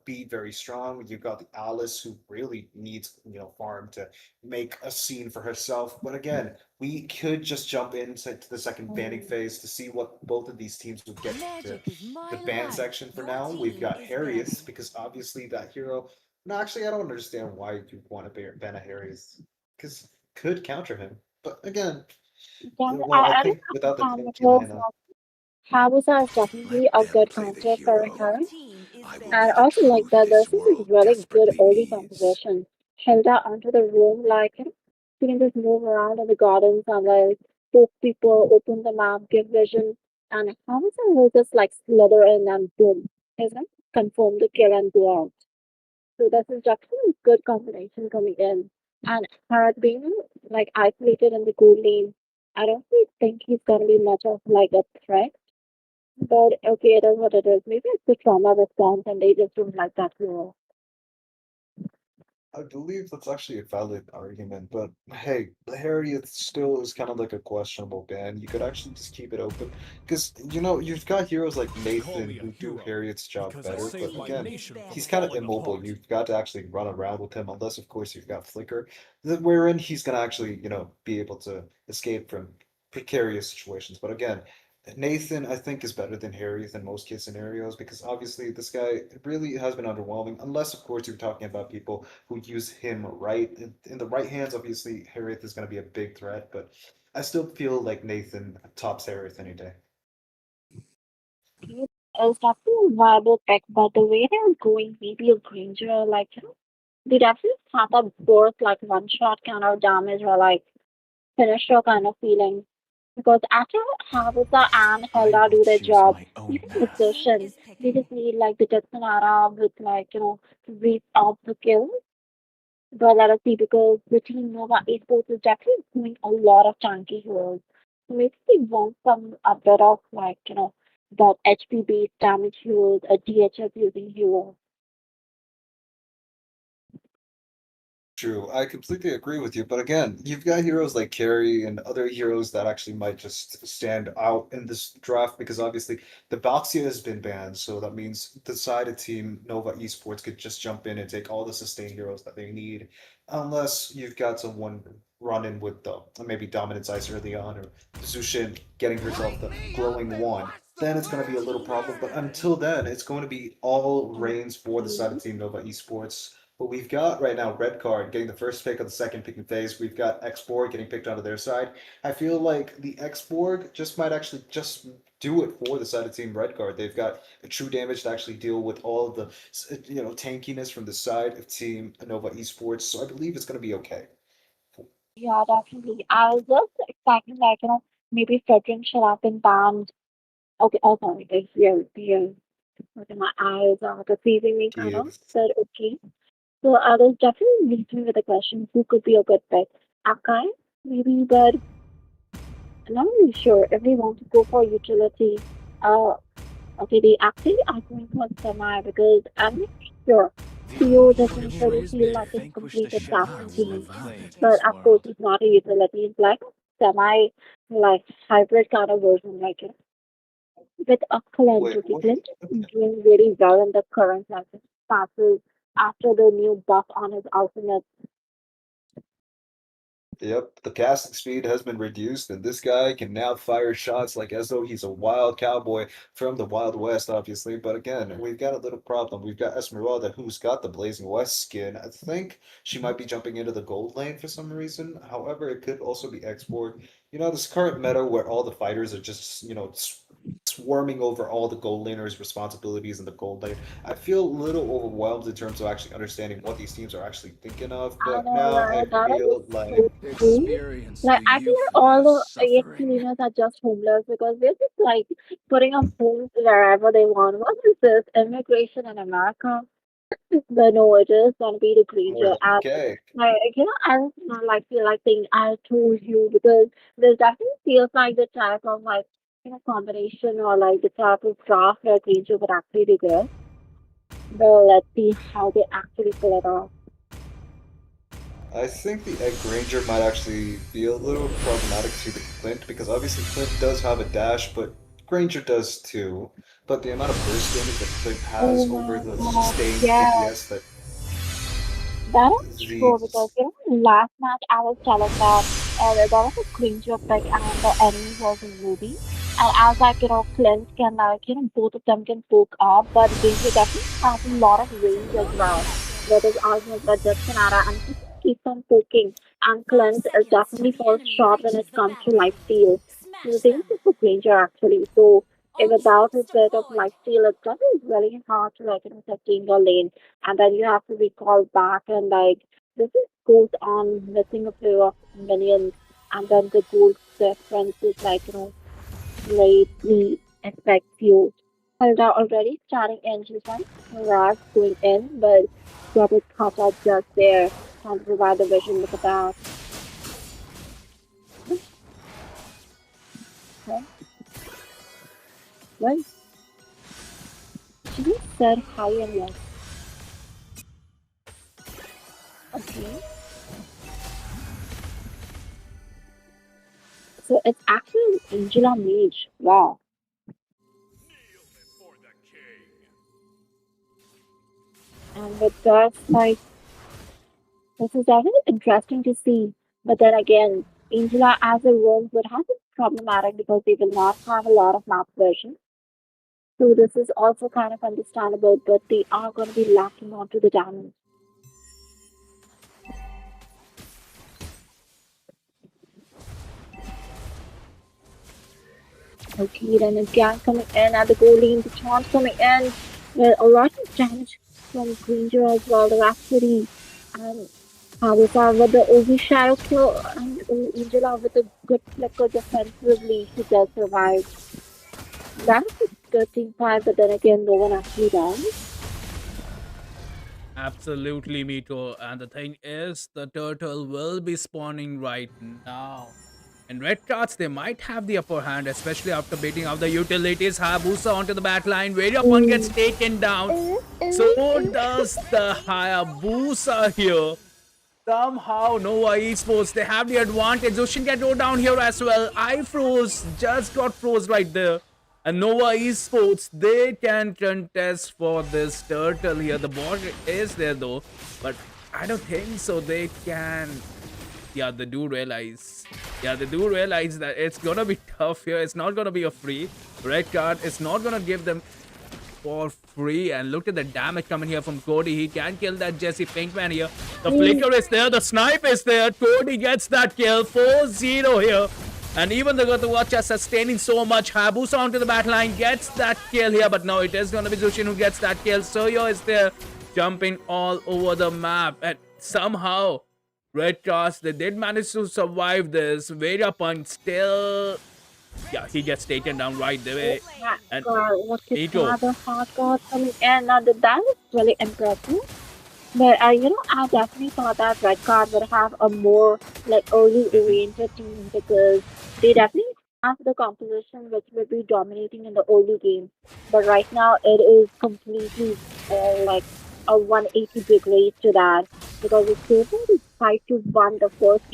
[SPEAKER 13] be very strong. You've got the Alice who really needs, farm to make a scene for herself. But again, we could just jump into the second banning phase to see what both of these teams would get to the ban section. For now, we've got Harius, because obviously that hero. No, actually, I don't understand why you want to ban a Harius, because could counter him. But again,
[SPEAKER 12] Yeah,
[SPEAKER 13] well, I
[SPEAKER 12] I
[SPEAKER 13] think
[SPEAKER 12] don't
[SPEAKER 13] without the
[SPEAKER 12] understand
[SPEAKER 13] tanky
[SPEAKER 12] because
[SPEAKER 13] lineup.
[SPEAKER 12] Habusa is definitely a good counter for Inherent. And also like that, this is a really good early composition. Hilda onto the room, like you can just move around in the gardens and like poke people, open the map, give vision, and Habusa will just like slither in and boom, isn't it? Confirm the kill and go out. So this is definitely a good combination coming in. And Harat being like isolated in the gold lane I don't really think he's gonna be much of like a threat. But okay, it is what it is. Maybe it's the trauma response and they just don't like that hero.
[SPEAKER 13] I believe that's actually a valid argument, but hey, the Harriet still is kind of like a questionable ban. You could actually just keep it open because you've got heroes like Nathan who do Harriet's job better, but again, he's kind of immobile. You've got to actually run around with him, unless of course you've got Flicker, wherein he's gonna actually be able to escape from precarious situations. But again, Nathan, I think, is better than Harriet in most case scenarios because obviously this guy really has been underwhelming. Unless, of course, you're talking about people who use him right in the right hands. Obviously, Harriet is going to be a big threat, but I still feel like Nathan tops Harriet any day.
[SPEAKER 12] It's definitely a viable pick, but the way they're going, maybe a Granger, like, they definitely have a burst, like one shot kind of damage or like finisher kind of feeling. Because after Havusa and Helda do their job, even Assertion, they just need like the Tetsunara with like, reap off the kill. But let us see, because the team Nova Esports is definitely doing a lot of tanky heroes. So maybe they want some a bit of like, that HP based damage heroes, a DHS using hero.
[SPEAKER 13] True, I completely agree with you. But again, you've got heroes like Carry and other heroes that actually might just stand out in this draft because obviously the Baxia has been banned, so that means the sided team Nova Esports could just jump in and take all the sustain heroes that they need, unless you've got someone running with the maybe Dominance Ice early on or Zushin getting herself the glowing wand. Then it's going to be a little problem. But until then, it's going to be all reigns for the sided team Nova Esports. But we've got right now Red Card getting the first pick of the second picking phase. We've got X-Borg getting picked onto their side. I feel like the X-Borg just might actually just do it for the side of Team Red Card. They've got a true damage to actually deal with all of the tankiness from the side of Team Nova Esports. So I believe it's going to be okay.
[SPEAKER 12] Yeah, definitely. I was just expecting like, maybe Fredrin should have been banned. Okay, oh sorry, here. Okay, my eyes are deceiving me kind of.
[SPEAKER 13] Yes.
[SPEAKER 12] But okay. So I was definitely leads me with the question who could be a good pick? Akai, maybe, but I'm not really sure if they want to go for utility. Uh, okay, they actually are going for semi because I'm not sure. Theo doesn't really feel like a complete assassin to me. But of course, it's not a utility. It's like a semi, like hybrid kind of version, like it. With a Clint,
[SPEAKER 13] Wait,
[SPEAKER 12] okay,
[SPEAKER 13] what?
[SPEAKER 12] Clint is doing very well in the current like passes after the new buff on his ultimate.
[SPEAKER 13] Yep, the casting speed has been reduced, and this guy can now fire shots like as though he's a wild cowboy from the Wild West, obviously. But again, we've got a little problem. We've got Esmeralda, who's got the Blazing West skin. I think she might be jumping into the gold lane for some reason. However, it could also be export. This current meta where all the fighters are just, swarming over all the gold laners' responsibilities in the gold lane. I feel a little overwhelmed in terms of actually understanding what these teams are actually thinking of,
[SPEAKER 12] I
[SPEAKER 13] but
[SPEAKER 12] know,
[SPEAKER 13] now I
[SPEAKER 12] right? That
[SPEAKER 13] feel
[SPEAKER 12] is
[SPEAKER 13] like
[SPEAKER 12] so true. Like, I feel like all the AXP leaders are just homeless because they're just like putting up homes wherever they want. What is this? Immigration in America? But no, it is gonna be the
[SPEAKER 13] more
[SPEAKER 12] Granger.
[SPEAKER 13] than
[SPEAKER 12] And
[SPEAKER 13] okay.
[SPEAKER 12] I just not like feel like saying I told you because this definitely feels like the type of like combination or like the type of draft that Granger would actually be good. But let's see how they actually pull it off.
[SPEAKER 13] I think the Egg Ranger might actually be a little problematic to the Clint because obviously Clint does have a dash, but Granger does too. But the amount of burst damage that Clint
[SPEAKER 12] Oh
[SPEAKER 13] has over
[SPEAKER 12] my
[SPEAKER 13] the
[SPEAKER 12] god,
[SPEAKER 13] sustained
[SPEAKER 12] yeah.
[SPEAKER 13] DPS that
[SPEAKER 12] That is
[SPEAKER 13] the
[SPEAKER 12] true because last match I was telling that there was a Granger pick and the enemy was a Ruby. And I was like, Clint can like, both of them can poke up, but Granger definitely has a lot of range as well. That is ultimate but just Sonata and he keeps on poking. And Clint is definitely falls short when it comes to life steal. So the same thing for Granger actually. So without a bit of life steal, it's gonna be really hard to like, sustain your lane and then you have to recall back and like this is goes on missing a pair of minions and then the gold difference is like greatly affects you. Hilda already starting engines one, Mirage going in, but Robert Kata just there trying to provide the vision. Look at that. Okay. Well, she just said hi and left. Okay. So it's actually Angela Mage. Wow. And with that, like, this is definitely interesting to see. But then again, Angela as a role would have been problematic because they will not have a lot of map version. So this is also kind of understandable, but they are going to be lacking onto the damage. Okay, then again coming in at the goal lane, the chance coming in with a lot of damage from Granger as well, the Rhapsody, and Haruka with the OV Shadow kill, and Angela with a good flicker defensively, she does survive. That is a good team fight, but then again, no one actually dies.
[SPEAKER 2] Absolutely, Mito. And the thing is, the turtle will be spawning right now. And red cards, they might have the upper hand, especially after baiting out the utilities. Hayabusa onto the back line. Variapon gets taken down. So does the Hayabusa here. Somehow, Nova Esports, they have the advantage. Zushin can go down here as well. I froze, just got froze right there. And Nova Esports, they can contest for this turtle here. The bot is there though, but I don't think so they can. Yeah, they do realize. Yeah, they do realize that it's gonna be tough here. It's not gonna be a free. Red card is not gonna give them for free. And look at the damage coming here from Cody. He can kill that Jesse Pinkman here. The flicker is there. The snipe is there. Cody gets that kill. 4-0 here. And even the Gothawacha sustaining so much. Hayabusa onto the back line. Gets that kill here. But no, it is going to be Zushin who gets that kill. Soyo is there. Jumping all over the map. And somehow, Red Cross, they did manage to survive this. Variapun still... Yeah, he gets taken down right there. And
[SPEAKER 12] What is another hard card coming in? Now that is really impressive. But I definitely thought that red card would have a more like early oriented team because they definitely have the composition which will be dominating in the early game. But right now it is completely like a 180 degree to that because it's basically 5-1 the first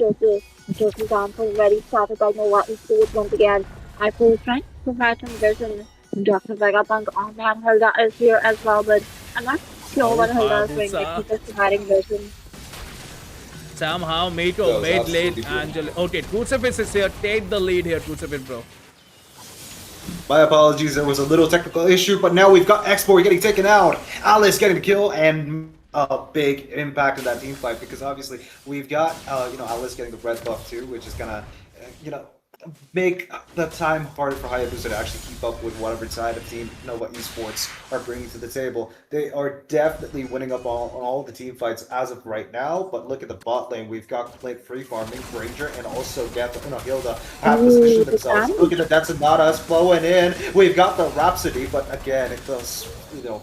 [SPEAKER 12] turtle down already started by Nova Esports once again. I was trying to provide some vision. Dr. Vegapunk on that Hilda is here as well, but I'm not sure what Hilda is doing, but she's just providing vision.
[SPEAKER 2] Somehow Mito made late Angela. Okay, Crucifix is here. Take the lead here, Crucifix, bro.
[SPEAKER 13] My apologies, there was a little technical issue, but now we've got X-Boy getting taken out, Alice getting the kill, and a big impact in that team fight because obviously we've got Alice getting the red buff too, which is gonna make the time harder for Hayabusa to actually keep up with whatever side of Team Nova Esports are bringing to the table. They are definitely winning up on all the team fights as of right now, but look at the bot lane. We've got Blake free farming, Ranger, and also Hilda have positioned themselves. Look at the Detonatas flowing in. We've got the Rhapsody, but again, it does,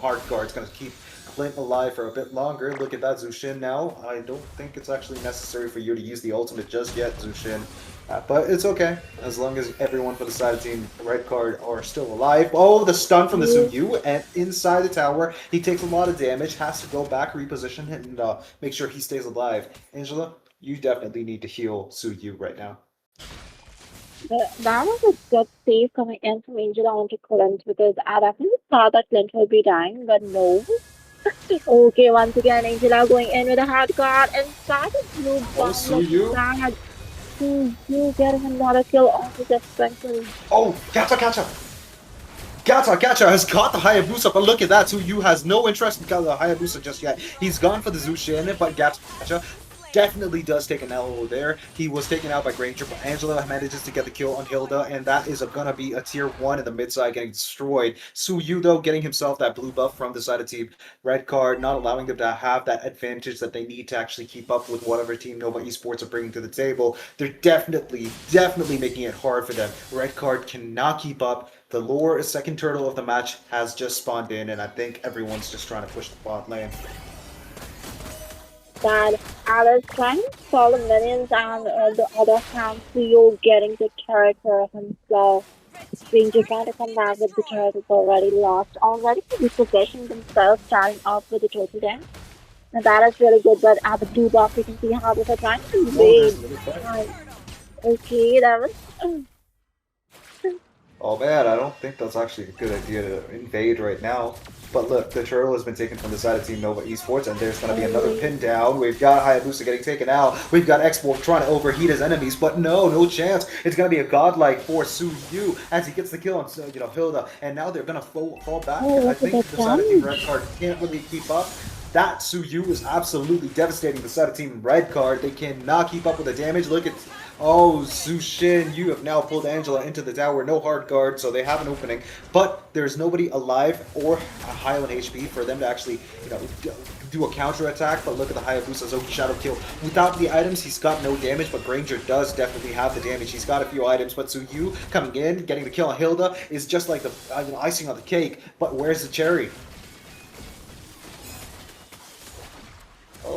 [SPEAKER 13] hard guard's going to keep Clint alive for a bit longer. Look at that, Zushin now. I don't think it's actually necessary for you to use the ultimate just yet, Zushin. But it's okay, as long as everyone for the side of Team Red Card are still alive. Oh, the stun from the Suyu, and inside the tower, he takes a lot of damage, has to go back, reposition, and make sure he stays alive. Angela, you definitely need to heal Suyu right now.
[SPEAKER 12] That was a good save coming in from Angela onto Clint because I definitely thought that Clint would be dying, but no. Okay, once again, Angela going in with a hard guard and started blue bomb.
[SPEAKER 13] Suyu.
[SPEAKER 12] You getting another kill onto the Sprinkle.
[SPEAKER 13] Oh, Gacha! Gacha has got the Hayabusa, but look at that, Suyu has no interest in the Hayabusa just yet. He's gone for the Zushin, but Gacha definitely does take an L there. He was taken out by Granger, but Angela manages to get the kill on Hilda, and that is gonna be a tier 1 in the mid side getting destroyed. Suyu, though, getting himself that blue buff from the side of Team Red Card, not allowing them to have that advantage that they need to actually keep up with whatever Team Nova Esports are bringing to the table. They're definitely making it hard for them. Red Card cannot keep up. The lower second turtle of the match has just spawned in, and I think everyone's just trying to push the bot lane.
[SPEAKER 12] that Alice trying to stall the minions and the other hand Theo getting the turret for himself. Ranger trying to come back with the turret is already lost. Already repossessing themselves, starting off with the total damage. Now that is really good, but at the blue box we can see how they're trying to
[SPEAKER 13] Oh, there's
[SPEAKER 12] invade.
[SPEAKER 13] a little fight.
[SPEAKER 12] Okay, that was
[SPEAKER 13] Oh man, I don't think that's actually a good idea to invade right now. But look, the turtle has been taken from the side of Team Nova Esports, and there's going to be another pin down. We've got Hayabusa getting taken out. We've got Export trying to overheat his enemies, but no chance. It's going to be a godlike for Su Yu as he gets the kill on Hilda, and now they're going to fall back. I think the side of Team Red Card can't really keep up. That Su Yu is absolutely devastating the side of Team Red Card. They cannot keep up with the damage. Look at... Oh, Zushin, you have now pulled Angela into the tower. No hard guard, so they have an opening. But there's nobody alive or high on HP for them to actually, do a counter attack. But look at the Hayabusa Zoki Shadow Kill. Without the items, he's got no damage, but Granger does definitely have the damage. He's got a few items, but Suyu coming in, getting the kill on Hilda is just like the icing on the cake. But where's the cherry?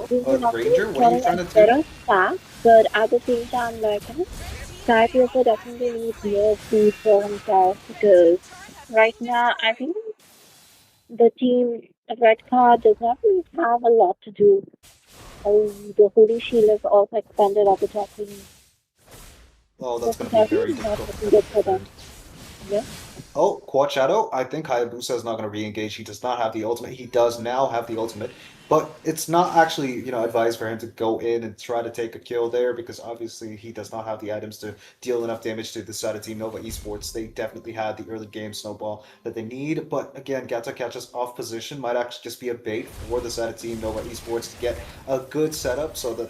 [SPEAKER 13] Granger, what are you trying to do?
[SPEAKER 12] Fast, but at the same time, like, Skypiper definitely needs more food for himself because right now, I think the team Red Card does not really have a lot to do. The Holy Shield is also expanded at the top lane.
[SPEAKER 13] Oh, that's going to be very difficult for them.
[SPEAKER 12] Yeah.
[SPEAKER 13] Oh, Quad Shadow. I think Hayabusa is not going to re-engage. He does not have the ultimate. He does now have the ultimate. But it's not actually, advised for him to go in and try to take a kill there because obviously he does not have the items to deal enough damage to the side of Team Nova Esports. They definitely had the early game snowball that they need. But again, Gata catches off position might actually just be a bait for the side of Team Nova Esports to get a good setup so that,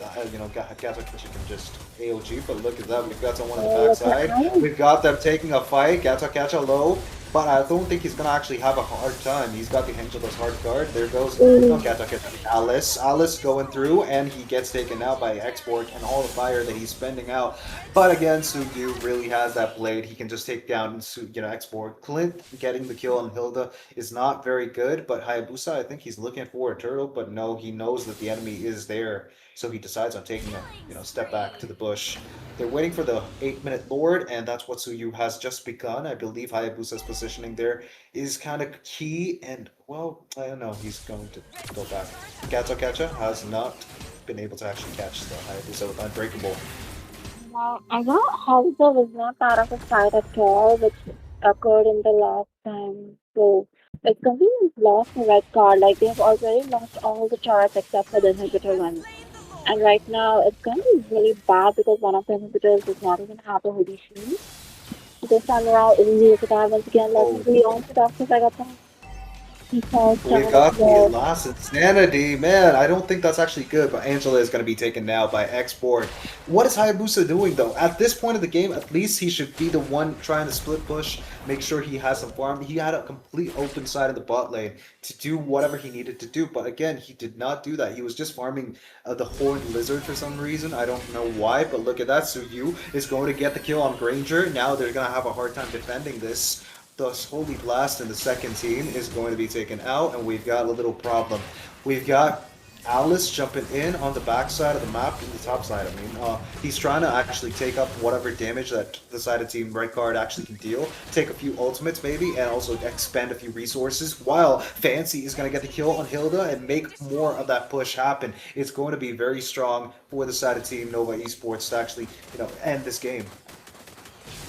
[SPEAKER 13] Gata Catcher can just AOG. But look at that. We've got someone on the backside. We've got them taking a fight. Gata Catcher low. But I don't think he's going to actually have a hard time. He's got the Angelo's hard guard. There goes Alice. Alice going through, and he gets taken out by Export and all the fire that he's spending out. But again, Sugyu really has that blade. He can just take down Export. Clint getting the kill on Hilda is not very good, but Hayabusa, I think he's looking for a turtle, but no, he knows that the enemy is there. So he decides on taking a step back to the bush. They're waiting for the 8-minute Lord, and that's what Suyu has just begun. I believe Hayabusa's positioning there is kind of key, and, well, I don't know, he's going to go back. Kacha has not been able to actually catch the Hayabusa with Unbreakable.
[SPEAKER 12] Now, I know Hayabusa was not part of the fight at all, which occurred in the last time. So, it's completely lost the red card. Like, they've already lost all the turrets except for the inhibitor one. And right now, it's going to be really bad because one of the inhibitors does not even have the Holy Shield. So this time around, look at that once again. Let's see on the doctors. I got them.
[SPEAKER 13] We got the last insanity. Man, I don't think that's actually good, but Angela is going to be taken now by Export. What is Hayabusa doing, though? At this point of the game, at least he should be the one trying to split push, make sure he has some farm. He had a complete open side of the bot lane to do whatever he needed to do, but again, he did not do that. He was just farming the Horned Lizard for some reason. I don't know why, but look at that. Suyu is going to get the kill on Granger. Now they're going to have a hard time defending this. The Holy Blast in the second team is going to be taken out, and we've got a little problem. We've got Alice jumping in on the back side of the map, the top side, I mean. He's trying to actually take up whatever damage that the side of Team Red Card actually can deal, take a few ultimates maybe, and also expend a few resources, while Fancy is going to get the kill on Hilda and make more of that push happen. It's going to be very strong for the side of Team Nova Esports to actually, end this game.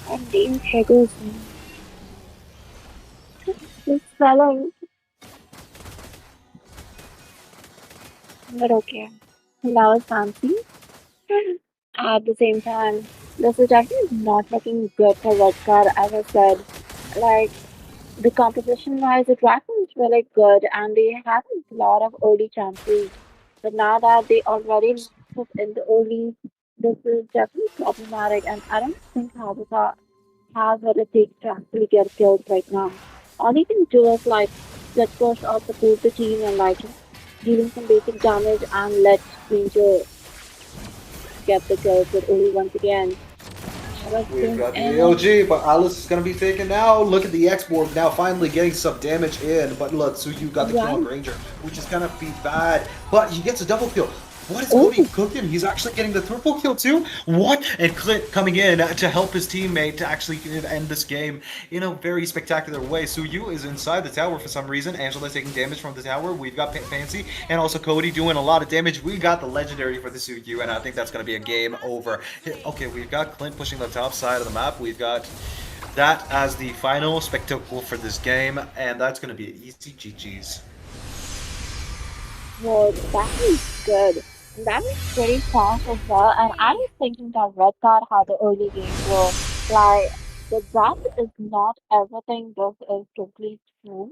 [SPEAKER 12] And Team struggles. This fellow. But okay. That was fancy. At the same time, this is actually not looking good for Red Card, as I said. Like, the composition wise, the Dragon is really good and they had a lot of early chances. But now that they already put in the early, this is definitely problematic, and I don't think Habuka has what it takes to actually get killed right now. All he can do is like let push or support the team and like dealing some basic damage and let Ranger get the kills with only once again.
[SPEAKER 13] We've got the AOG, but Alice is going to be taken out. Look at the Export now finally getting some damage in. But look, Suyu got the kill on Ranger, which is going to be bad. But he gets a double kill. What is Cody cooking? He's actually getting the triple kill too? What? And Clint coming in to help his teammate to actually end this game in a very spectacular way. Suyu is inside the tower for some reason. Angela taking damage from the tower. We've got Fancy and also Cody doing a lot of damage. We got the legendary for the Suyu, and I think that's going to be a game over. Okay, we've got Clint pushing the top side of the map. We've got that as the final spectacle for this game, and that's going to be an easy GG's.
[SPEAKER 12] Well, that is good. That is pretty fast as well. And I was thinking that Red Card had the early game where, like, the draft is not everything. This is totally true.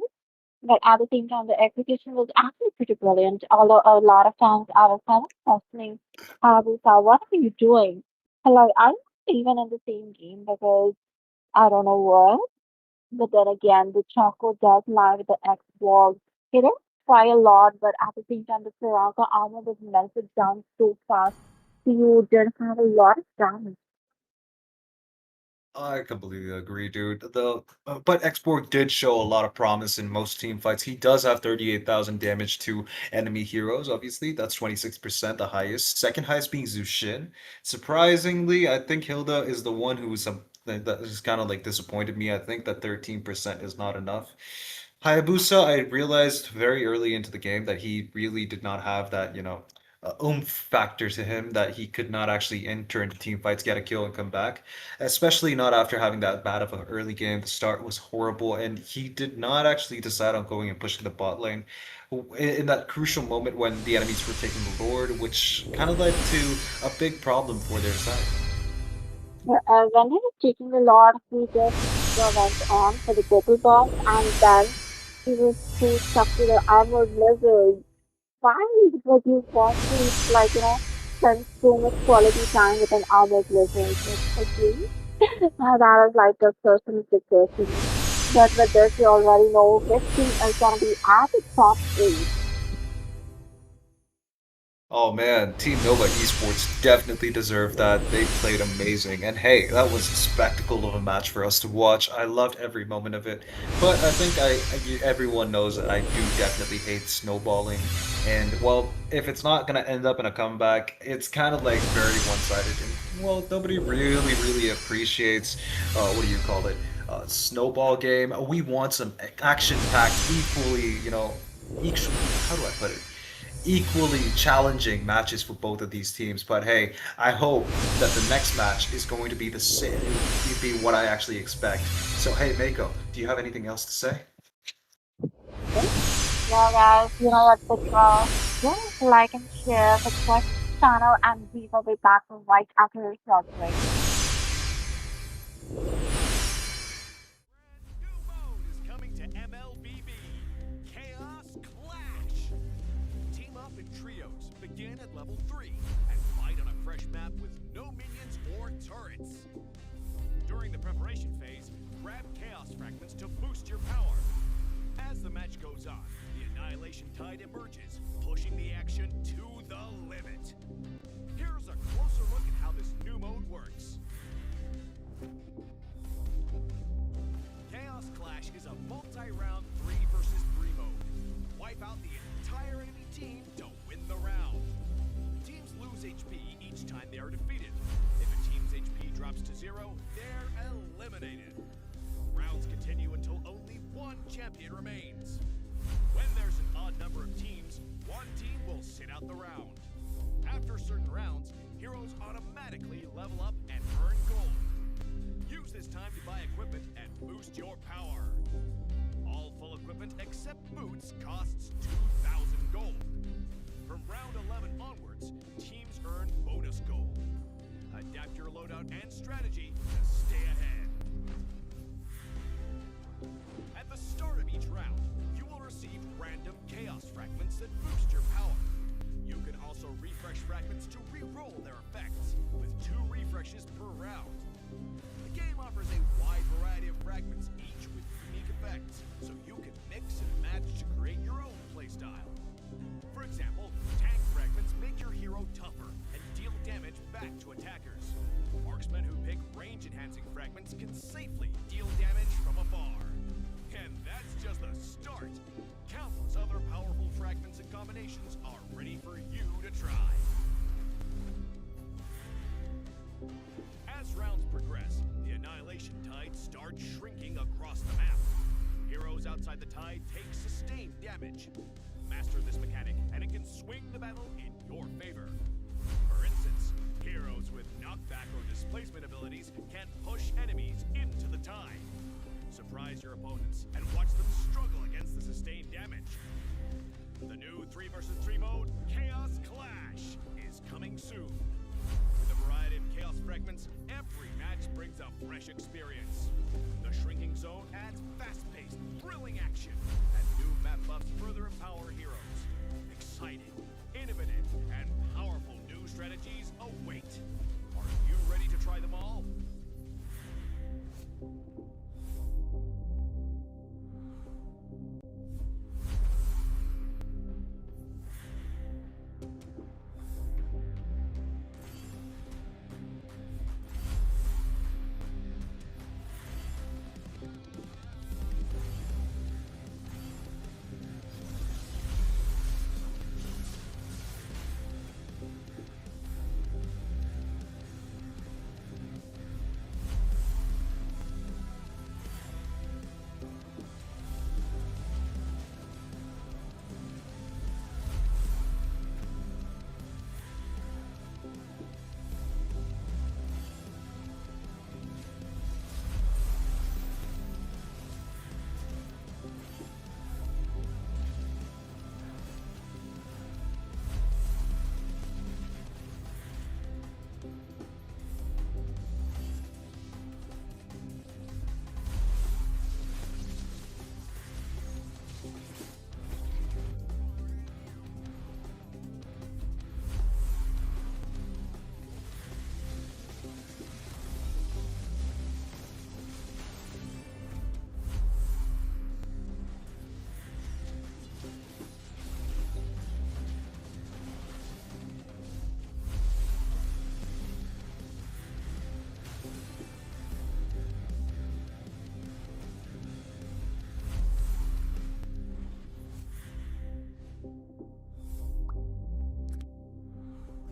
[SPEAKER 12] But at the same time, the execution was actually pretty brilliant. Although a lot of times I was kind of questioning, Haruka, what are you doing? And, like, I'm not even in the same game because I don't know what. But then again, the Choco does lie with the X walls. He didn't try a lot, but at the same time, the Soraka armor was melted down so fast. So you did have a lot of damage.
[SPEAKER 13] I completely agree, dude. But Xborg did show a lot of promise in most team fights. He does have 38,000 damage to enemy heroes, obviously. That's 26%, the highest. Second highest being Zushin. Surprisingly, I think Hilda is the one who that has kind of like disappointed me. I think that 13% is not enough. Hayabusa, I realized very early into the game that he really did not have that, oomph factor to him, that he could not actually enter into team fights, get a kill, and come back. Especially not after having that bad of an early game. The start was horrible, and he did not actually decide on going and pushing the bot lane in that crucial moment when the enemies were taking the Lord, which kind of led to a big problem for their side.
[SPEAKER 12] When he was taking the Lord, he just went on for the Goku boss, and then he was too stuck to the armored lizard. Why would you want to, like, spend so much quality time with an armored lizard? It's okay. That is like a personal situation. But with this, you already know which team is gonna be at the top 8.
[SPEAKER 13] Oh man, Team Nova Esports definitely deserved that. They played amazing. And hey, that was a spectacle of a match for us to watch. I loved every moment of it. But I think everyone knows that I do definitely hate snowballing. And well, if it's not going to end up in a comeback, it's kind of like very one-sided. And well, nobody really appreciates, what do you call it? Snowball game. We want some action-packed, equally, how do I put it? Equally challenging matches for both of these teams. But hey, I hope that the next match is going to be the same, be what I actually expect. So hey, Mako, do you have anything else to say?
[SPEAKER 12] Well, guys, that's the draw. Just like and share, subscribe to the channel, and we will be back right after a short break.
[SPEAKER 1] New mode is coming to MLBB. Chaos Clash. Team up in trios, begin at level 3, and fight on a fresh map with no minions or turrets. During the preparation phase, grab chaos fragments to boost your power. As the match goes on, the annihilation tide emerges, pushing the action to the limit. Here's a closer look at how this new mode works. Chaos Clash is a multi-round 3 versus 3 mode. Wipe out the entire enemy team to win the round. Teams lose HP each time they are defeated. If a team's HP drops to 0, they're eliminated. Rounds continue until only one champion remains. When there's an odd number of teams, one team will sit out the round. After certain rounds, heroes automatically level up and earn gold. Use this time to buy equipment and boost your power. All full equipment except boots costs 2,000 gold. From round 11 onwards, teams earn bonus gold. Adapt your loadout and strategy to stay ahead. At the start of each round, you will receive random chaos fragments that boost your power. You can also refresh fragments to re-roll their effects, with 2 refreshes per round. The game offers a wide variety of fragments, each with unique effects, so you can mix and match to create your own playstyle. For example, tank fragments make your hero tougher and deal damage back to attackers. Marksmen who pick range-enhancing fragments can safely deal damage from afar. And that's just the start. Countless other powerful fragments and combinations are ready for you to try. As rounds progress, the Annihilation Tide starts shrinking across the map. Heroes outside the tide take sustained damage. Master this mechanic, and it can swing the battle in your favor. For instance, heroes with knockback or displacement abilities can push enemies into the tide. Surprise your opponents and watch them struggle against the sustained damage. The new 3 vs 3 mode, Chaos Clash, is coming soon. With a variety of chaos fragments, every match brings a fresh experience. The shrinking zone adds fast-paced, thrilling action, and new map buffs further empower heroes. Exciting, innovative, and powerful new strategies await. Are you ready to try them all?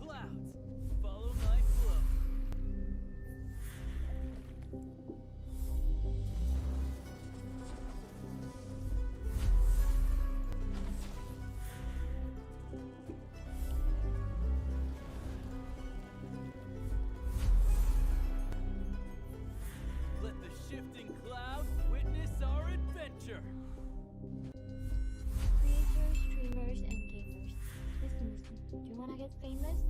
[SPEAKER 10] Clouds, follow my flow. Let the shifting cloud witness our adventure.
[SPEAKER 6] Creators, streamers, and gamers. Listen. Do you wanna get famous?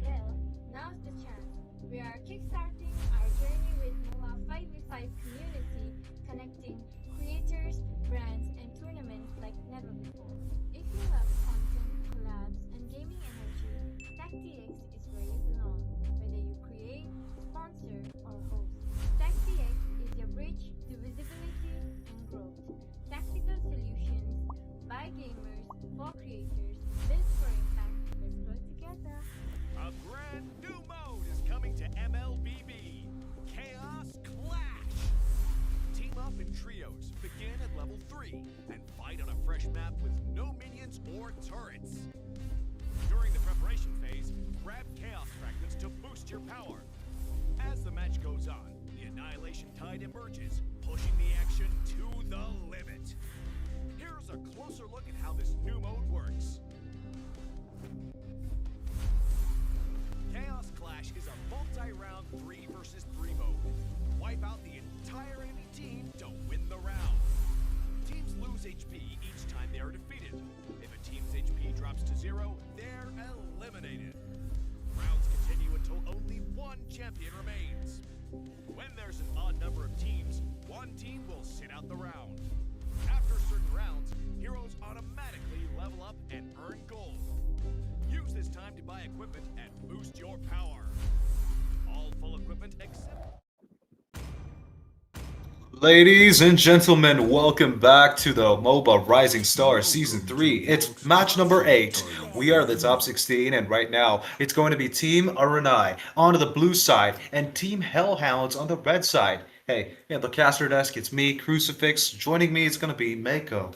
[SPEAKER 6] Well, now's the chance. We are kickstarting our journey with Moba5v5 community, connecting creators, brands, and tournaments like never before. If you love content, collabs, and gaming energy, TechDX is where you belong. Whether you create, sponsor, or host, TechDX is your bridge to visibility and growth. Tactical solutions by gamers for creators, built for impact. Let's grow together.
[SPEAKER 1] A brand new mode is coming to MLBB. Chaos Clash. Team up in trios, begin at level 3, and fight on a fresh map with no minions or turrets. During the preparation phase, grab chaos fragments to boost your power. As the match goes on, the Annihilation Tide emerges, pushing the action to the limit. Here's a closer look at how this new mode works. Chaos Clash is a multi-round 3 vs 3 mode. Wipe out the entire enemy team to win the round. Teams lose HP each time they are defeated. If a team's HP drops to 0, they're eliminated. Rounds continue until only one champion remains. When there's an odd number of teams, one team will sit out the round. After certain rounds, heroes automatically level up and earn gold. Use this time to buy equipment and boost your power. All full equipment except...
[SPEAKER 13] Ladies and gentlemen, welcome back to the MOBA Rising Stars Season 3. It's match number 8. We are the top 16, and right now it's going to be Team Aranai on the blue side and Team Hellhounds on the red side. Hey, yeah, the caster desk, it's me, Crucifix. Joining me is going to be Mako.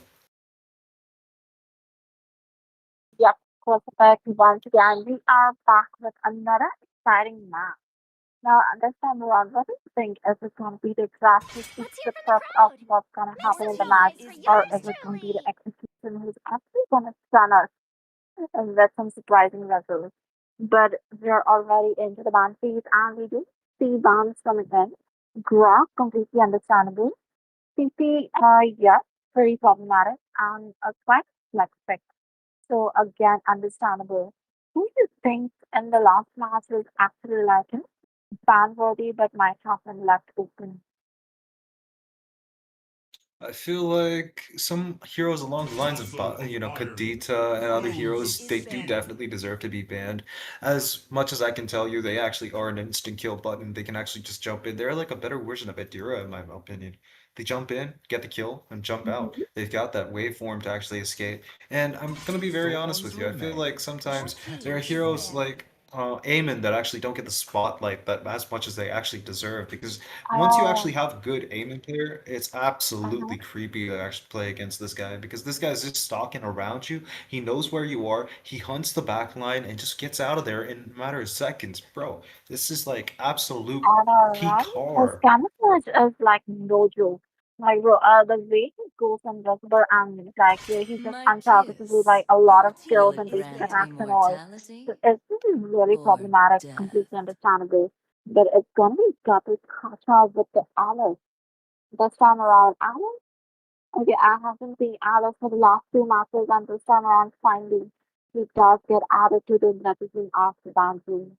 [SPEAKER 12] Yep, perfect. Once again, we are back with another exciting match. Now, this time around, what do you think? Is it going to be the drastic script of what's going to happen in the match, or is it going to be the execution who's actually going to stun us and with some surprising results? But we're already into the ban phase, and we do see bans coming in. Grok, completely understandable. CP, yes, pretty problematic, and a quite flex. So again, understandable. Who do you think in the last match was actually like him? Ban worthy, but might have been left open.
[SPEAKER 13] I feel like some heroes along the lines of, Kadita and other heroes, they do definitely deserve to be banned. As much as I can tell you, they actually are an instant kill button. They can actually just jump in. They're like a better version of Adira, in my opinion. They jump in, get the kill, and jump out.
[SPEAKER 12] Mhm.
[SPEAKER 13] They've got that waveform to actually escape. And I'm gonna be very honest with you. I feel like sometimes there are heroes like Aemon that actually don't get the spotlight that as much as they actually deserve because once you
[SPEAKER 12] Oh,
[SPEAKER 13] actually have a good aiming player, it's
[SPEAKER 12] uh-huh.
[SPEAKER 13] absolutely creepy to actually play against this guy because this guy's just stalking around you. He knows where you are. He hunts the back line and just gets out of there in a matter of seconds. Bro, this is like absolute
[SPEAKER 12] I know,
[SPEAKER 13] peak
[SPEAKER 12] right? His
[SPEAKER 13] horror.
[SPEAKER 12] camouflage is like no joke. Like, bro, the way he goes invisible and like he's just
[SPEAKER 4] My
[SPEAKER 12] untargetable by
[SPEAKER 4] kiss.
[SPEAKER 12] a lot
[SPEAKER 4] Your
[SPEAKER 12] of skills
[SPEAKER 4] teeth
[SPEAKER 12] and basic
[SPEAKER 4] grant
[SPEAKER 12] attacks and all. So
[SPEAKER 4] immortality
[SPEAKER 12] it's really really
[SPEAKER 4] or
[SPEAKER 12] problematic,
[SPEAKER 4] death.
[SPEAKER 12] completely understandable. But it's gonna be got to catch up with the Alice this time around. Alice, okay, I haven't seen Alice for the last two matches, and this time around, finally, he does get added to the netizens of the boundary.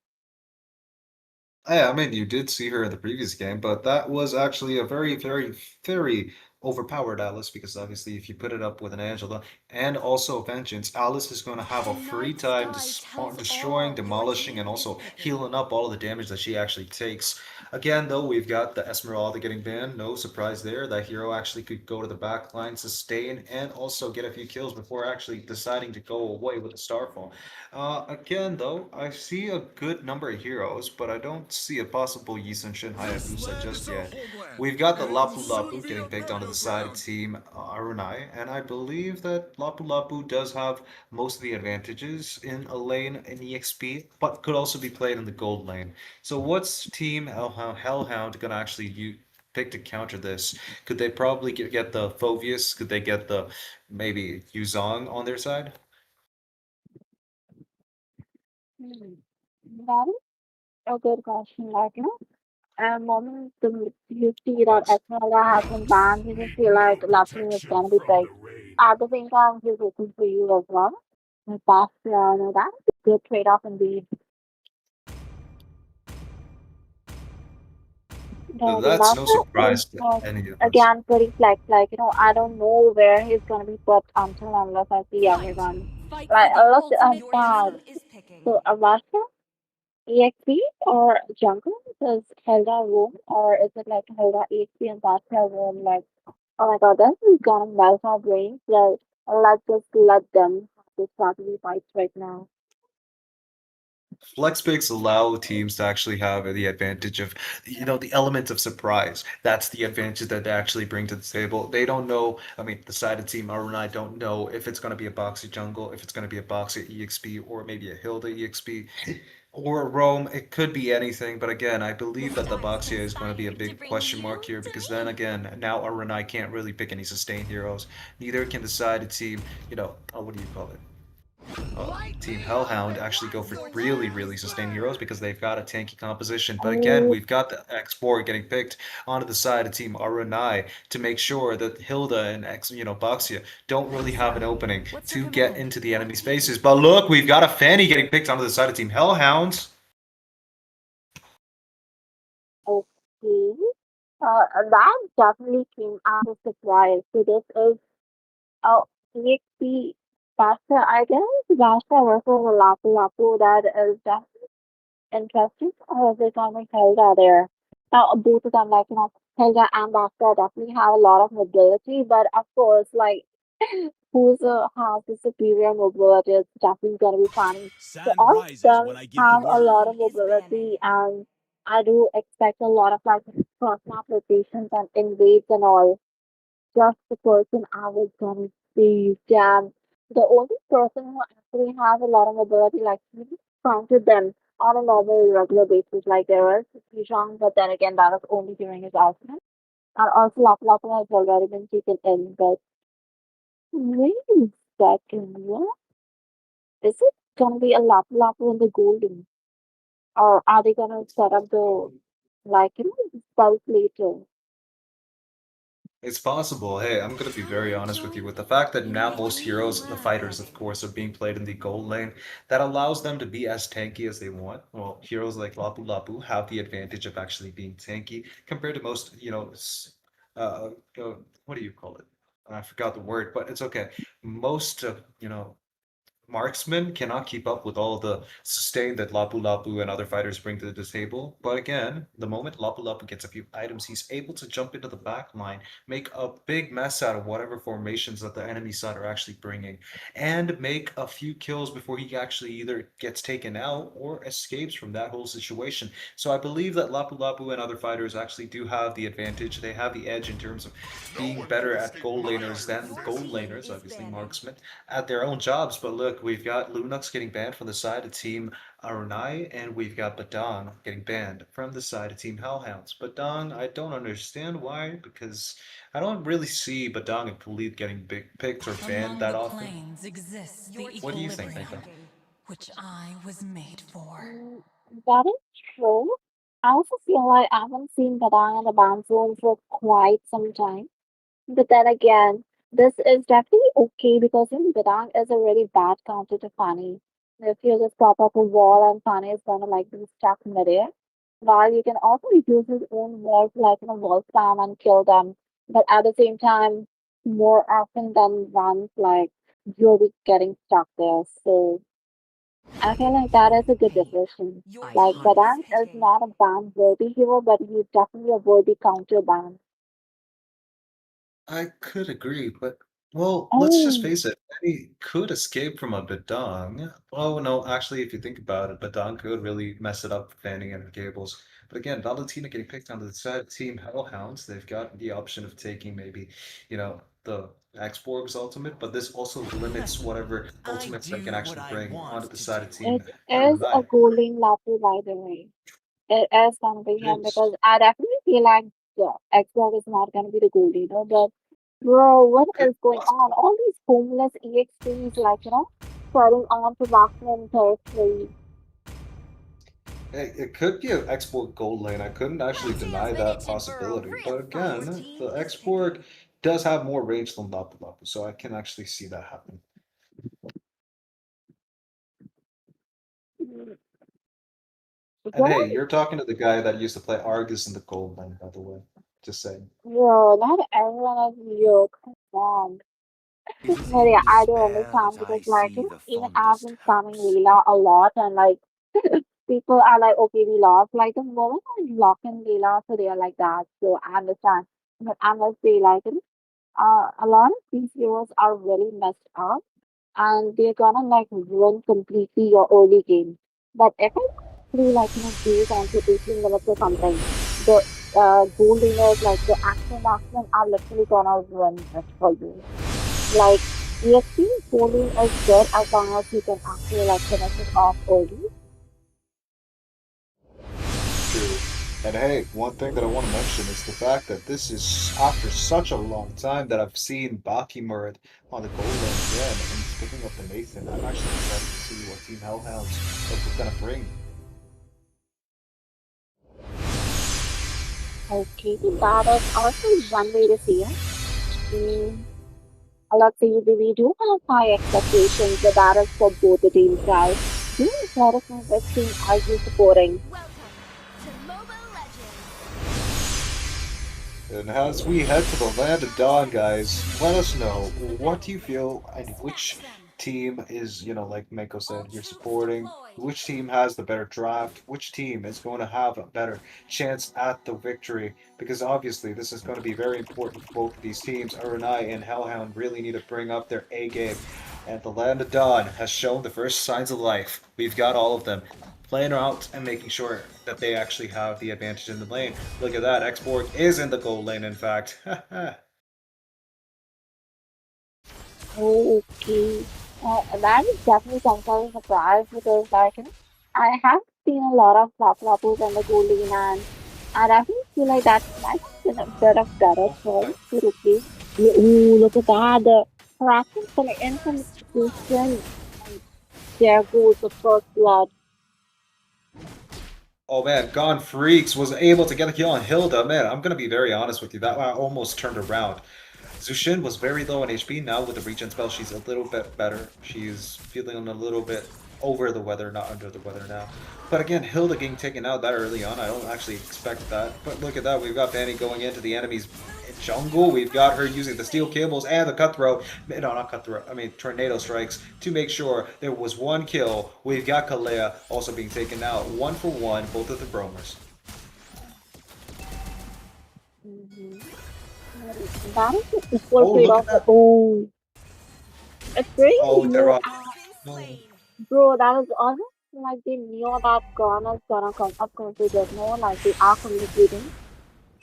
[SPEAKER 13] Yeah, I mean, you did see her in the previous game, but that was actually a very, very, very overpowered Alice because obviously, if you put it up with an Angela and also Vengeance, Alice is going to have
[SPEAKER 4] The
[SPEAKER 13] a free
[SPEAKER 4] night
[SPEAKER 13] time
[SPEAKER 4] sky tells
[SPEAKER 13] destroying,
[SPEAKER 4] all your
[SPEAKER 13] demolishing,
[SPEAKER 4] team
[SPEAKER 13] and
[SPEAKER 4] is
[SPEAKER 13] also
[SPEAKER 4] picking.
[SPEAKER 13] healing up all of the damage that she actually takes. Again, though, we've got the Esmeralda getting banned. No surprise there. That hero actually could go to the back line, sustain, and also get a few kills before actually deciding to go away with the Starfall. Again, though, I see a good number of heroes, but I don't see a possible Yisun Shin
[SPEAKER 7] This
[SPEAKER 13] Hayabusa
[SPEAKER 7] land is
[SPEAKER 13] just
[SPEAKER 7] a
[SPEAKER 13] yet.
[SPEAKER 7] homeland,
[SPEAKER 13] We've got the
[SPEAKER 7] and will
[SPEAKER 13] Lapu
[SPEAKER 7] soon
[SPEAKER 13] Lapu
[SPEAKER 7] be a
[SPEAKER 13] getting picked onto the side of
[SPEAKER 7] battleground.
[SPEAKER 13] Team Arunai, and I believe that Lapu Lapu does have most of the advantages in a lane in EXP, but could also be played in the gold lane. So what's Team Hellhound gonna actually pick to counter this? Could they probably get the Phoveus? Could they get the maybe Yuzong on their side?
[SPEAKER 12] Hmm. That is a good question. Like, moment you see that
[SPEAKER 13] Bucks.
[SPEAKER 12] Esmeralda has been banned, you just
[SPEAKER 7] Need
[SPEAKER 12] feel like
[SPEAKER 7] no
[SPEAKER 12] Latin is
[SPEAKER 7] protection
[SPEAKER 12] gonna be
[SPEAKER 7] from
[SPEAKER 12] picked.
[SPEAKER 7] the rain.
[SPEAKER 12] At the same time, he's looking for you as well. And that's, that is a good trade-off indeed. The
[SPEAKER 13] That's no
[SPEAKER 12] master is
[SPEAKER 13] surprise to any of us.
[SPEAKER 12] again pretty flex. Like, I don't know where he's gonna be put until unless I see everyone.
[SPEAKER 4] Fight for
[SPEAKER 12] Like,
[SPEAKER 4] the
[SPEAKER 12] look,
[SPEAKER 4] ultimate
[SPEAKER 12] your bad.
[SPEAKER 4] team is picking.
[SPEAKER 12] So, Avatar, EXP, or Jungle? Does Helga roam, or is it like Helga EXP and Avatar roam? Like, oh my god, this is gonna melt our brains. Like, let's just let them have this strategy fights right now.
[SPEAKER 13] Flex picks allow teams to actually have the advantage of, the element of surprise. That's the advantage that they actually bring to the table. They don't know, I mean, the side of Team Arun and I don't know if it's going to be a Boxer jungle, if it's going to be a Boxer EXP, or maybe a Hilda EXP, or a Roam. It could be anything, but again, I believe that the
[SPEAKER 4] Stars
[SPEAKER 13] Boxer is going to be a
[SPEAKER 4] conspired to
[SPEAKER 13] big
[SPEAKER 4] bring
[SPEAKER 13] question
[SPEAKER 4] you
[SPEAKER 13] mark here
[SPEAKER 4] to
[SPEAKER 13] because then
[SPEAKER 4] me.
[SPEAKER 13] again, now Arun and I can't really pick any sustained heroes. Neither can the side of Team, what do you call it? Team Hellhound actually go for really, really sustained heroes because they've got a tanky composition. But again,
[SPEAKER 12] Oh,
[SPEAKER 13] we've got the X4 getting picked onto the side of Team Arunai to make sure that Hilda and Baxia don't really have an opening
[SPEAKER 4] What's
[SPEAKER 13] to get
[SPEAKER 4] recommended?
[SPEAKER 13] into the enemy spaces. But look, we've got a Fanny getting picked onto the side of Team Hellhounds.
[SPEAKER 12] okay. That definitely came as a surprise. So this is EXP Basta, I guess. Basta versus Lapu Lapu. That is definitely interesting. They kind of Helga there. Now, both of them, like, Helga and Basta definitely have a lot of mobility, but of course, like, who's has the superior mobility is definitely going to be funny. So
[SPEAKER 1] Sand
[SPEAKER 12] all of
[SPEAKER 1] rises
[SPEAKER 12] them
[SPEAKER 1] when I give the
[SPEAKER 12] have a lot
[SPEAKER 1] word.
[SPEAKER 12] of mobility, and I do expect a lot of like cross map rotations and invades and all. Just the person I was gonna see. Damn. The only person who actually has a lot of ability, like we just counted them on a normal regular basis, like there was Zhang, but then again that was only during his ultimate. And also Lapu Lapu has already been taken in, but wait a second, what? Is it gonna be a Lapu Lapu in the golden? Or are they gonna set up the like stealth later?
[SPEAKER 13] It's possible. Hey, I'm gonna be very honest with you. With the fact that now most heroes, the fighters, of course, are being played in the gold lane, that allows them to be as tanky as they want. Well, heroes like Lapu Lapu have the advantage of actually being tanky compared to most, what do you call it? I forgot the word, but it's okay. Most, marksmen cannot keep up with all the sustain that Lapu Lapu and other fighters bring to the table. But again, the moment Lapu Lapu gets a few items, he's able to jump into the back line, make a big mess out of whatever formations that the enemy side are actually bringing, and make a few kills before he actually either gets taken out or escapes from that whole situation. So I believe that Lapu Lapu and other fighters actually do have the advantage. They have the edge in terms of being better at gold laners than gold laners, obviously marksmen, at their own jobs. But look, we've got Lunux getting banned from the side of Team Arunai, and we've got Badang getting banned from the side of Team Hellhounds. Badang, I don't understand why, because I don't really see Badang and Pulit getting picked or banned that often. What do you think, Nika?
[SPEAKER 4] which I was made for.
[SPEAKER 12] That is true. I also feel like I haven't seen Badang in the ban zone for quite some time. But then again, this is definitely okay because Badang is a really bad counter to Fanny. If you just pop up a wall and Fanny is gonna like be stuck midair, while you can also use his own wall to like wall spam and kill them. But at the same time, more often than once, like you'll be getting stuck there. So I feel like that is a good decision. Like Badang is not a ban worthy hero, but he's definitely a worthy counter ban.
[SPEAKER 13] I could agree, but well, let's just
[SPEAKER 12] Oh,
[SPEAKER 13] face it. He could escape from a Badang. Oh no, actually, if you think about it, Badang could really mess it up fanning and cables. But again, Valentina getting picked onto the side of Team Hellhounds, they've got the option of taking maybe, the Xborg's ultimate, but this also limits whatever ultimates they can actually bring onto the side of Team
[SPEAKER 12] it is a
[SPEAKER 13] Arunai.
[SPEAKER 12] golden lapu by the way. It is gonna be
[SPEAKER 13] It
[SPEAKER 12] him
[SPEAKER 13] is.
[SPEAKER 12] because I definitely feel like the Xbox is not gonna be the gold leader, but bro, what
[SPEAKER 13] Could
[SPEAKER 12] is going on? All these homeless EXPs like, starting on to Rockman territory.
[SPEAKER 13] It could be an export gold lane. I couldn't actually deny that possibility. But again, the export does have more range than Lapu Lapu, so I can actually see that happen.
[SPEAKER 12] Mm,
[SPEAKER 13] And
[SPEAKER 12] What
[SPEAKER 13] hey,
[SPEAKER 12] are
[SPEAKER 13] you're talking to the guy that used to play Argus in the gold lane, by the way. Just saying.
[SPEAKER 12] bro, not everyone is you. Come on. But yeah, I do understand because like, even I've been spamming Leela a lot and like people are like, okay, we lost. Like the moment I lock in Leela, so they are like that. So I understand. But I must say, like, a lot of these heroes are really messed up and they're gonna like ruin completely your early game. But if I through like, days onto 18 minutes or something, the gold lanes, like the actual marksmen are literally gonna run it for you. Like, EXP polling is good as long as you can actually like finish it off early.
[SPEAKER 13] True. And hey, one thing that I want to mention is the fact that this is after such a long time that I've seen Baki Murad on the gold lane again, and he's picking up the Nathan. I'm actually excited to see what Team Hellhounds are gonna bring.
[SPEAKER 12] Okay, that is also one way to see it. Mm, let's see, we do have high expectations, but that is for both the teams, guys. Do let us know which team are you supporting?
[SPEAKER 4] Welcome to Mobile Legends.
[SPEAKER 13] And as we head to the land of Dawn, guys, let us know what do you feel and which team is, like Mako said, you're supporting. Which team has the better draft? Which team is going to have a better chance at the victory? Because obviously, this is going to be very important for both of these teams. Arunai and Hellhound really need to bring up their A game. And the land of Dawn has shown the first signs of life. We've got all of them. playing out and making sure that they actually have the advantage in the lane. Look at that, Xborg is in the gold lane, in fact.
[SPEAKER 12] Okay. That is definitely some sort of surprise because, like, I have seen a lot of flop-floppers and the golden and I definitely feel like that might have been a bit of better choice to replace. Ooh, look at that. The harassment coming in from Houston. And there goes the first blood.
[SPEAKER 13] Oh man, Gone Freaks was able to get a kill on Hilda. Man, I'm gonna be very honest with you, that one almost turned around. Zushin was very low on HP. Now with the regen spell, she's a little bit better. She's feeling a little bit over the weather, not under the weather now. But again, Hilda getting taken out that early on, I don't actually expect that. But look at that, we've got Fanny going into the enemy's jungle. We've got her using the steel cables and the cutthroat, no, not cutthroat, I mean tornado strikes to make sure there was one kill. We've got Kalea also being taken out, 1 for 1, both of the Bromers.
[SPEAKER 12] That is the equal trade-off. Oh, it's very low. Bro, that was almost like they knew that Gon is gonna come up considered more like they are communicating.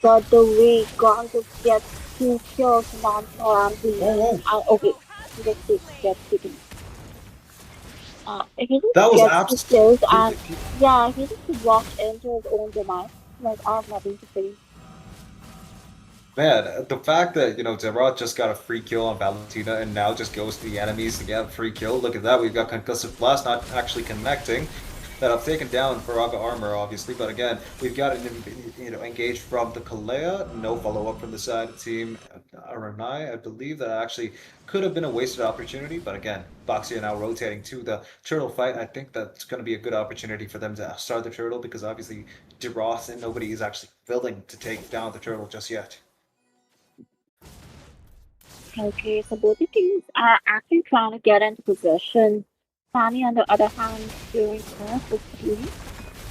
[SPEAKER 12] But the way Gon just gets 2 kills non-stop and okay, he just gets taken. He just
[SPEAKER 13] That was
[SPEAKER 12] gets 2 kills and yeah, he just walked into his own demise. Like, I have nothing to say.
[SPEAKER 13] Man, the fact that, you know, Zerat just got a free kill on Valentina and now just goes to the enemies to get a free kill. Look at that, we've got Concussive Blast not actually connecting. That I've taken down Viraga Armor, obviously, but again, we've got an, you know, engaged from the Kalea. No follow-up from the side of Team Aranai. I believe that actually could have been a wasted opportunity, but again, Boxia now rotating to the turtle fight. I think that's going to be a good opportunity for them to start the turtle because obviously DeRoss and nobody is actually willing to take down the turtle just yet.
[SPEAKER 12] Okay, so both the teams are actually trying to get into possession. Fanny, on the other hand, doing this team.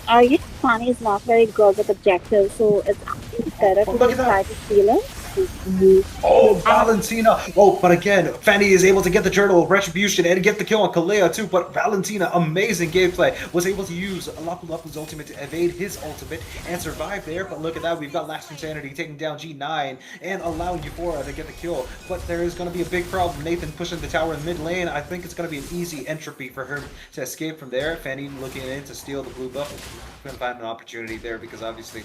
[SPEAKER 12] Yes, Fanny is not very good with objectives, so it's actually better to try to steal it.
[SPEAKER 13] Oh, Valentina! Oh, but again, Fanny is able to get the turtle retribution and get the kill on Kalea too. But Valentina, amazing gameplay, was able to use Lapu Lapu's ultimate to evade his ultimate and survive there. But look at that, we've got Last Insanity taking down G9 and allowing Euphoria to get the kill. But there is going to be a big problem. Nathan pushing the tower in mid lane. I think it's going to be an easy entropy for her to escape from there. Fanny looking in to steal the blue buff. Couldn't find an opportunity there because obviously,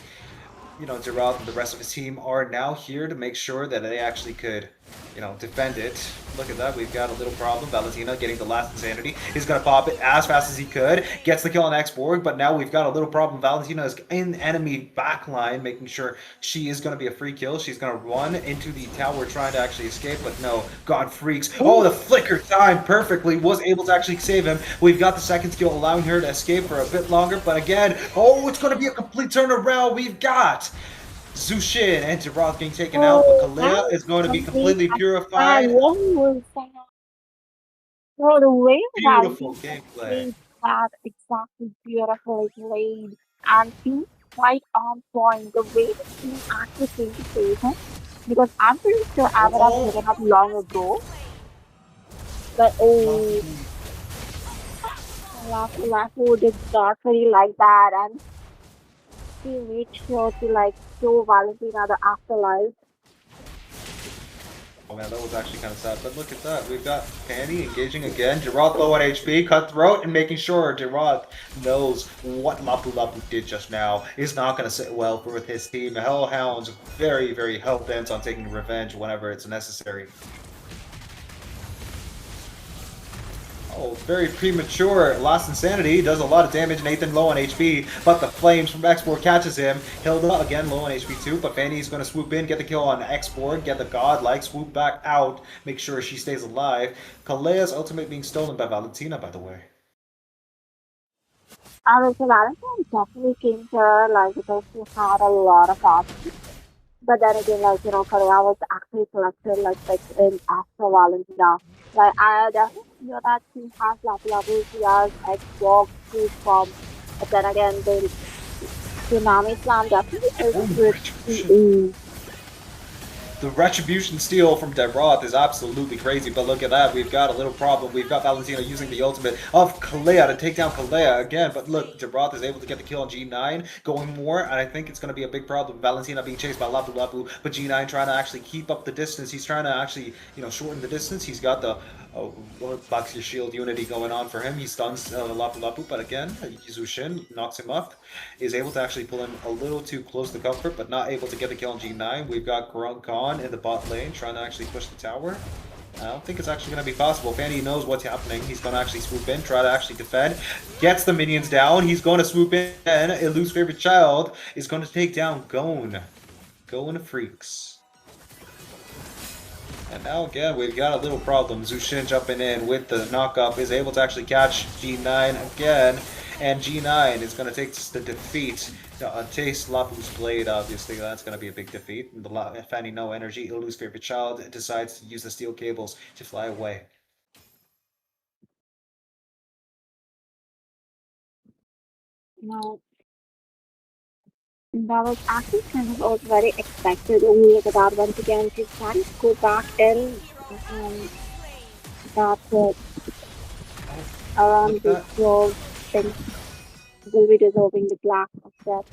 [SPEAKER 13] you know, Gerald and the rest of his team are now here to make sure that they actually could, you know, defend it. Look at that, we've got a little problem. Valentina getting the Last Insanity. He's going to pop it as fast as he could. Gets the kill on Xborg, but now we've got a little problem. Valentina is in enemy backline, making sure she is going to be a free kill. She's going to run into the tower trying to actually escape, but no. God Freaks. Oh, the flicker timed perfectly. Was able to actually save him. We've got the second skill allowing her to escape for a bit longer, but again, oh, it's going to be a complete turnaround. We've got Zushin and Jiroth getting taken out, but Kalea is going to be completely purified.
[SPEAKER 12] Bro, the way
[SPEAKER 13] Beautiful gameplay.
[SPEAKER 12] That exactly beautifully played and seems quite on point. The way the team actually came to save him, because I'm pretty sure I would have given up long ago. But oh, Lafu did not really like that, and he made sure to like show Valentina the afterlife.
[SPEAKER 13] Oh man, that was actually kind of sad. But look at that. We've got Fanny engaging again. Jiroth low on HP, Cutthroat, and making sure Jiroth knows what Lapu Lapu did just now is not going to sit well with his team. Hellhound's very, very hell-bent on taking revenge whenever it's necessary. Oh, very premature. Last Insanity does a lot of damage. Nathan low on HP, but the flames from Xborg catches him. Hilda again low on HP too, but Fanny's going to swoop in, get the kill on Xborg, get the godlike, swoop back out, make sure she stays alive. Kalea's ultimate being stolen by Valentina, by the way.
[SPEAKER 12] So Valentina definitely came to her like because she had a lot of options. But then again, like, you know, Korea was actually selected like in after Valentina. Like, I definitely feel that she has Lapu Lapu, she has Xbox, she's from, but then again, the Tsunami Slam definitely is good.
[SPEAKER 13] The Retribution steal from Deroth is absolutely crazy, but look at that. We've got a little problem. We've got Valentina using the ultimate of Kalea to take down Kalea again, but look, Deroth is able to get the kill on G9, going more, and I think it's going to be a big problem. Valentina being chased by Lapu Lapu, but G9 trying to actually keep up the distance. He's trying to actually, shorten the distance. He's got the Box Your Shield Unity going on for him. He stuns Lapu Lapu, but again, Zushin knocks him up. Is able to actually pull him a little too close to comfort, but not able to get the kill on G9. We've got Grunkan in the bot lane trying to actually push the tower. I don't think it's actually going to be possible. Fanny knows what's happening. He's going to actually swoop in, try to actually defend. Gets the minions down. He's going to swoop in. Elu's favorite child is going to take down Gon. Gon Freaks. And now again, we've got a little problem. Zushin jumping in with the knock-up is able to actually catch G9 again. And G9 is going to take the defeat. Taste Lapu's blade, obviously. That's going to be a big defeat. Fanny no energy. Elu's favorite child decides to use the steel cables to fly away.
[SPEAKER 12] No. That was actually kind of all very expected. Look at that once again. She's trying to go back in. That's around the 12 thing. Will be deserving the black of that.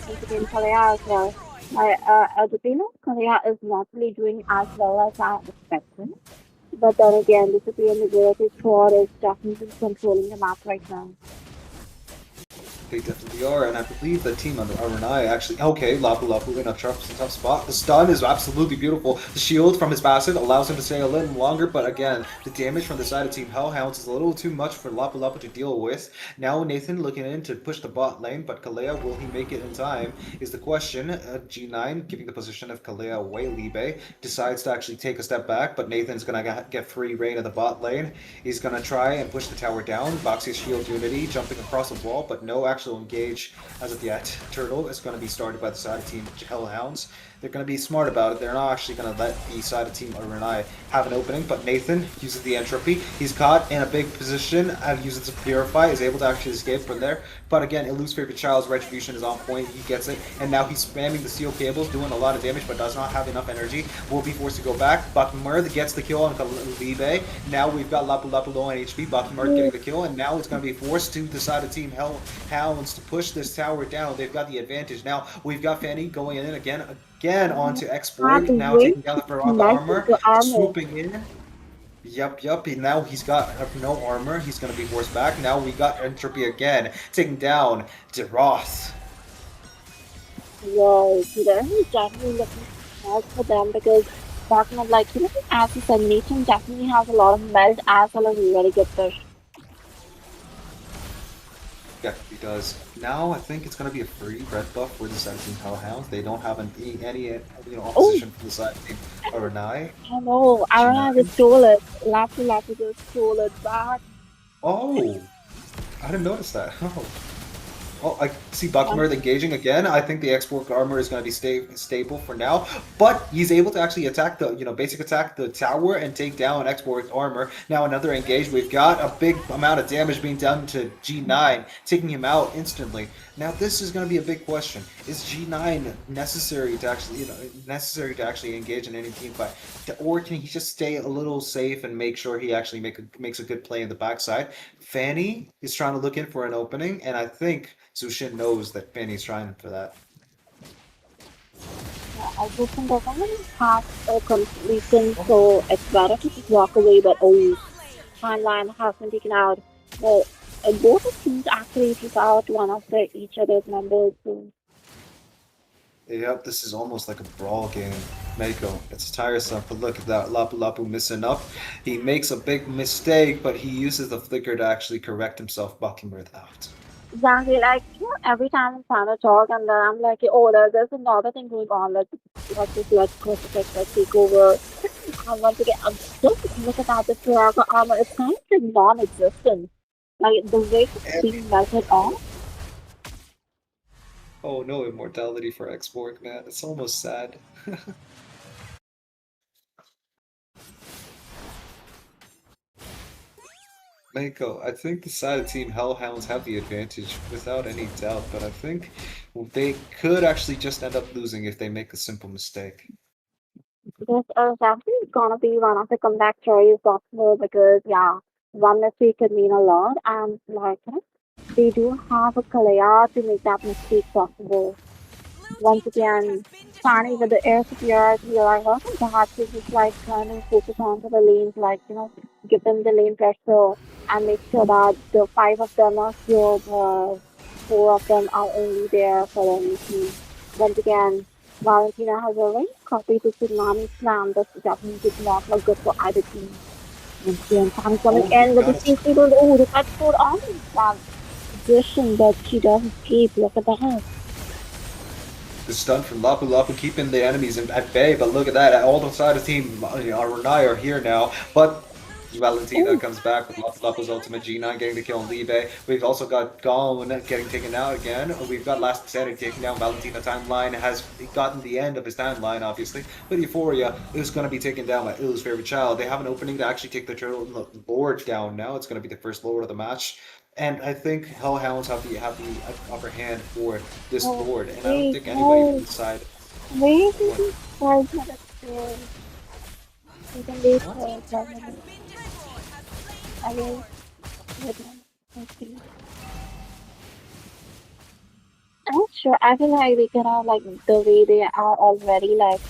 [SPEAKER 12] Once again, Korea as well. Albino, Korea is not really doing as well as I expected. But then again, disappearing the ability Thor is definitely controlling the map right now.
[SPEAKER 13] They definitely are, and I believe the team under Arunai actually... Okay, Lapu Lapu in a tough spot. The stun is absolutely beautiful. The shield from his passive allows him to stay a little longer, but again, the damage from the side of Team Hellhounds is a little too much for Lapu Lapu to deal with. Now Nathan looking in to push the bot lane, but Kalea, will he make it in time, is the question. G9 giving the position of Kalea away. Libe decides to actually take a step back, but Nathan's going to get free reign of the bot lane. He's going to try and push the tower down. Boxy's shield unity jumping across the wall, but no actual engage as of yet. Turtle is going to be started by the side of Team Hellhounds. They're going to be smart about it. They're not actually going to let the side of Team Arunai have an opening, but Nathan uses the entropy. He's caught in a big position and uses the Purify, is able to actually escape from there. But again, Elu's favorite child's retribution is on point. He gets it, and now he's spamming the steel cables, doing a lot of damage, but does not have enough energy. Will be forced to go back. Bakimurd gets the kill on Libe. Now we've got Lapu Lapu low on HP. Bakimurd getting the kill, and now it's going to be forced to the side of Team Hellhounds to push this tower down. They've got the advantage. Now we've got Fanny going in again onto Export, now taking down the Baraka armor, swooping in. Yup. Now he's got no armor. He's going to be forced back. Now we got Entropy again, taking down Deroth.
[SPEAKER 12] Wow, today is definitely looking hard for them because talking of as you said, Nathan definitely has a lot of melt as well as very good push.
[SPEAKER 13] Yeah, he does. Now I think it's going to be a free red buff for the side of Team Hellhounds. They don't have any opposition from the side of Team Arunai.
[SPEAKER 12] I know, Arunai just stole it. Lapu Lapu just stole it back.
[SPEAKER 13] Oh, I didn't notice that. Oh, I see Bakimurd engaging again. I think the export armor is going to be stable for now, but he's able to actually attack the, basic attack the tower and take down export armor. Now another engage. We've got a big amount of damage being done to G9, taking him out instantly. Now this is going to be a big question. Is G9 necessary to actually engage in any team fight, or can he just stay a little safe and make sure he actually makes a good play in the backside? Fanny is trying to look in for an opening, and I think Zushin knows that Fanny's trying for that.
[SPEAKER 12] Yeah, Zushin doesn't really have a completion, so it's better to just walk away, but fine line has been taken out. Well, both of teams actually took out one of each other's members. So.
[SPEAKER 13] Yep, this is almost like a brawl game. Mako, it's tiresome, but look at that, Lapu Lapu missing up. He makes a big mistake, but he uses the flicker to actually correct himself, Bakimurd out.
[SPEAKER 12] Exactly, every time I'm trying to talk and then I'm like, there's another thing going on, let's crucifix, let's take over. And once again, I'm just look at that, the Baraka armor, it's kind of non-existent. Like, the way it's being melted off.
[SPEAKER 13] Oh, no immortality for Export, man. It's almost sad. Mako, I think the side of Team Hellhounds have the advantage without any doubt, but I think they could actually just end up losing if they make a simple mistake.
[SPEAKER 12] This is definitely gonna be one of the comeback stories possible because yeah, one mistake could mean a lot and like they do have a Kalaya to make that mistake possible. Once again, Fanny with the air superiority, like also perhaps is just like trying to focus onto the lanes, like, give them the lane pressure and make sure that the five of them are here, the four of them are only there for the only team. Once again, Valentina has already copied the tsunami slam. This definitely did not look good for either team. Once again, Fanny coming
[SPEAKER 13] Oh,
[SPEAKER 12] in
[SPEAKER 13] you've
[SPEAKER 12] with the
[SPEAKER 13] got it.
[SPEAKER 12] safety goal. Oh, the cut scored on that position, but she does escape. Look at that.
[SPEAKER 13] The stun from Lapu Lapu keeping the enemies at bay, but look at that. All the side of team Renai are here now, but Valentina comes back with Lapu Lapu's ultimate, G9 getting the kill on Libe. We've also got Gone getting taken out again. We've got Last Standing taking down Valentina. Timeline has gotten the end of his timeline, obviously, but Euphoria is going to be taken down by Ilu's favorite child. They have an opening to actually take the Lord down now. It's going to be the first Lord of the match. And I think Hellhounds have the upper hand for this Lord, and I don't think anybody from the side.
[SPEAKER 12] Wait, 5 minutes there. You can wait for 5 minutes. I will wait. Okay. I'm not sure. I feel like we can have like the way they are already, like,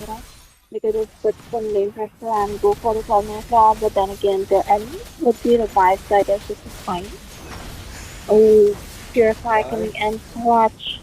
[SPEAKER 12] we could just put some lane pressure and go for the corner flop, but then again, the enemy would be revived, so I guess this is fine. Oh, Purify coming in clutch.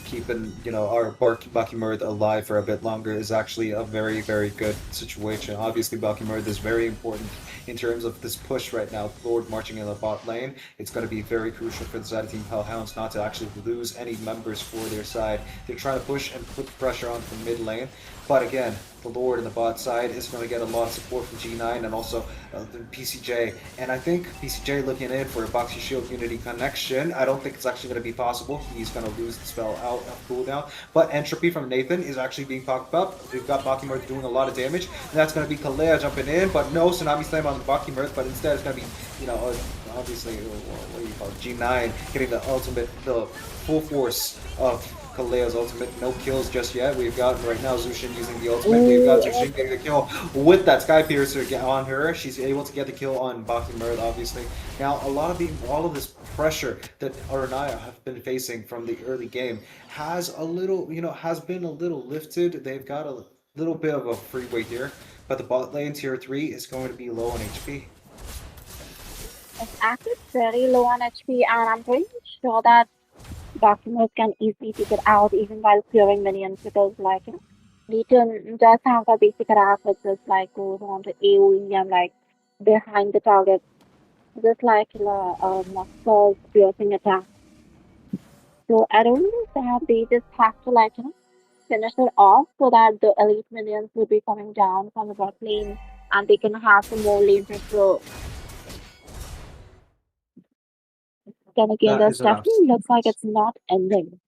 [SPEAKER 13] Keeping our Bucky Mirth alive for a bit longer is actually a very, very good situation. Obviously, Bucky Mirth is very important in terms of this push right now. Lord marching in the bot lane, it's going to be very crucial for the side of Team Hellhounds not to actually lose any members for their side. They're trying to push and put pressure on the mid lane, but again, the Lord in the bot side is going to get a lot of support from G9 and also the PCJ. And I think PCJ looking in for a Boxy Shield Unity connection. I don't think it's actually going to be possible. He's going to lose the spell out of cooldown. But Entropy from Nathan is actually being popped up. We've got Baki Mirth doing a lot of damage. And that's going to be Kalea jumping in. But no Tsunami Slam on the Baki Mirth. But instead it's going to be, obviously, what do you call it? G9 getting the ultimate, the full force of Kalea's ultimate. No kills just yet. We've got right now Zushin using the ultimate. We've got Zushin getting the kill with that Sky Piercer on her. She's able to get the kill on Baki Mirth, obviously. Now, all of this pressure that Aranaya have been facing from the early game has been a little lifted. They've got a little bit of a freeway here, but the bot lane tier 3 is going to be low on HP.
[SPEAKER 12] It's actually very low on HP, and I'm pretty sure that Documents can easily take it out even while clearing minions because, like, Legion does have a basic attack which is like goes on to AoE and like behind the target, just like muscle piercing attack. So I don't know that they just have to like finish it off so that the elite minions will be coming down from the bot lane and they can have some more lane pressure. Then again, this definitely looks like it's not ending.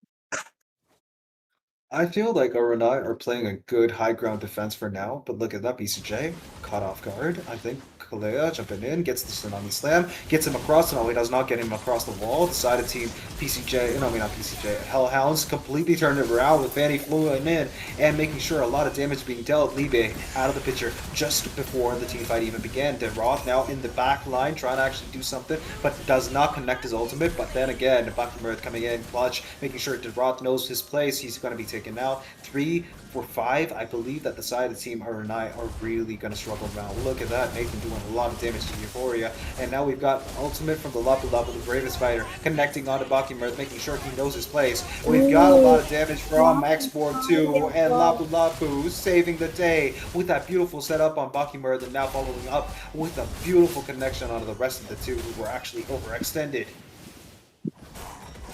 [SPEAKER 13] I feel like Aranai are playing a good high ground defense for now, but look at that BCJ caught off guard. I think Kalea jumping in, gets the Tsunami Slam, gets him across, and he does not get him across the wall. The side of team Hellhounds completely turned it around with Fanny flowing in and making sure a lot of damage being dealt. Libe out of the picture just before the team fight even began. DeRoth now in the back line trying to actually do something, but does not connect his ultimate. But then again, Baki Mirth coming in clutch, making sure DeRoth knows his place. He's going to be taken out. 3 for 5. I believe that the side of the team Aranai are really going to struggle around. Look at that, Nathan doing a lot of damage to Euphoria. And now we've got ultimate from the Lapu Lapu, the bravest fighter, connecting onto Baki Mirth, making sure he knows his place. We've got a lot of damage from Export 2 and Lapu Lapu saving the day with that beautiful setup on Baki Mirth, and now following up with a beautiful connection onto the rest of the two who were actually overextended.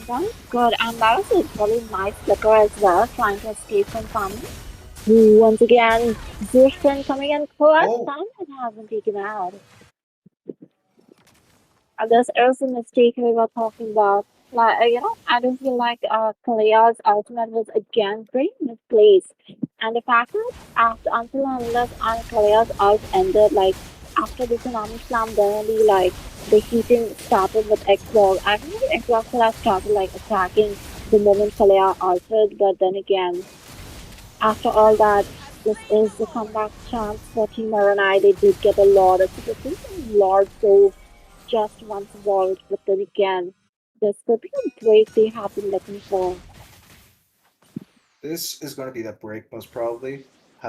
[SPEAKER 12] That was good, and that was a really nice flicker as well, trying to escape from family. Once again, Zushin coming in clutch. Simon hasn't taken out. This is a mistake we were talking about. Like, I don't feel like Kalea's ultimate was again very misplaced. And the fact that until unless Kalea's ult ended, like, after the Tsunami Slam, then only, like, the heating started with Xbox. I think Xbox could have started, like, attacking the moment Kalea ulted, but then again, after all that, this is the comeback chance for Team Maranai. They did get a lot of support. Lord so just once involved with the weekend. This could be a break they have been looking for.
[SPEAKER 13] This is going to be that break, most probably.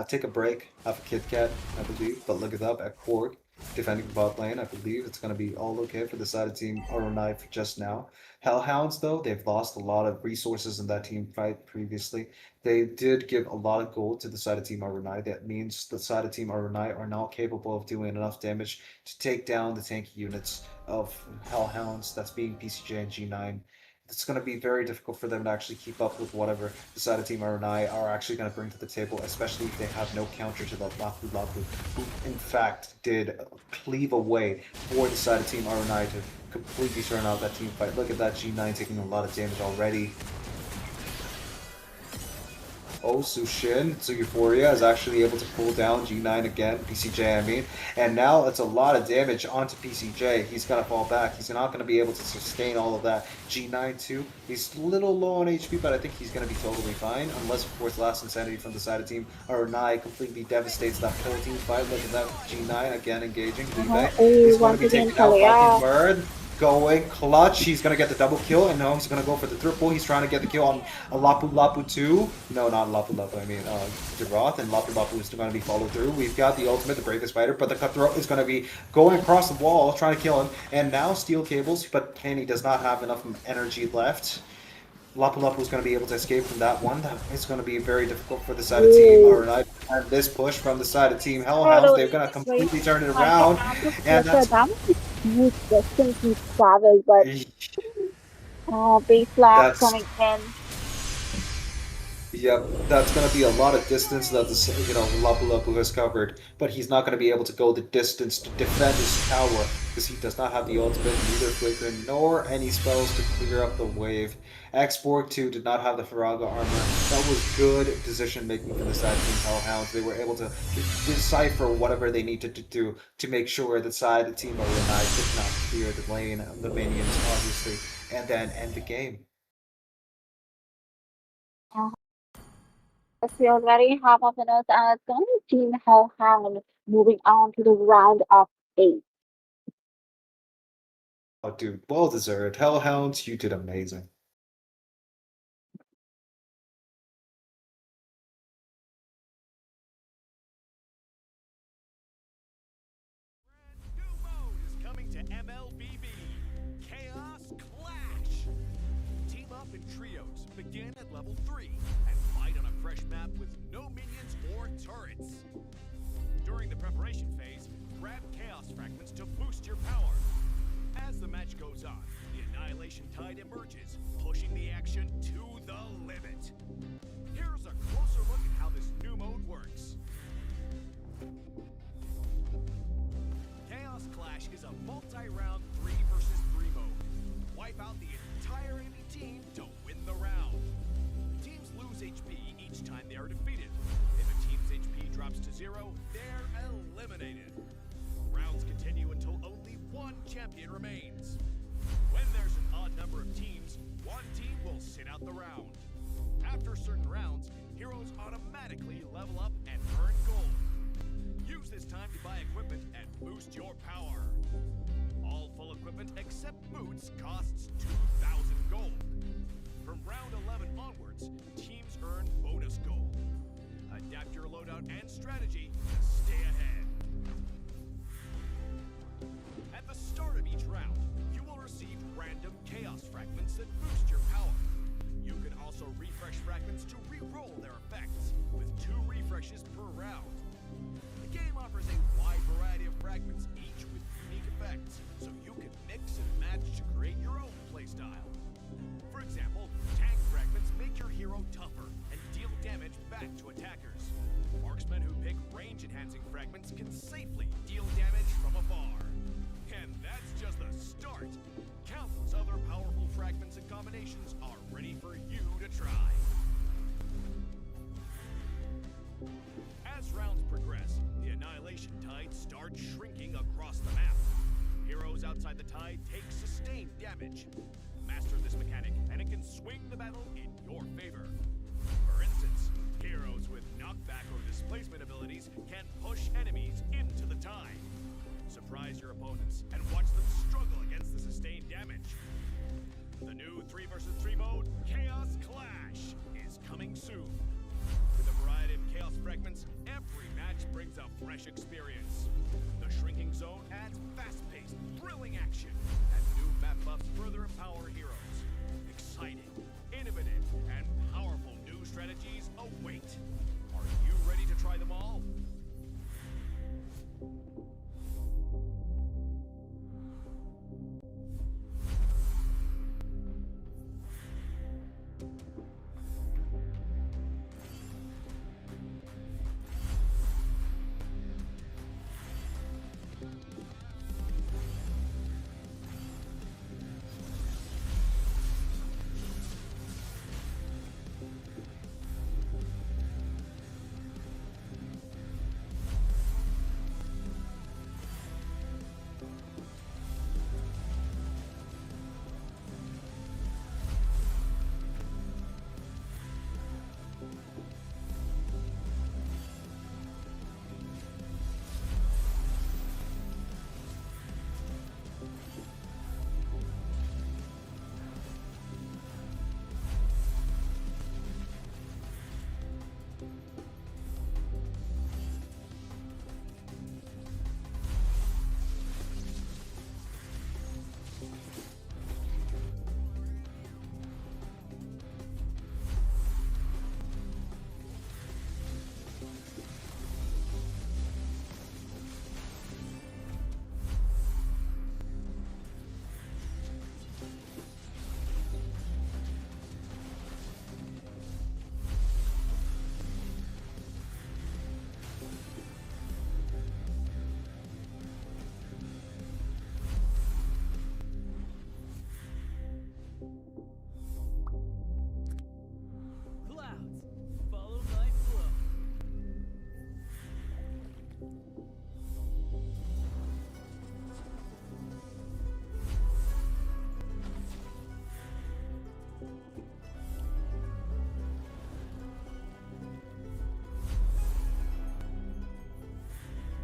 [SPEAKER 13] Take a break, have a Kit Kat, I believe, but look it up at Korg, defending the bot lane. I believe it's going to be all okay for the side of Team Aronai for just now. Hellhounds, though, they've lost a lot of resources in that team fight previously. They did give a lot of gold to the side of Team Aronai. That means the side of Team Aronai are not capable of doing enough damage to take down the tanky units of Hellhounds. That's being PCJ and G9. It's going to be very difficult for them to actually keep up with whatever the side of Team Aronai are actually going to bring to the table, especially if they have no counter to the Lapu Lapu, who in fact did cleave away for the side of Team Aronai to completely turn out that team fight. Look at that G9 taking a lot of damage already. Oh, Sushin, so Euphoria is actually able to pull down G9 again, PCJ I mean, and now it's a lot of damage onto PCJ. He's got to fall back. He's not going to be able to sustain all of that. G9 too, he's a little low on HP, but I think he's going to be totally fine, unless of course Last Insanity from the side of Team Aronai completely devastates that whole team fight. Look at that, G9 again engaging. He's going to be taken out by Bird. Going clutch, he's gonna get the double kill, and now he's gonna go for the triple. He's trying to get the kill on Lapu Lapu 2. No, not Lapu Lapu, I mean Deroth, and Lapu Lapu is gonna be followed through. We've got the ultimate, the Bravest Fighter, but the Cutthroat is gonna be going across the wall, trying to kill him, and now Steel Cables, but Kenny does not have enough energy left. Lapu Lapu is going to be able to escape from that one. It's going to be very difficult for the side of Team Aronai. And this push from the side of Team Hellhounds, they're going to completely turn it around. And that's
[SPEAKER 12] huge distance he traveled, but base flag coming in.
[SPEAKER 13] Yep, that's going to be a lot of distance that the Lapu Lapu has covered, but he's not going to be able to go the distance to defend his tower because he does not have the ultimate, neither Flicker nor any spells to clear up the wave. X-Borg 2 did not have the Faraga armor. That was good decision making from the side of Team Hellhounds. They were able to decipher whatever they needed to do to make sure the side of Team Aronai did not clear the lane, the minions obviously, and then end the game.
[SPEAKER 12] We already have our winners, and it's going to be Team Hellhound moving on to the round of 8.
[SPEAKER 13] Oh, dude, well deserved. Hellhounds, you did amazing.
[SPEAKER 1] New mode is coming to MLBB. Chaos Clash. Team up in trios, begin at level 3, and fight on a fresh map with no minions or turrets. During the preparation phase, grab Chaos Fragments to boost your power. As the match goes on, the Annihilation Tide emerges, pushing the action to the limit. Here's a closer look at how this new mode works. Chaos Clash is a multi-round 3 versus 3 mode. Wipe out the entire enemy team to win the round. Teams lose HP each time they are defeated. If a team's HP drops to 0, they're eliminated. Rounds continue until only one champion remains. When there's an odd number of teams, one team will sit out the round. After certain rounds, heroes automatically level up and earn gold. Use this time to buy equipment and boost your power. All full equipment except boots costs 2,000 gold. From round 11 onwards, teams earn bonus gold. Adapt your loadout and strategy to stay ahead. At the start of each round, you will receive random chaos fragments that boost your power. You can also refresh fragments to re-roll their effects, with 2 refreshes per round. The game offers a wide variety of fragments, each with unique effects, so you can mix and match to create your own playstyle. For example, tank fragments make your hero tougher and deal damage back to attackers. Marksmen who pick range-enhancing fragments can safely deal damage from afar. And that's just the start. Countless other powerful fragments and combinations are ready for you to try. As rounds progress, the Annihilation Tide starts shrinking across the map. Heroes outside the tide take sustained damage. Master this mechanic, and it can swing the battle in your favor. For instance, Heroes with knockback or displacement abilities can push enemies into the tide. Surprise your opponents and watch them struggle against the sustained damage. The new 3 vs 3 mode, Chaos Clash, is coming soon. With a variety of chaos fragments, every match brings a fresh experience. The shrinking zone adds fast-paced, thrilling action, and new map buffs further empower heroes. Exciting, innovative, and powerful new strategies await. Are you ready to try them all?
[SPEAKER 10] Clouds, follow my flow.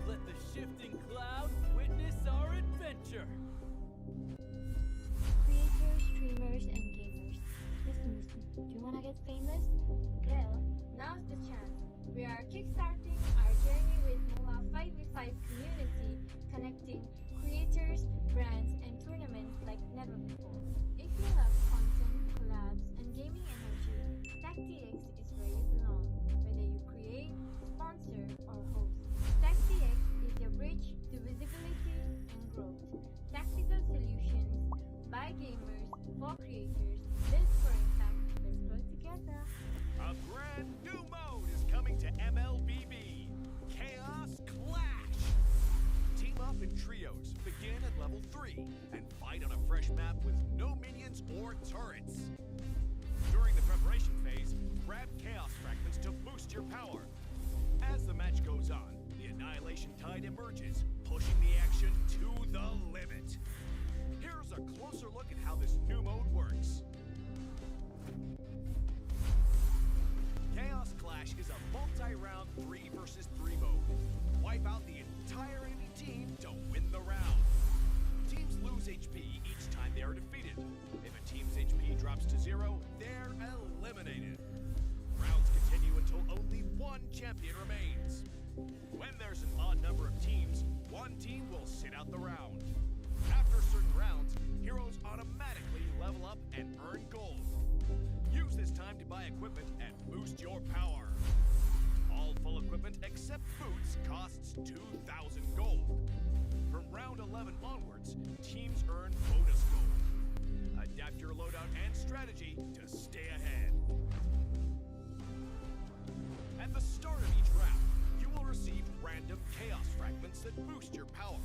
[SPEAKER 10] Let the shifting cloud witness our adventure.
[SPEAKER 6] Creators, streamers, and gamers. Listen. Do you wanna get famous? Well, now's the chance. We are kickstarting our journey with Moba5v5 community, connecting creators, brands, and tournaments like never before. If you love content, collabs, and gaming energy, TechDX is where you belong. Whether you create, sponsor, or host, TechDX is your bridge to visibility and growth. Tactical solutions by gamers for creators, built for impact. Let's grow together.
[SPEAKER 1] A brand new mode is coming to MLBB. Chaos Clash. Team up in trios, begin at level 3, and fight on a fresh map with no minions or turrets. During the preparation phase, grab chaos fragments to boost your power. As the match goes on, the annihilation tide emerges, pushing the action to the limit. Here's a closer look at how this new mode works. Chaos Clash is a multi-round 3 vs 3 mode. Wipe out the entire enemy team to win the round. Teams lose HP each time they are defeated. If a team's HP drops to 0, they're eliminated. Rounds continue until only one champion remains. When there's an odd number of teams, one team will sit out the round. After certain rounds, heroes automatically level up and earn gold. Use this time to buy equipment and boost your power. All full equipment except boots costs 2,000 gold. From round 11 onwards, teams earn bonus gold. Adapt your loadout and strategy to stay ahead. At the start of each round, you will receive random chaos fragments that boost your power.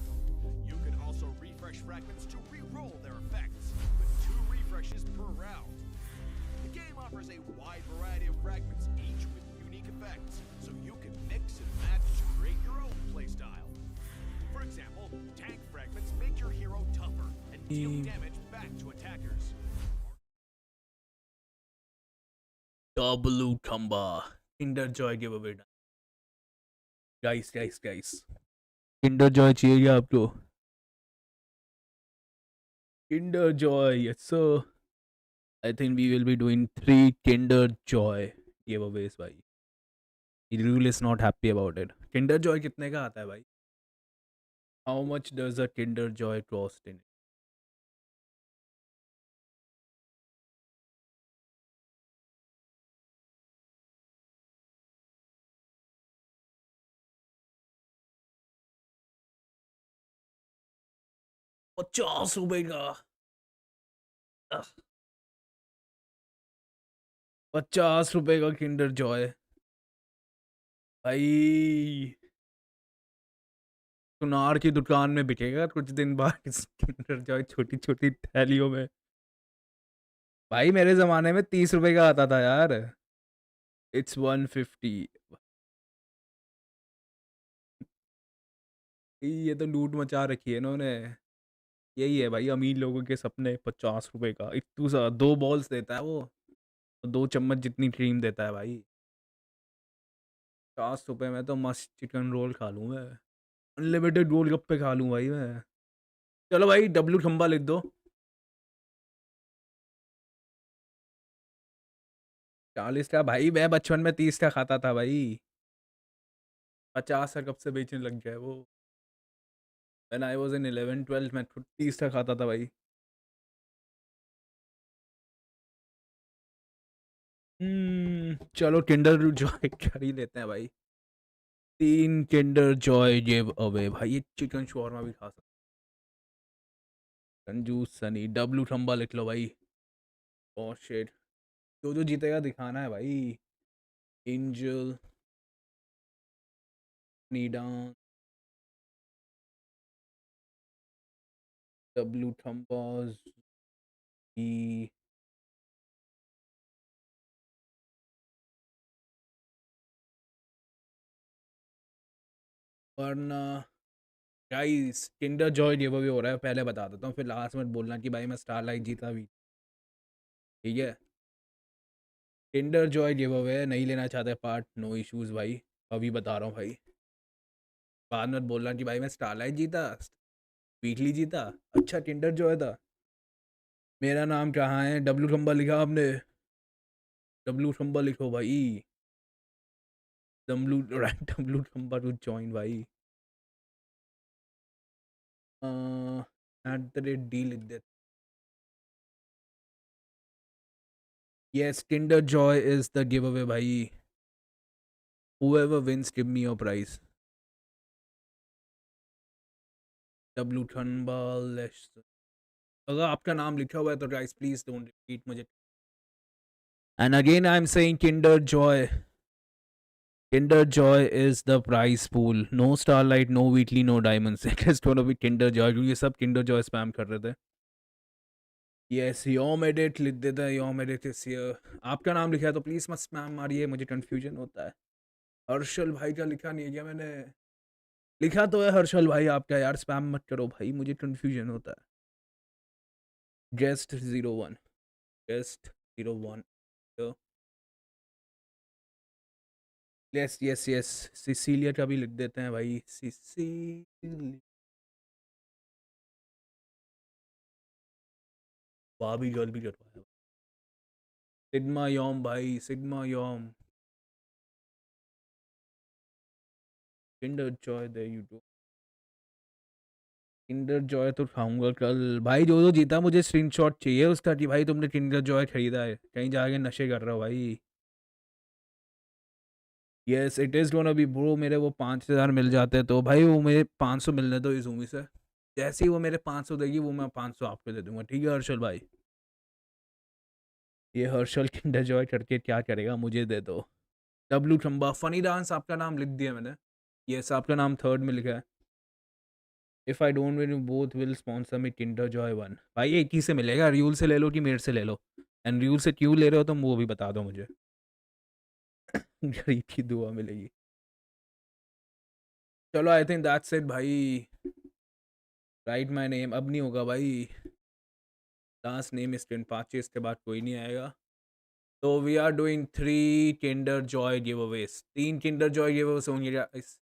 [SPEAKER 1] You can also refresh fragments to re-roll their effects, with 2 refreshes per round. The game offers a wide variety of fragments, each with unique effects, so you can mix and match to create your own playstyle. For example, tank fragments make your hero tougher and deal damage back to attackers.
[SPEAKER 2] W Kamba. Kinder Joy give away guys guys guys Kinder Joy चाहिए क्या आपको Kinder Joy yes sir I think we will be doing 3 Kinder Joy giveaways भाई rule is not happy about it Kinder Joy कितने का आता है भाई how much does a Kinder Joy cost in 50 रुपए का 50 रुपए का किंडर जॉय भाई सुनार की दुकान में बिकेगा कुछ दिन बाद इस किंडर जॉय छोटी छोटी थैलियों में भाई मेरे जमाने में 30 रुपए का आता था यार इट्स 150 ये तो लूट मचा रखी है इन्होंने यही है भाई अमीर लोगों के सपने 50 रुपए का इतू सा 2 बॉल्स देता है वो 2 चम्मच जितनी क्रीम देता है भाई 50 रुपए में तो मस्त चिकन रोल खा लूँ मैं अनलिमिटेड गोलगप्पे खा लूँ भाई मैं चलो भाई डब्लू खंबा लिख दो 40 का भाई मैं बचपन में 30 का खाता था भाई 50 का कब से बेचने लग गया है वो व्हेन आई वाज इन 11 12 मैं खुद 30 का खाता था भाई चलो किंडर जॉय कर ही लेते हैं भाई 3 किंडर जॉय गिव अवे भाई ये चिकन शॉर्मा भी खा सकते कंजूस सनी डब्लू खंबा लिख लो भाई और शेट जो जीतेगा दिखाना है भाई एंजल नीडान डब्लू थम्बाज ई वरना guys Kinder Joy give away हो रहा है पहले बता देता हूँ फिर लास्ट में बोलना कि भाई मैं स्टारलाइट जीता भी ठीक है किंडर जॉय गिव अवे नहीं लेना चाहते पार्ट नो इश्यूज भाई अभी बता रहा हूँ भाई बाद में बोलना कि भाई मैं स्टारलाइट जीता वीकली जीता अच्छा किंडर जॉय था मेरा नाम कहाँ है डब्लू खंबा लिखा आपने डब्लू खंबा लिखो भाई डब्लू डब्लू खंबा टू जॉइन भाई @D लिख देते yes kinder joy is the giveaway भाई whoever wins give me your prize W खंबा अगर आपका नाम लिखा हुआ है तो गाइस प्लीज डोंट रिपीट मुझे and again I'm saying Kinder Joy is the prize pool. No Starlight, no Weekly, no Diamonds. It is going to be Kinder Joy. क्योंकि ये सब Kinder Joy spam कर रहे थे. Yes, Yom Edit लिख देता है. Yom Edit is here. आपका नाम लिखा है तो प्लीज़ मत spam मारिए मुझे confusion होता है. हर्षल भाई का लिखा नहीं है क्या मैंने लिखा तो है हर्षल भाई आपका यार spam मत करो भाई मुझे confusion होता है. Guest 01 Guest 01 यस सिसिलिया का भी लिख देते हैं भाई सिसिलिया बाबी गर्ल भी करवाया सिग्मा यॉम भाई सिग्मा यॉम Kinder Joy there you go Kinder Joy तो खाऊंगा कल भाई जो जीता मुझे स्क्रीनशॉट चाहिए उसका कि भाई तुमने किंडर जॉय खरीदा है कहीं जाके नशे कर रहे हो भाई yes it is gonna be bro मेरे वो 5000 मिल जाते तो भाई वो मेरे 500 मिलने दो इस उम्मीद से जैसे ही वो मेरे 500 देगी वो मैं 500 आपको दे दूंगा ठीक है हर्षल भाई ये हर्षल किंडर जॉय करके क्या करेगा मुझे दे दो डब्लू खंबा फनी डांस आपका नाम लिख दिया मैंने यस आपका नाम 3rd में लिखा है if I don't win both will sponsor me Kinder Joy 1 भाई एक ही से मिलेगा रियूल से ले लो कि मेरे से ले लो एंड रियूल से क्यों ले रहे हो तुम वो भी बता दो मुझे गरीब की दुआ मिलेगी चलो आई थिंक दैट्स इट भाई राइट माय नेम अब नहीं होगा भाई लास्ट नेम इस 5 इसके बाद कोई नहीं आएगा तो we are doing 3 Kinder Joy giveaways, 3 Kinder Joy giveaways होंगे guys.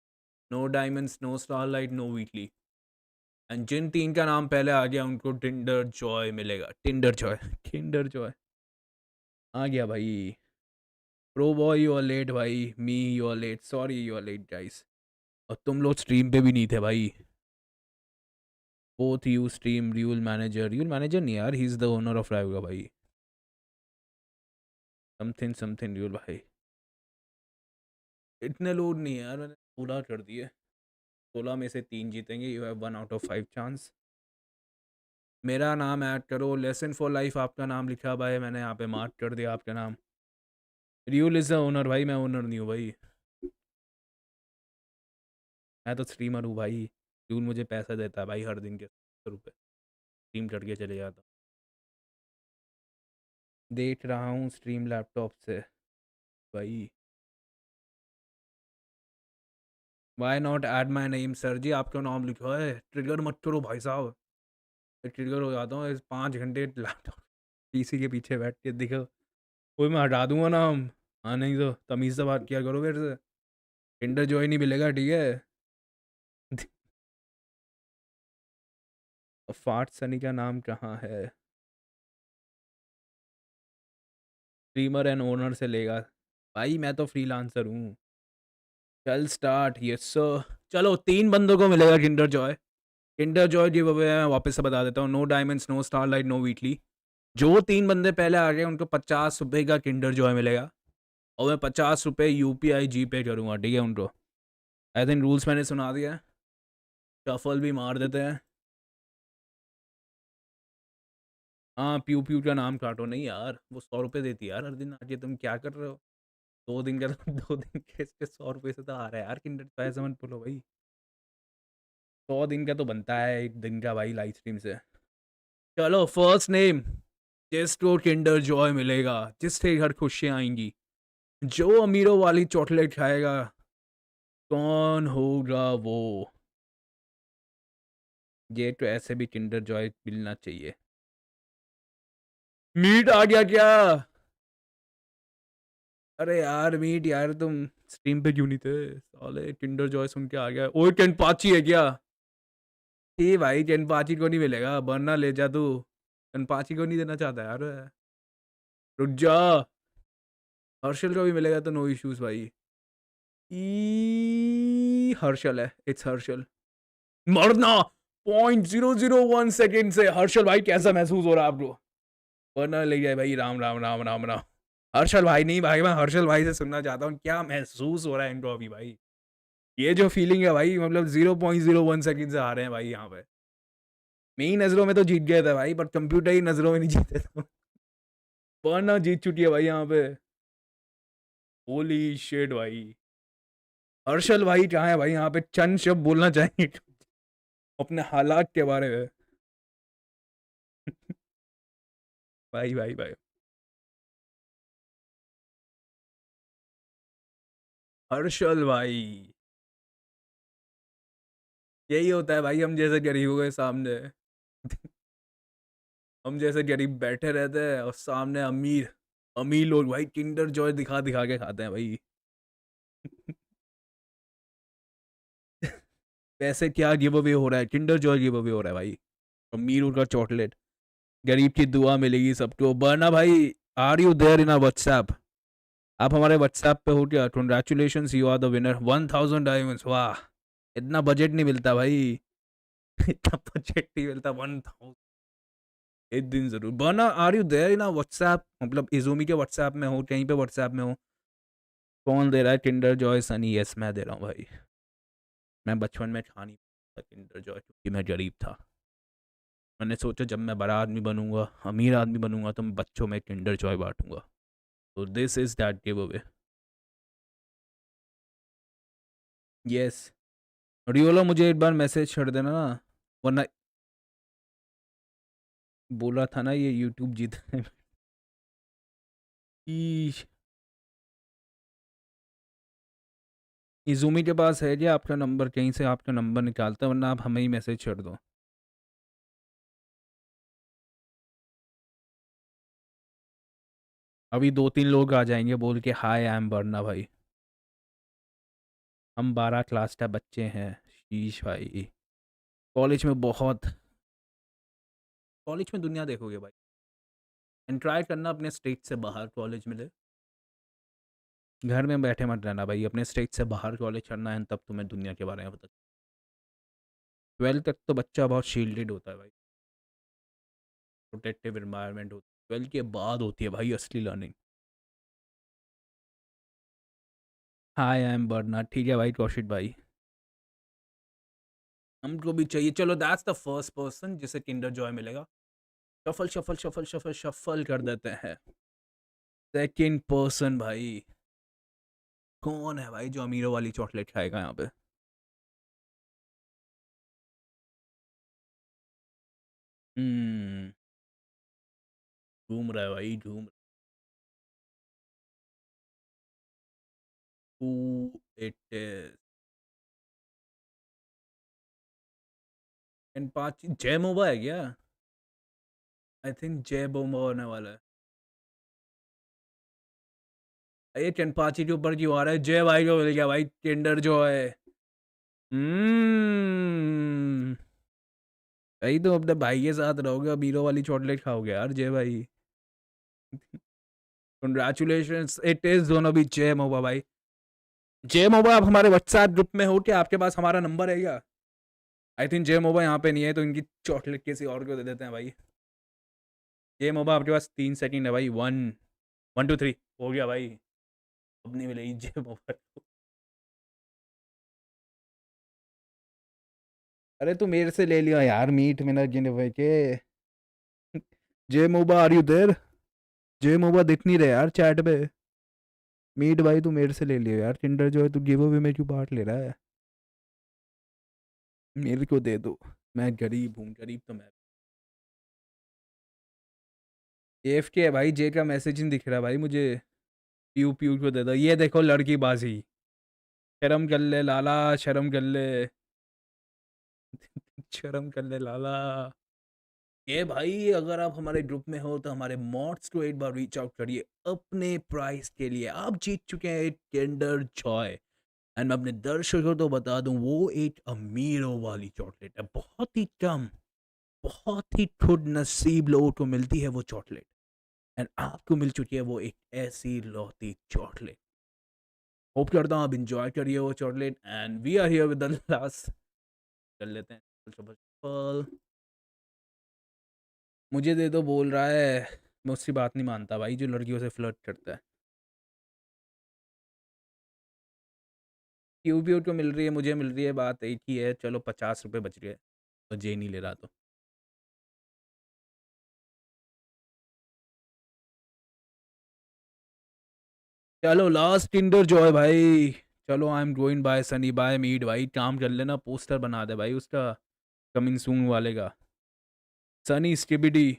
[SPEAKER 2] No diamonds, no starlight, no weekly. And जिन 3 का नाम पहले आ गया उनको टिंडर जॉय मिलेगा। टिंडर जॉय, किंडर जॉय आ गया भाई। Pro boy you are late भाई, me you are late, sorry you are late guys. और तुम लोग स्ट्रीम पे भी नहीं थे भाई। बोथ यू स्ट्रीम, रियूल मैनेजर नहीं यार, he is the owner of रायुगा भाई। समथिंग समथिंग रियूल भाई। इतने लोड नहीं है यार, मैंने पूरा कर दिए। 16 में से 3 जीतेंगे, you have 1 out of 5 chance. मेरा नाम ऐड करो, लेसन फॉर लाइफ आपका नाम लिखा भाई, मैंने यहाँ पे मार्क कर दिया आपका नाम। रियूल इज द ओनर भाई, मैं ओनर नहीं हूँ भाई, मैं तो स्ट्रीमर हूँ भाई। रियूल मुझे पैसा देता है भाई हर दिन के 100 रुपये, स्ट्रीम करके चले जाता। देख रहा हूँ स्ट्रीम लैपटॉप से भाई। Why not add my name sir जी, आपका नाम लिखा है, ट्रिगर मत करो भाई साहब, ट्रिगर हो जाता हूँ। 5 घंटे लैपटॉप पीसी के पीछे बैठ के देखो, कोई मैं हटा दूंगा नाम। हाँ नहीं तो तमीज़ से बात किया करो मेरे से। टिंडर जॉय नहीं मिलेगा, ठीक है। फाट सनी का नाम कहाँ है? स्ट्रीमर एंड ओनर से लेगा भाई, मैं तो फ्रीलांसर हूँ। चल स्टार्ट, यस सर। चलो 3 बंदों को मिलेगा Kinder Joy. Kinder Joy give away मैं वापस से बता देता हूँ, no diamonds, no starlight, no weekly. जो 3 बंदे पहले आ गए उनको 50 रुपये का किंडर जॉय मिलेगा, और मैं 50 रुपये UPI जी पे करूँगा, ठीक है उनको। आई थिंक रूल्स मैंने सुना दिया है, शफल भी मार देते हैं। हाँ प्यू प्यू का नाम काटो नहीं यार, वो 100 रुपये देती है यार हर दिन आके, तुम क्या कर रहे हो? 2 दिन का तो 2 दिन के इसके 100 रुपये से तो आ रहा है यार किंडर जॉय, ऐसे मत बोलो भाई। 100 दिन का तो बनता है 1 दिन का भाई लाइव स्ट्रीम से। चलो फर्स्ट नेम, जिसको किंडर जॉय मिलेगा, जिससे घर खुशियाँ आएंगी, जो अमीरों वाली चॉकलेट खाएगा, कौन होगा वो? ये तो ऐसे भी किंडर जॉय मिलना चाहिए। मीट आ गया क्या? अरे यार मीट यार, तुम स्ट्रीम पे क्यों नहीं थे साले? किंडर जॉय सुन के आ गया। ओए केनपाची है क्या? ये भाई केनपाची को नहीं मिलेगा, वरना ले जा तू। केनपाची को नहीं देना चाहता यार, रुक जा। हर्षल को भी मिलेगा तो नो इश्यूज भाई। हर्षल है, इट्स हर्षल। मरना 0.001 सेकेंड से। हर्षल भाई कैसा महसूस हो रहा है आपको? वरना ले जाए भाई, राम राम राम राम राम। हर्षल भाई नहीं भाई, मैं हर्षल भाई से सुनना चाहता हूँ क्या महसूस हो रहा है इनको अभी भाई। ये जो फीलिंग है भाई, मतलब 0.01 सेकेंड से आ रहे हैं भाई यहाँ पे। मेरी नजरों में तो जीत गए थे भाई, पर कंप्यूटर ही नजरों में नहीं जीते थे। वरना जीत चुकी है भाई यहाँ पे। होली शेड भाई। हर्षल भाई कहाँ है भाई यहाँ पे? चंद शब्द बोलना चाहिए अपने हालात के बारे में। भाई भाई भाई हर्षल भाई, यही होता है भाई हम जैसे गरीबों के सामने। हम जैसे गरीब बैठे रहते हैं और सामने अमीर अमीर लोग भाई किंडर जॉय दिखा दिखा के खाते हैं भाई। वैसे क्या गिव अवे हो रहा है? किंडर जॉय गिव अवे हो रहा है भाई, अमीर का चॉकलेट, गरीब की दुआ मिलेगी सबको। बरना भाई, are you there in WhatsApp? आप हमारे व्हाट्सएप पे हो क्या? Congratulations, you are the winner, 1000 diamonds. वाह, इतना बजट नहीं मिलता भाई। इतना बजट नहीं मिलता 1000। एक दिन जरूर। बरना are you there in WhatsApp, मतलब इजूमी के व्हाट्सएप में हो, कहीं पे व्हाट्सएप में हो? कौन दे रहा है किंडर जॉय? सनी। यस मैं दे रहा हूँ भाई, मैं बचपन में खा नहीं पाता किंडर जॉय क्योंकि मैं गरीब था। मैंने सोचा जब मैं बड़ा आदमी बनूंगा, अमीर आदमी बनूंगा, तो मैं बच्चों में किंडर जॉय बांटूंगा। तो this is that giveaway. Yes रियोलो, मुझे एक बार मैसेज छोड़ देना ना, वरना बोला था ना ये यूट्यूब जीता है। इजूमी के पास है क्या आपका नंबर? कहीं से आपका नंबर निकालता है, वरना आप हमें ही मैसेज छोड़ दो। अभी 2-3 लोग आ जाएंगे बोल के हाय आई एम वरना भाई। हम 12 क्लास का बच्चे हैं। शीश भाई। कॉलेज में दुनिया देखोगे भाई। एंड ट्राई करना अपने स्टेट से बाहर कॉलेज मिले। घर में बैठे मत रहना भाई, अपने स्टेट से बाहर कॉलेज करना है तब तुम्हें दुनिया के बारे में पता। 12 तक तो बच्चा बहुत शील्डेड होता है भाई, प्रोटेक्टिव एनवायरनमेंट होती है। 12 के बाद होती है भाई असली learning. Hi I am Barna, ठीक है भाई कौशिक भाई। हमको भी चाहिए। चलो दैट्स द फर्स्ट पर्सन जिसे किंडर जॉय मिलेगा। Shuffle shuffle shuffle shuffle shuffle कर देते हैं। सेकंड पर्सन भाई कौन है भाई जो अमीरों वाली चॉकलेट खाएगा यहाँ पे? घूम रहा है भाई, घूम। Who it is? एंड 5 जय मोबा है क्या? आई थिंक जय बोमा होने वाला है। ये चनपाची के ऊपर क्यों आ रहा है? जय भाई को मिल गया भाई किंडर जो है। भाई तो अपने भाई के साथ रहोगे, अमीरों वाली चॉकलेट खाओगे यार जय भाई। कंग्रेचुलेशंस, इट इज दोनों भी जय मोबा भाई। जय मोबा आप हमारे व्हाट्सएप ग्रुप में हो क्या? आपके पास हमारा नंबर है क्या? आई थिंक जय मोबा यहाँ पे नहीं है तो इनकी चॉकलेट किसी और को दे देते हैं भाई। जय मोबा आपके पास 3 सेकंड है भाई। 1 1 2 3 हो गया भाई। अब नहीं मिलेगी जय मोबा को। अरे तू मेरे से ले लिया यार मीट मेरा गिने हुए के। जय मोबा आर यू देयर? जय मोबा दिख नहीं रहे यार चैट पे। मीट भाई तू मेरे से ले लियो यार किंडर जो है, तू गिव अवे में क्यों बांट ले रहा है? मेरे को दे दो, मैं गरीब हूँ, गरीब तो मैं। एफ के है भाई, जे का मैसेज नहीं दिख रहा भाई मुझे। प्यू प्यू को दे दो। ये देखो लड़की बाजी। शर्म कर ले लाला, शर्म कर ले। शर्म कर ले लाला। ये भाई अगर आप हमारे ग्रुप में हो तो हमारे मॉड्स को एक बार रीच आउट करिए अपने प्राइस के लिए। आप जीत चुके हैं एक किंडर जॉय। एंड मैं अपने दर्शकों को बता दूं वो एक अमीरों वाली चॉकलेट है। बहुत ही कम, बहुत ही खुद नसीब लोगों को मिलती है वो चॉकलेट। एंड आपको मिल चुकी है वो एक ऐसी लौती चॉकलेट। होप करता हूँ आप इंजॉय करिए वो chocolate. And we are here with the last. कर लेते हैं सफल। मुझे दे दो बोल रहा है। मैं उसकी बात नहीं मानता भाई जो लड़कियों से फ्लर्ट करता है। क्यूब्यूट को मिल रही है, मुझे मिल रही है, बात एक ही है। चलो 50 रुपये बच गए तो जे नहीं ले रहा तो। चलो लास्ट किंडर जॉय भाई। चलो I am going bye Sunny bye Meet भाई। काम कर लेना, पोस्टर बना दे भाई उसका कमिंग सून वाले का। सनी स्टिबिडी।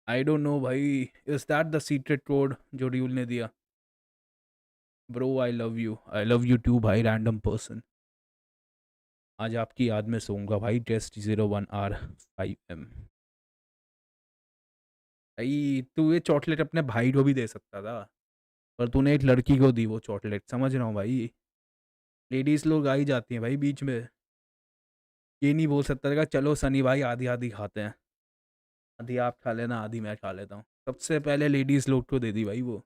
[SPEAKER 2] आई डोंट नो भाई, is that the secret code जो ड्यूल ने दिया? Bro I love you too भाई रैंडम पर्सन। आज आपकी याद में सोऊंगा भाई। Test 01R5M। भाई तू ये चॉकलेट अपने भाई को भी दे सकता था पर तूने एक लड़की को दी वो चॉकलेट। समझ रहा हूँ भाई, लेडीज लोग आ ही जाती हैं भाई बीच में। ये नहीं बोल सकता था चलो सनी भाई आधी आधी खाते हैं, आधी आप खा लेना आधी मैं खा लेता हूँ। सबसे पहले लेडीज लोग को दे दी भाई वो।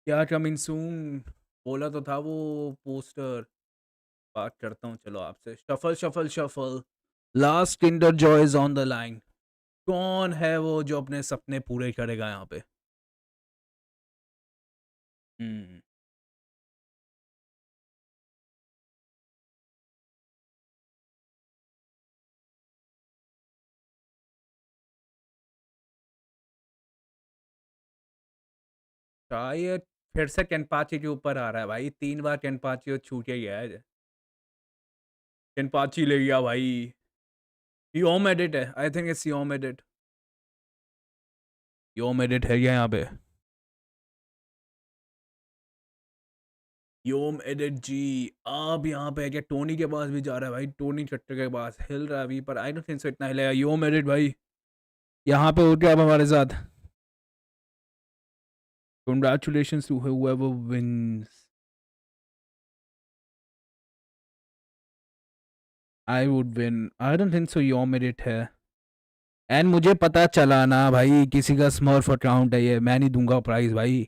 [SPEAKER 2] क्या कमिंग सून बोला तो था वो पोस्टर। बात करता हूँ चलो आपसे। Shuffle shuffle shuffle. Last Kinder Joy is on the line. कौन है वो जो अपने सपने पूरे करेगा यहाँ पे? हम्म शायद फिर से केनपाची के ऊपर आ रहा है भाई। 3 बार केनपाची छूट के गया है। केनपाची ले गया भाई। योम एडिट है, आई थिंक इट्स योम एडिट। योम एडिट है क्या यहाँ पे? योम एडिट जी अब यहाँ पे है क्या? टोनी के पास भी जा रहा है भाई। टोनी चट्टर के पास हिल रहा है अभी पर आई डोंट थिंक सो इतना हिलेगा। योम एडिट भाई यहाँ पे हो गया अब हमारे साथ। Congratulations to whoever wins. I would win. I don't think so. Your merit है। एंड मुझे पता चला ना भाई, किसी का स्मर्फ अकाउंट है ये, मैं नहीं दूंगा प्राइज भाई।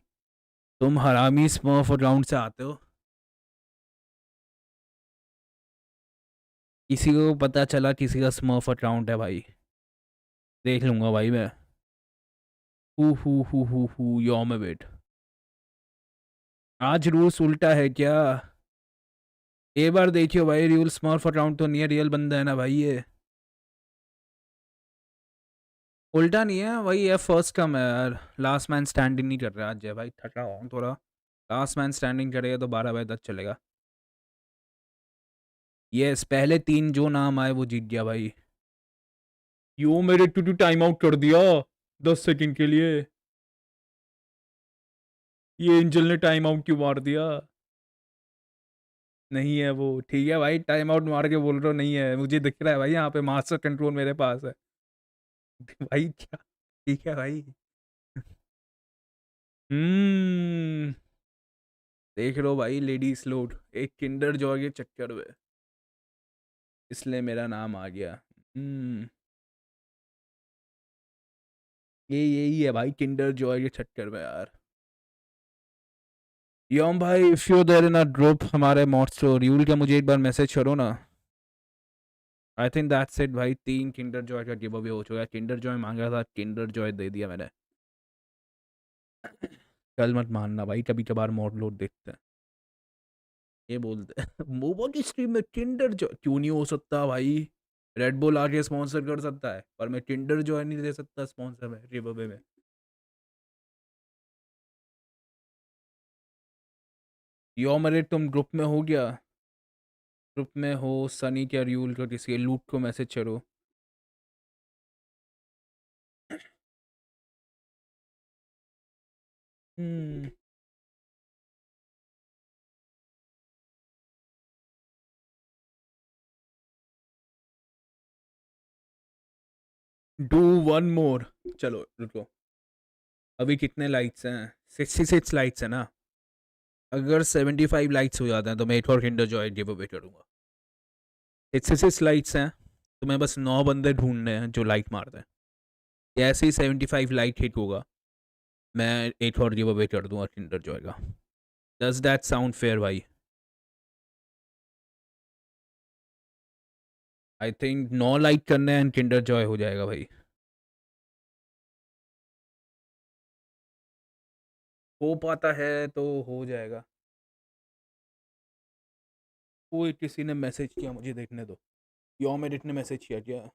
[SPEAKER 2] तुम हरामी स्मर्फ अकाउंट से आते हो। किसी को पता चला किसी का स्मर्फ अकाउंट है भाई, देख लूंगा भाई मैं। Who your merit. आज रूल्स उल्टा है क्या? एक बार देखियो भाई, रियल स्मर्फ अकाउंट तो नहीं है, रियल बंदा है ना भाई ये। उल्टा नहीं है भाई, ये फर्स्ट कम है यार। लास्ट मैन स्टैंडिंग नहीं कर रहा आज भाई, थका हूँ थोड़ा। लास्ट मैन स्टैंडिंग करेगा तो 12 बजे तक चलेगा। यस, पहले 3 जो नाम आए वो जीत गया भाई। यो मेरे टू टाइम आउट कर दिया 10 सेकंड के लिए। ये एंजल ने टाइम आउट क्यों मार दिया? नहीं है वो, ठीक है भाई, टाइम आउट मार के बोल रहा हूँ नहीं है, मुझे दिख रहा है भाई यहाँ पे मास्टर कंट्रोल मेरे पास है। भाई क्या, ठीक है भाई। देख लो भाई, लेडीज लोड एक किंडर जॉय के चक्कर में, इसलिए मेरा नाम आ गया। ये यही है भाई, किंडर जॉय के चक्कर में यार। योम भाई, if you there in a group हमारे मॉड्स तो यूल का मुझे एक बार मैसेज करो ना। आई थिंक दैट्स इट भाई, 3 किंडर जॉय का गिव अवे हो चुका है। किंडर जॉय मांगा था, किंडर जॉय दे दिया मैंने। कल मत मानना भाई, कभी कभार मॉड लोड देखते हैं। ये बोलते हैं मोबा की स्ट्रीम में किंडर जॉय क्यों नहीं हो सकता भाई? रेड बुल आके स्पॉन्सर कर सकता है, पर मैं किंडर जॉय नहीं दे सकता स्पॉन्सर में, गिव अवे में। यो मेरे, तुम ग्रुप में हो गया? ग्रुप में हो सनी क्या र्यूल का किसी लूट को मैसेज करो। Do one more. चलो रुको, अभी कितने लाइट्स हैं? 66 लाइट्स है ना। अगर 75 लाइट्स हो जाते हैं तो मैं एक और किंडर जॉय गिव अवे करूँगा। 66 लाइट्स हैं तो मैं बस 9 बंदे ढूंढने हैं जो लाइट मारते हैं। जैसे ही 75 लाइट हिट होगा मैं एक और गिव अवे कर दूंगा किंडर जॉय का। डज दैट साउंड फेयर भाई? आई थिंक 9 लाइट करने हैं, किंडर जॉय हो जाएगा भाई। हो पाता है तो हो जाएगा। कोई किसी ने मैसेज किया, मुझे देखने दो। यो मेरिट ने मैसेज किया क्या?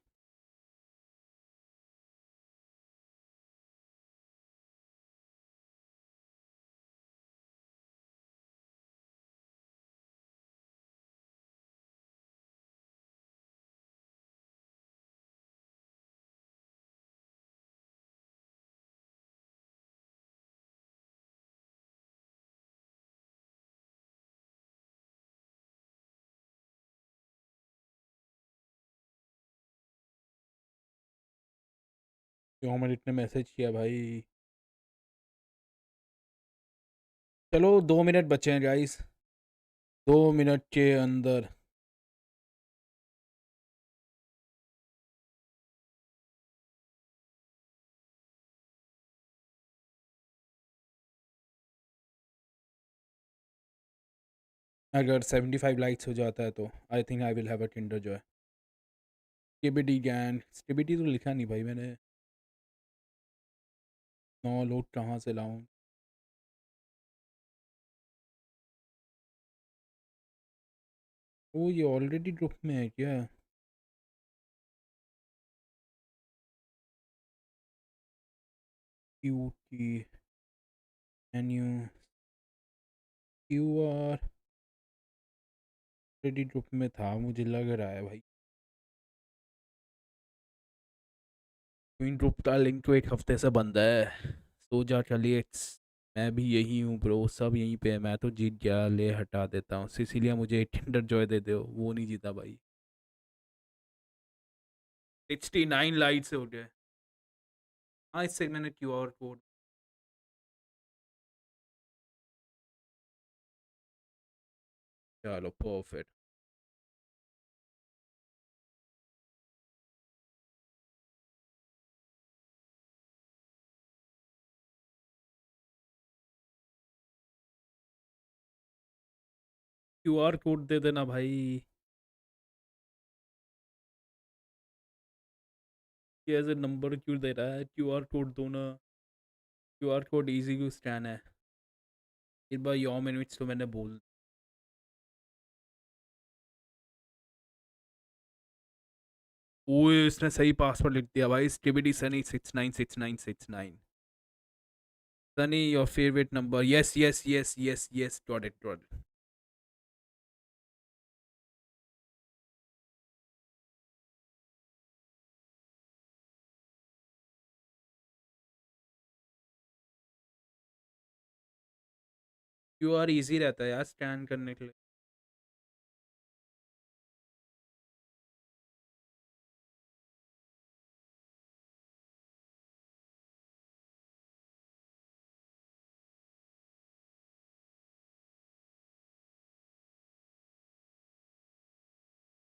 [SPEAKER 2] यो मेरिट ने मैसेज किया भाई। चलो 2 मिनट बचे हैं गाइस, 2 मिनट के अंदर। अगर 75 लाइक्स हो जाता है तो I think I will have a Kinder Joy. KBD गैन, केबीडी तो लिखा नहीं भाई मैंने। 9 लोड कहाँ से लाऊं? ओ ये ऑलरेडी ग्रुप में है क्या? क्यू की menu Q R already group में था, मुझे लग रहा है भाई। क्वीन ग्रुप का लिंक तो 1 हफ्ते से बंद है। सो जा चलिए, मैं भी यही हूँ ब्रो, सब यहीं पे है। मैं तो जीत गया, ले हटा देता हूँ। इसीलिए मुझे एक किंडर जॉय दे दो, वो नहीं जीता भाई। 69 लाइट से हो गए। हाँ इससे मैंने QR कोड चलो परफेक्ट। QR कोड दे देना भाई। ये एज ए नंबर क्यों दे रहा है? QR कोड दो ना। QR code easy to scan है। एक बार यो मिनट्स तो मैंने बोल। ओए इसने सही पासवर्ड लिख दिया भाई। स्टिबिटी Sunny 696969। Sunny your favourite number. Yes yes yes yes yes got it got it. QR easy रहता है यार स्कैन करने के लिए।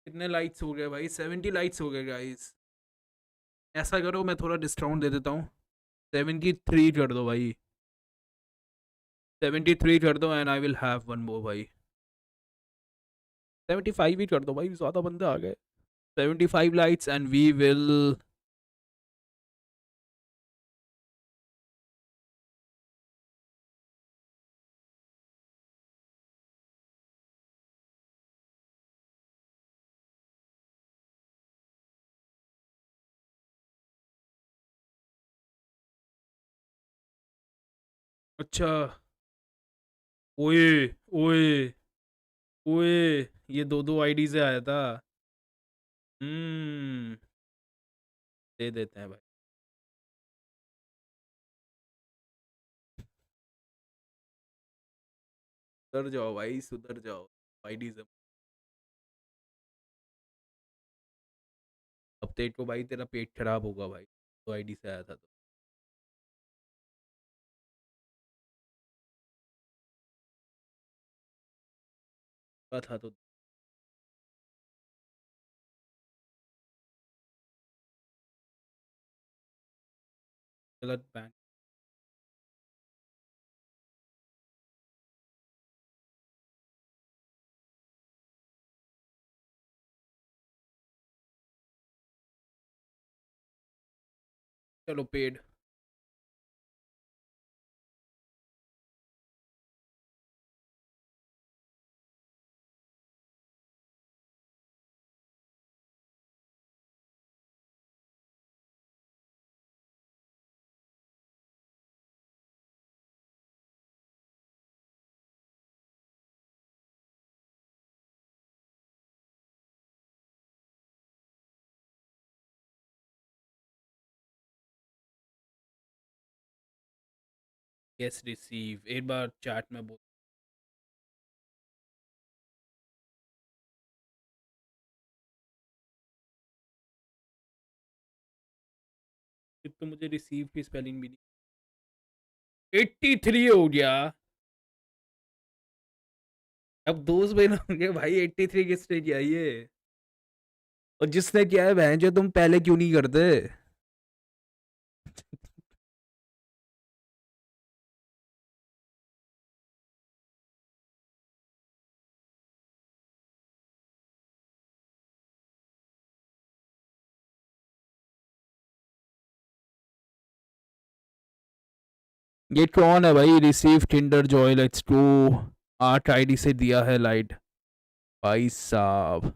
[SPEAKER 2] कितने लाइट्स हो गए भाई? 70 लाइट्स हो गए गाइस। ऐसा करो मैं थोड़ा डिस्काउंट दे देता हूँ। 73 कर दो भाई। 73 कर दो and I will have one more भाई। 75 ही कर दो भाई, ज़्यादा बंदे आ गए। 75 लाइट्स एंड वी विल। अच्छा। ओए ओए ओए ये दो दो आईडी से आया था। हम्म दे देते हैं भाई। सुधर जाओ भाई सुधर जाओ। आईडी से अब तेरे को भाई तेरा पेट खराब होगा भाई। तो आईडी से आया था तो। था तो गलत बैंक। चलो पेड। यस रिसीव एक बार चैट में बोल। तो मुझे रिसीव की स्पेलिंग भी नहीं। 83 हो गया। अब दोस्त बहन होंगे भाई। 83 किसने किया ये? और जिसने किया है बहन जो तुम पहले क्यों नहीं करते? ये कौन है भाई? Receive Kinder Joy let's go. 8 ID से दिया है लाइट भाई साहब।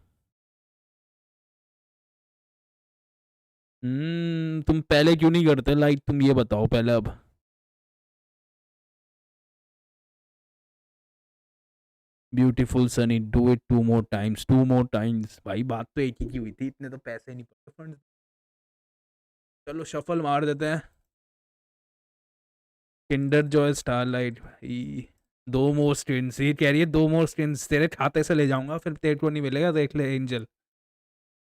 [SPEAKER 2] तुम पहले क्यों नहीं करते लाइट? तुम ये बताओ पहले अब। Beautiful Sunny do it 2 more times 2 more times। भाई बात तो एक ही की हुई थी। इतने तो पैसे नहीं पड़े फंड। चलो शफल मार देते हैं। किंडर जॉय स्टारलाइट भाई। 2 more स्किन्स। ये कह रही है 2 more स्किन्स तेरे खाते से ले जाऊंगा फिर तेरे को नहीं मिलेगा। देख ले एंजल।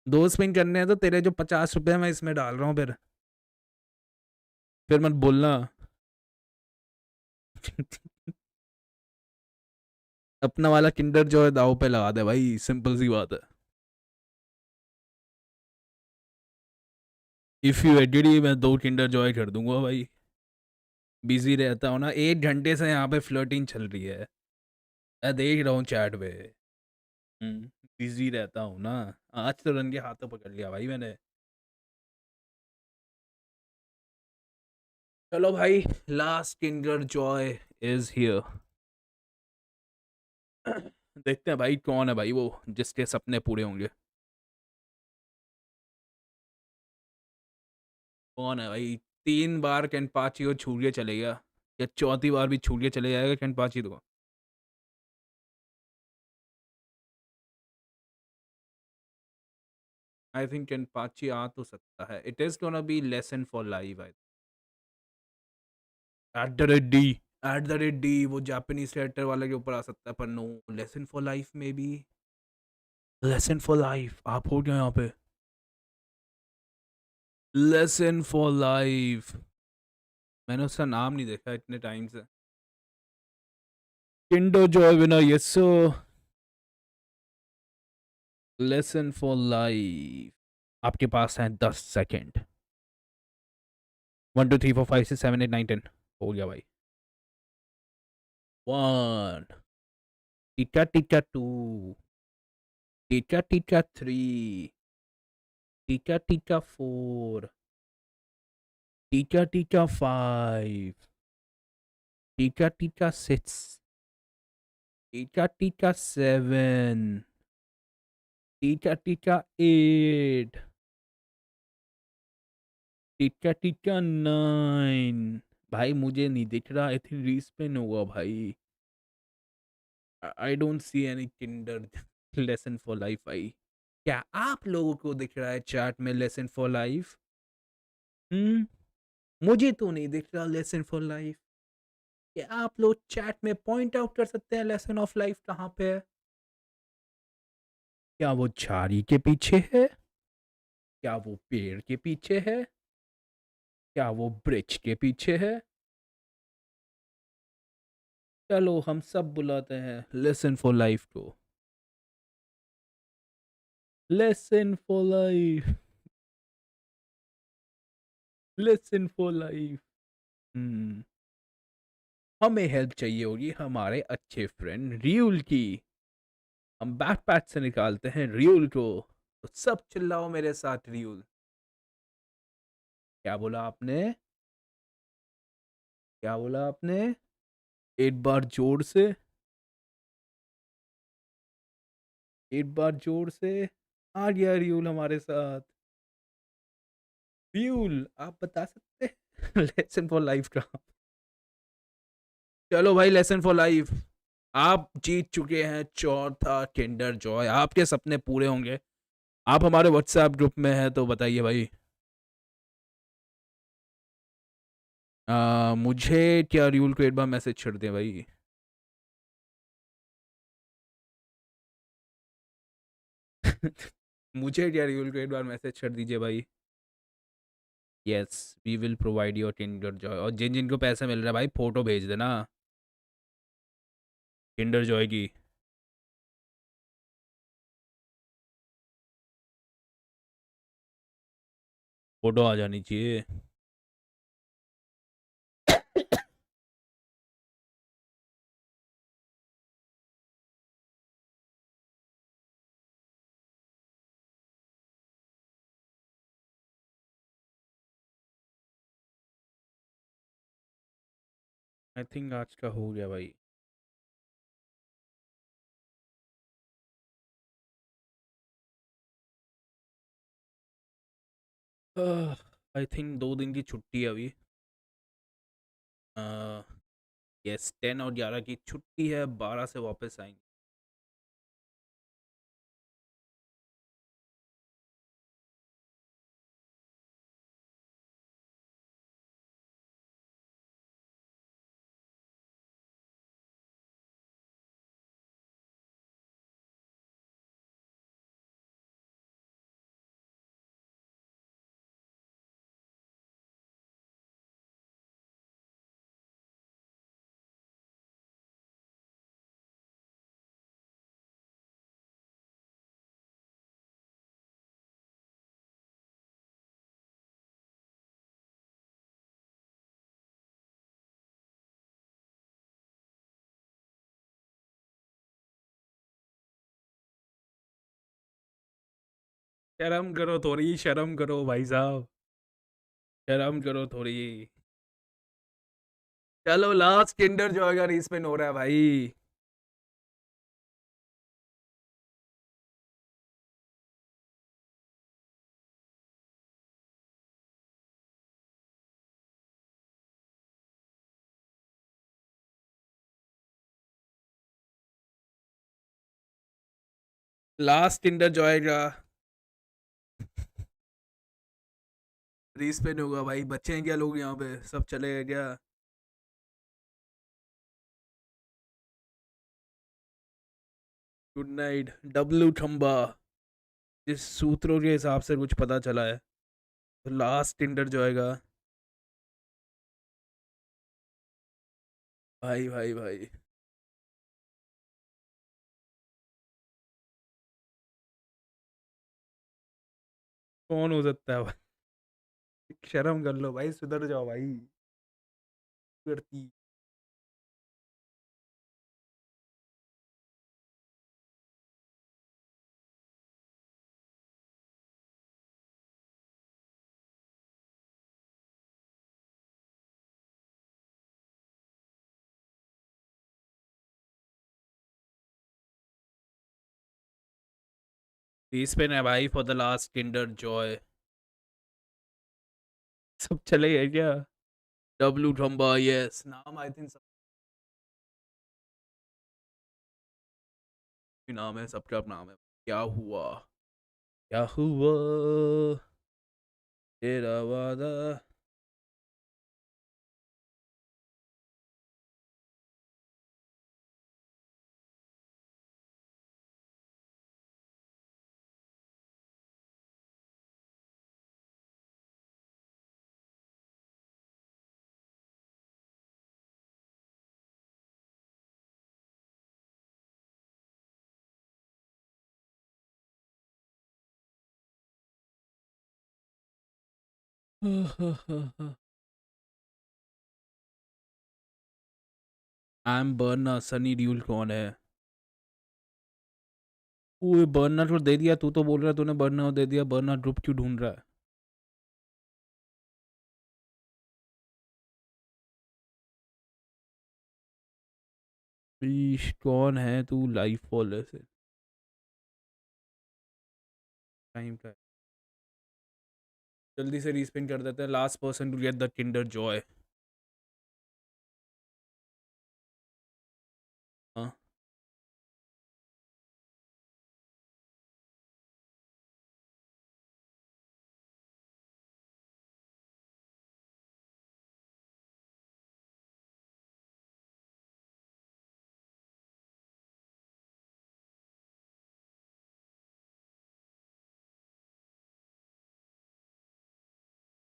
[SPEAKER 2] 2 स्पिन करने हैं तो तेरे जो 50 रुपए मैं इसमें डाल रहा हूँ फिर। फिर मत बोलना। अपना वाला किंडर जो है दाव पे लगा दे भाई, सिंपल सी बात है। इफ यू एग्री मैं 2 किंडर जॉय कर दूंगा भाई। बिजी रहता हूँ ना, 1 घंटे से यहाँ पे फ्लर्टिंग चल रही है, मैं देख रहा हूँ चैट पे। बिजी रहता हूँ ना। आज तो रन के हाथों पकड़ लिया भाई मैंने। चलो भाई, last Kinder Joy is here. देखते हैं भाई कौन है भाई वो जिसके सपने पूरे होंगे। कौन है भाई? 3 बार कैनपाची को छूट के चले गया, या चौथी बार भी छूट के चले जाएगा कैनपाची तो। आई थिंक कैनपाची आ तो सकता है। It is gonna B lesson for live. I @D @D वो जापानीज कैरेक्टर वाले के ऊपर आ सकता है, पर नो, लेसन फॉर लाइफ में भी। लेसन फॉर लाइफ आप हो गया यहाँ पे। लेसन फॉर लाइफ, मैंने उसका नाम नहीं देखा इतने टाइम से। Kinder Joy winner, yes sir. Lesson for life, आपके पास है 10 सेकेंड। 1 2 3 4 5 6 7 8 9 10 हो गया भाई। 1 टीका टीका 2 टीका टीका 3 टीका टीका 4 टीका टीका 5 टीका टीका 6 टीका टीका 7 टीका टीका 8 टीका टीका 9। भाई मुझे नहीं दिख रहा, आई थिंक रीस्पिन होगा भाई। I don't see any Kinder lesson for life भाई। क्या आप लोगों को दिख रहा है चैट में लेसन फॉर लाइफ? मुझे तो नहीं दिख रहा लेसन फॉर लाइफ। क्या आप लोग चैट में पॉइंट आउट कर सकते हैं लेसन ऑफ लाइफ कहाँ पे है? क्या वो झाड़ी के पीछे है? क्या वो पेड़ के पीछे है? क्या वो ब्रिज के पीछे है? चलो हम सब बुलाते हैं लेसन फॉर लाइफ को। Lesson for life, lesson for life. हमें हेल्प चाहिए होगी हमारे अच्छे फ्रेंड रियूल की। हम बैकपैक से निकालते हैं रियूल को, तो सब चिल्लाओ मेरे साथ रियूल। क्या बोला आपने? क्या बोला आपने? एक बार जोर से, एक बार जोर से। आ गया रियूल हमारे साथ। रियूल आप बता सकते हैं लेसन फॉर लाइफ का? चलो भाई, लेसन फॉर लाइफ, आप जीत चुके हैं चौथा किंडर जॉय। आपके सपने पूरे होंगे। आप हमारे व्हाट्सएप ग्रुप में हैं तो बताइए भाई। मुझे क्या रियूल को एक बार मैसेज छोड़ दें भाई। मुझे क्या रियूल को एक बार मैसेज छोड़ दीजिए भाई। Yes, we will provide your Kinder Joy. और जिन जिनको पैसे मिल रहा है भाई फोटो भेज देना किंडर जॉय की। फोटो आ जानी चाहिए। आई थिंक आज का हो गया भाई। आई थिंक 2 दिन की छुट्टी है अभी। यस, 10 और 11 की छुट्टी है, 12 से वापस आएंगे। शर्म करो थोड़ी, शर्म करो भाई साहब, शर्म करो थोड़ी। चलो लास्ट किंडर जो अगर रीस्पिन हो रहा है भाई। लास्ट किंडर जो आएगा रीस्पिन होगा भाई। बच्चे हैं क्या लोग यहाँ पे, सब चले गए क्या? गुड नाइट डब्लू ठम्बा। जिस सूत्रों के हिसाब से कुछ पता चला है तो लास्ट टिंडर जो आएगा भाई भाई भाई। कौन हो सकता है भाई? शर्म कर लो भाई, सुधर जाओ भाई। करती रीस्पिन है भाई for the last Tinder Joy. सब चले गए क्या? डब्लू ठम्बा, यस नाम आई थिंक सब नाम है, सबका नाम है। क्या हुआ, क्या हुआ तेरा वादा। I am burner. Sunny dual कौन है? वो बर्नर को दे दिया, तू तो बोल रहा है तूने बर्नर को दे दिया। बर्नर ग्रुप क्यों ढूंढ रहा है? ईश, कौन है तू? लाइव फॉलोअर से टाइम का है। जल्दी से रीस्पिन कर देते हैं। Last person to get the Kinder Joy. हाँ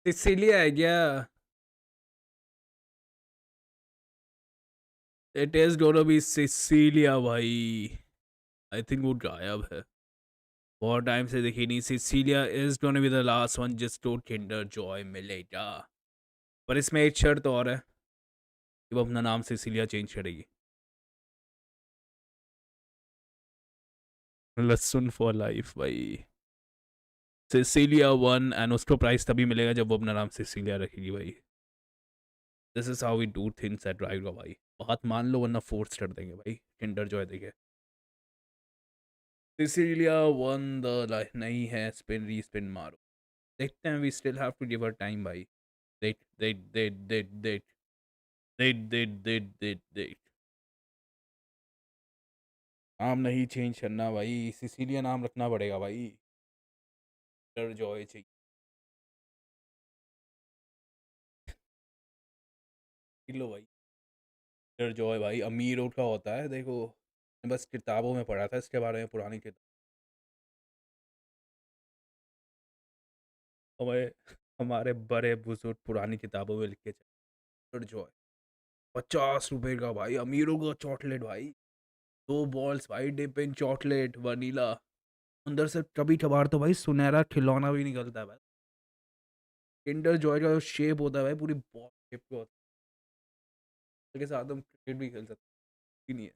[SPEAKER 2] इसीलिए है क्या? It is gonna be Sicilia भाई। आई थिंक वो गायब है, बहुत टाइम से दिखी नहीं। Sicilia is gonna be the last one जिसको किंडर जॉय मिलेगा। पर इसमें एक शर्त और है कि वो अपना नाम सिसिलिया चेंज करेगी। लहसुन फॉर लाइफ भाई। सिसिलिया वन एंड उसको प्राइस तभी मिलेगा जब वो अपना नाम सिसिलिया रखेगी भाई। This is how we do things at राइगा भाई। बात मान लो वरना फोर्स कर देंगे भाई। किंडर जॉय देखे सिसिलिया वन द लाइफ नहीं है। स्पिन री स्पिन मारो, देखते हैं। We still have to give her time भाई। देख देख देख देख देख देख देख देख देख देख। नाम नहीं चेंज करना भाई, सिसिलिया नाम रखना पड़ेगा भाई। किंडर जॉय चाहिए लो भाई। किंडर जॉय भाई अमीरों का होता है देखो। बस किताबों में पढ़ा था इसके बारे में, पुरानी किताब। हमारे हमारे बड़े बुजुर्ग पुरानी किताबों में लिख के चले। जॉय 50 रुपए का भाई, अमीरों का चॉकलेट भाई। 2 बॉल्स भाई, डिप इन चॉकलेट वनीला। अंदर से कभी कभार तो भाई सुनहरा खिलौना भी निकलता है भाई। किंडर जॉय का जो शेप होता है भाई, पूरी बॉल शेप का होता है। के साथ हम क्रिकेट भी खेल सकते ही नहीं है।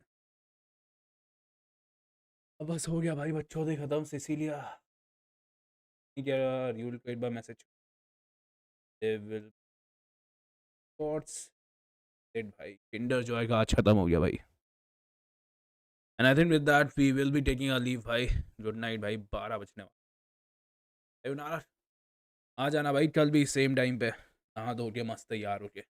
[SPEAKER 2] अब बस हो गया भाई, बच्चों से खत्म सिसिलिया। क्या you will paid by message. They will sports said भाई Kinder Joy का आज खत्म हो गया भाई. And I think with that we will be taking a leave भाई. Good night भाई 12 बजने वाले. आ जाना भाई कल भी सेम टाइम पे नहा धो के मस्त तैयार होके.